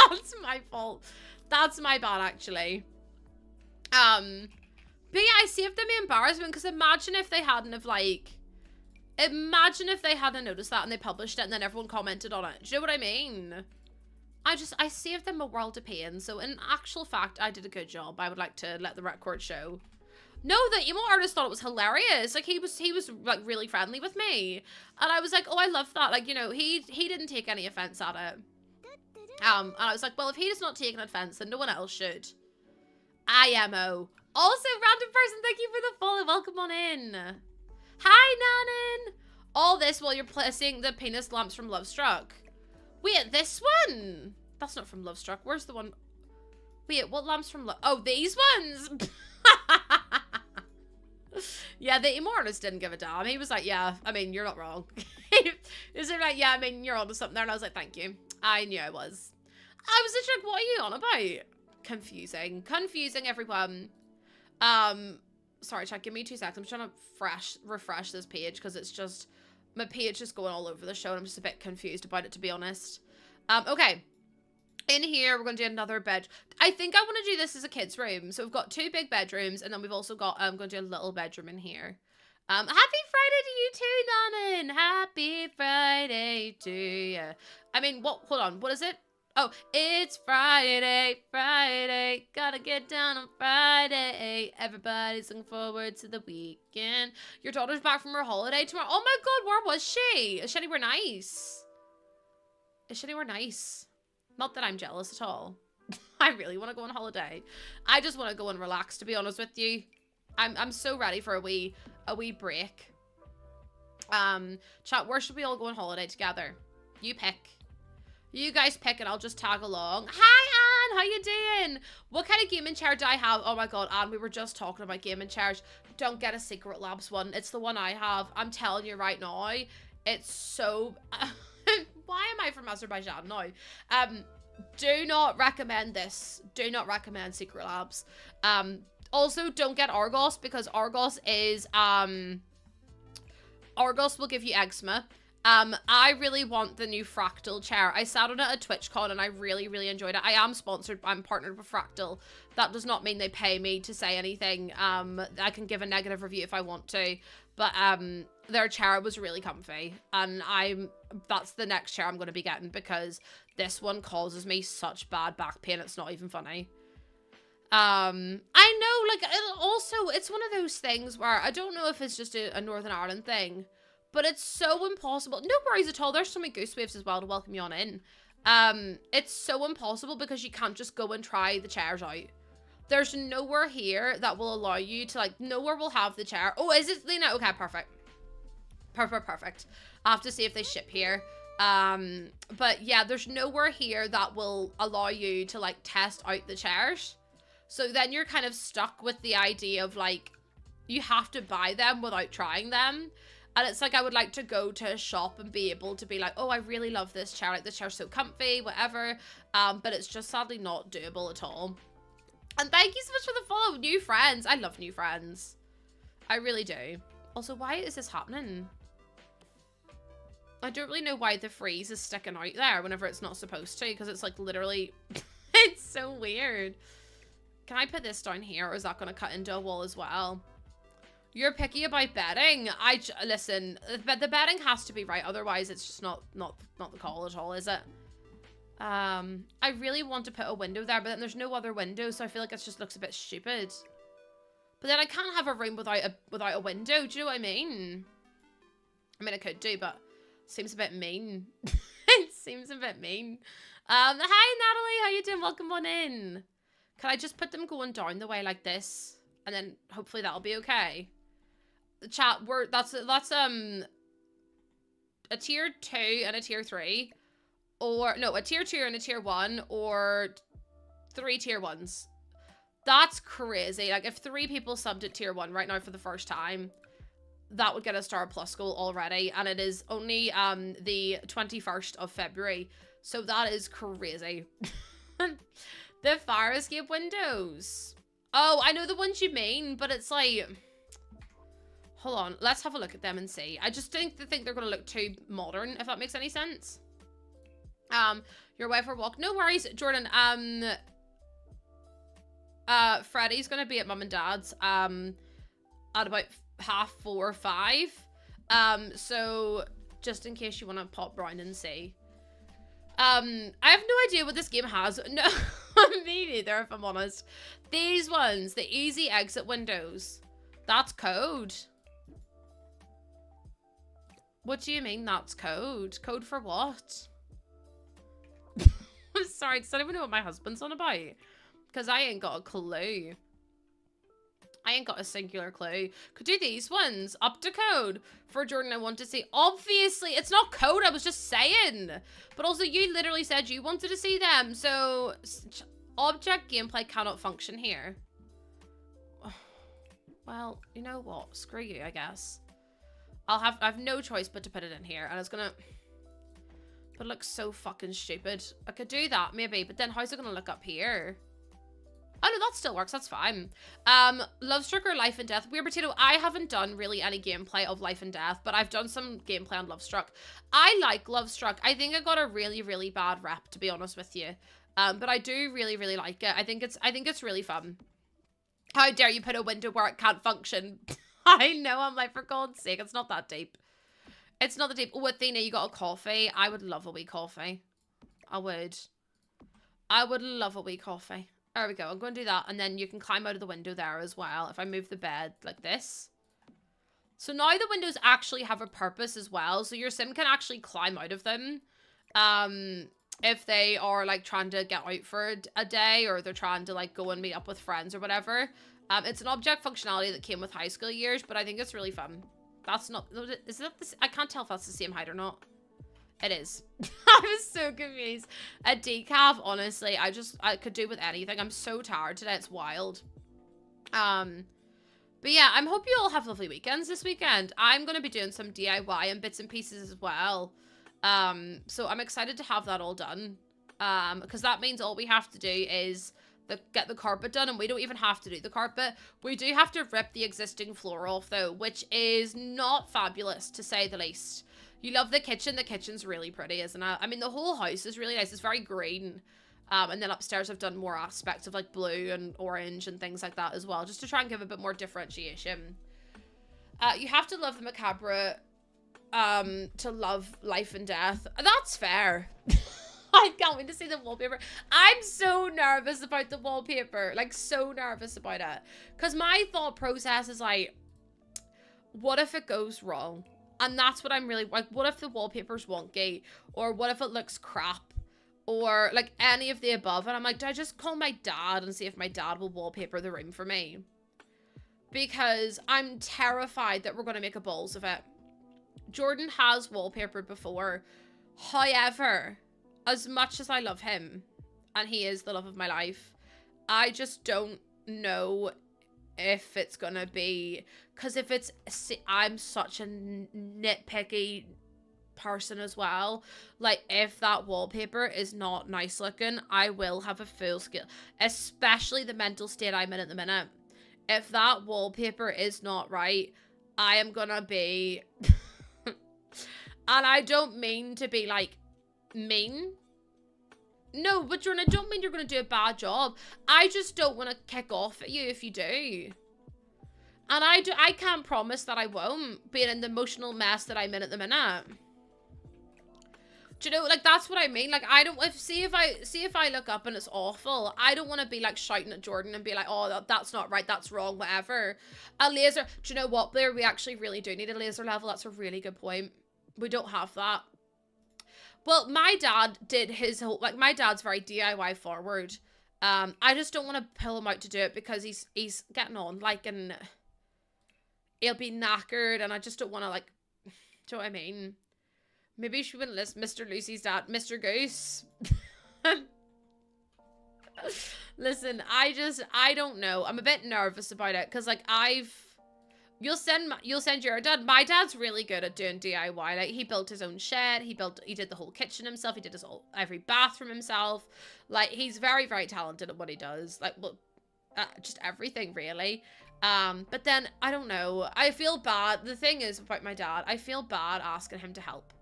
That's my fault. That's my bad, actually. But yeah, I saved them the embarrassment, because imagine if they hadn't have, like... Imagine if they hadn't noticed that and they published it and then everyone commented on it. Do you know what I mean? I saved them a world of pain. So in actual fact, I did a good job. I would like to let the record show. No, the emo artist thought it was hilarious. Like, he was like really friendly with me. And I was like, oh, I love that. Like, you know, he didn't take any offense at it. And I was like, well, if he does not take an offense, then no one else should. IMO. Also, random person, thank you for the follow. Welcome on in. Hi, Nanan. All this while you're placing the penis lamps from Lovestruck. Wait, this one? That's not from Lovestruck. Where's the one? Wait, what lamps from Oh, these ones. Yeah, the emo artist didn't give a damn. He was like, yeah, I mean, you're not wrong. He was like, yeah, I mean, you're onto something there. And I was like, thank you. I knew I was. I was literally like, what are you on about? Confusing everyone. Sorry, chat, give me 2 seconds. I'm trying to refresh this page because it's just, my page is going all over the show and I'm just a bit confused about it, to be honest. Okay. In here, we're going to do another bed. I think I want to do this as a kid's room. So we've got 2 big bedrooms and then we've also got, I'm going to do a little bedroom in here. Happy Friday to you too, Nanan. Happy Friday to you. I mean, what, hold on, what is it? Oh, it's Friday, gotta get down on Friday. Everybody's looking forward to the weekend. Your daughter's back from her holiday tomorrow. Oh my god, where was she? Is she anywhere nice? Not that I'm jealous at all. I really want to go on holiday. I just want to go and relax, to be honest with you. I'm so ready for a wee break. Chat, where should we all go on holiday together? You pick. You guys pick and I'll just tag along. Hi, Anne. How you doing? What kind of gaming chair do I have? Oh my god, Anne, we were just talking about gaming chairs. Don't get a Secret Labs one. It's the one I have. I'm telling you right now. It's so... Why am I from Azerbaijan now? Do not recommend this. Do not recommend Secret Labs. Also, don't get Argos because Argos is... Argos will give you eczema. I really want the new Fractal chair. I sat on it at TwitchCon and I really, really enjoyed it. I am sponsored. I'm partnered with Fractal. That does not mean they pay me to say anything. I can give a negative review if I want to. But their chair was really comfy. And that's the next chair I'm going to be getting because this one causes me such bad back pain. It's not even funny. I know, like, it's one of those things where I don't know if it's just a Northern Ireland thing. But it's so impossible. No worries at all. There's so many goose waves as well to welcome you on in. It's so impossible because you can't just go and try the chairs out. There's nowhere here that will allow you to, like, nowhere will have the chair. Oh, is it, Lena? Okay, perfect. Perfect. I have to see if they ship here. But yeah, there's nowhere here that will allow you to, like, test out the chairs. So then you're kind of stuck with the idea of, like, you have to buy them without trying them. And it's like, I would like to go to a shop and be able to be like, oh, I really love this chair. Like, this chair's so comfy, whatever. But it's just sadly not doable at all. And thank you so much for the follow. New friends. I love new friends. I really do. Also, why is this happening? I don't really know why the freeze is sticking out there whenever it's not supposed to. Because it's like literally, it's so weird. Can I put this down here or is that going to cut into a wall as well? You're picky about betting. Listen, the betting has to be right. Otherwise, it's just not the call at all, is it? I really want to put a window there, but then there's no other window, so I feel like it just looks a bit stupid. But then I can't have a room without a window. Do you know what I mean? I mean, I could do, but it seems a bit mean. It seems a bit mean. Hi, Natalie. How you doing? Welcome on in. Can I just put them going down the way like this? And then hopefully that'll be okay. The chat, that's a tier 2 and a tier 3. Or, no, a tier 2 and a tier 1. Or 3 tier 1s. That's crazy. Like, if 3 people subbed at tier 1 right now for the first time, that would get a Star Plus goal already. And it is only the 21st of February. So that is crazy. The fire escape windows. Oh, I know the ones you mean, but it's like... Hold on. Let's have a look at them and see. I just think they're going to look too modern, if that makes any sense. Your wife or walk. No worries, Jordan. Freddie's gonna be at mum and dad's at about 4:30 or 5. So just in case you want to pop round and see. I have no idea what this game has. No, me neither, if I'm honest. These ones, the easy exit windows. That's code. What do you mean that's code? Code for what? I'm sorry, does anyone know what my husband's on about? Because I ain't got a clue. I ain't got a singular clue. Could do these ones. Up to code. For Jordan, I want to see. Obviously, it's not code. I was just saying. But also, you literally said you wanted to see them. So, object gameplay cannot function here. Well, you know what? Screw you, I guess. I have no choice but to put it in here. And it's gonna... But it looks so fucking stupid. I could do that, maybe. But then how's it gonna look up here? Oh, no, that still works. That's fine. Lovestruck or Life and Death? Weird Potato, I haven't done really any gameplay of Life and Death, but I've done some gameplay on Lovestruck. I like Lovestruck. I think it got a really, really bad rep, to be honest with you. But I do really, really like it. I think it's really fun. How dare you put a window where it can't function? I know, I'm like, for God's sake, it's not that deep. It's not that deep. Oh, Athena, you got a coffee? I would love a wee coffee. I would. I would love a wee coffee. There we go. I'm going to do that. And then you can climb out of the window there as well. If I move the bed like this. So now the windows actually have a purpose as well. So your sim can actually climb out of them. If they are like trying to get out for a day. Or they're trying to like go and meet up with friends or whatever. It's an object functionality that came with high school years. But I think it's really fun. That's not... Is that this? I can't tell if that's the same height or not. It is. I was so confused. A decaf, honestly, I could do with anything. I'm so tired today. It's wild. But yeah, I hope you all have lovely weekends this weekend. I'm going to be doing some DIY and bits and pieces as well. So I'm excited to have that all done. Because that means all we have to do is get the carpet done, and we don't even have to do the carpet. We do have to rip the existing floor off though, which is not fabulous to say the least. You love the kitchen. The kitchen's really pretty, isn't it? I mean, the whole house is really nice. It's very green. And then upstairs I've done more aspects of like blue and orange and things like that as well, just to try and give a bit more differentiation. You have to love the macabre to love Life and Death. That's fair. I can't wait to see the wallpaper. I'm so nervous about the wallpaper. Like, so nervous about it. Because my thought process is like, what if it goes wrong? And that's what I'm really, like, what if the wallpaper's wonky? Or what if it looks crap? Or, like, any of the above. And I'm like, do I just call my dad and see if my dad will wallpaper the room for me? Because I'm terrified that we're going to make a balls of it. Jordan has wallpapered before. However, as much as I love him, and he is the love of my life, I just don't know if it's gonna be, because if it's, I'm such a nitpicky person as well. Like, if that wallpaper is not nice looking, I will have a full scale, especially the mental state I'm in at the minute. If that wallpaper is not right, I am gonna be, and I don't mean to be like mean. No, but Jordan, I don't mean you're going to do a bad job. I just don't want to kick off at you if you do. And I can't promise that I won't, being in the emotional mess that I'm in at the minute. Do you know, like, that's what I mean. Like, I don't, see if I look up and it's awful, I don't want to be like shouting at Jordan and be like, oh, that's not right, that's wrong, whatever. A laser, do you know what, Blair, we actually really do need a laser level. That's a really good point. We don't have that. Well, my dad did his whole, like, my dad's very DIY forward. I just don't want to pull him out to do it because he's getting on, like, and he'll be knackered, and I just don't want to, like, do you know what I mean? Maybe she wouldn't list Mr. Lucy's dad, Mr. Goose. Listen, I don't know. I'm a bit nervous about it because, like, you'll send your dad. My dad's really good at doing DIY. Like, he built his own shed. He did the whole kitchen himself. He did every bathroom himself. Like, he's very, very talented at what he does. Like, well, just everything really. But then I don't know. I feel bad. The thing is about my dad, I feel bad asking him to help.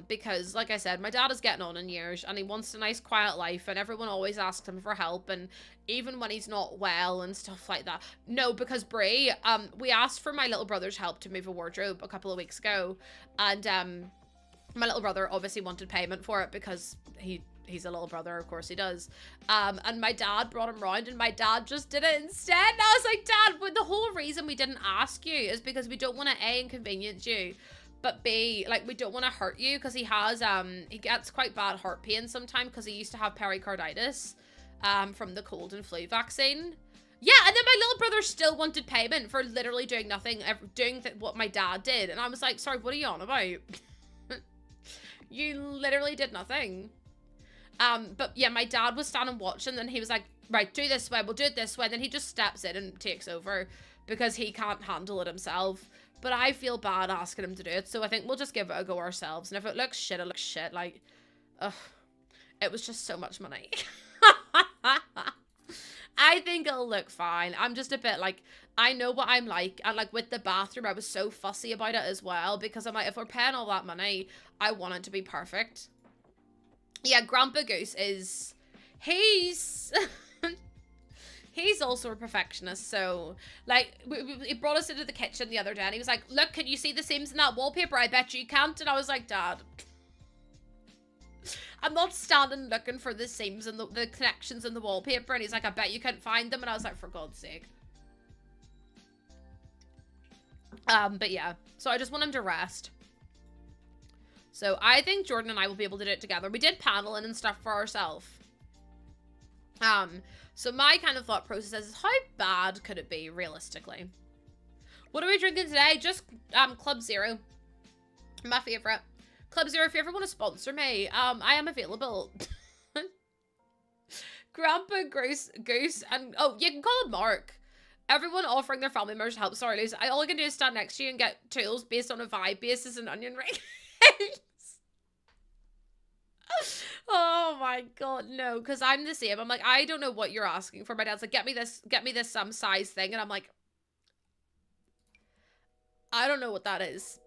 Because, like I said, my dad is getting on in years and he wants a nice quiet life, and everyone always asks him for help, and even when he's not well and stuff like that. No, because Brie, we asked for my little brother's help to move a wardrobe a couple of weeks ago, and my little brother obviously wanted payment for it because he's a little brother, of course he does. And my dad brought him round, and my dad just did it instead. And I was like, Dad, but the whole reason we didn't ask you is because we don't want to A, inconvenience you, but B, like, we don't want to hurt you, because he gets quite bad heart pain sometimes because he used to have pericarditis from the cold and flu vaccine. Yeah, and then my little brother still wanted payment for literally doing nothing, what my dad did. And I was like, sorry, what are you on about? You literally did nothing. But yeah, my dad was standing watching, and he was like, right, do this way, we'll do it this way. And then he just steps in and takes over because he can't handle it himself. But I feel bad asking him to do it, so I think we'll just give it a go ourselves. And if it looks shit, it looks shit. Like, ugh, it was just so much money. I think it'll look fine. I'm just a bit like, I know what I'm like. And like with the bathroom, I was so fussy about it as well, because I'm like, if we're paying all that money, I want it to be perfect. Yeah, Grandpa Goose he's also a perfectionist. So like, he brought us into the kitchen the other day, and he was like, look, can you see the seams in that wallpaper? I bet you can't. And I was like, Dad, I'm not standing looking for the seams and the connections in the wallpaper. And he's like, I bet you can't find them. And I was like, for God's sake. But yeah, so I just want him to rest. So I think Jordan and I will be able to do it together. We did paneling and stuff for ourselves. So my kind of thought process is, how bad could it be realistically? What are we drinking today? Just Club Zero. My favorite. Club Zero, if you ever want to sponsor me, I am available. Grandpa Goose, and oh, you can call him Mark. Everyone offering their family members help. Sorry, Liz. All I can do is stand next to you and get tools based on a vibe basis and onion rings. Oh my God, no, because I'm the same. I'm like, I don't know what you're asking for. My dad's like, get me this size thing, and I'm like, I don't know what that is.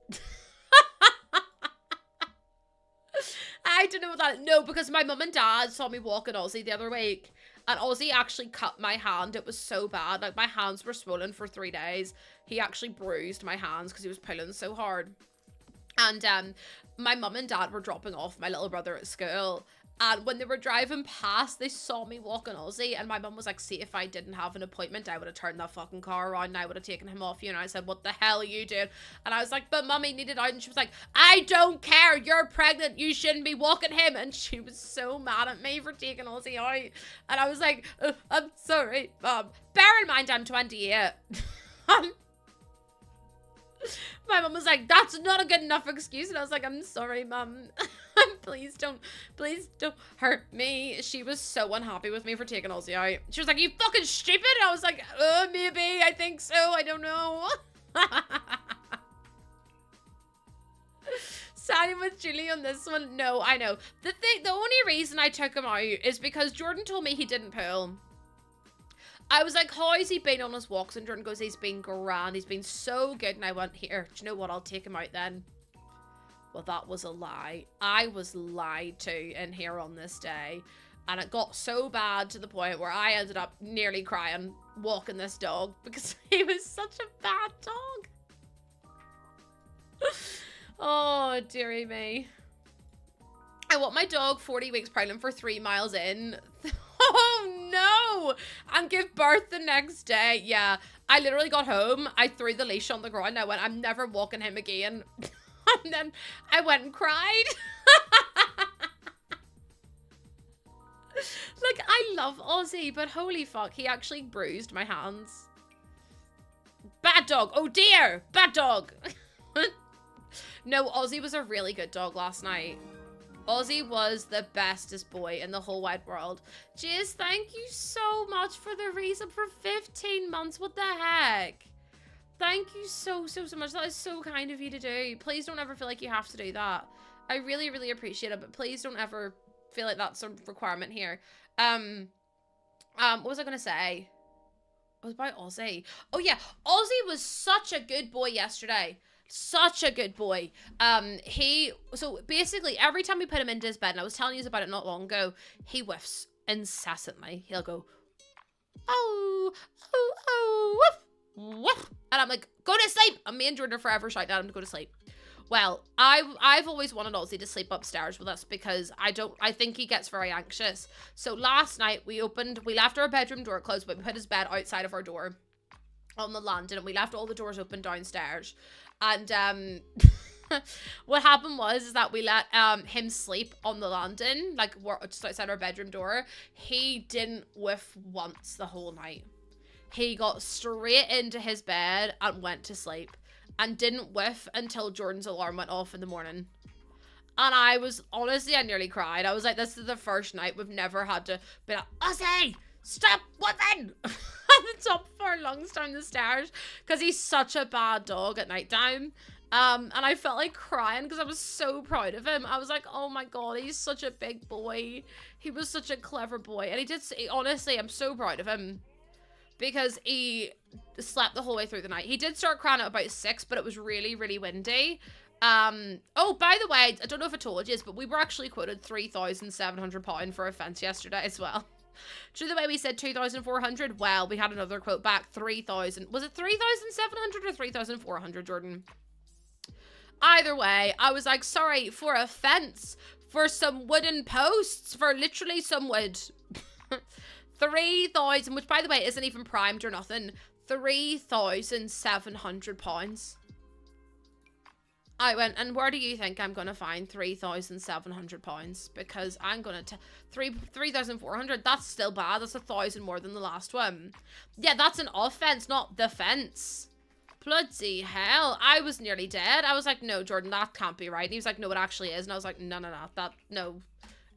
I don't know what that is. No, because my mum and dad saw me walking Aussie the other week, and Aussie actually cut my hand. It was so bad. Like, my hands were swollen for 3 days. He actually bruised my hands because he was pulling so hard. And my mum and dad were dropping off my little brother at school, and when they were driving past, they saw me walking Aussie, and my mum was like, see, if I didn't have an appointment, I would have turned that fucking car around and I would have taken him off you. And I said, what the hell are you doing? And I was like, but Mummy needed out. And she was like, I don't care, you're pregnant, you shouldn't be walking him. And she was so mad at me for taking Aussie out. And I was like, I'm sorry, Mum. Bear in mind, I'm 28. My mum was like, that's not a good enough excuse. And I was like, I'm sorry, Mum. Please don't hurt me. She was so unhappy with me for taking Aussie out. She was like, you fucking stupid. And I was like, maybe, I think so, I don't know. Siding with Julie on this one. No, I know. The only reason I took him out is because Jordan told me he didn't pull. I was like, how has he been on his walks? And Jordan goes, he's been grand. He's been so good. And I went, here, do you know what? I'll take him out then. Well, that was a lie. I was lied to in here on this day. And it got so bad to the point where I ended up nearly crying walking this dog because he was such a bad dog. Oh, dearie me. I want my dog 40 weeks pregnant for 3 miles in. Oh no! And give birth the next day. Yeah, I literally got home. I threw the leash on the ground. I went, I'm never walking him again. And then I went and cried. Like, I love Ozzy, but holy fuck, he actually bruised my hands. Bad dog. Oh dear. Bad dog. No, Ozzy was a really good dog last night. Ozzy was the bestest boy in the whole wide world. Jizz, thank you so much for the reason for 15 months. What the heck? Thank you so much. That is so kind of you to do. Please don't ever feel like you have to do that. I really, really appreciate it, but please don't ever feel like that's a requirement here. What was I going to say? It was about Ozzy. Oh yeah, Ozzy was such a good boy yesterday. Such a good boy. So basically every time we put him into his bed, and I was telling you about it not long ago, he whiffs incessantly. He'll go, oh, oh, oh, woof, woof. And I'm like, go to sleep. And me and Jordan are forever shouting at him to go to sleep. Well, I've always wanted Ozzy to sleep upstairs with us because I think he gets very anxious. So last night we left our bedroom door closed, but we put his bed outside of our door on the landing, and we left all the doors open downstairs. And what happened was that we let him sleep on the landing, like just outside our bedroom door. He didn't whiff once the whole night. He got straight into his bed and went to sleep, and didn't whiff until Jordan's alarm went off in the morning. And I was, honestly, I nearly cried. I was like, this is the first night we've never had to be like, Ozzy, stop whiffing at the top of our lungs down the stairs, because he's such a bad dog at nighttime. And I felt like crying because I was so proud of him. I was like, oh my god, he's such a big boy. He was such a clever boy. And honestly, I'm so proud of him, because he slept the whole way through the night. He did start crying at about 6, but it was really, really windy. Oh, by the way, I don't know if I told you this, but we were actually quoted £3,700 for a fence yesterday as well. True, the way we said 2,400, well, we had another quote back, 3,000. Was it 3,700 or 3,400, Jordan? Either way, I was like, sorry, for a fence, for some wooden posts, for literally some wood. 3,000, which by the way isn't even primed or nothing. £3,700. I went, and where do you think I'm gonna find £3,700? Because I'm gonna 3,400. That's still bad. That's 1,000 more than the last one. Yeah, that's an offense, not the fence. Bloody hell! I was nearly dead. I was like, no, Jordan, that can't be right. And he was like, no, it actually is. And I was like, no, no.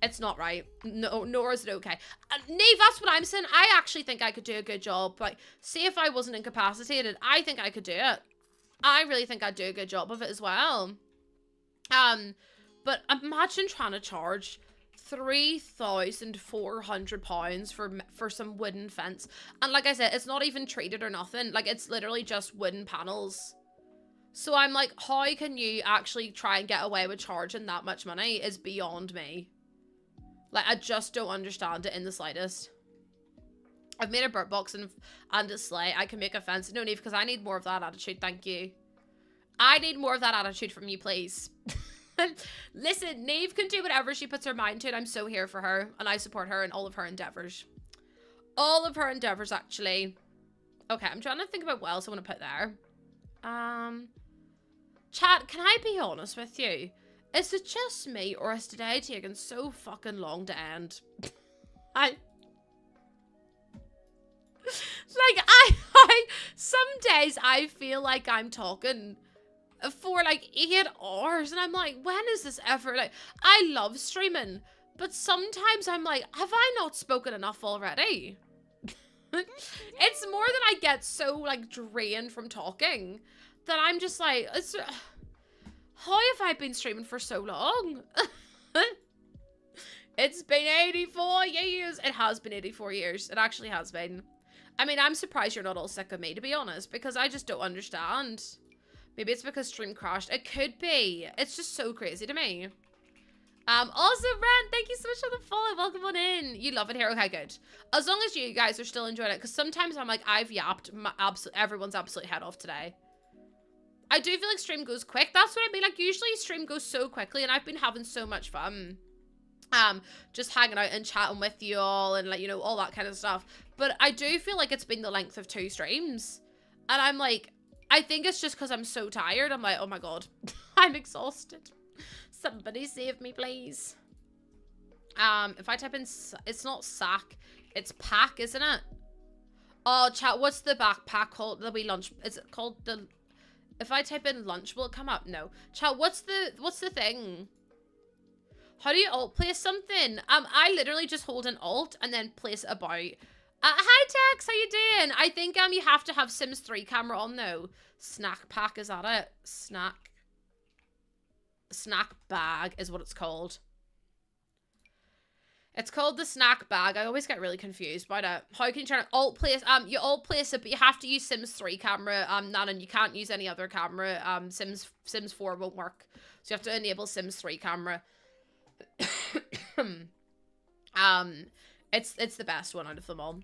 It's not right. No, nor is it okay. Nave, that's what I'm saying. I actually think I could do a good job. Like, see, if I wasn't incapacitated, I think I could do it. I really think I'd do a good job of it as well. But imagine trying to charge £3,400 for some wooden fence. And like I said, it's not even treated or nothing. Like, it's literally just wooden panels. So I'm like, how can you actually try and get away with charging that much money is beyond me. Like, I just don't understand it in the slightest. I've made a burp box and a sleigh. I can make a fence. No, Neve, because I need more of that attitude. Thank you. I need more of that attitude from you, please. Listen, Neve can do whatever she puts her mind to, and I'm so here for her. And I support her in all of her endeavors. All of her endeavors, actually. Okay, I'm trying to think about what else I want to put there. Chat, can I be honest with you? Is it just me, or is today taking so fucking long to end? Some days I feel like I'm talking for like 8 hours, and I'm like, when is this ever? Like, I love streaming, but sometimes I'm like, have I not spoken enough already? It's more that I get so like drained from talking that I'm just like, how have I been streaming for so long? It's been 84 years. It has been 84 years. It actually has been. I mean, I'm surprised you're not all sick of me, to be honest, because I just don't understand. Maybe it's because stream crashed. It could be. It's just so crazy to me. Also, Ren, thank you so much for the follow. Welcome on in. You love it here. Okay, good. As long as you guys are still enjoying it, because sometimes I'm like, I've yapped everyone's absolute head off today. I do feel like stream goes quick. That's what I mean. Like, usually stream goes so quickly, and I've been having so much fun. just hanging out and chatting with you all and like, you know, all that kind of stuff. But I do feel like it's been the length of 2 streams. And I'm like, I think it's just because I'm so tired. I'm like, oh my God, I'm exhausted. Somebody save me, please. If I type in, it's not sack, it's pack, isn't it? Oh, chat, what's the backpack called? The wee lunch, is it called the, if I type in lunch, will it come up? No. Chat, what's the thing? How do you alt place something? I literally just hold an alt and then place about. Hi Tex, how you doing? I think you have to have Sims 3 camera on though. Snack pack, is that it? Snack bag is what it's called. It's called the snack bag. I always get really confused by that. How can you turn it? Alt place? You alt place it, but you have to use Sims 3 camera. None, and you can't use any other camera. Sims 4 won't work. So you have to enable Sims 3 camera. It's the best one out of them all.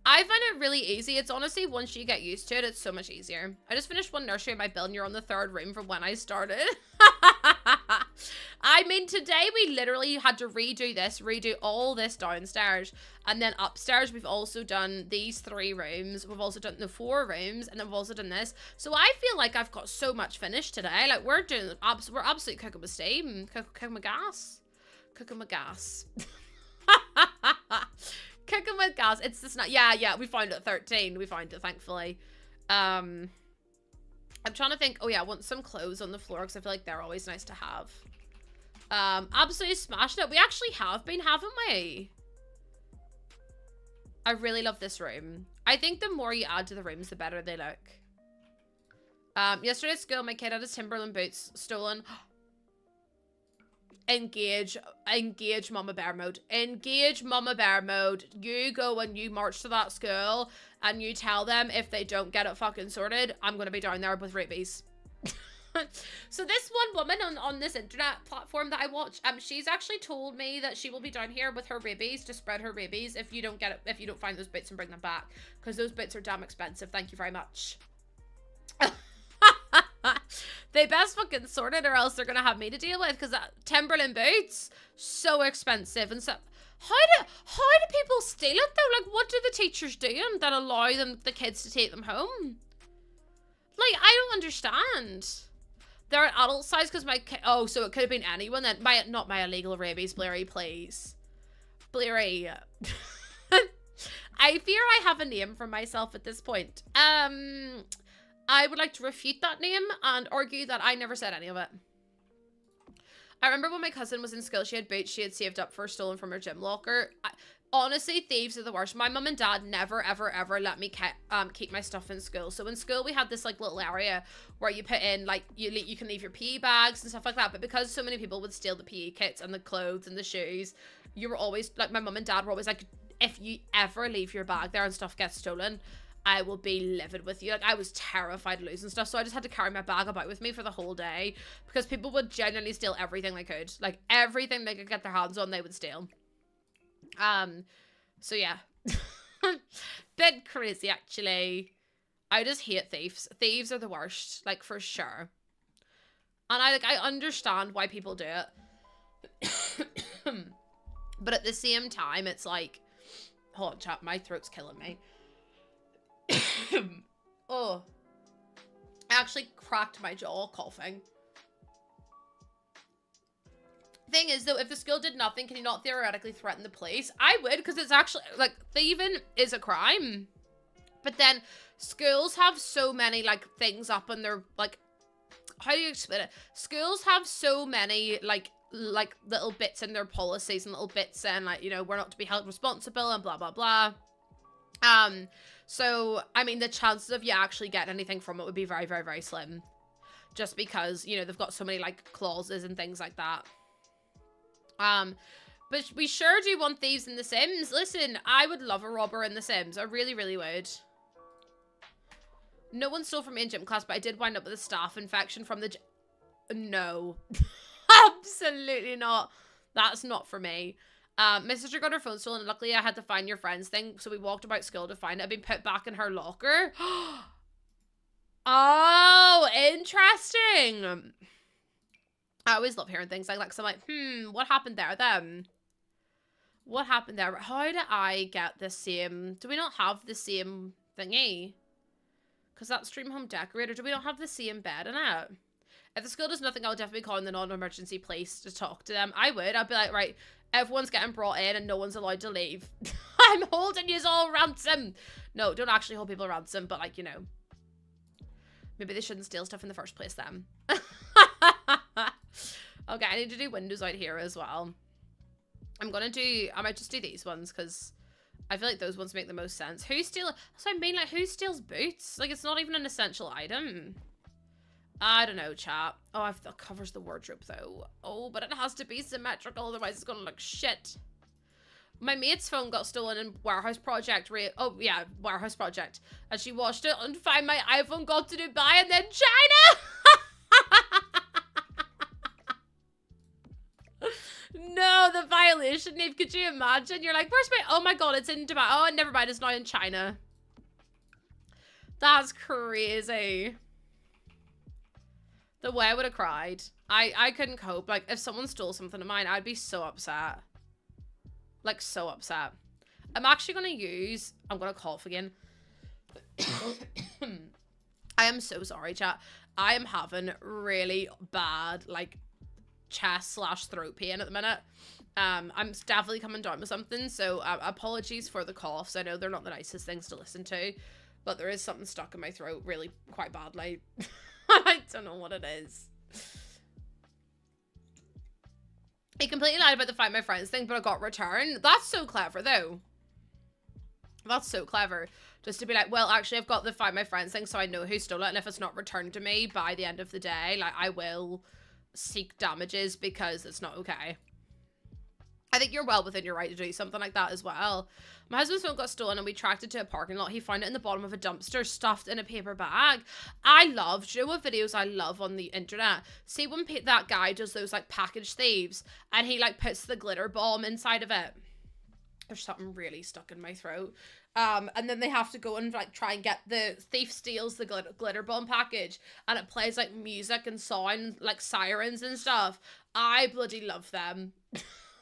I find it really easy. It's honestly, once you get used to it, it's so much easier. I just finished one nursery in my build and you're on the 3rd room from when I started. I mean, today we literally had to redo all this downstairs. And then upstairs, we've also done these 3 rooms. We've also done the 4 rooms. And then we've also done this. So I feel like I've got so much finished today. Like, we're absolutely cooking with steam. Cooking with gas. Cooking with gas. Cooking with gas. It's the snack. Yeah, we found it at 13. We found it, thankfully. I'm trying to think. Oh, yeah, I want some clothes on the floor because I feel like they're always nice to have. Absolutely smashed it. We actually have been, haven't we? I really love this room. I think the more you add to the rooms, the better they look. Yesterday at school, my kid had his Timberland boots stolen. Engage Mama Bear mode. Engage Mama Bear mode. You go and you march to that school and you tell them if they don't get it fucking sorted, I'm gonna be down there with rabies. So this one woman on this internet platform that I watch, she's actually told me that she will be down here with her rabies to spread her rabies if you don't get it, if you don't find those boots and bring them back, because those boots are damn expensive. Thank you very much. They best fucking sort it or else they're gonna have me to deal with, because Timberland boots, so expensive. And so how do people steal it though? Like, what do the teachers do that allow the kids to take them home? Like, I don't understand. They're an adult size because my kid, oh, so it could have been anyone then. Not my illegal rabies, Blairy, please. Blairy. I fear I have a name for myself at this point. I would like to refute that name and argue that I never said any of it. I remember when my cousin was in school, she had boots she had saved up for stolen from her gym locker. Honestly, thieves are the worst. My mum and dad never, ever, ever let me keep my stuff in school. So in school, we had this like little area where you put in like, you can leave your PE bags and stuff like that. But because so many people would steal the PE kits and the clothes and the shoes, you were always, like, my mum and dad were always like, if you ever leave your bag there and stuff gets stolen, I will be livid with you. Like, I was terrified of losing stuff, so I just had to carry my bag about with me for the whole day because people would genuinely steal everything they could. Like, everything they could get their hands on, they would steal. So yeah. Bit crazy, actually. I just hate thieves. Thieves are the worst, like, for sure. And I understand why people do it. But at the same time, it's like, hold on, chat, my throat's killing me. Oh, I actually cracked my jaw coughing. Thing is though, if the school did nothing, can you not theoretically threaten the police? I would, because it's actually, like, thieving is a crime. But then schools have so many, like, things up in their, like, how do you explain it? Schools have so many, like little bits in their policies and little bits and, like, you know, we're not to be held responsible and blah, blah, blah. So, I mean, the chances of you actually getting anything from it would be very, very, very slim. Just because, you know, they've got so many, like, clauses and things like that. But we sure do want thieves in The Sims. Listen, I would love a robber in The Sims. I really, really would. No one stole from me in gym class, but I did wind up with a staph infection from the gym. No. Absolutely not. That's not for me. My sister got her phone stolen, and luckily I had to find your friend's thing, so we walked about school to find it. It had been put back in her locker. Oh, interesting. I always love hearing things like that, because I'm like, what happened there then? What happened there? How did I get the same? Do we not have the same thingy? Because that stream home decorator, do we not have the same bed in it? If the school does nothing, I'll definitely call in the non-emergency place to talk to them. I would. I'd be like, right, everyone's getting brought in and no one's allowed to leave. I'm holding yous all ransom. No, don't actually hold people ransom, but like, you know. Maybe they shouldn't steal stuff in the first place then. Okay, I need to do windows out here as well. I might just do these ones because I feel like those ones make the most sense. Who steals boots? Like, it's not even an essential item. I don't know, chat. Oh, that covers the wardrobe though. Oh, but it has to be symmetrical, otherwise it's gonna look shit. My mate's phone got stolen in Warehouse Project. Warehouse Project. And she washed it and found my iPhone, got to Dubai and then China! No, the violation, Neve. Could you imagine? You're like, where's my... Oh my god, it's in Dubai. Oh, never mind. It's now in China. That's crazy. The way I would have cried. I couldn't cope. Like, if someone stole something of mine, I'd be so upset. Like, so upset. I'm actually going to use... I'm going to cough again. I am so sorry, chat. I am having really bad, like... chest/throat pain at the minute. I'm definitely coming down with something, so apologies for the coughs. I know they're not the nicest things to listen to, but there is something stuck in my throat really quite badly. I don't know what it is. He completely lied about the Find My Friends thing, but it got returned. That's so clever though. That's so clever. Just to be like, well, actually I've got the Find My Friends thing, so I know who stole it, and if it's not returned to me by the end of the day, like, I will seek damages because it's not okay. I think you're well within your right to do something like that as well. My husband's phone got stolen and we tracked it to a parking lot. He found it in the bottom of a dumpster stuffed in a paper bag. Do you know what videos I love on the internet? See when that guy does those like package thieves and he like puts the glitter bomb inside of it. There's something really stuck in my throat. And then they have to go and like try and get the thief steals the glitter bomb package and it plays like music and sound like sirens and stuff. I bloody love them.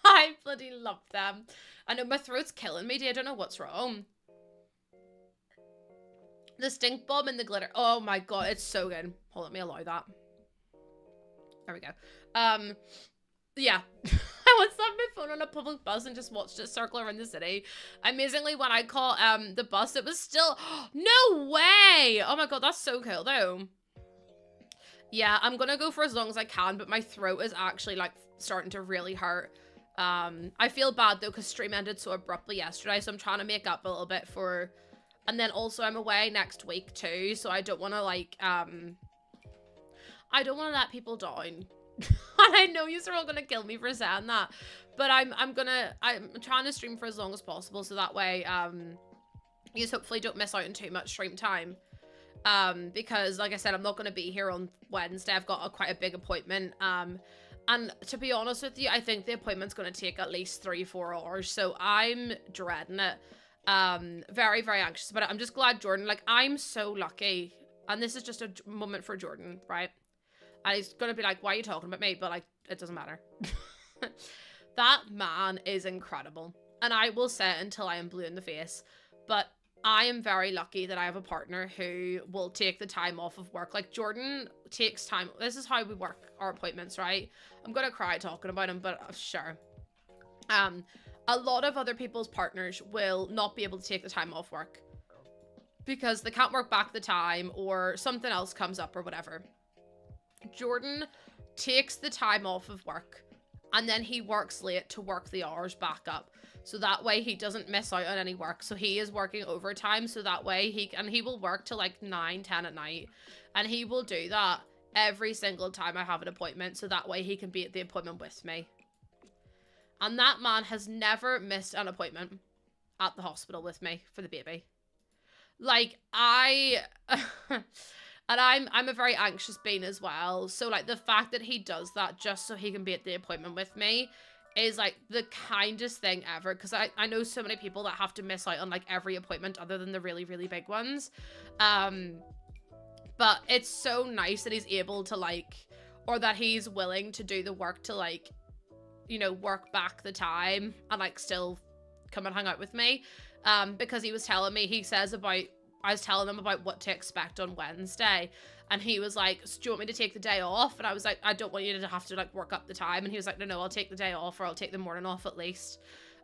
I bloody love them. I know my throat's killing me, I don't know what's wrong. The stink bomb and the glitter. Oh my god, it's so good. Hold on, let me allow that. There we go. Yeah. I once left my phone on a public bus and just watched it circle around the city. Amazingly, when I caught the bus, it was still... No way! Oh my god, that's so cool, though. Yeah, I'm gonna go for as long as I can, but my throat is actually, like, starting to really hurt. I feel bad, though, because stream ended so abruptly yesterday, so I'm trying to make up a little bit for... And then also, I'm away next week, too, so I don't want to, like, I don't want to let people down. And I know you're all gonna kill me for saying that, but I'm trying to stream for as long as possible so that way you hopefully don't miss out on too much stream time, because like I said, I'm not gonna be here on Wednesday. I've got quite a big appointment, and to be honest with you, I think the appointment's gonna take at least 3-4 hours, so I'm dreading it. Very, very anxious about it. I'm just glad Jordan, like, I'm so lucky, and this is just a moment for Jordan, right? And he's gonna be like, why are you talking about me? But like, it doesn't matter. That man is incredible. And I will say it until I am blue in the face. But I am very lucky that I have a partner who will take the time off of work. Like, Jordan takes time. This is how we work our appointments, right? I'm gonna cry talking about him, but sure. A lot of other people's partners will not be able to take the time off work because they can't work back the time or something else comes up or whatever. Jordan takes the time off of work and then he works late to work the hours back up, so that way he doesn't miss out on any work. So he is working overtime, so that way he will work till like 9-10 at night, and he will do that every single time I have an appointment, so that way he can be at the appointment with me. And that man has never missed an appointment at the hospital with me for the baby. Like, and I'm a very anxious being as well. So, like, the fact that he does that just so he can be at the appointment with me is, like, the kindest thing ever. Because I know so many people that have to miss out on, like, every appointment other than the really, really big ones. But it's so nice that he's able to, like, or that he's willing to do the work to, like, you know, work back the time and like still come and hang out with me. Because he was telling me, I was telling him about what to expect on Wednesday. And he was like, do you want me to take the day off? And I was like, I don't want you to have to like work up the time. And he was like, no, I'll take the day off, or I'll take the morning off at least.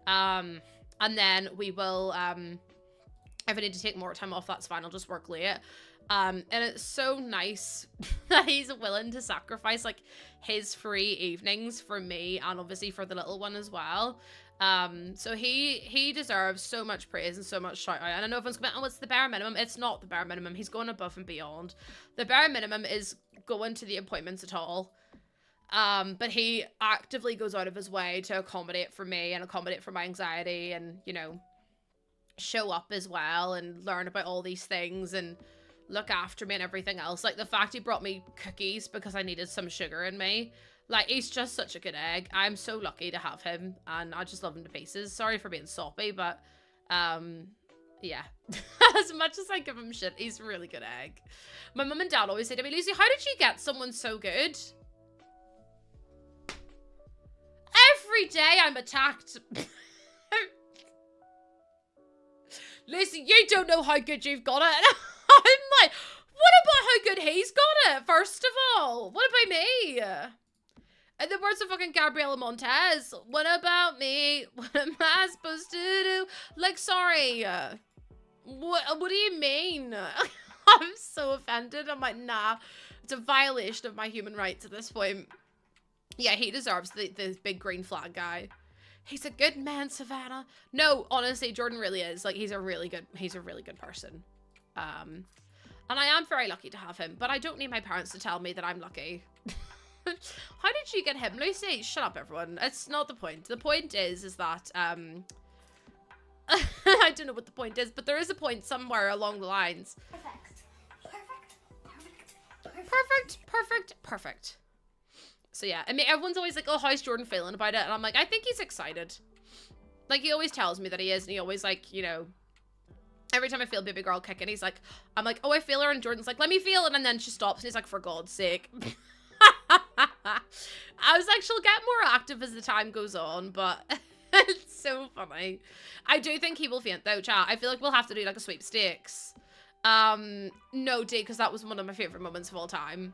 And then we will, if I need to take more time off, that's fine. I'll just work late. And it's so nice that he's willing to sacrifice like his free evenings for me and obviously for the little one as well. So he deserves so much praise and so much shout out. And I know everyone's going, oh, it's the bare minimum. It's not the bare minimum. He's going above and beyond. The bare minimum is going to the appointments at all. But he actively goes out of his way to accommodate for me and accommodate for my anxiety and, you know, show up as well and learn about all these things and look after me and everything else. Like the fact he brought me cookies because I needed some sugar in me. Like, he's just such a good egg. I'm so lucky to have him, and I just love him to pieces. Sorry for being soppy, but, yeah. As much as I give him shit, he's a really good egg. My mum and dad always say to me, Lucy, how did you get someone so good? Every day I'm attacked. Lucy, you don't know how good you've got it. I'm like, what about how good he's got it, first of all? What about me? In the words of fucking Gabriela Montez, what about me? What am I supposed to do? Like, sorry. What do you mean? I'm so offended. I'm like, nah. It's a violation of my human rights at this point. Yeah, he deserves the big green flag guy. He's a good man, Savannah. No, honestly, Jordan really is. Like, he's a really good person. And I am very lucky to have him, but I don't need my parents to tell me that I'm lucky. How did you get him, Lucy? Shut up, everyone. It's not the point. The point is that, I don't know what the point is, but there is a point somewhere along the lines. Perfect. So yeah, I mean, everyone's always like, oh, how's Jordan feeling about it? And I'm like, I think he's excited. Like, he always tells me that he is, and he always, like, you know, every time I feel baby girl kicking, he's like, I'm like, oh, I feel her, and Jordan's like, let me feel it, and then she stops, and he's like, for God's sake. I was like, she'll get more active as the time goes on, but it's so funny. I do think he will faint though, chat. I feel like we'll have to do like a sweepstakes. No, D, because that was one of my favorite moments of all time.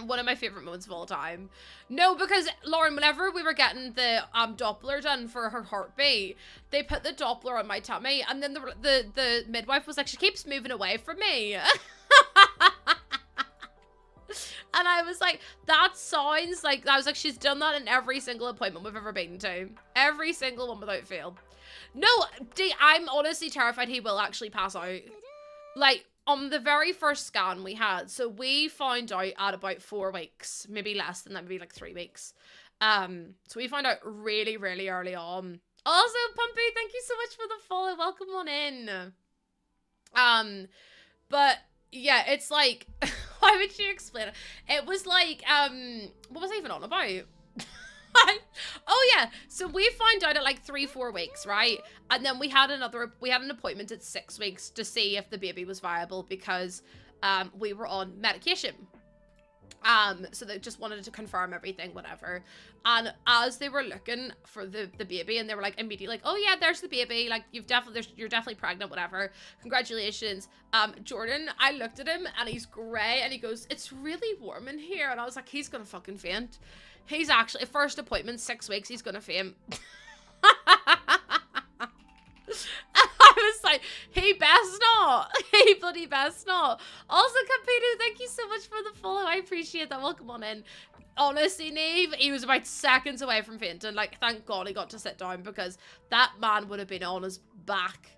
One of my favorite moments of all time. No, because Lauren, whenever we were getting the Doppler done for her heartbeat, they put the Doppler on my tummy, and then the midwife was like, she keeps moving away from me. And I was like, that sounds like, I was like, she's done that in every single appointment we've ever been to. Every single one without fail. No, D, I'm honestly terrified he will actually pass out. Like, on the very first scan we had, so we found out at about 4 weeks, maybe less than that, maybe like 3 weeks. So we found out really, really early on. Also, Pumpy, thank you so much for the follow. Welcome on in. But yeah, it's like, why would you explain it? It was like, what was I even on about? Oh yeah, so we found out at like 3-4 weeks, right? And then we had an appointment at 6 weeks to see if the baby was viable because we were on medication. So they just wanted to confirm everything, whatever. And as they were looking for the baby, and they were like immediately like, oh yeah, there's the baby, like you're definitely pregnant, whatever, congratulations. Jordan, I looked at him and he's gray and he goes, it's really warm in here. And I was like, he's gonna fucking faint. He's actually, first appointment, 6 weeks, he's gonna faint. I was like, he best not. He bloody best not. Also, Capito, thank you so much for the follow. I appreciate that. Welcome on in. Honestly, Neve, he was about seconds away from fainting. Like, thank God he got to sit down because that man would have been on his back.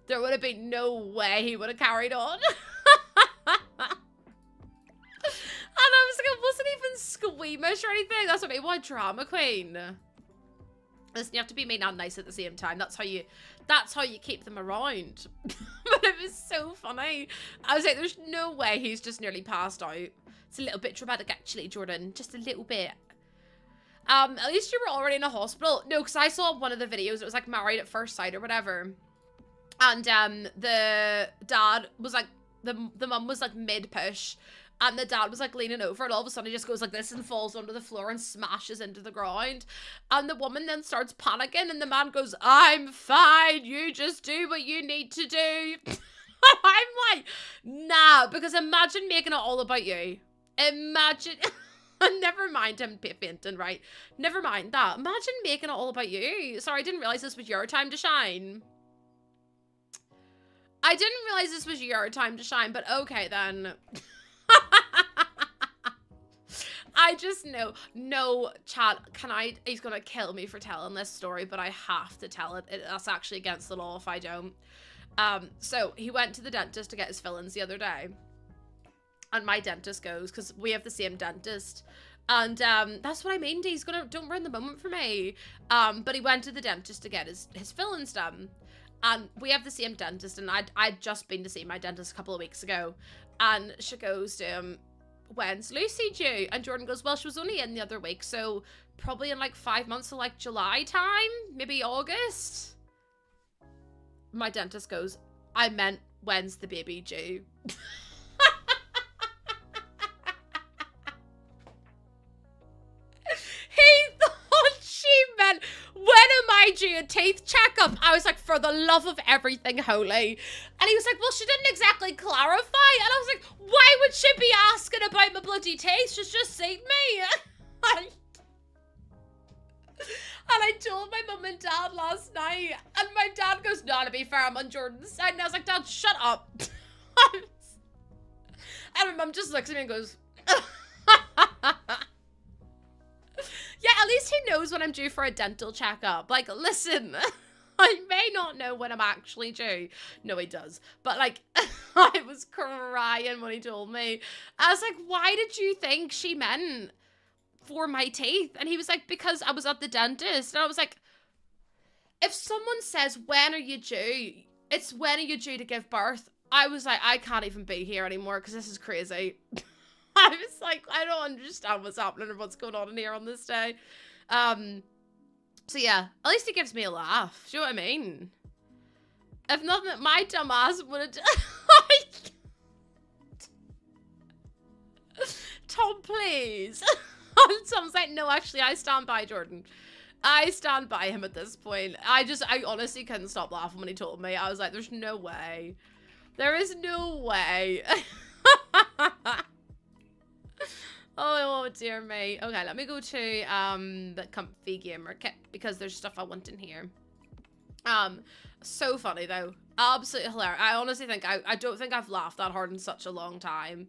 There would have been no way he would have carried on. And I was like, I wasn't even squeamish or anything. That's what I mean. What drama queen. Listen, you have to be mean and nice at the same time. That's how you keep them around. But it was so funny. I was like, there's no way he's just nearly passed out. It's a little bit dramatic actually, Jordan. Just a little bit. At least you were already in a hospital. No, because I saw one of the videos. It was like Married at First Sight or whatever. And the dad was like, the mum was like mid-push. And the dad was like leaning over, and all of a sudden he just goes like this and falls onto the floor and smashes into the ground. And the woman then starts panicking, and the man goes, "I'm fine, you just do what you need to do." I'm like, nah, because imagine making it all about you. Imagine, never mind him fainting, right? Never mind that. Imagine making it all about you. Sorry, I didn't realize this was your time to shine. I didn't realize this was your time to shine, but okay then. I just know. No, chat, he's gonna kill me for telling this story, but I have to tell it. That's actually against the law if I don't. So he went to the dentist to get his fillings the other day. And my dentist goes, because we have the same dentist. And that's what I mean. He's gonna, don't ruin the moment for me. But he went to the dentist to get his fillings done. And we have the same dentist, and I'd just been to see my dentist a couple of weeks ago. And she goes to him, "When's Lucy due?" And Jordan goes, "Well, she was only in the other week, so probably in like 5 months, so like July time, maybe August." My dentist goes, "I meant, when's the baby due?" He thought she meant, "When am I due a teeth checkup?" I was like, "For the love of everything holy." And he was like, "Well, she didn't exactly clarify." And I was like, "Why would she be asking about my bloody teeth? She's just seen me." And I told my mum and dad last night, and my dad goes, "No, to be fair, I'm on Jordan's side." And I was like, "Dad, shut up." And my mum just looks at me and goes, "Yeah, at least he knows when I'm due for a dental checkup. Like, listen, I may not know when I'm actually due." No, he does. But, like, I was crying when he told me. I was like, "Why did you think she meant for my teeth?" And he was like, "Because I was at the dentist." And I was like, if someone says, "When are you due?" it's "When are you due to give birth?" I was like, I can't even be here anymore because this is crazy. I was like, I don't understand what's happening or what's going on in here on this day. So yeah, at least he gives me a laugh. Do you know what I mean? If nothing, my dumb ass would have done. Tom, please. Tom's like, "No, actually, I stand by Jordan. I stand by him at this point." I honestly couldn't stop laughing when he told me. I was like, there's no way. There is no way. Oh, dear me. Okay, let me go to the comfy gamer kit because there's stuff I want in here. So funny though. Absolutely hilarious. I honestly think I don't think I've laughed that hard in such a long time.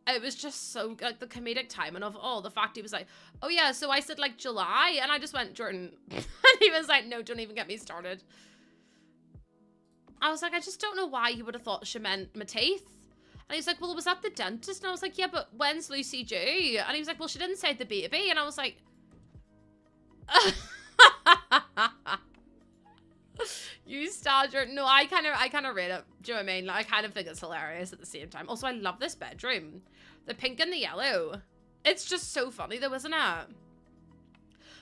It was just so, like, the comedic timing of, the fact he was like, "Oh yeah, so I said like July," and I just went, "Jordan," and he was like, "No, don't even get me started." I was like, I just don't know why you would have thought she meant my teeth. And he's like, "Well, it was at the dentist." And I was like, "Yeah, but when's Lucy due?" And he was like, "Well, she didn't say the baby." And I was like, you stagger. No, I kind of read it. Do you know what I mean? Like, I kind of think it's hilarious at the same time. Also, I love this bedroom. The pink and the yellow. It's just so funny though, isn't it?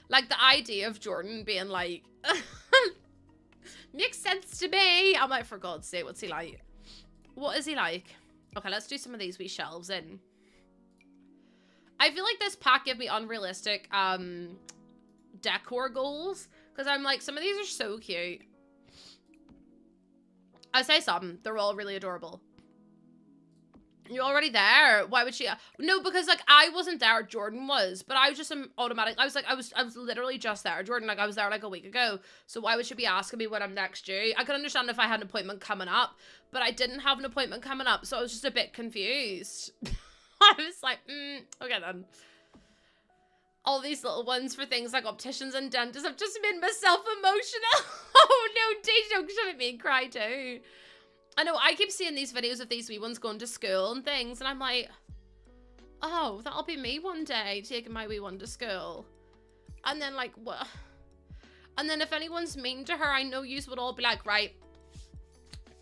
Like, the idea of Jordan being like, "Makes sense to me." I'm like, for God's sake, what's he like? What is he like? Okay, let's do some of these wee shelves in. I feel like this pack gave me unrealistic decor goals. Because I'm like, some of these are so cute. I say some. They're all really adorable. You're already there. Why would she? No, because like I wasn't there. Jordan was, but I was just automatic. I was like, I was literally just there. Jordan, like I was there like a week ago. So why would she be asking me when I'm next due? I could understand if I had an appointment coming up, but I didn't have an appointment coming up, so I was just a bit confused. I was like, okay then. All these little ones for things like opticians and dentists have just made myself emotional. Oh no, Deja, don't make me cry too. I know, I keep seeing these videos of these wee ones going to school and things, and I'm like, oh, that'll be me one day, taking my wee one to school. And then, like, what? And then if anyone's mean to her, I know yous would all be like, right,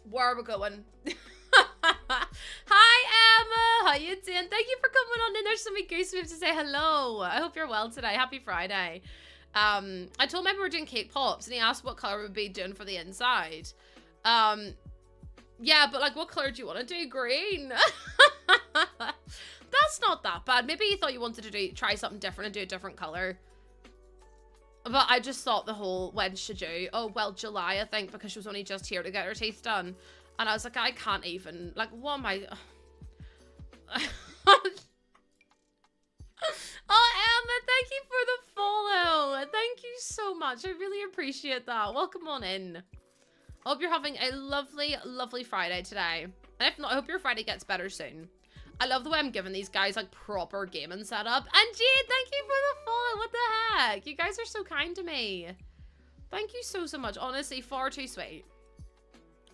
where are we going? Hi, Emma. How you doing? Thank you for coming on in. There's so many goose to say hello. I hope you're well today. Happy Friday. I told him we were doing cake pops, and he asked what color we'd be doing for the inside. Yeah, but like, what color do you want to do? Green. That's not that bad. Maybe you thought you wanted to try something different and do a different color. But I just thought the whole, when should you? Oh, well, July, I think, because she was only just here to get her teeth done. And I was like, I can't even, like, what am I? Oh, Emma, thank you for the follow. Thank you so much. I really appreciate that. Welcome on in. I hope you're having a lovely, lovely Friday today. And if not, I hope your Friday gets better soon. I love the way I'm giving these guys like proper gaming setup. And Jade, thank you for the follow. What the heck? You guys are so kind to me. Thank you so, so much. Honestly, far too sweet.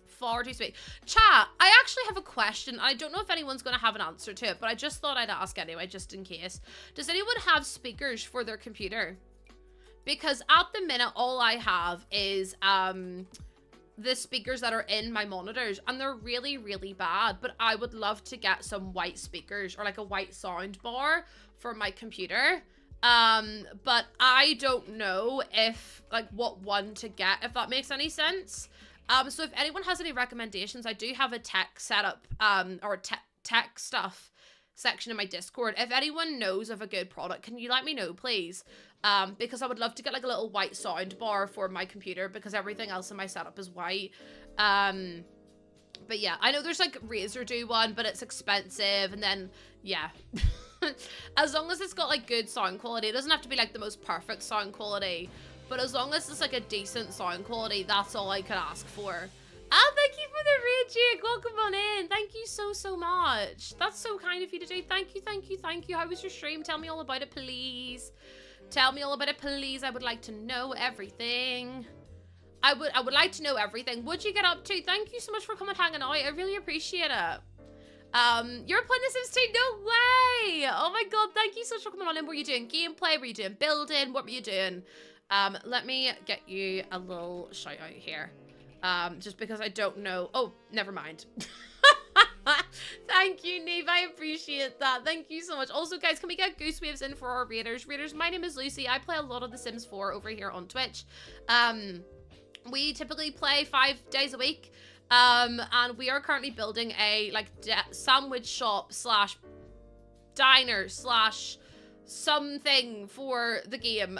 Far too sweet. Chat, I actually have a question. I don't know if anyone's going to have an answer to it, but I just thought I'd ask anyway, just in case. Does anyone have speakers for their computer? Because at the minute, all I have is the speakers that are in my monitors, and they're really, really bad. But I would love to get some white speakers or like a white sound bar for my computer. But I don't know if like what one to get, if that makes any sense. So if anyone has any recommendations, I do have a tech setup, or tech stuff section in my Discord. If anyone knows of a good product, can you let me know, please? Because I would love to get like a little white sound bar for my computer, because everything else in my setup is white. But yeah, I know there's like Razer do one, but it's expensive. And then, yeah. As long as it's got like good sound quality, it doesn't have to be like the most perfect sound quality. But as long as it's like a decent sound quality, that's all I could ask for. Ah, thank you for the raid, Jake. Welcome on in. Thank you so, so much. That's so kind of you to do. Thank you, thank you, thank you. How was your stream? Tell me all about it, please. Tell me all about it, please. I would like to know everything. I would like to know everything. What'd you get up to? Thank you so much for coming and hanging out. I really appreciate it. You're playing The Sims 2? No way. Oh my god, thank you so much for coming on in. Were you doing gameplay? Were you doing building? What were you doing? Let me get you a little shout out here. Just because I don't know. Oh, never mind. Thank you, Neve. I appreciate that. Thank you so much. Also, guys, can we get Goose Waves in for our raiders? Raiders, my name is Lucy. I play a lot of The Sims 4 over here on Twitch. We typically play 5 days a week. And we are currently building a like sandwich shop slash diner slash something for the game.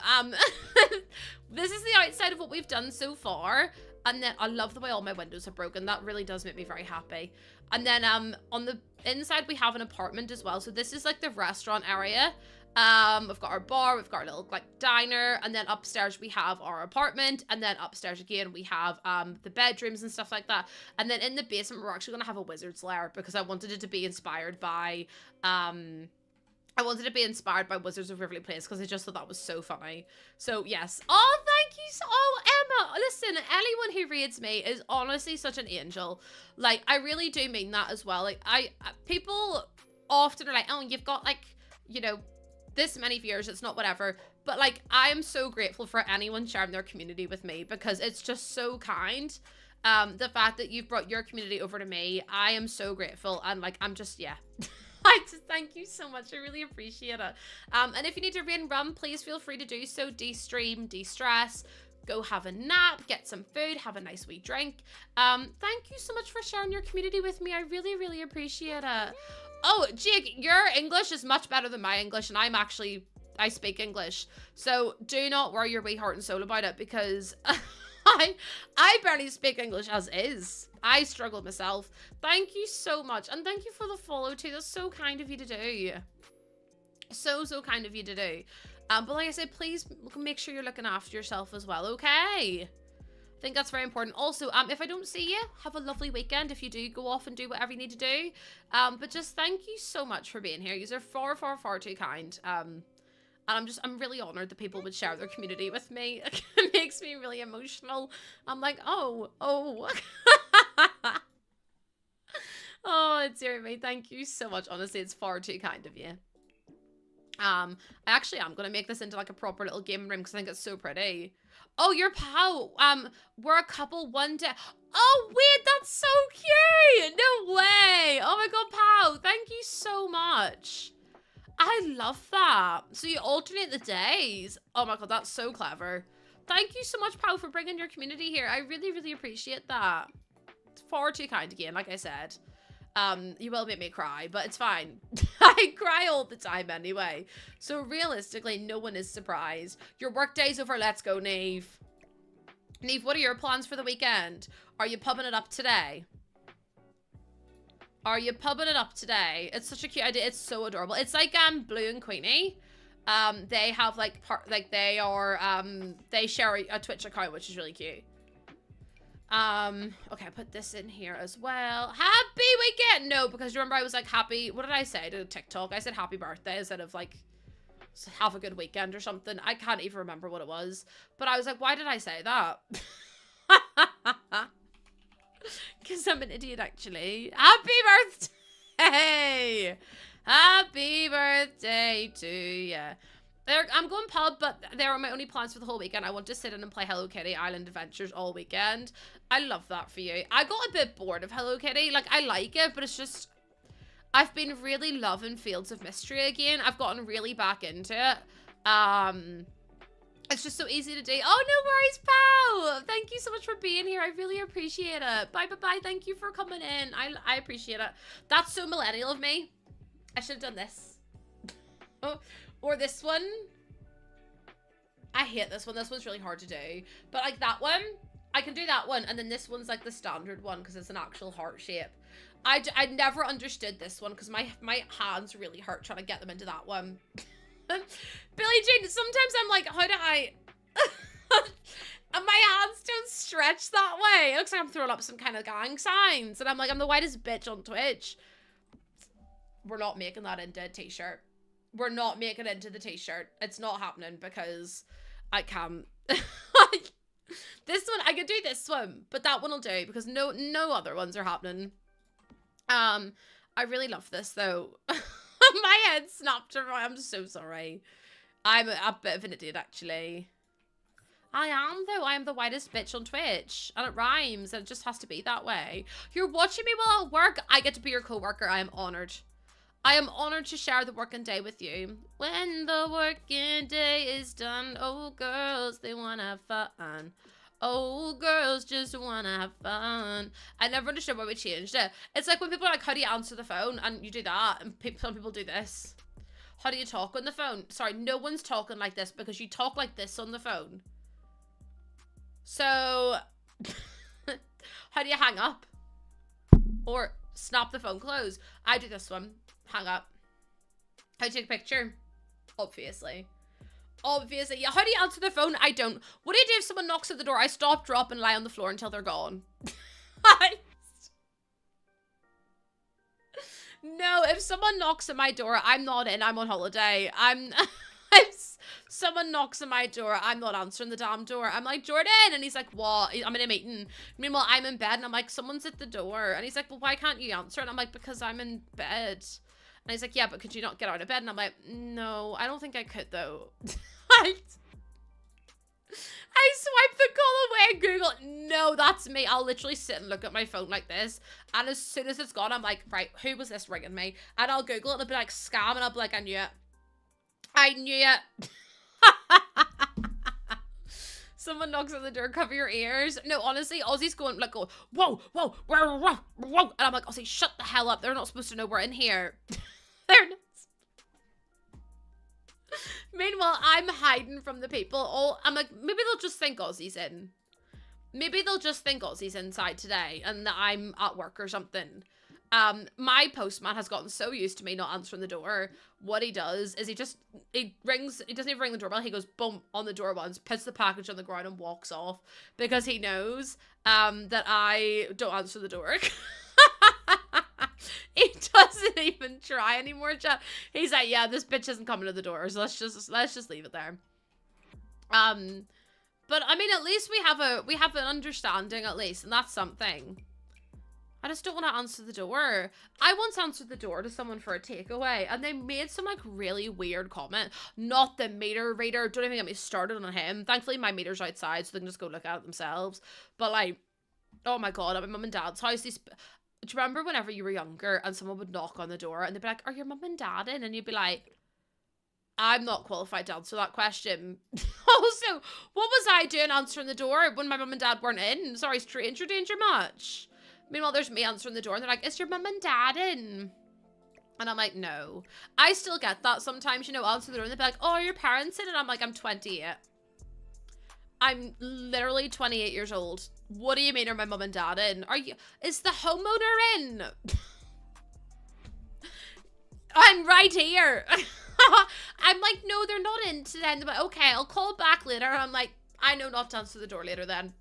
This is the outside of what we've done so far. And then I love the way all my windows are broken. That really does make me very happy. And then on the inside we have an apartment as well. So this is like the restaurant area. We've got our bar, we've got our little like diner, and then upstairs we have our apartment, and then upstairs again we have the bedrooms and stuff like that. And then in the basement we're actually gonna have a wizard's lair, because I wanted it to be inspired by Wizards of Waverly Place, because I just thought that was so funny. So yes. Oh, thank you so. Oh, Emma, listen, anyone who reads me is honestly such an angel. Like, I really do mean that as well. Like, people often are like, oh, you've got like, you know, this many viewers, it's not whatever. But like, I am so grateful for anyone sharing their community with me, because it's just so kind. The fact that you've brought your community over to me, I am so grateful. And like, I'm just, yeah. I just thank you so much. I really appreciate it. And if you need to raid and run, please feel free to do so. De-stream, de-stress, go have a nap, get some food, have a nice wee drink. Thank you so much for sharing your community with me. I really, really appreciate it. Oh, Jake, your English is much better than my English, and I speak English. So do not worry your wee heart and soul about it, because I barely speak English as is. I struggle myself. Thank you so much. And thank you for the follow too. That's so kind of you to do. So, so kind of you to do. But like I said, please make sure you're looking after yourself as well, okay? I think that's very important. Also, if I don't see you, have a lovely weekend if you do go off and do whatever you need to do. But just thank you so much for being here. You are far, far, far too kind. And I'm really honored that people would share their community with me. It makes me really emotional. I'm like, oh. Oh, it's dear me. Thank you so much. Honestly, it's far too kind of you. I actually am going to make this into like a proper little gaming room, because I think it's so pretty. Oh, your pal. We're a couple one day. Oh, wait, that's so cute. No way. Oh my god, pal. Thank you so much. I love that. So you alternate the days. Oh my god, that's so clever. Thank you so much, pal, for bringing your community here. I really, really appreciate that. It's far too kind again, like I said. You will make me cry, but it's fine. I cry all the time anyway. So realistically, no one is surprised. Your work day's over. Let's go, Neve. Neve, what are your plans for the weekend? Are you pubbing it up today? Are you pubbing it up today? It's such a cute idea. It's so adorable. It's like Blue and Queenie. They have like they share a Twitch account, which is really cute. Okay, I put this in here as well. Happy weekend! No, because remember I was like happy. What did I say to TikTok? I said happy birthday instead of like have a good weekend or something. I can't even remember what it was. But I was like, why did I say that? Because I'm an idiot, actually. Happy birthday! Happy birthday to you. I'm going pub, but there are my only plans for the whole weekend. I want to sit in and play Hello Kitty Island Adventures all weekend. I love that for you. I got a bit bored of Hello Kitty. Like, I like it, but it's just... I've been really loving Fields of Mystery again. I've gotten really back into it. It's just so easy to do. Oh, no worries, pal. Thank you so much for being here. I really appreciate it. Bye. Thank you for coming in. I appreciate it. That's so millennial of me. I should have done this. Oh, or this one. I hate this one. This one's really hard to do. But like that one, I can do that one. And then this one's like the standard one because it's an actual heart shape. I never understood this one because my hands really hurt trying to get them into that one. Billie Jean, sometimes I'm like, how do I... And my hands don't stretch that way. It looks like I'm throwing up some kind of gang signs. And I'm like, I'm the whitest bitch on Twitch. We're not making that into a t-shirt. We're not making it into the t-shirt. It's not happening because I can't. This one, I could do this one, but that one will do because no other ones are happening. I really love this though. My head snapped around. I'm so sorry. I'm a bit of an idiot actually. I am though. I am the whitest bitch on Twitch. And it rhymes and it just has to be that way. You're watching me while at work. I get to be your co-worker. I am honored. I am honored to share the working day with you. When the working day is done, oh girls, they wanna have fun. Oh, girls just wanna have fun. I never understood why we changed it. It's like when people are like, how do you answer the phone? And you do that, and some people do this. How do you talk on the phone? Sorry, no one's talking like this because you talk like this on the phone. So, how do you hang up? Or snap the phone close? I do this one. Hang up. How do you take a picture? Obviously. Obviously. Yeah, how do you answer the phone? I don't. What do you do if someone knocks at the door? I stop, drop, and lie on the floor until they're gone. No, if someone knocks at my door, I'm not in. I'm on holiday. If someone knocks at my door, I'm not answering the damn door. I'm like, Jordan. And he's like, what? I'm in a meeting. Meanwhile, I'm in bed. And I'm like, someone's at the door. And he's like, well, why can't you answer? And I'm like, because I'm in bed. And he's like, yeah, but could you not get out of bed? And I'm like, no, I don't think I could, though. I swiped the call away and Google, no, that's me. I'll literally sit and look at my phone like this. And as soon as it's gone, I'm like, right, who was this ringing me? And I'll Google it and it'll be like, scam. And I'll be like, I knew it. I knew it. Someone knocks on the door, cover your ears. No, honestly, Ozzy's going, like, whoa, whoa, whoa, whoa. And I'm like, Ozzy, shut the hell up. They're not supposed to know we're in here. They're not. Meanwhile, I'm hiding from the people. Oh, I'm like, maybe they'll just think Ozzy's in. Maybe they'll just think Ozzy's inside today and that I'm at work or something. My postman has gotten so used to me not answering the door. What he does is he rings, he doesn't even ring the doorbell. He goes boom on the door once, puts the package on the ground and walks off because he knows that I don't answer the door. He doesn't even try anymore, chat. He's like, yeah, this bitch isn't coming to the door, so let's just leave it there. But I mean, at least we have an understanding at least, and that's something. I just don't want to answer the door. I once answered the door to someone for a takeaway, and they made some like really weird comment. Not the meter reader. Don't even get me started on him. Thankfully, my meter's outside, so they can just go look at it themselves. But like, oh my god, at my mum and dad's house, do you remember whenever you were younger and someone would knock on the door and they'd be like, are your mum and dad in? And you'd be like, I'm not qualified to answer that question. Also, what was I doing answering the door when my mum and dad weren't in? Sorry, stranger danger much. Meanwhile, there's me answering the door and they're like, is your mum and dad in? And I'm like, no. I still get that sometimes, you know, answer the door and they'll be like, oh, are your parents in? And I'm like, I'm 28. I'm literally 28 years old. What do you mean are my mum and dad in? Is the homeowner in? I'm right here. I'm like, no, they're not in today. And they're like, okay, I'll call back later. And I'm like, I know not to answer the door later then.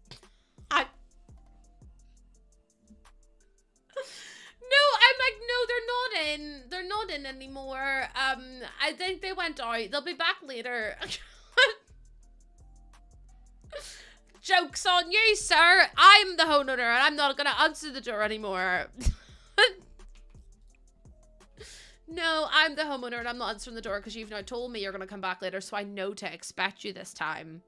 No, I'm like, no, they're not in. They're not in anymore. I think they went out. They'll be back later. Joke's on you, sir. I'm the homeowner and I'm not gonna answer the door anymore. No, I'm the homeowner and I'm not answering the door because you've now told me you're gonna come back later, so I know to expect you this time.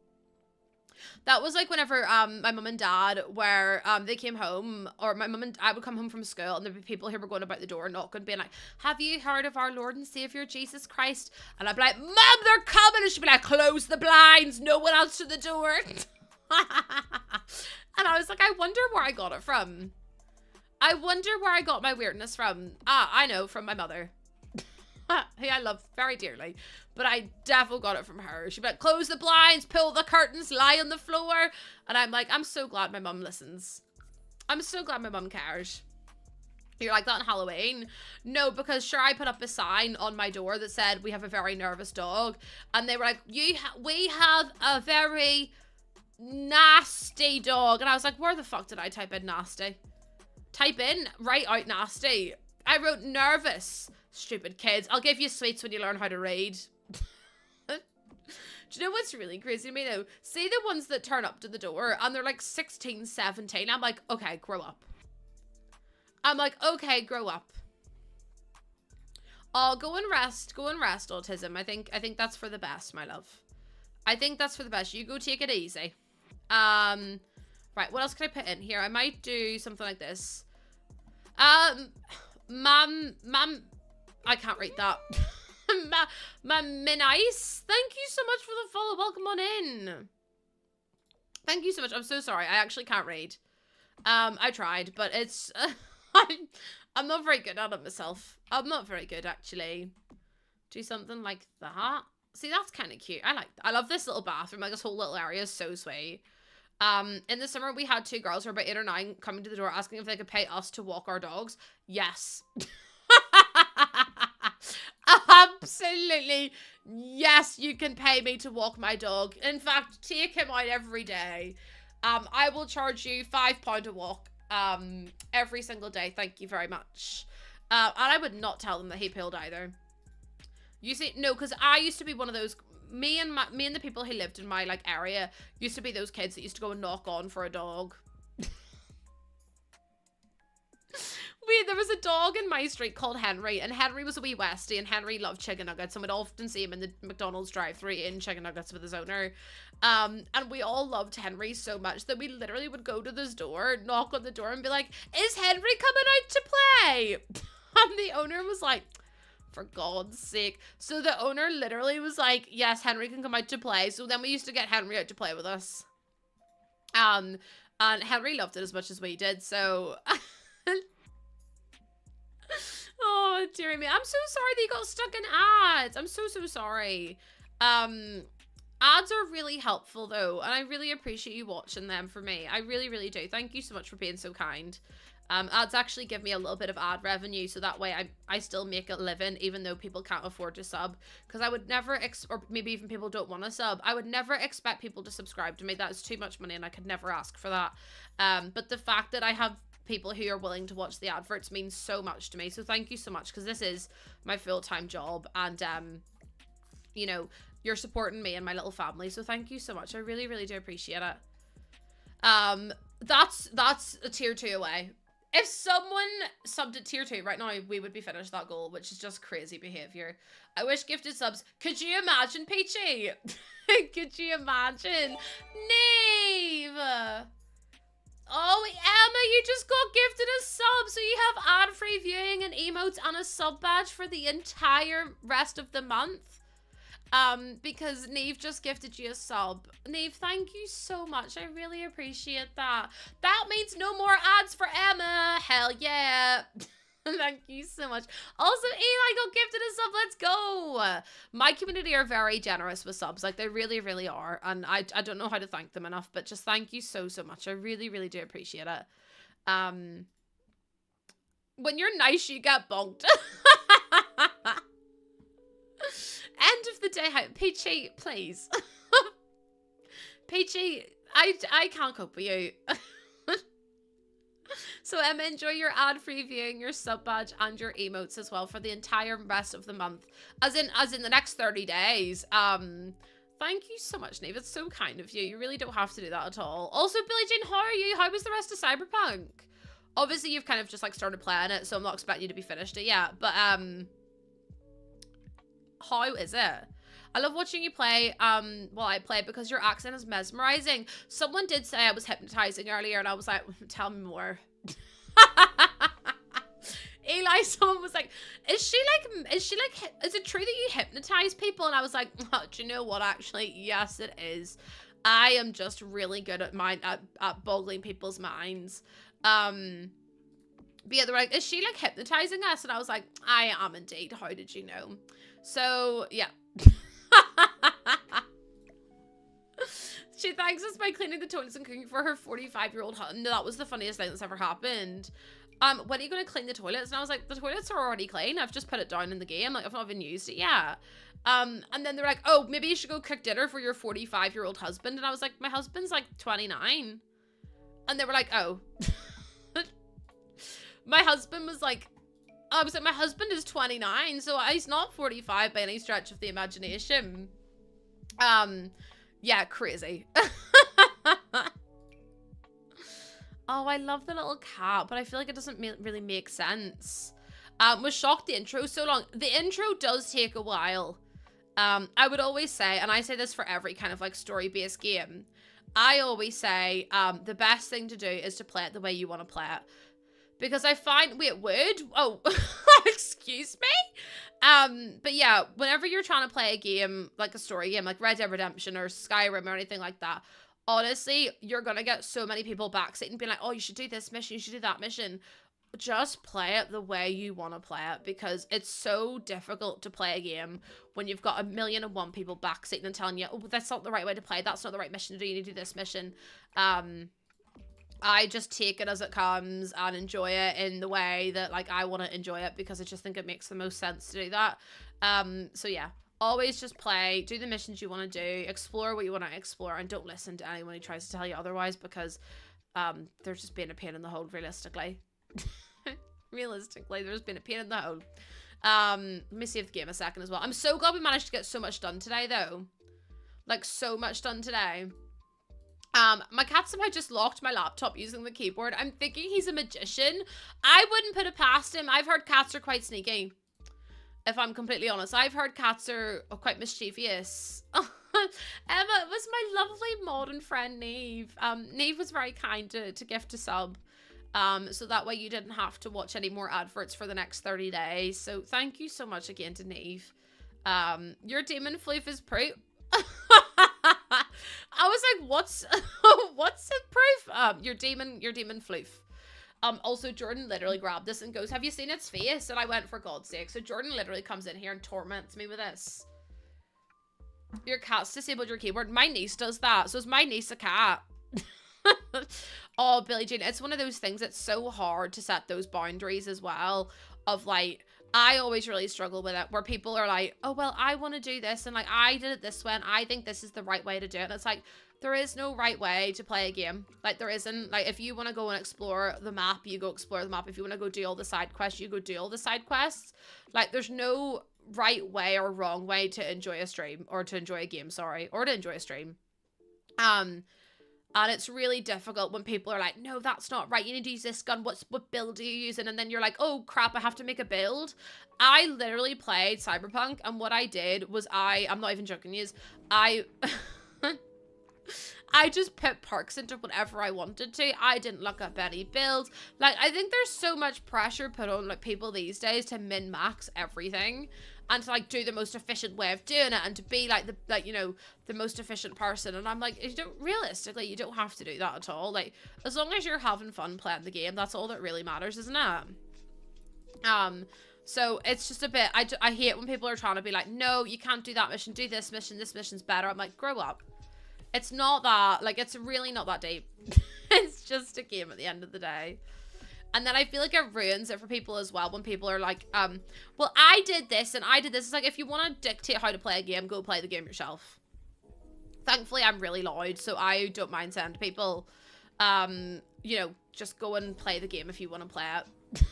That was like whenever my mum and dad were they came home, or my mum and I would come home from school and there'd be people who were going about the door knocking, being like, have you heard of our Lord and Savior Jesus Christ? And I'd be like, Mum, they're coming. And she'd be like, close the blinds, no one answer the door. And I was like, I wonder where I got it from. I wonder where I got my weirdness from. I know, from my mother. Who I love very dearly, but I definitely got it from her. She'd be like, close the blinds, pull the curtains, lie on the floor. And I'm like, I'm so glad my mum listens. I'm so glad my mum cares. You're like that on Halloween? No, because sure, I put up a sign on my door that said, we have a very nervous dog. And they were like, we have a very nasty dog. And I was like, where the fuck did I type in nasty? Type in, write out nasty. I wrote nervous. Stupid kids. I'll give you sweets when you learn how to read. Do you know what's really crazy to me though? See the ones that turn up to the door and they're like 16, 17. I'm like, okay, grow up. I'm like, okay, grow up. Oh, go and rest, autism. I think that's for the best, my love. I think that's for the best. You go take it easy. Right, what else can I put in here? I might do something like this. Mum, I can't read that. Nice. Thank you so much for the follow. Welcome on in. Thank you so much. I'm so sorry. I actually can't read. I tried, but it's I'm not very good at it myself. I'm not very good actually. Do something like that. See, that's kind of cute. I like that. I love this little bathroom. Like this whole little area is so sweet. In the summer we had 2 girls who were about 8 or 9 coming to the door asking if they could pay us to walk our dogs. Yes. Absolutely. Yes, you can pay me to walk my dog. In fact, take him out every day. I will charge you £5 a walk every single day. Thank you very much. And I would not tell them that he peeled either. You see, no, because I used to be one of those. Me and the people who lived in my like area used to be those kids that used to go and knock on for a dog. There was a dog in my street called Henry, and Henry was a wee Westie, and Henry loved chicken nuggets, and we'd often see him in the McDonald's drive-thru eating chicken nuggets with his owner. And we all loved Henry so much that we literally would go to this door, knock on the door, and be like, is Henry coming out to play? And the owner was like, for God's sake. So the owner literally was like, yes, Henry can come out to play. So then we used to get Henry out to play with us. And Henry loved it as much as we did, so... Oh, dearie me. I'm so sorry that you got stuck in ads. I'm so sorry. Ads are really helpful, though, and I really appreciate you watching them for me. I really, really do. Thank you so much for being so kind. Ads actually give me a little bit of ad revenue, so that way I still make a living, even though people can't afford to sub. Because I would never, or maybe even people don't want to sub, I would never expect people to subscribe to me. That is too much money, and I could never ask for that. But the fact that I have people who are willing to watch the adverts means so much to me, so thank you so much, because this is my full-time job, and you know, you're supporting me and my little family, so thank you so much. I really, really do appreciate it. That's a tier 2 away. If someone subbed at tier 2 right now, we would be finished that goal, which is just crazy behavior. I wish gifted subs. Could you imagine, Peachy? Could you imagine? Nave! Oh, Emma, you just got gifted a sub, so you have ad-free viewing and emotes and a sub badge for the entire rest of the month. Because Neve just gifted you a sub. Neve, thank you so much. I really appreciate that. That means no more ads for Emma. Hell yeah. Thank you so much. Also, Eli got gifted a sub. Let's go. My community are very generous with subs. Like, they really, really are. And I don't know how to thank them enough, but just thank you so, so much. I really, really do appreciate it. When you're nice, you get bonked. End of the day, Peachy, please. Peachy, I can't cope with you. So Emma, enjoy your ad-free viewing, your sub badge, and your emotes as well for the entire rest of the month, as in the next 30 days. Thank you so much, Neve. It's so kind of you. You really don't have to do that at all. Also, Billie Jean, how are you? How was the rest of Cyberpunk? Obviously, you've kind of just like started playing it, so I'm not expecting you to be finished it yet. But how is it? I love watching you play while I play because your accent is mesmerizing. Someone did say I was hypnotizing earlier, and I was like, tell me more. Eli, someone was like, is it true that you hypnotize people? And I was like, oh, do you know what? Actually, yes, it is. I am just really good at at boggling people's minds. But yeah, they're like, is she like hypnotizing us? And I was like, I am indeed. How did you know? So yeah. She thanks us by cleaning the toilets and cooking for her 45-year-old husband. That was the funniest thing that's ever happened. When are you going to clean the toilets? And I was like, the toilets are already clean. I've just put it down in the game. Like, I've not even used it yet. And then they're like, oh, maybe you should go cook dinner for your 45-year-old husband. And I was like, my husband's like 29. And they were like, oh. My husband was like, I was like, my husband is 29, so he's not 45 by any stretch of the imagination. Yeah, crazy. Oh, I love the little cat, but I feel like it doesn't really make sense. Was shocked the intro so long. The intro does take a while. I would always say, and I say this for every kind of like story-based game, I always say the best thing to do is to play it the way you want to play it. Because I find, wait, would? Oh, excuse me? But yeah, whenever you're trying to play a game, like a story game, like Red Dead Redemption or Skyrim or anything like that, honestly, you're gonna get so many people backsitting and being like, oh, you should do this mission, you should do that mission. Just play it the way you want to play it, because it's so difficult to play a game when you've got 1,000,001 people backsitting and telling you, oh, that's not the right way to play, that's not the right mission to do, you need to do this mission. I just take it as it comes and enjoy it in the way that like I want to enjoy it, because I just think it makes the most sense to do that. So yeah, always just play, do the missions you want to do, explore what you want to explore, and don't listen to anyone who tries to tell you otherwise, because they're just being a pain in the hole, realistically. Realistically, there's been a pain in the hole. Let me save the game a second as well. I'm so glad we managed to get so much done today, though. Like, so much done today. My cat somehow just locked my laptop using the keyboard. I'm thinking he's a magician. I wouldn't put it past him. I've heard cats are quite sneaky, if I'm completely honest. I've heard cats are quite mischievous. Emma, it was my lovely modern friend Neve. Neve was very kind to gift a sub. So that way you didn't have to watch any more adverts for the next 30 days. So thank you so much again to Neve. Your demon floof is proof. I was like, what's the proof? Your demon floof. Also Jordan literally grabbed this and goes, have you seen its face? And I went, for God's sake. So Jordan literally comes in here and torments me with this. Your cat's disabled your keyboard. My niece does that. So is my niece a cat? Oh, Billie Jean, it's one of those things. It's so hard to set those boundaries as well, of like, I always really struggle with it, where people are like, oh, well, I want to do this, and like, I did it this way, and I think this is the right way to do it. And it's like, there is no right way to play a game. Like, there isn't. Like, if you want to go and explore the map, you go explore the map. If you want to go do all the side quests, you go do all the side quests. Like, there's no right way or wrong way to enjoy a stream, or to enjoy a game, sorry, or to enjoy a stream. And it's really difficult when people are like, no, that's not right. You need to use this gun. What build are you using? And then you're like, oh, crap, I have to make a build. I literally played Cyberpunk, and what I did was I'm not even joking, I I just put perks into whatever I wanted to. I didn't look up any builds. Like, I think there's so much pressure put on like people these days to min-max everything and to like do the most efficient way of doing it and to be like the most efficient person. And I'm like, realistically, you don't have to do that at all. Like, as long as you're having fun playing the game, that's all that really matters, isn't it? So it's just a bit, I hate when people are trying to be like, no, you can't do that mission, do this mission's better. I'm like, grow up. It's not that, like, it's really not that deep. It's just a game at the end of the day. And then I feel like it ruins it for people as well when people are like, well, I did this and I did this. It's like, if you want to dictate how to play a game, go play the game yourself. Thankfully, I'm really loud, so I don't mind saying to people, you know, just go and play the game if you want to play it.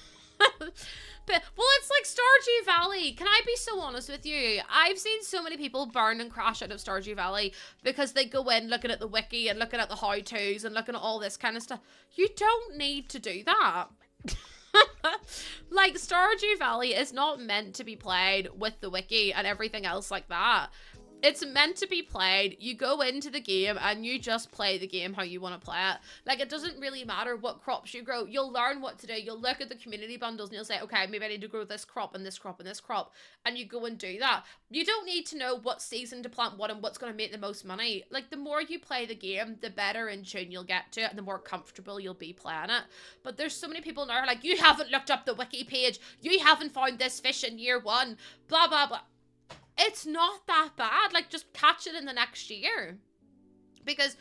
But, well, it's like Stardew Valley. Can I be so honest with you? I've seen so many people burn and crash out of Stardew Valley because they go in looking at the wiki and looking at the how-tos and looking at all this kind of stuff. You don't need to do that. Like, Stardew Valley is not meant to be played with the wiki and everything else like that. It's meant to be played. You go into the game and you just play the game how you want to play it. Like, it doesn't really matter what crops you grow. You'll learn what to do. You'll look at the community bundles and you'll say, okay, maybe I need to grow this crop and this crop and this crop. And you go and do that. You don't need to know what season to plant what and what's going to make the most money. Like, the more you play the game, the better in tune you'll get to it and the more comfortable you'll be playing it. But there's so many people now who are like, you haven't looked up the wiki page. You haven't found this fish in year 1. Blah, blah, blah. It's not that bad. Like, just catch it in the next year. Because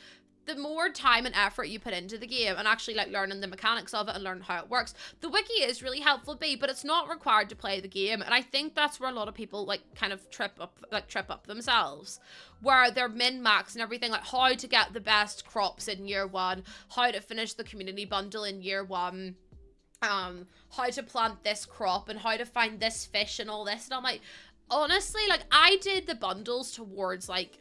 the more time and effort you put into the game and actually, like, learning the mechanics of it and learning how it works, the wiki is really helpful, but it's not required to play the game. And I think that's where a lot of people, like, kind of trip up themselves. Where they're min-max and everything, like, how to get the best crops in year 1, how to finish the community bundle in year 1, how to plant this crop and how to find this fish and all this. And I'm like, honestly, like, I did the bundles towards, like,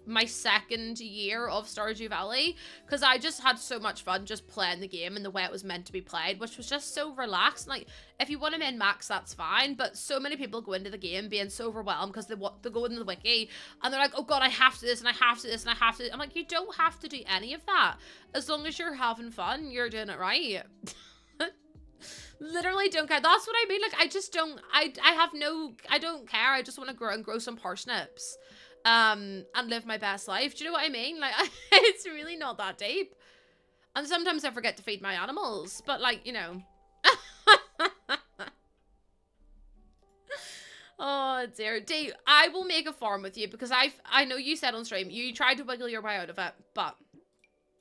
my second year of Stardew Valley because I just had so much fun just playing the game and the way it was meant to be played, which was just so relaxed. Like, if you want to min-max, that's fine, but so many people go into the game being so overwhelmed because they go into the wiki and they're like, oh god, I have to do this and I have to do this and I have to. I'm like, you don't have to do any of that. As long as you're having fun, you're doing it right. Literally don't care. That's what I mean. Like, I just don't, I don't care. I just want to grow some parsnips, and live my best life. Do you know what I mean? Like, it's really not that deep. And sometimes I forget to feed my animals, but, like, you know. Oh dear. Dave, I will make a farm with you because I know you said on stream, you tried to wiggle your way out of it, but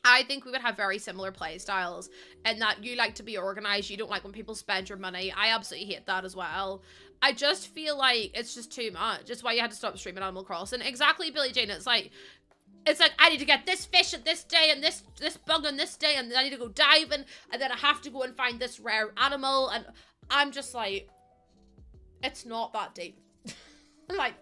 I think we would have very similar play styles in that you like to be organized. You don't like when people spend your money. I absolutely hate that as well. I just feel like it's just too much. It's why you had to stop streaming Animal Crossing. Exactly, Billie Jane. It's like I need to get this fish at this day and this bug on this day and then I need to go diving and then I have to go and find this rare animal and I'm just like, it's not that deep. Like,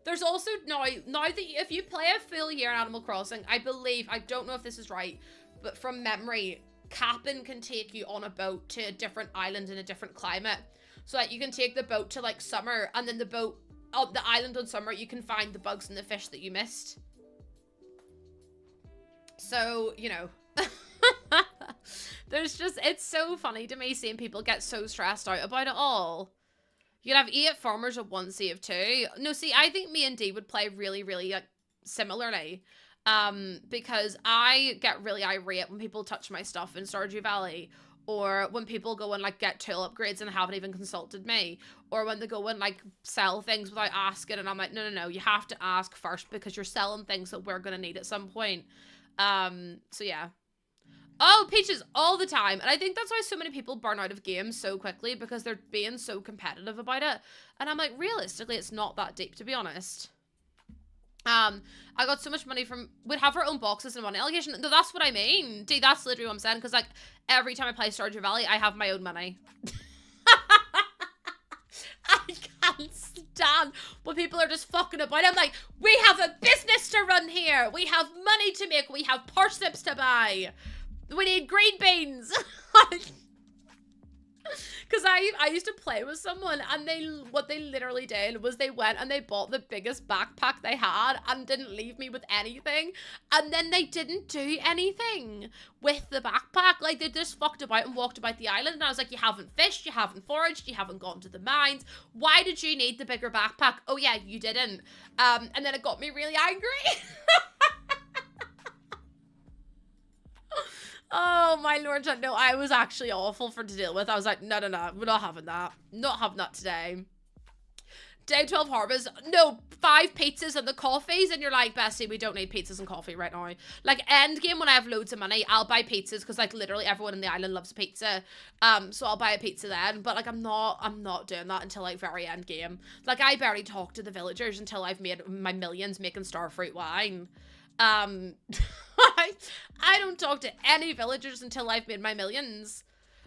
there's also now that if you play a full year in Animal Crossing, I believe, I don't know if this is right, but from memory, Cap'n can take you on a boat to a different island in a different climate. So like you can take the boat to like summer and then the island on summer, you can find the bugs and the fish that you missed. So, you know, it's so funny to me seeing people get so stressed out about it all. You'd have 8 farmers of 1 save 2. No, see, I think me and Dee would play really, really, like, similarly. Because I get really irate when people touch my stuff in Stardew Valley. Or when people go and, like, get tool upgrades and haven't even consulted me. Or when they go and, like, sell things without asking. And I'm like, no, you have to ask first because you're selling things that we're going to need at some point. So, yeah. Oh, Peaches all the time. And I think that's why so many people burn out of games so quickly because they're being so competitive about it. And I'm like, realistically, it's not that deep, to be honest. I got so much money from, we'd have our own boxes and money allocation. No, that's what I mean. Dude, that's literally what I'm saying. Because, like, every time I play Stardew Valley, I have my own money. I can't stand when people are just fucking about. I'm like, we have a business to run here. We have money to make. We have parsnips to buy. We need green beans. Because I used to play with someone, and what they literally did was they went and they bought the biggest backpack they had and didn't leave me with anything. And then they didn't do anything with the backpack. Like, they just fucked about and walked about the island. And I was like, you haven't fished, you haven't foraged, you haven't gone to the mines. Why did you need the bigger backpack? Oh yeah, you didn't. And then it got me really angry. Oh my lord, no, I was actually awful to deal with. I was like, no, we're not having that. Not having that today. Day 12 harvest. No, 5 pizzas and the coffees, and you're like, Bessie, we don't need pizzas and coffee right now. Like, end game, when I have loads of money, I'll buy pizzas, because like literally everyone in the island loves pizza. So I'll buy a pizza then. But like, I'm not doing that until like very end game. Like, I barely talk to the villagers until I've made my millions making starfruit wine. I don't talk to any villagers until I've made my millions.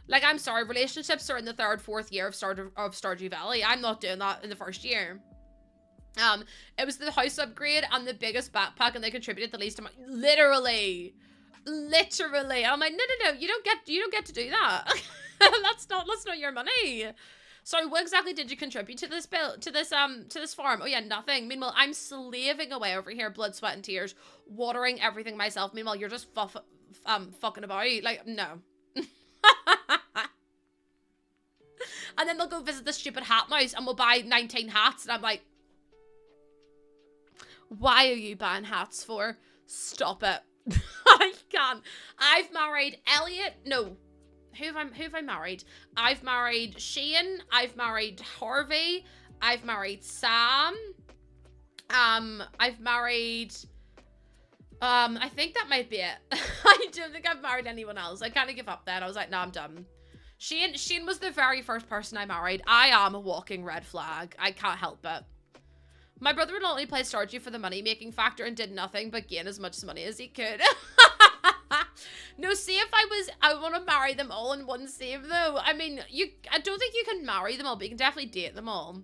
Like, I'm sorry, relationships are in the 3rd, 4th year of Stardew Valley. I'm not doing that in the 1st year. It was the house upgrade and the biggest backpack, and they contributed the least amount. Literally. I'm like, no, you don't get to do that. That's not your money. Sorry, what exactly did you contribute to this farm? Oh yeah, nothing. Meanwhile, I'm slaving away over here, blood, sweat, and tears, watering everything myself. Meanwhile, you're just fucking about. Like, no. And then they'll go visit the stupid hat mouse, and we'll buy 19 hats, and I'm like, why are you buying hats for? Stop it. I can't. I've married Elliot. No. Who have I married? I've married Shane. I've married Harvey. I've married Sam. I've married... I think that might be it. I don't think I've married anyone else. I kind of give up then. I was like, nah, I'm done. Shane was the very first person I married. I am a walking red flag. I can't help it. My brother-in-law only played Stardew for the money-making factor and did nothing but gain as much money as he could. No, see, if I want to marry them all in one save, though. I mean, I don't think you can marry them all, but you can definitely date them all.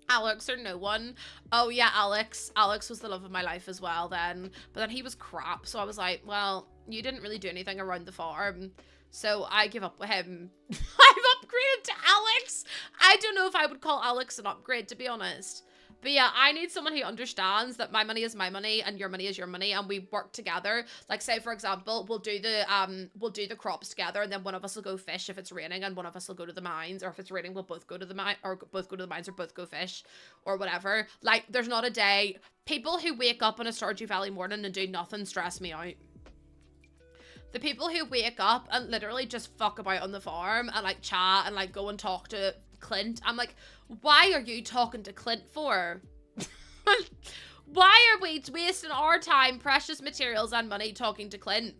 Alex or no one. Oh, yeah, Alex. Alex was the love of my life as well then. But then he was crap, so I was like, well, you didn't really do anything around the farm. So I give up with him. I've upgraded to Alex. I don't know if I would call Alex an upgrade, to be honest. But yeah, I need someone who understands that my money is my money and your money is your money, and we work together. Like, say for example, we'll do the crops together, and then one of us will go fish if it's raining, and one of us will go to the mines, or if it's raining, we'll both go to the mine, or both go to the mines, or both go fish, or whatever. Like, there's not a day. People who wake up on a Stardew Valley morning and do nothing stress me out. The people who wake up and literally just fuck about on the farm and like chat and like go and talk to Clint. I'm like, why are you talking to Clint for? Why are we wasting our time, precious materials, and money talking to Clint?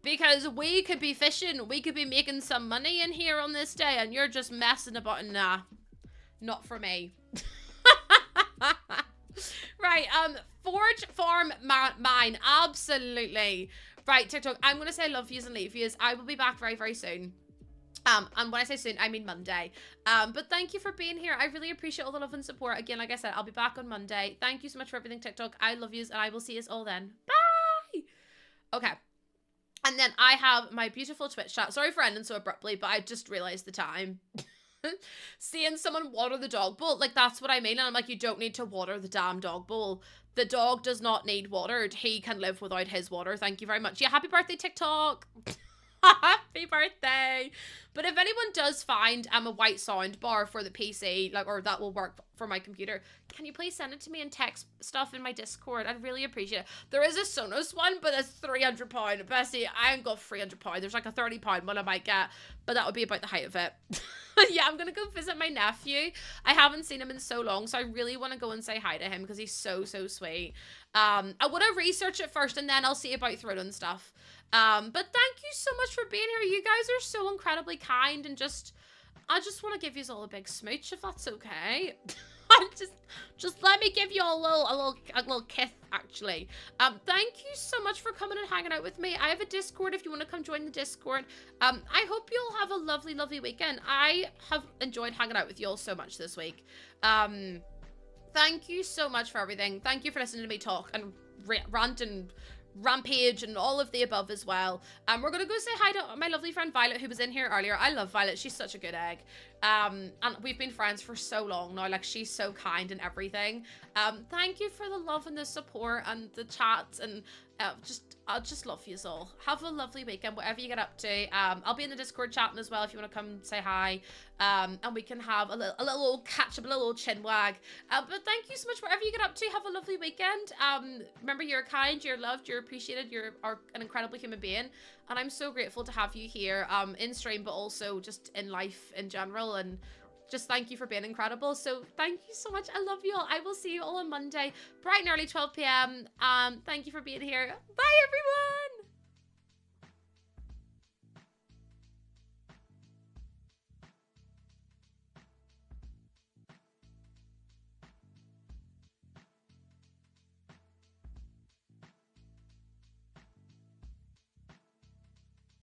Because we could be fishing, we could be making some money in here on this day, and you're just messing about. Nah, not for me. Right, forge, farm, mine, absolutely. Right, TikTok, I'm gonna say love yous and leave yous. I will be back very, very soon. And when I say soon, I mean Monday. But thank you for being here. I really appreciate all the love and support. Again, like I said, I'll be back on Monday. Thank you so much for everything, TikTok. I love yous, and I will see yous all then. Bye! Okay. And then I have my beautiful Twitch chat. Sorry for ending so abruptly, but I just realized the time. Seeing someone water the dog bowl, like, that's what I mean. And I'm like, you don't need to water the damn dog bowl. The dog does not need watered. He can live without his water. Thank you very much. Yeah, happy birthday, TikTok. Happy birthday. But if anyone does find a white sound bar for the PC, like, or that will work for my computer, can you please send it to me and text stuff in my Discord? I'd really appreciate it. There is a Sonos one, but it's £300. Bessie, I ain't got £300. There's like a £30 one I might get, but that would be about the height of it. Yeah, I'm gonna go visit my nephew. I haven't seen him in so long, so I really want to go and say hi to him because he's so sweet. I want to research it first, and then I'll see about throwing stuff. But thank you so much for being here. You guys are so incredibly kind, and I just want to give you all a big smooch, if that's okay. just let me give you a little kiss, actually. Thank you so much for coming and hanging out with me. I have a Discord if you want to come join the Discord. I hope you'll have a lovely weekend. I have enjoyed hanging out with you all so much this week. Thank you so much for everything. Thank you for listening to me talk and rant and Rampage and all of the above as well. We're gonna go say hi to my lovely friend Violet, who was in here earlier. I love Violet. She's such a good egg. And we've been friends for so long now. Like, she's so kind and everything. Thank you for the love and the support and the chats, and I just love you all. Have a lovely weekend, whatever you get up to. I'll be in the Discord chatting as well if you want to come say hi. And we can have a little old catch up, a little old chin wag. But thank you so much, whatever you get up to. Have a lovely weekend. Remember, you're kind, you're loved, you're appreciated, you're an incredible human being. And I'm so grateful to have you here in stream, but also just in life in general. And just thank you for being incredible. So thank you so much. I love you all. I will see you all on Monday, bright and early, 12 p.m. Thank you for being here. Bye, everyone.